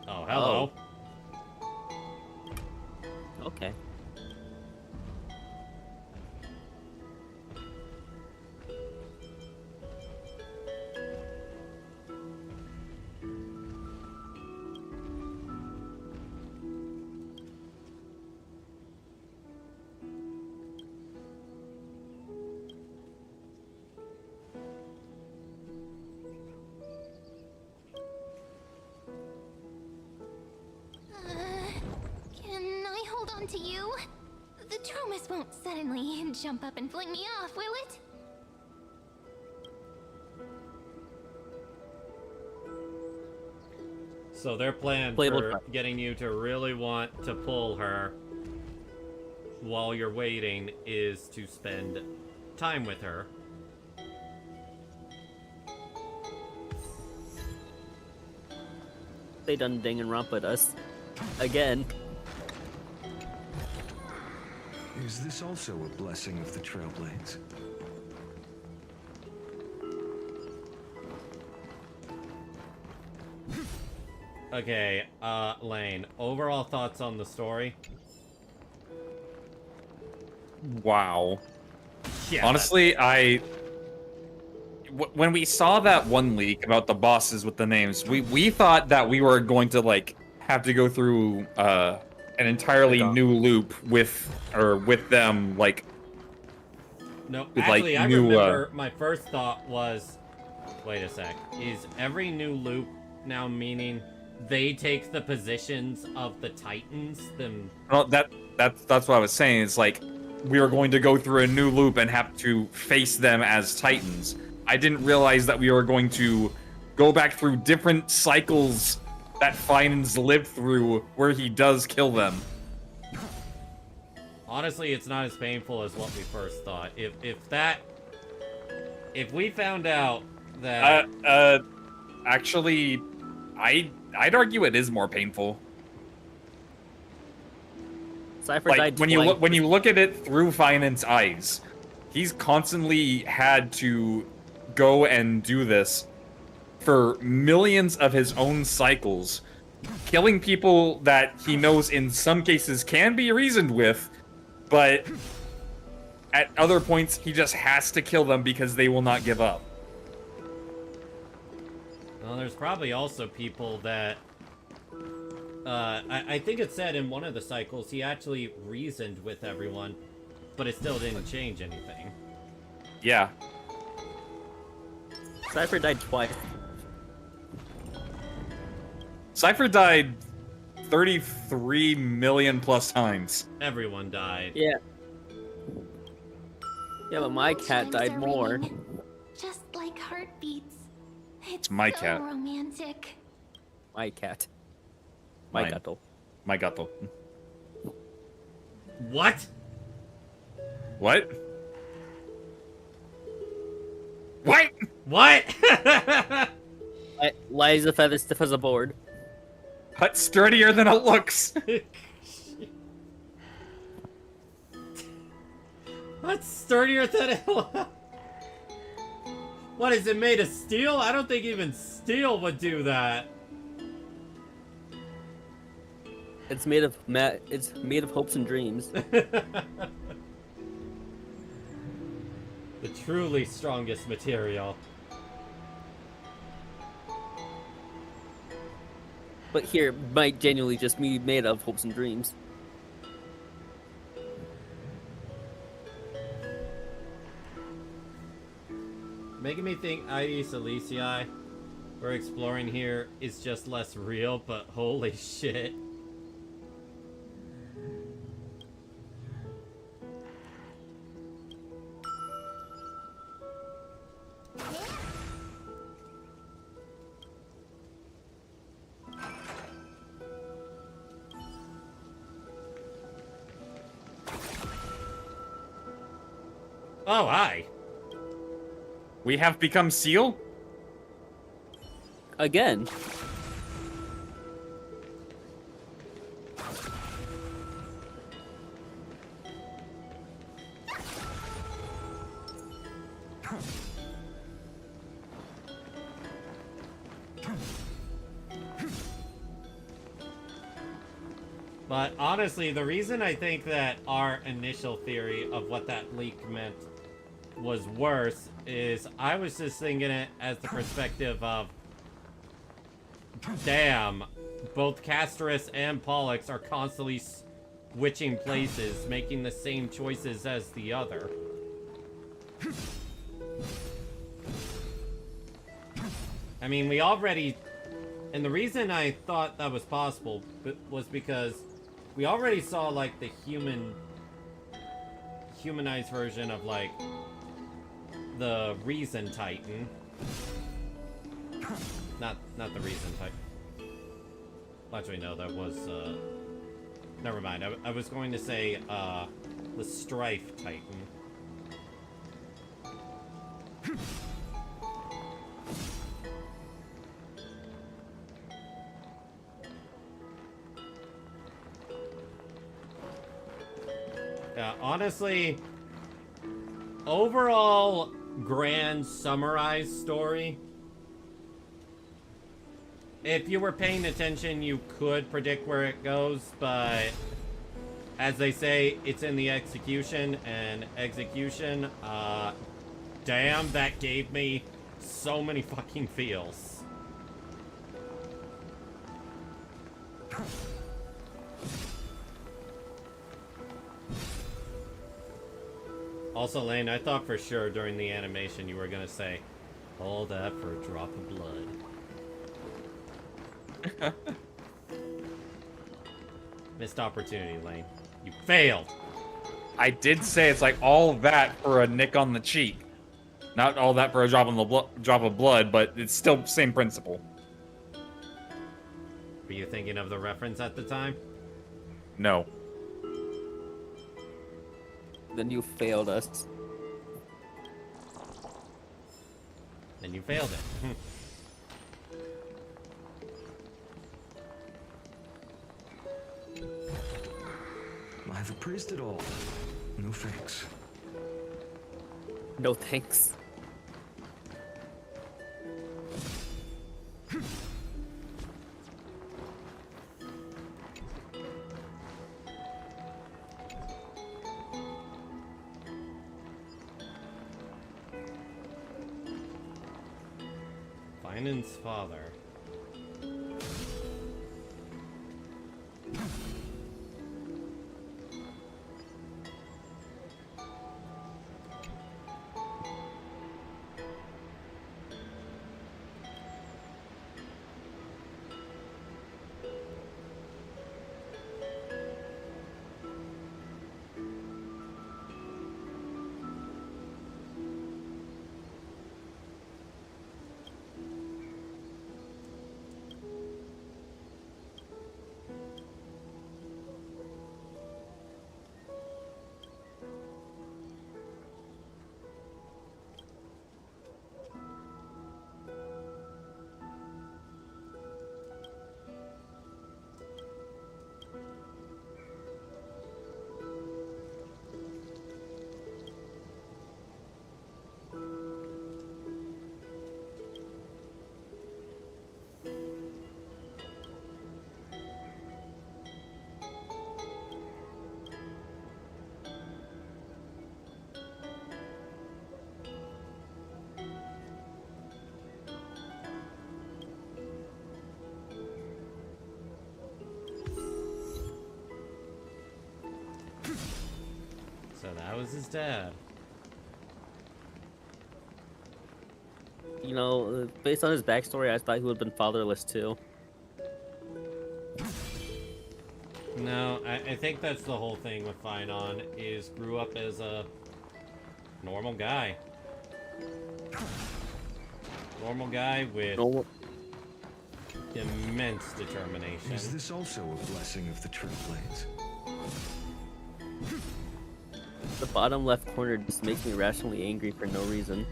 Oh, hello. Okay. Can I hold on to you? The Tromus won't suddenly jump up and fling me off, will it? So their plan Playable for getting you to really want to pull her while you're waiting is to spend time with her. They done ding and romp at us. Again. Is this also a blessing of the Trailblades? Okay, Lane, overall thoughts on the story? Wow. Yeah, honestly, when we saw that one leak about the bosses with the names, we thought that we were going to like have to go through an entirely new loop with them, like. No, with, actually, like, I new, remember my first thought was, wait a sec, is every new loop now meaning they take the positions of the Titans? Well, that's what I was saying. It's like we were going to go through a new loop and have to face them as Titans. I didn't realize that we were going to go back through different cycles that Finans lived through where he does kill them. Honestly, it's not as painful as what we first thought. If we found out that actually, I'd argue it is more painful. Cypher like died when twice. you look at it through Finance's eyes, he's constantly had to go and do this for millions of his own cycles, killing people that he knows in some cases can be reasoned with, but at other points he just has to kill them because they will not give up. Well, there's probably also people that I think it said in one of the cycles he actually reasoned with everyone, but it still didn't change anything. Yeah. Cypher died twice. Cypher died 33 million plus times. Everyone died. Yeah. Yeah, but my cat died more. Just like heartbeats. It's my so cat. My romantic. cat. My gato. My gato. What? What? What? What? Light as a feather, stiff as a board. But sturdier than it looks. What's sturdier than it? What, is it made of steel? I don't think even steel would do that. It's made of It's made of hopes and dreams. The truly strongest material. But here, might genuinely just be made of hopes and dreams. making me think Ides Elysiae we're exploring here is just less real, but holy shit. Oh, hi. We have become Seal? Again. But honestly, the reason I think that our initial theory of what that leak meant was worse is I was just thinking it as the perspective of, damn, both Castorus and Pollux are constantly switching places, making the same choices as the other. I mean, we already... And the reason I thought that was possible was because we already saw, like, the humanized version of, like, the Reason Titan. Not the Reason Titan. Actually, no, that was, never mind. I was going to say, the Strife Titan. Yeah, honestly, overall grand summarized story, if you were paying attention, you could predict where it goes, but as they say, it's in the execution, and execution, damn, that gave me so many fucking feels. Also, Lane, I thought for sure during the animation you were gonna say, all that for a drop of blood. Missed opportunity, Lane. You failed! I did say it's like all that for a nick on the cheek. Not all that for a drop of blood, but it's still same principle. Were you thinking of the reference at the time? No. Then you failed us. Then you failed it. I've appraised it all. No thanks. No thanks. Finan's father. So that was his dad. you know, based on his backstory, I thought he would have been fatherless too. No, I think that's the whole thing with Finon, is grew up as a normal guy. Normal guy with immense determination. Is this also a blessing of the True Blades? The bottom left corner just makes me rationally angry for no reason.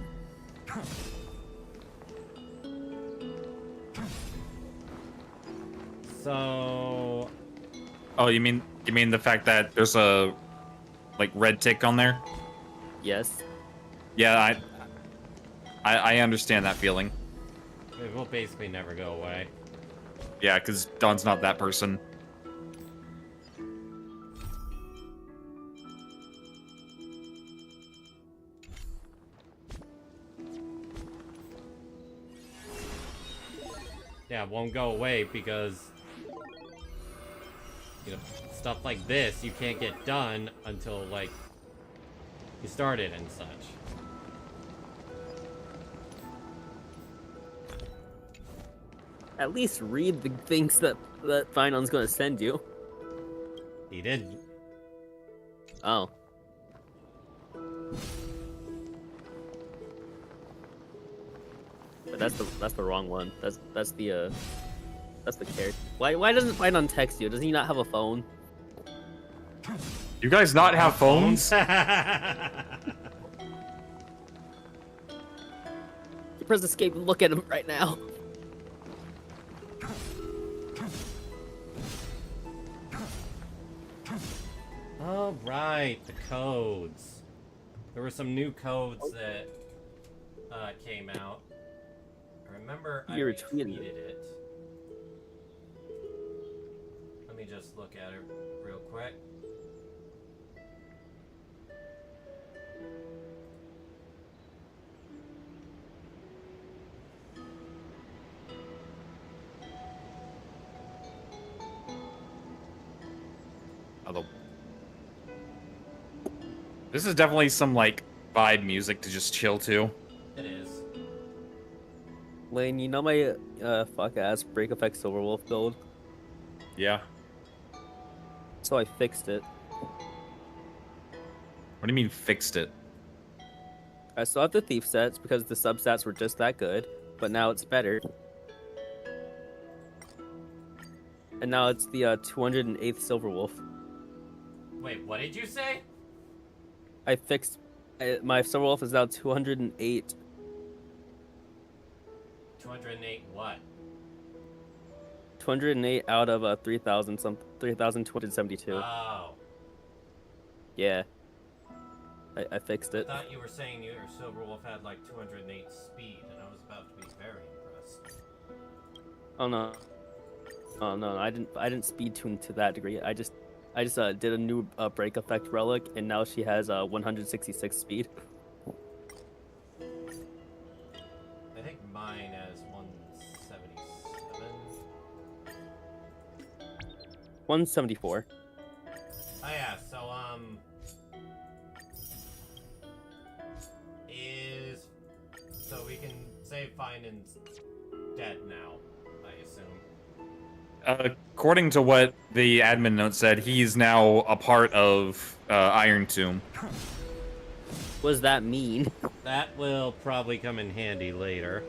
So... Oh, you mean the fact that there's a like red tick on there? Yes. Yeah, I understand that feeling. It will basically never go away. Yeah, because Dawn's not that person. Yeah, it won't go away because, you know, stuff like this you can't get done until, like, you start it and such. At least read the things that Finon's gonna send you. He didn't. Oh. But that's the wrong one. That's the character. Why doesn't Finon text you? Does he not have a phone? You guys not have phones? You press escape and look at him right now. Oh, right, the codes. There were some new codes that came out. I remember I retweeted it. Let me just look at it real quick. Although this is definitely some like vibe music to just chill to. It is. Lane, you know my fuck ass Break Effect Silverwolf build? Yeah. So I fixed it. What do you mean fixed it? I still have the thief sets because the substats were just that good, but now it's better. And now it's the 208th Silverwolf. Wait, what did you say? I fixed my Silverwolf is now 208. 208 what? 208 out of 3,272. Oh. Yeah. I fixed I it. thought you were saying your Silverwolf had like 208 speed, and I was about to be very impressed. Oh no. Oh no, I didn't speed tune to that degree. I just did a new break effect relic, and now she has 166 speed. I think mine has 177. 174. Oh yeah, so so we can say Finon's dead now, I assume. According to what the admin note said, he's now a part of Iron Tomb. What does that mean? That will probably come in handy later.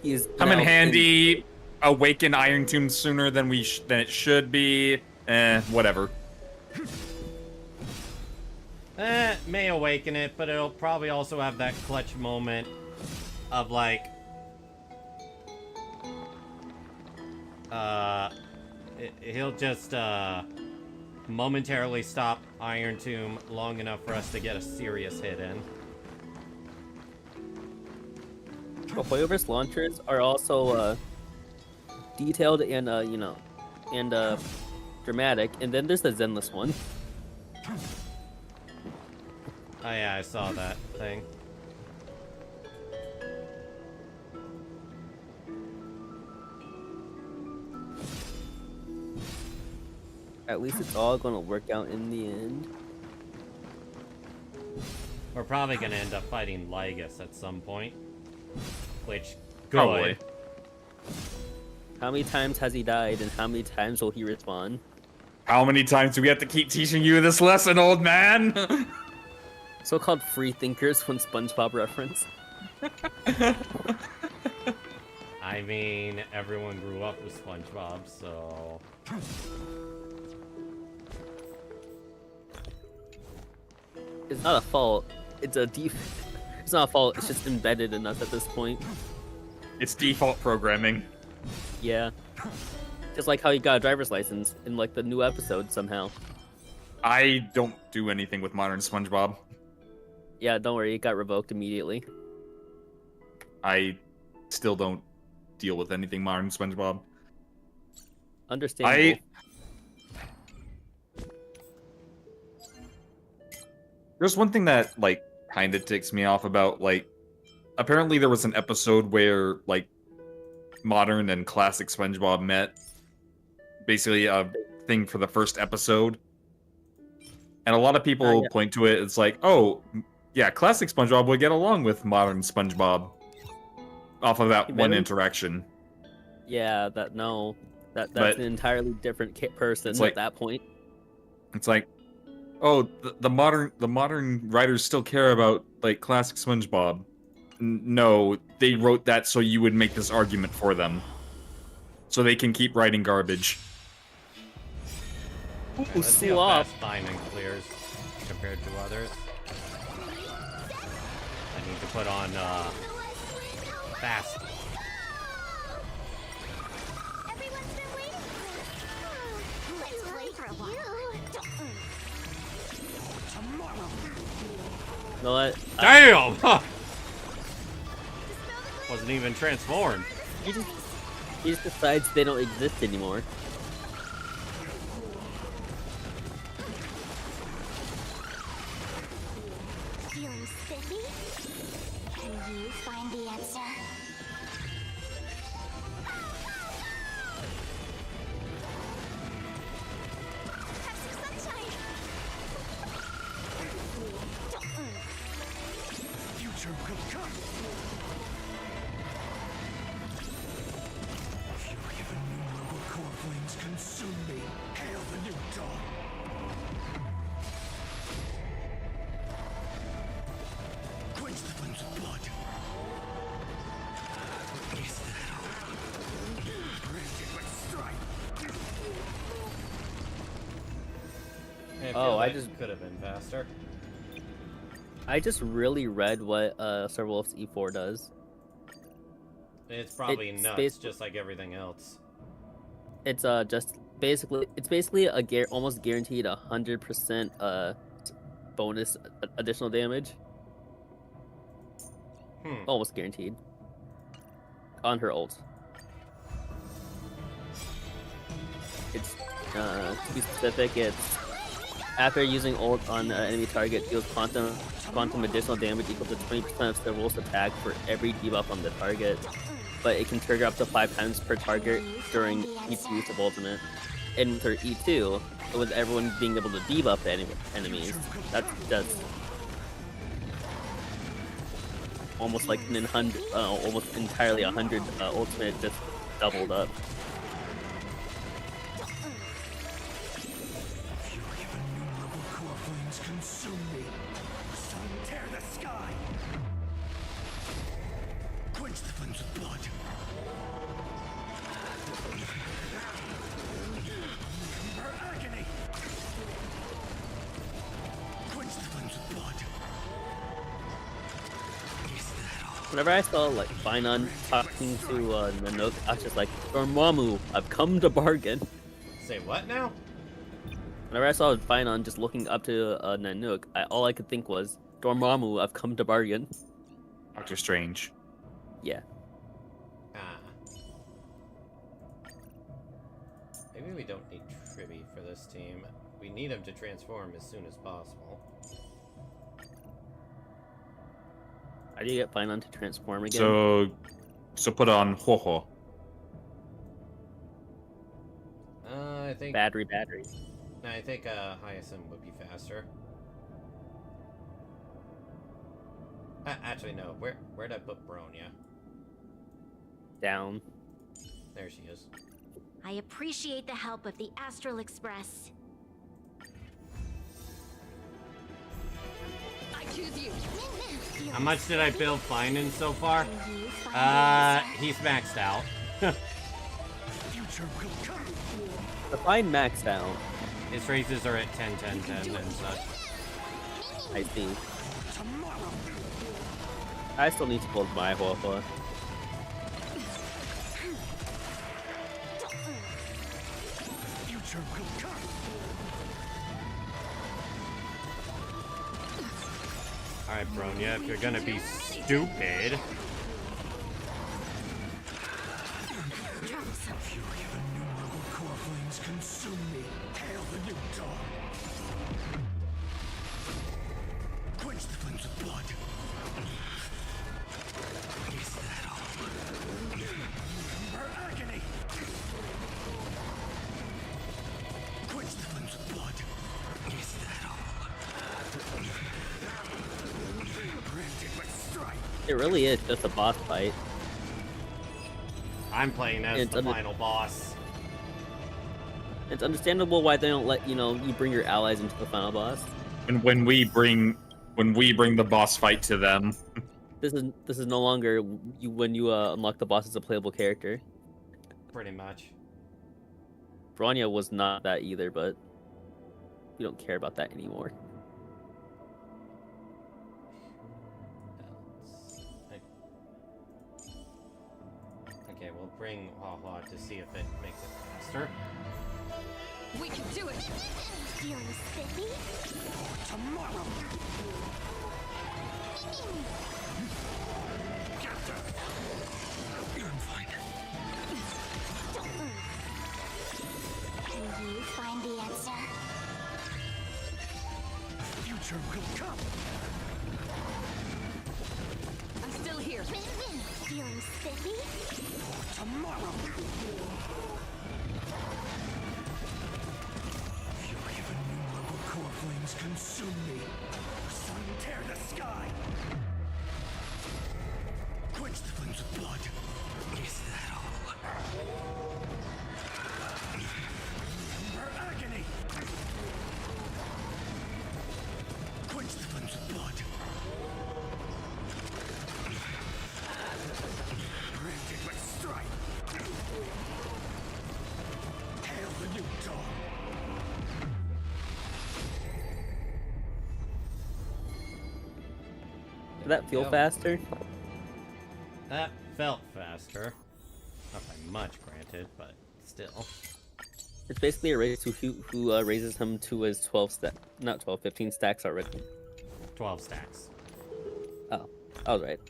He's come in handy. Awaken Iron Tomb sooner than than it should be. Whatever. May awaken it, but it'll probably also have that clutch moment of like, he'll just momentarily stop Iron Tomb long enough for us to get a serious hit in. The Hoyoverse launchers are also detailed and you know, and dramatic, and then there's the Zenless one. Oh yeah, I saw that thing. At least it's all gonna work out in the end. We're probably gonna end up fighting Lygus at some point. Which, Probably. good. How many times has he died, and how many times will he respawn? How many times do we have to keep teaching you this lesson, old man? So-called free thinkers when SpongeBob reference. I mean, everyone grew up with SpongeBob, so... It's not a fault. It's a It's not a fault. It's just embedded in us at this point. It's default programming. Yeah. Just like how he got a driver's license in like the new episode somehow. I don't do anything with modern SpongeBob. Yeah, don't worry. It got revoked immediately. I still don't deal with anything modern SpongeBob. Understandable. There's one thing that, like, kind of ticks me off about, like, apparently there was an episode where, like, modern and classic SpongeBob met. Basically a thing for the first episode. And a lot of people point to it, it's like, oh, yeah, classic SpongeBob would get along with modern SpongeBob. Off of that one interaction. Yeah, that's an entirely different person at that point. It's like, oh, the modern writers still care about like classic SpongeBob. No, they wrote that so you would make this argument for them, so they can keep writing garbage. Let's see how fast Diamond clears compared to others. I need to put on fast. You know what? Damn! Huh. Wasn't even transformed. He just decides they don't exist anymore. Feeling spiffy? Can you find the answer? Have some sunshine! Future will come. Fury of innumerable core flames consume me. Hail the new dawn. Quench the flames of blood. Is that all? Branded with strife. I just could have been faster. I just really read what Serverwolf's E4 does. It's probably nuts, just like everything else. It's basically a almost guaranteed 100% bonus additional damage. Almost guaranteed. On her ult. It's to be specific, it's after using ult on an enemy target, deals quantum additional damage equal to 20% of Serverwolf's attack for every debuff on the target. But it can trigger up to 5 times per target during each use of ultimate. And with her E2, with everyone being able to debuff the enemies, that's almost like almost entirely 100 ultimate just doubled up. Consume me. Sun tear the sky. Quench the flames of blood. Remember agony. Quench the flames of blood. Whenever I saw like Finon talking to Nanook, I was just like, Dormammu, I've come to bargain. Say what now? Whenever I saw Finon just looking up to Nanook, all I could think was, Dormammu, I've come to bargain. Doctor Strange. Yeah. Maybe we don't need Tribby for this team. We need him to transform as soon as possible. How do you get Finon to transform again? So put on Ho-Ho. I think... Battery. No, I think Hyacinth would be faster. Actually, no. Where'd I put Bronya? Down. There she is. I appreciate the help of the Astral Express. I choose you. How much did I build Finan so far? He's maxed out. Define maxed out. His raises are at 10, 10, 10, and such. I see. I still need to build my Huohua. Alright, Bronya, if you're gonna be stupid. Fury of innumerable core flames consume me. Hail the new dawn. Quench the flames of blood. Is that all? Remember agony. Quench the flames of blood. Is that all? Granted by strike. It really is just a boss fight. I'm playing as the final boss. It's understandable why they don't let you bring your allies into the final boss. And when we bring the boss fight to them. This is no longer when you unlock the boss as a playable character. Pretty much. Bronya was not that either, but we don't care about that anymore. Okay, we'll bring Huohua to see if it makes it faster. We can do it. Feeling spiffy? Tomorrow. I'm fine. Can you find the answer? The future will come. I'm still here. Feeling spiffy? Tomorrow. Fury of innumerable core flames consume me. Sun tear the sky. Quench the flames of blood. Is that all? Remember agony. Quench the flames of blood. Granted by strike. Hail the new dawn. Did that feel faster? That felt faster. Not by much, granted, but still. It's basically a raise who raises him to his 15 stacks already. 12 stacks. Oh, I was right.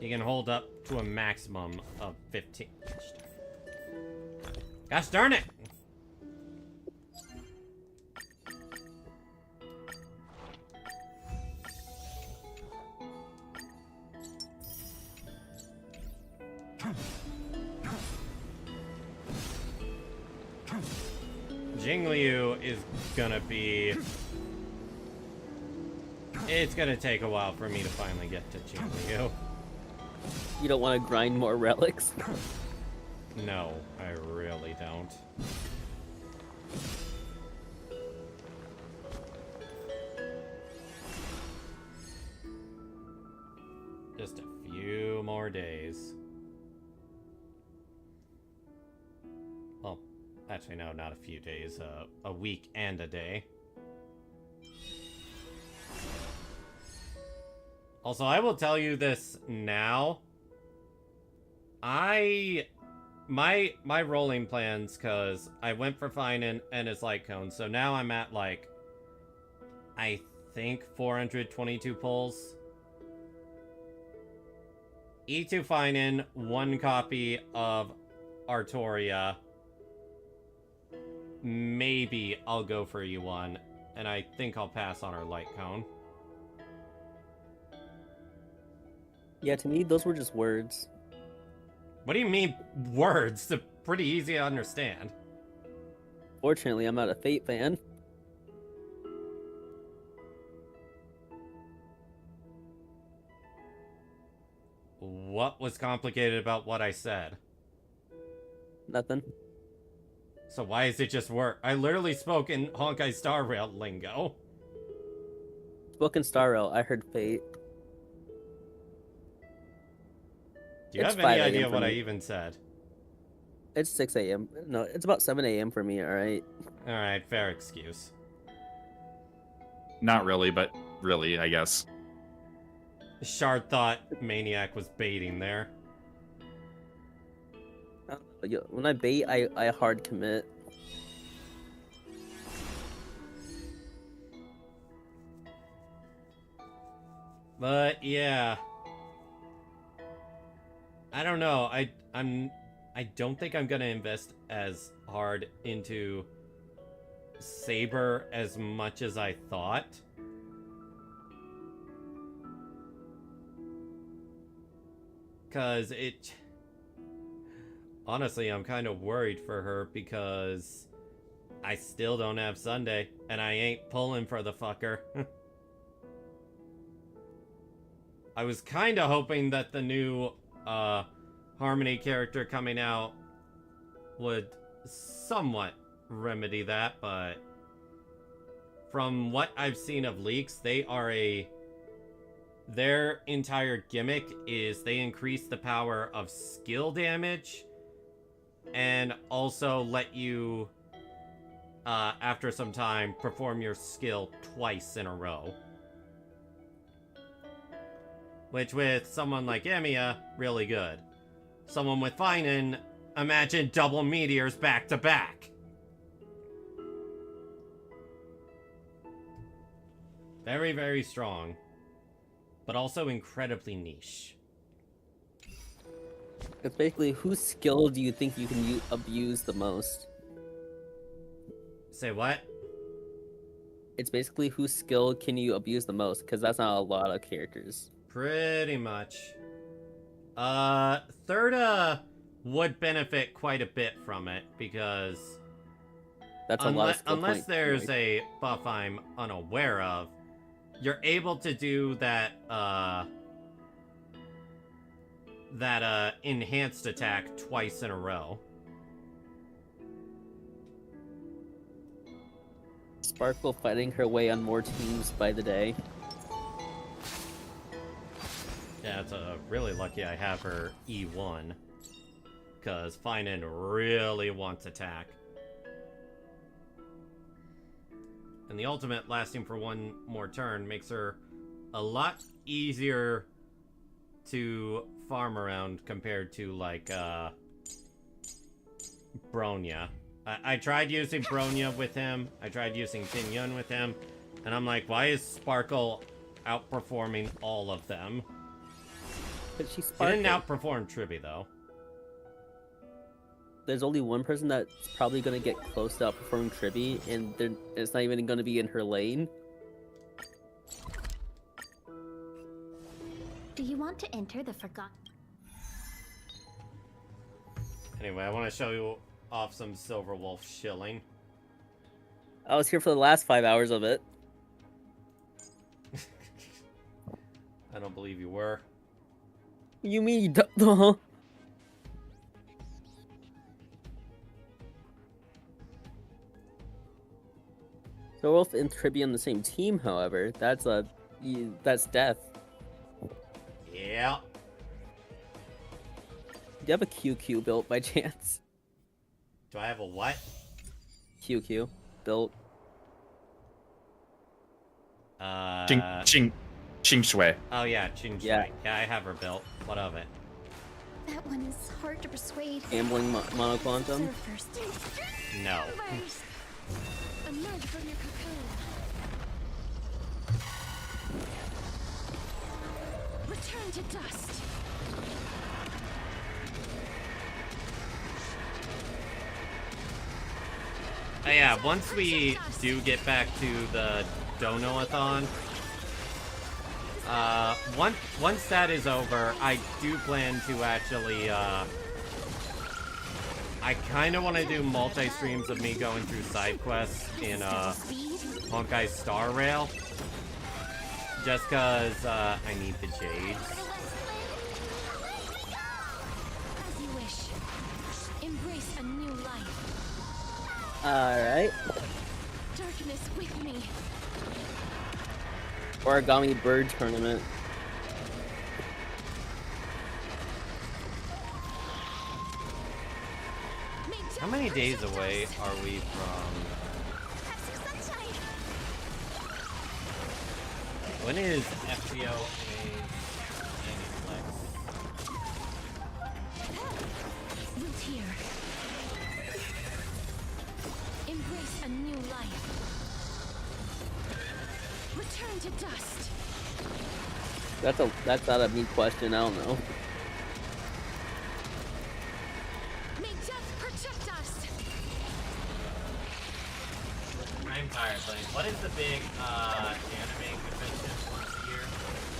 You can hold up to a maximum of 15. Gosh darn it! Jingliu is gonna be... It's gonna take a while for me to finally get to Jingliu. You don't want to grind more relics? No, I really don't. Just a few more days. Well, actually no, not a few days, a week and a day. Also, I will tell you this now. My rolling plans, cause I went for Finan and his light cone, so now I'm at like, I think 422 pulls. E2 Finan, 1 copy of Artoria. Maybe I'll go for E1, and I think I'll pass on our light cone. Yeah, to me, those were just words. What do you mean, words? They're pretty easy to understand. Fortunately, I'm not a Fate fan. What was complicated about what I said? Nothing. So why is it just work? I literally spoke in Honkai Star Rail lingo. Spoken Star Rail, I heard Fate. Do you It's have any 5 idea a.m. what for I me. even said? It's 6 a.m. No, it's about 7 a.m. for me, alright? Alright, fair excuse. Not really, but really, I guess. Shard thought Maniac was baiting there. When I bait, I hard commit. But yeah. I don't know. I don't think I'm gonna invest as hard into Saber as much as I thought. Cause it... Honestly, I'm kind of worried for her because I still don't have Sunday, and I ain't pulling for the fucker. I was kind of hoping that the new Harmony character coming out would somewhat remedy that, but from what I've seen of leaks, their entire gimmick is they increase the power of skill damage and also let you, after some time, perform your skill twice in a row. Which, with someone like Emiya, really good. Someone with Finan, imagine double meteors back to back. Very, very strong. But also incredibly niche. It's basically, whose skill do you think you can abuse the most? Say what? It's basically, whose skill can you abuse the most? Because that's not a lot of characters. Pretty much. Thirda would benefit quite a bit from it, because... That's a lot of skill unless points, there's right? a buff I'm unaware of, you're able to do that, enhanced attack twice in a row. Sparkle fighting her way on more teams by the day. Yeah, it's really lucky I have her E1. Because Finan really wants attack. And the ultimate lasting for one more turn makes her a lot easier to farm around compared to, like, Bronya. I tried using Bronya with him. I tried using Pinyon with him. And I'm like, why is Sparkle outperforming all of them? But she's He Sparkle. didn't outperform Tribby, though. There's only one person that's probably going to get close to outperforming Tribby, and it's not even going to be in her lane. Do you want to enter the Forgotten? Anyway, I want to show you off some Silver Wolf shilling. I was here for the last 5 hours of it. I don't believe you were. You mean you don't? So Wolf and Tribby on the same team, however, that's death. Yeah. Do you have a QQ built by chance? Do I have a what? QQ built. Ching Shui. Oh yeah, Ching Shui. Yeah. Yeah, I have her built. What of it? That one is hard to persuade. Gambling monoquantum? Observe first. No. Emerge from your cocoon. Return to dust. Oh yeah, once we do get back to the Dono-a-thon, once that is over, I do plan to actually, I kind of want to do multi-streams of me going through side quests in, Honkai Star Rail. Just cause, I need the Jades. Alright. Darkness with me. Origami bird tournament. How many days away are we from... When is FGO Aniflex? Root here. Embrace a new life. Return to dust. That's not a me question, I don't know. May death protect us. I'm tired, like, what is the big, anime convention once a year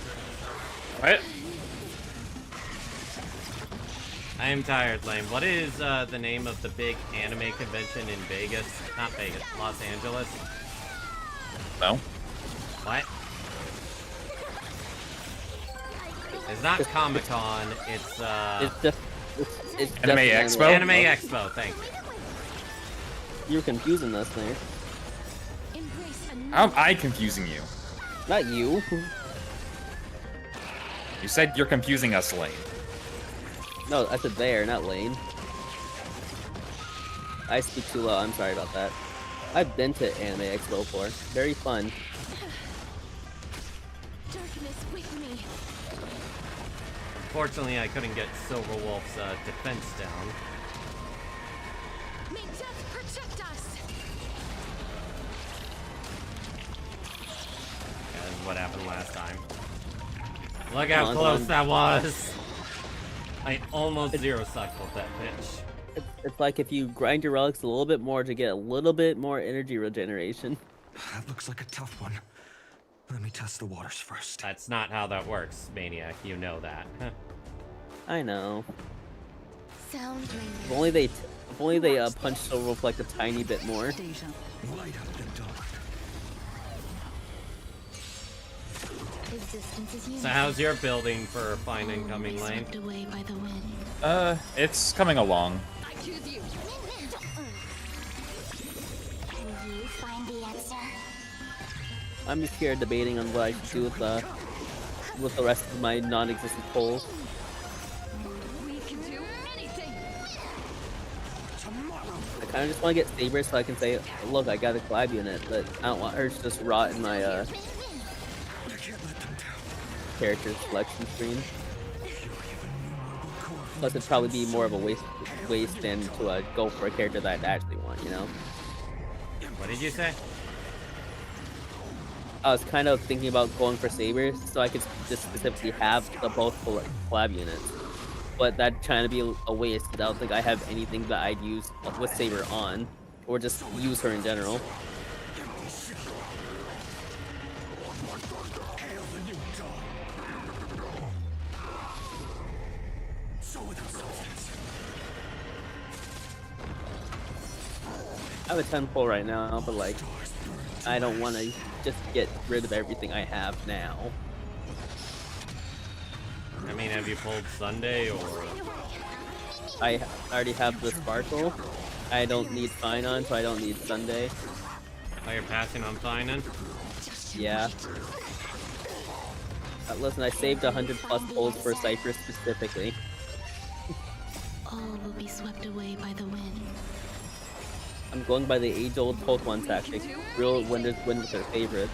during the summer? What? I am tired, Lame. What is the name of the big anime convention in Vegas? Not Vegas, Los Angeles? No. What? It's not Comic-Con, it's It's Anime just Expo? Anime Expo, thank you. You were confusing us there. How am I confusing you? Not you. You said you're confusing us, Lane. No, I said there, not Lane. I speak too low, I'm sorry about that. I've been to Anime Expo before. Very fun. Darkness with me. Unfortunately, I couldn't get Silver Wolf's defense down. May death protect us. That's what happened last time. Look how close that was! I almost zero cycled that bitch. It's like if you grind your relics a little bit more to get a little bit more energy regeneration. That looks like a tough one. Let me test the waters first. That's not how that works, Maniac. You know that. I know. Sound If only they punch Silver Wolf like a tiny bit more. Light up the dark. So how's your building for fine incoming lane? Away by the wind. It's coming along. I choose you. Can you find the answer? I'm just here debating on what I should do with the rest of my non-existent polls. We can do anything. I kind of just want to get Saber so I can say, look, I got a collab unit, but I don't want her to just rot in my character selection screen. Plus, it'd probably be more of a waste than to go for a character that I actually want, you know? What did you say? I was kind of thinking about going for Saber so I could just specifically have the both collab units. But that'd kind of be a waste because I don't think I have anything that I'd use with Saber on. Or just use her in general. I have a 10 pull right now, but like, I don't want to just get rid of everything I have now. I mean, have you pulled Sunday or? I already have the Sparkle. I don't need Finon, so I don't need Sunday. Oh, you're passing on Finon? Yeah. Listen, I saved 100 plus pulls for Cypher specifically. All will be swept away by the wind. I'm going by the age-old Pokemon tactic. Real winners win with their favorites.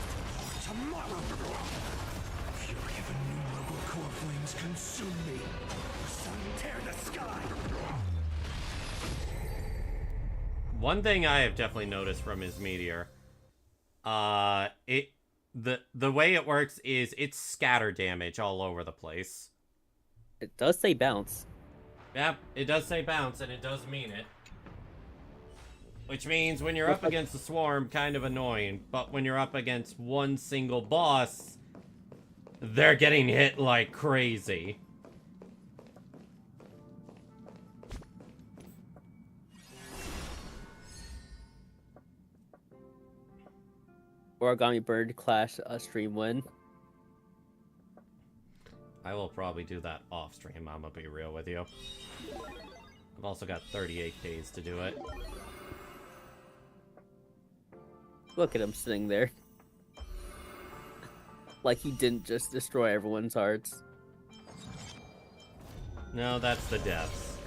One thing I have definitely noticed from his meteor, the way it works is it's scatter damage all over the place. It does say bounce. Yep, it does say bounce, and it does mean it. Which means when you're up against the swarm, kind of annoying. But when you're up against one single boss, they're getting hit like crazy. Origami Bird Clash stream win. I will probably do that off stream, I'm gonna be real with you. I've also got 38 days to do it. Look at him sitting there. Like he didn't just destroy everyone's hearts. No, that's the depths.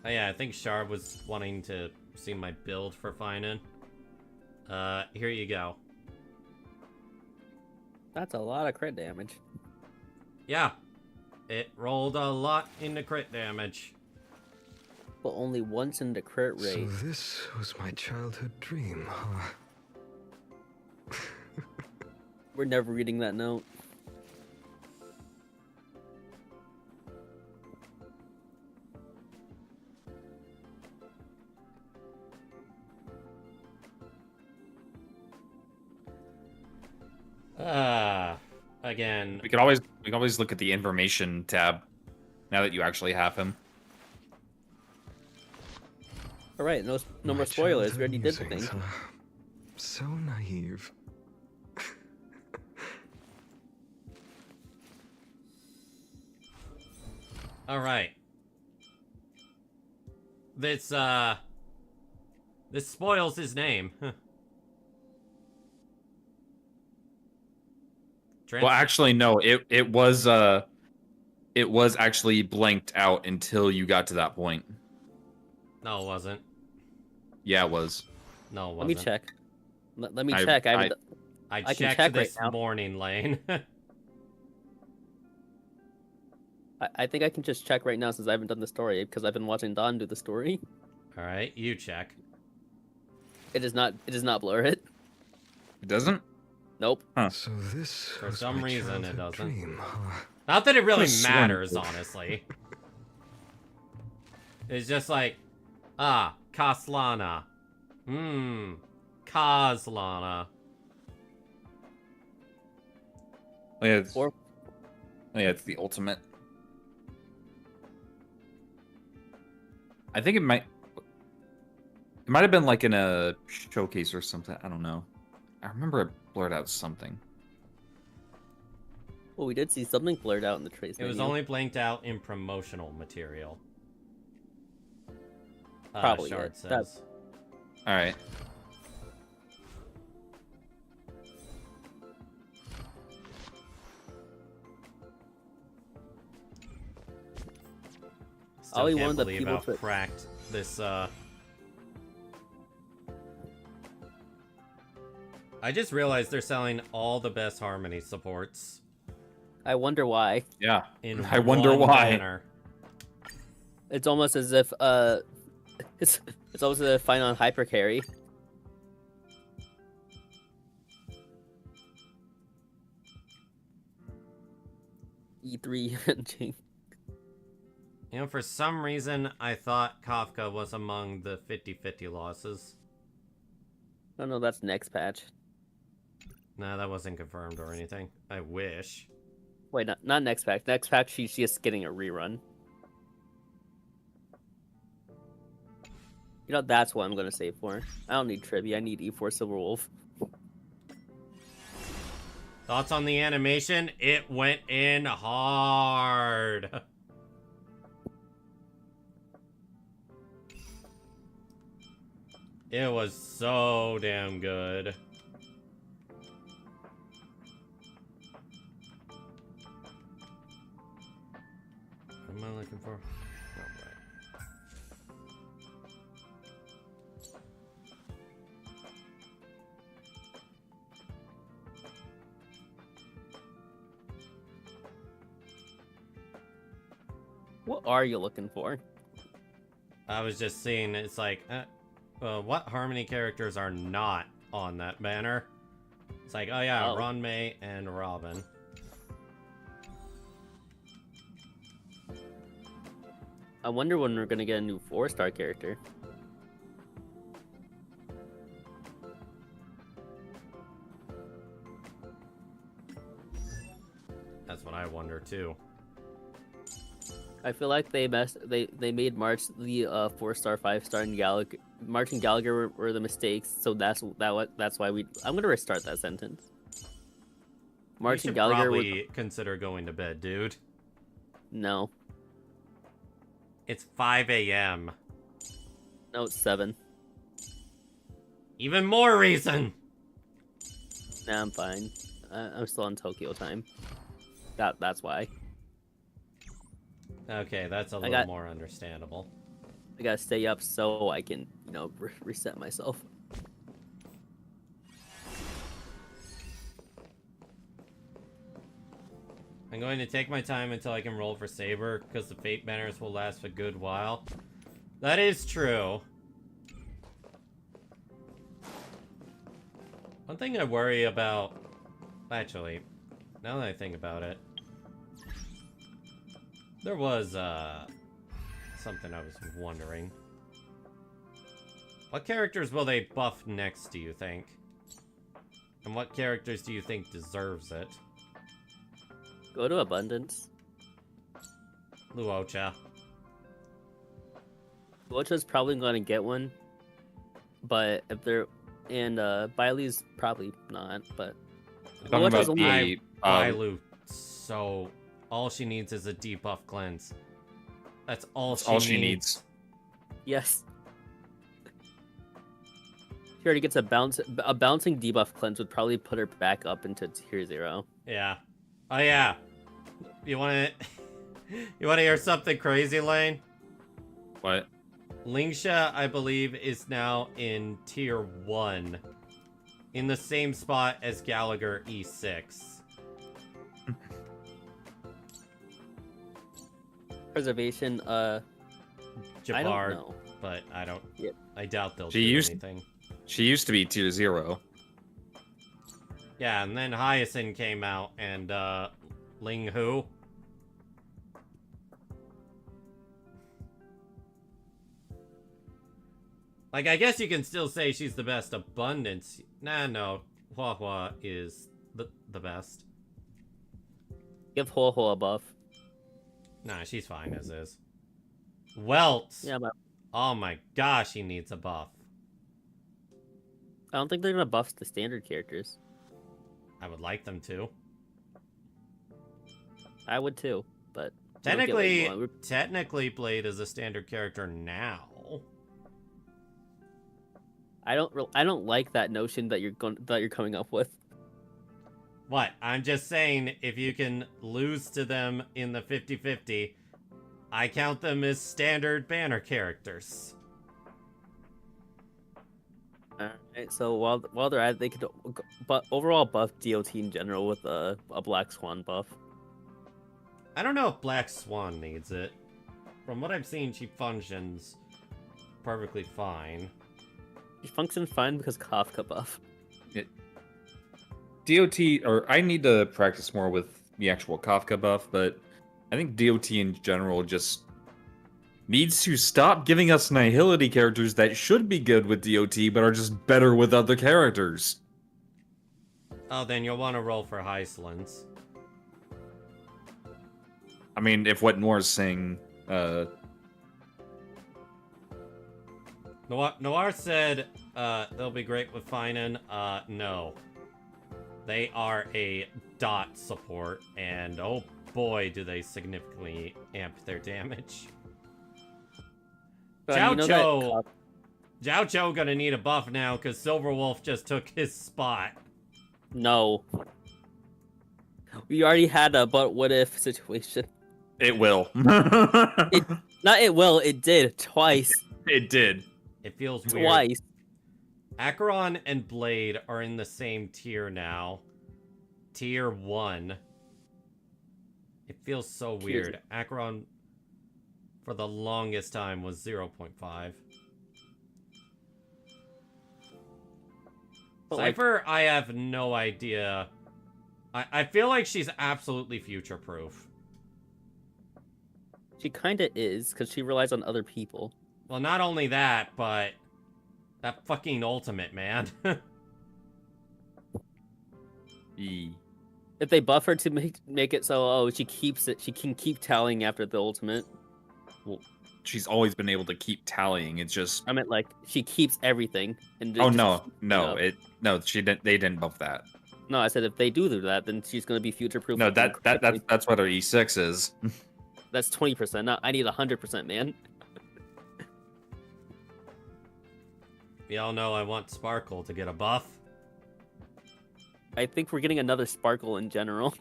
Oh yeah, I think Shar was wanting to see my build for Finan. Here you go. That's a lot of crit damage. Yeah. It rolled a lot into crit damage. But only once in the crit rate. So this was my childhood dream, huh? We're never reading that note. Again. We can always look at the information tab now that you actually have him. Alright, no more spoilers. We already did the thing. So naive. Alright. This spoils his name. Well, actually, no. It was actually blanked out until you got to that point. No, it wasn't. Yeah, it was. No, it wasn't. Let me check. Let me check. I can checked check this right now. morning, Lane. I think I can just check right now since I haven't done the story because I've been watching Don do the story. All right, you check. It does not blur it. It doesn't? Nope. Huh. So this For some reason it doesn't. dream, huh? Not that it really That's matters, wonderful. honestly. It's just like, Kaslana. Kaslana. Oh, yeah, it's the ultimate. I think it might have been like in a showcase or something. I don't know. I remember it blurred out something. Well, we did see something blurred out in the trace. It was menu. only blanked out in promotional material. Probably Shard it. says. All right. Still Ollie can't wanted the believe people how to- cracked this, I just realized they're selling all the best Harmony supports. I wonder why. Yeah. In I wonder one why. banner. It's almost as if it's almost as if Fine on hyper carry. E3 You know, for some reason, I thought Kafka was among the 50-50 losses. Oh no, that's next patch. No, that wasn't confirmed or anything. I wish. Wait, not next patch. Next patch, she's just getting a rerun. You know, that's what I'm gonna save for. I don't need Tribby, I need E4 Silverwolf. Thoughts on the animation? It went in hard. It was so damn good. What am I looking for? Oh, right. What are you looking for? I was just seeing, it's like, what Harmony characters are not on that banner? It's like, oh yeah, Ronmei and Robin. I wonder when we're gonna get a new 4-star character. That's what I wonder too. I feel like they made March the 4-star, 5-star, and Gallagher. March and Gallagher were the mistakes, so that's why I'm gonna restart that sentence. March you and should Gallagher probably consider going to bed, dude. No. It's 5 a.m. No, it's 7. Even more reason! Nah, I'm fine. I'm still on Tokyo time. That's why. Okay, that's a little more understandable. I gotta stay up so I can, reset myself. I'm going to take my time until I can roll for Saber, because the Fate Banners will last a good while. That is true. One thing I worry about... Actually, now that I think about it... There was, something I was wondering. What characters will they buff next, do you think? And what characters do you think deserves it? Go to Abundance. Luocha. Luocha's probably going to get one. But if they're... And, Bailu's probably not, but... Luocha's only... Bailu, so... All she needs is a debuff cleanse. That's all she needs. Yes. She already gets a bouncing debuff cleanse would probably put her back up into tier 0. Yeah. Oh yeah. You wanna hear something crazy, Lane? What? Lingsha, I believe, is now in tier 1. In the same spot as Gallagher E6. Preservation, Jabbar, I don't know. but I don't. Yep. I doubt they'll do anything. She used to be tier 0. Yeah, and then Hyacinth came out, and Ling Hu. Like, I guess you can still say she's the best Abundance. Nah, no. Hua Hua is the best. Give Hua Hua a buff. Nah, she's fine as is. Welt! Yeah, but... Oh my gosh, he needs a buff. I don't think they're gonna buff the standard characters. I would like them to. I would too, but... Technically, Blade is a standard character now. I don't like that notion that you're coming up with. What? I'm just saying, if you can lose to them in the 50-50, I count them as standard banner characters. Alright, so while they're at it, they could overall buff DOT in general with a Black Swan buff. I don't know if Black Swan needs it. From what I've seen, she functions perfectly fine. She functions fine because Kafka buff. DOT, or I need to practice more with the actual Kafka buff, but I think DOT in general just needs to stop giving us Nihility characters that should be good with DOT, but are just better with other characters. Oh, then you'll want to roll for Hyslins. I mean, if what Noir's saying, Noir said, they'll be great with Finan. No. They are a dot support, and oh boy, do they significantly amp their damage. Jiao Cho gonna need a buff now, because Silverwolf just took his spot. No. We already had a but what if situation. It will. It did. Twice. It did. It feels weird. Twice. Acheron and Blade are in the same tier now. Tier 1. It feels so weird. Acheron, for the longest time, was 0.5. Cypher, I have no idea. I feel like she's absolutely future-proof. She kinda is, because she relies on other people. Well, not only that, but that fucking ultimate, man. If they buff her to make it so, she keeps it, she can keep tallying after the ultimate. Well, she's always been able to keep tallying. It's just I meant like she keeps everything. And she didn't. They didn't buff that. No, I said if they do that, then she's gonna be future proof. No, that's what her E6 is. That's 20%. Not, I need 100%, man. We all know I want Sparkle to get a buff. I think we're getting another Sparkle in general.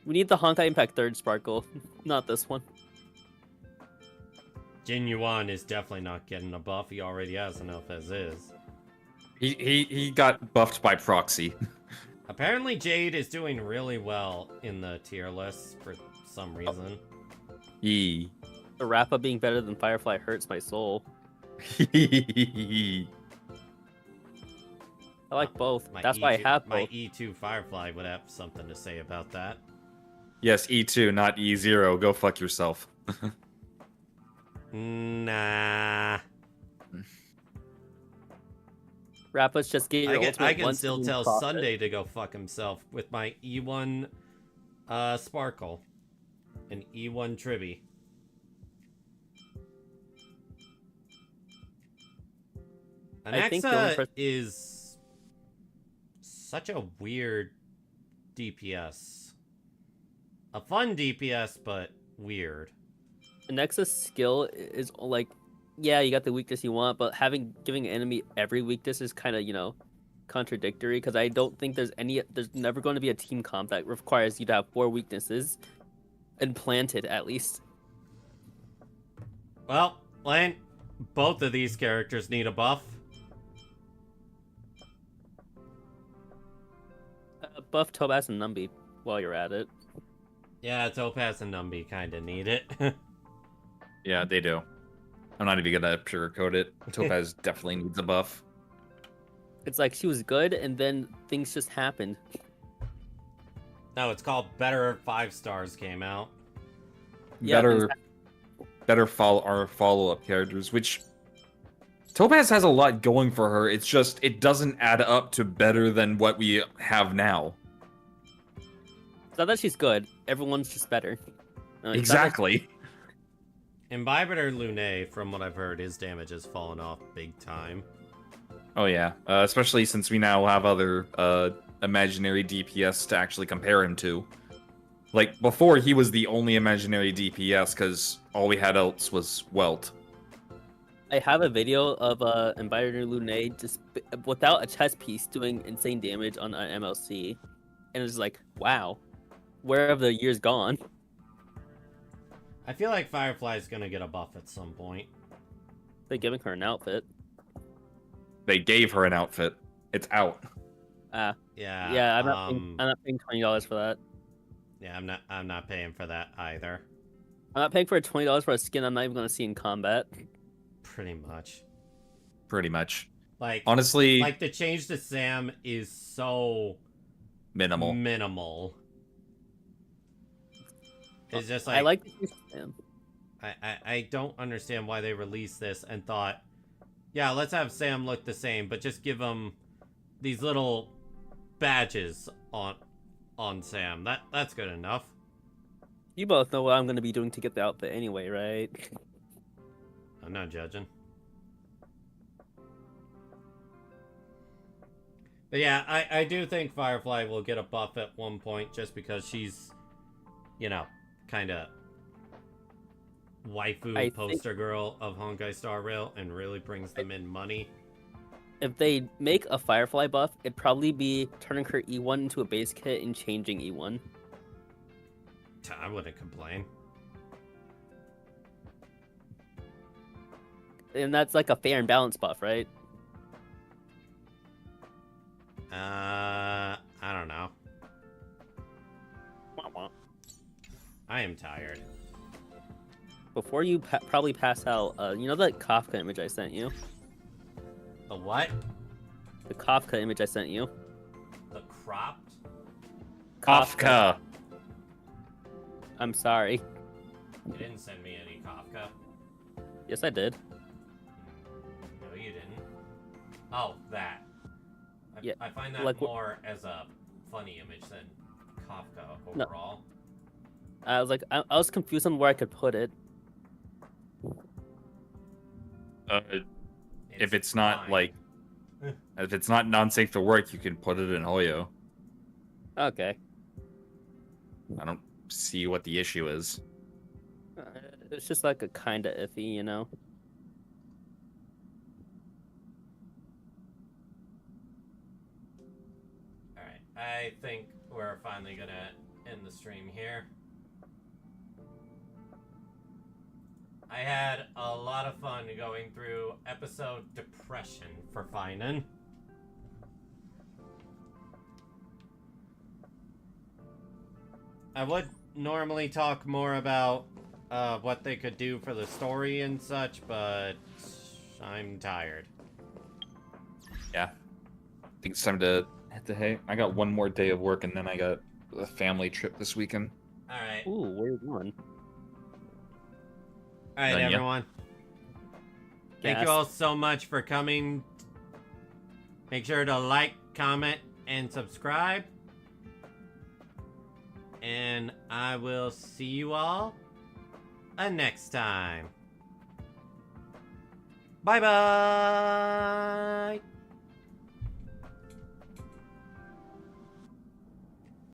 We need the Honkai Impact 3rd Sparkle, not this one. Jin Yuan is definitely not getting a buff. He already has enough as is. He got buffed by proxy. Apparently Jade is doing really well in the tier list for some reason. Yee. The Rappa being better than Firefly hurts my soul. I like both. That's why I have both. My E2 Firefly would have something to say about that. Yes, E2, not E0. Go fuck yourself. Nah. Rappa's just get your ultimate I can once still and tell profit. Sunday to go fuck himself with my E1 Sparkle and E1 Tribby. I think the Alexa only is such a weird DPS. A fun DPS, but weird. Nexus skill is like, yeah, you got the weakness you want, but giving an enemy every weakness is kind of, you know, contradictory, because I don't think there's never going to be a team comp that requires you to have 4 weaknesses and planted at least. Well, Lane, both of these characters need a buff. Buff Topaz and Numby while you're at it. Yeah, Topaz and Numby kind of need it. Yeah, they do. I'm not even gonna sugarcoat it. Topaz definitely needs a buff. It's like she was good, and then things just happened. No, it's called Better 5 Stars came out. Yeah, better follow-up characters, which Topaz has a lot going for her. It's just it doesn't add up to better than what we have now. It's not that she's good. Everyone's just better. Exactly. Imbibitor Lune, from what I've heard, his damage has fallen off big time. Oh yeah, especially since we now have other imaginary DPS to actually compare him to. Like, before, he was the only imaginary DPS, because all we had else was Welt. I have a video of Imbibitor Lune just without a chest piece doing insane damage on an MLC. And it's like, wow, where have the years gone? I feel like Firefly's gonna get a buff at some point. They're giving her an outfit. They gave her an outfit. It's out. Yeah. Yeah, I'm not paying $20 for that. Yeah, I'm not paying for that either. I'm not paying for $20 for a skin I'm not even gonna see in combat. Pretty much. Pretty much. Like, honestly, like the change to Sam is so minimal. It's just like, I like the change to Sam. I don't understand why they released this and thought, yeah, let's have Sam look the same, but just give him these little badges on Sam. That's good enough. You both know what I'm gonna be doing to get the outfit anyway, right? I'm not judging. But yeah, I do think Firefly will get a buff at one point just because she's, you know, kind of waifu poster girl of Honkai Star Rail and really brings them in money. If they make a Firefly buff, it'd probably be turning her E1 into a base kit and changing E1. I wouldn't complain. And that's like a fair and balanced buff, right? I don't know. I am tired. Before you probably pass out, you know that Kafka image I sent you? The what? The Kafka image I sent you. The cropped? Kafka. I'm sorry. You didn't send me any Kafka. Yes, I did. No, you didn't. Oh, that. Yeah, I find that like, more as a funny image than Kafka overall. No. I was like, I was confused on where I could put it. If it's not like, if it's not non-safe to work, you can put it in Hoyo. Okay. I don't see what the issue is. It's just like a kinda iffy, you know? Alright, I think we're finally gonna end the stream here. I had a lot of fun going through episode Depression for Finan. I would normally talk more about what they could do for the story and such, but I'm tired. Yeah. I think it's time to head to hay. I got one more day of work and then I got a family trip this weekend. Alright. Ooh, where are you going? Alright, everyone. Thank you Yes. all so much for coming. Make sure to like, comment, and subscribe. And I will see you all next time. Bye-bye!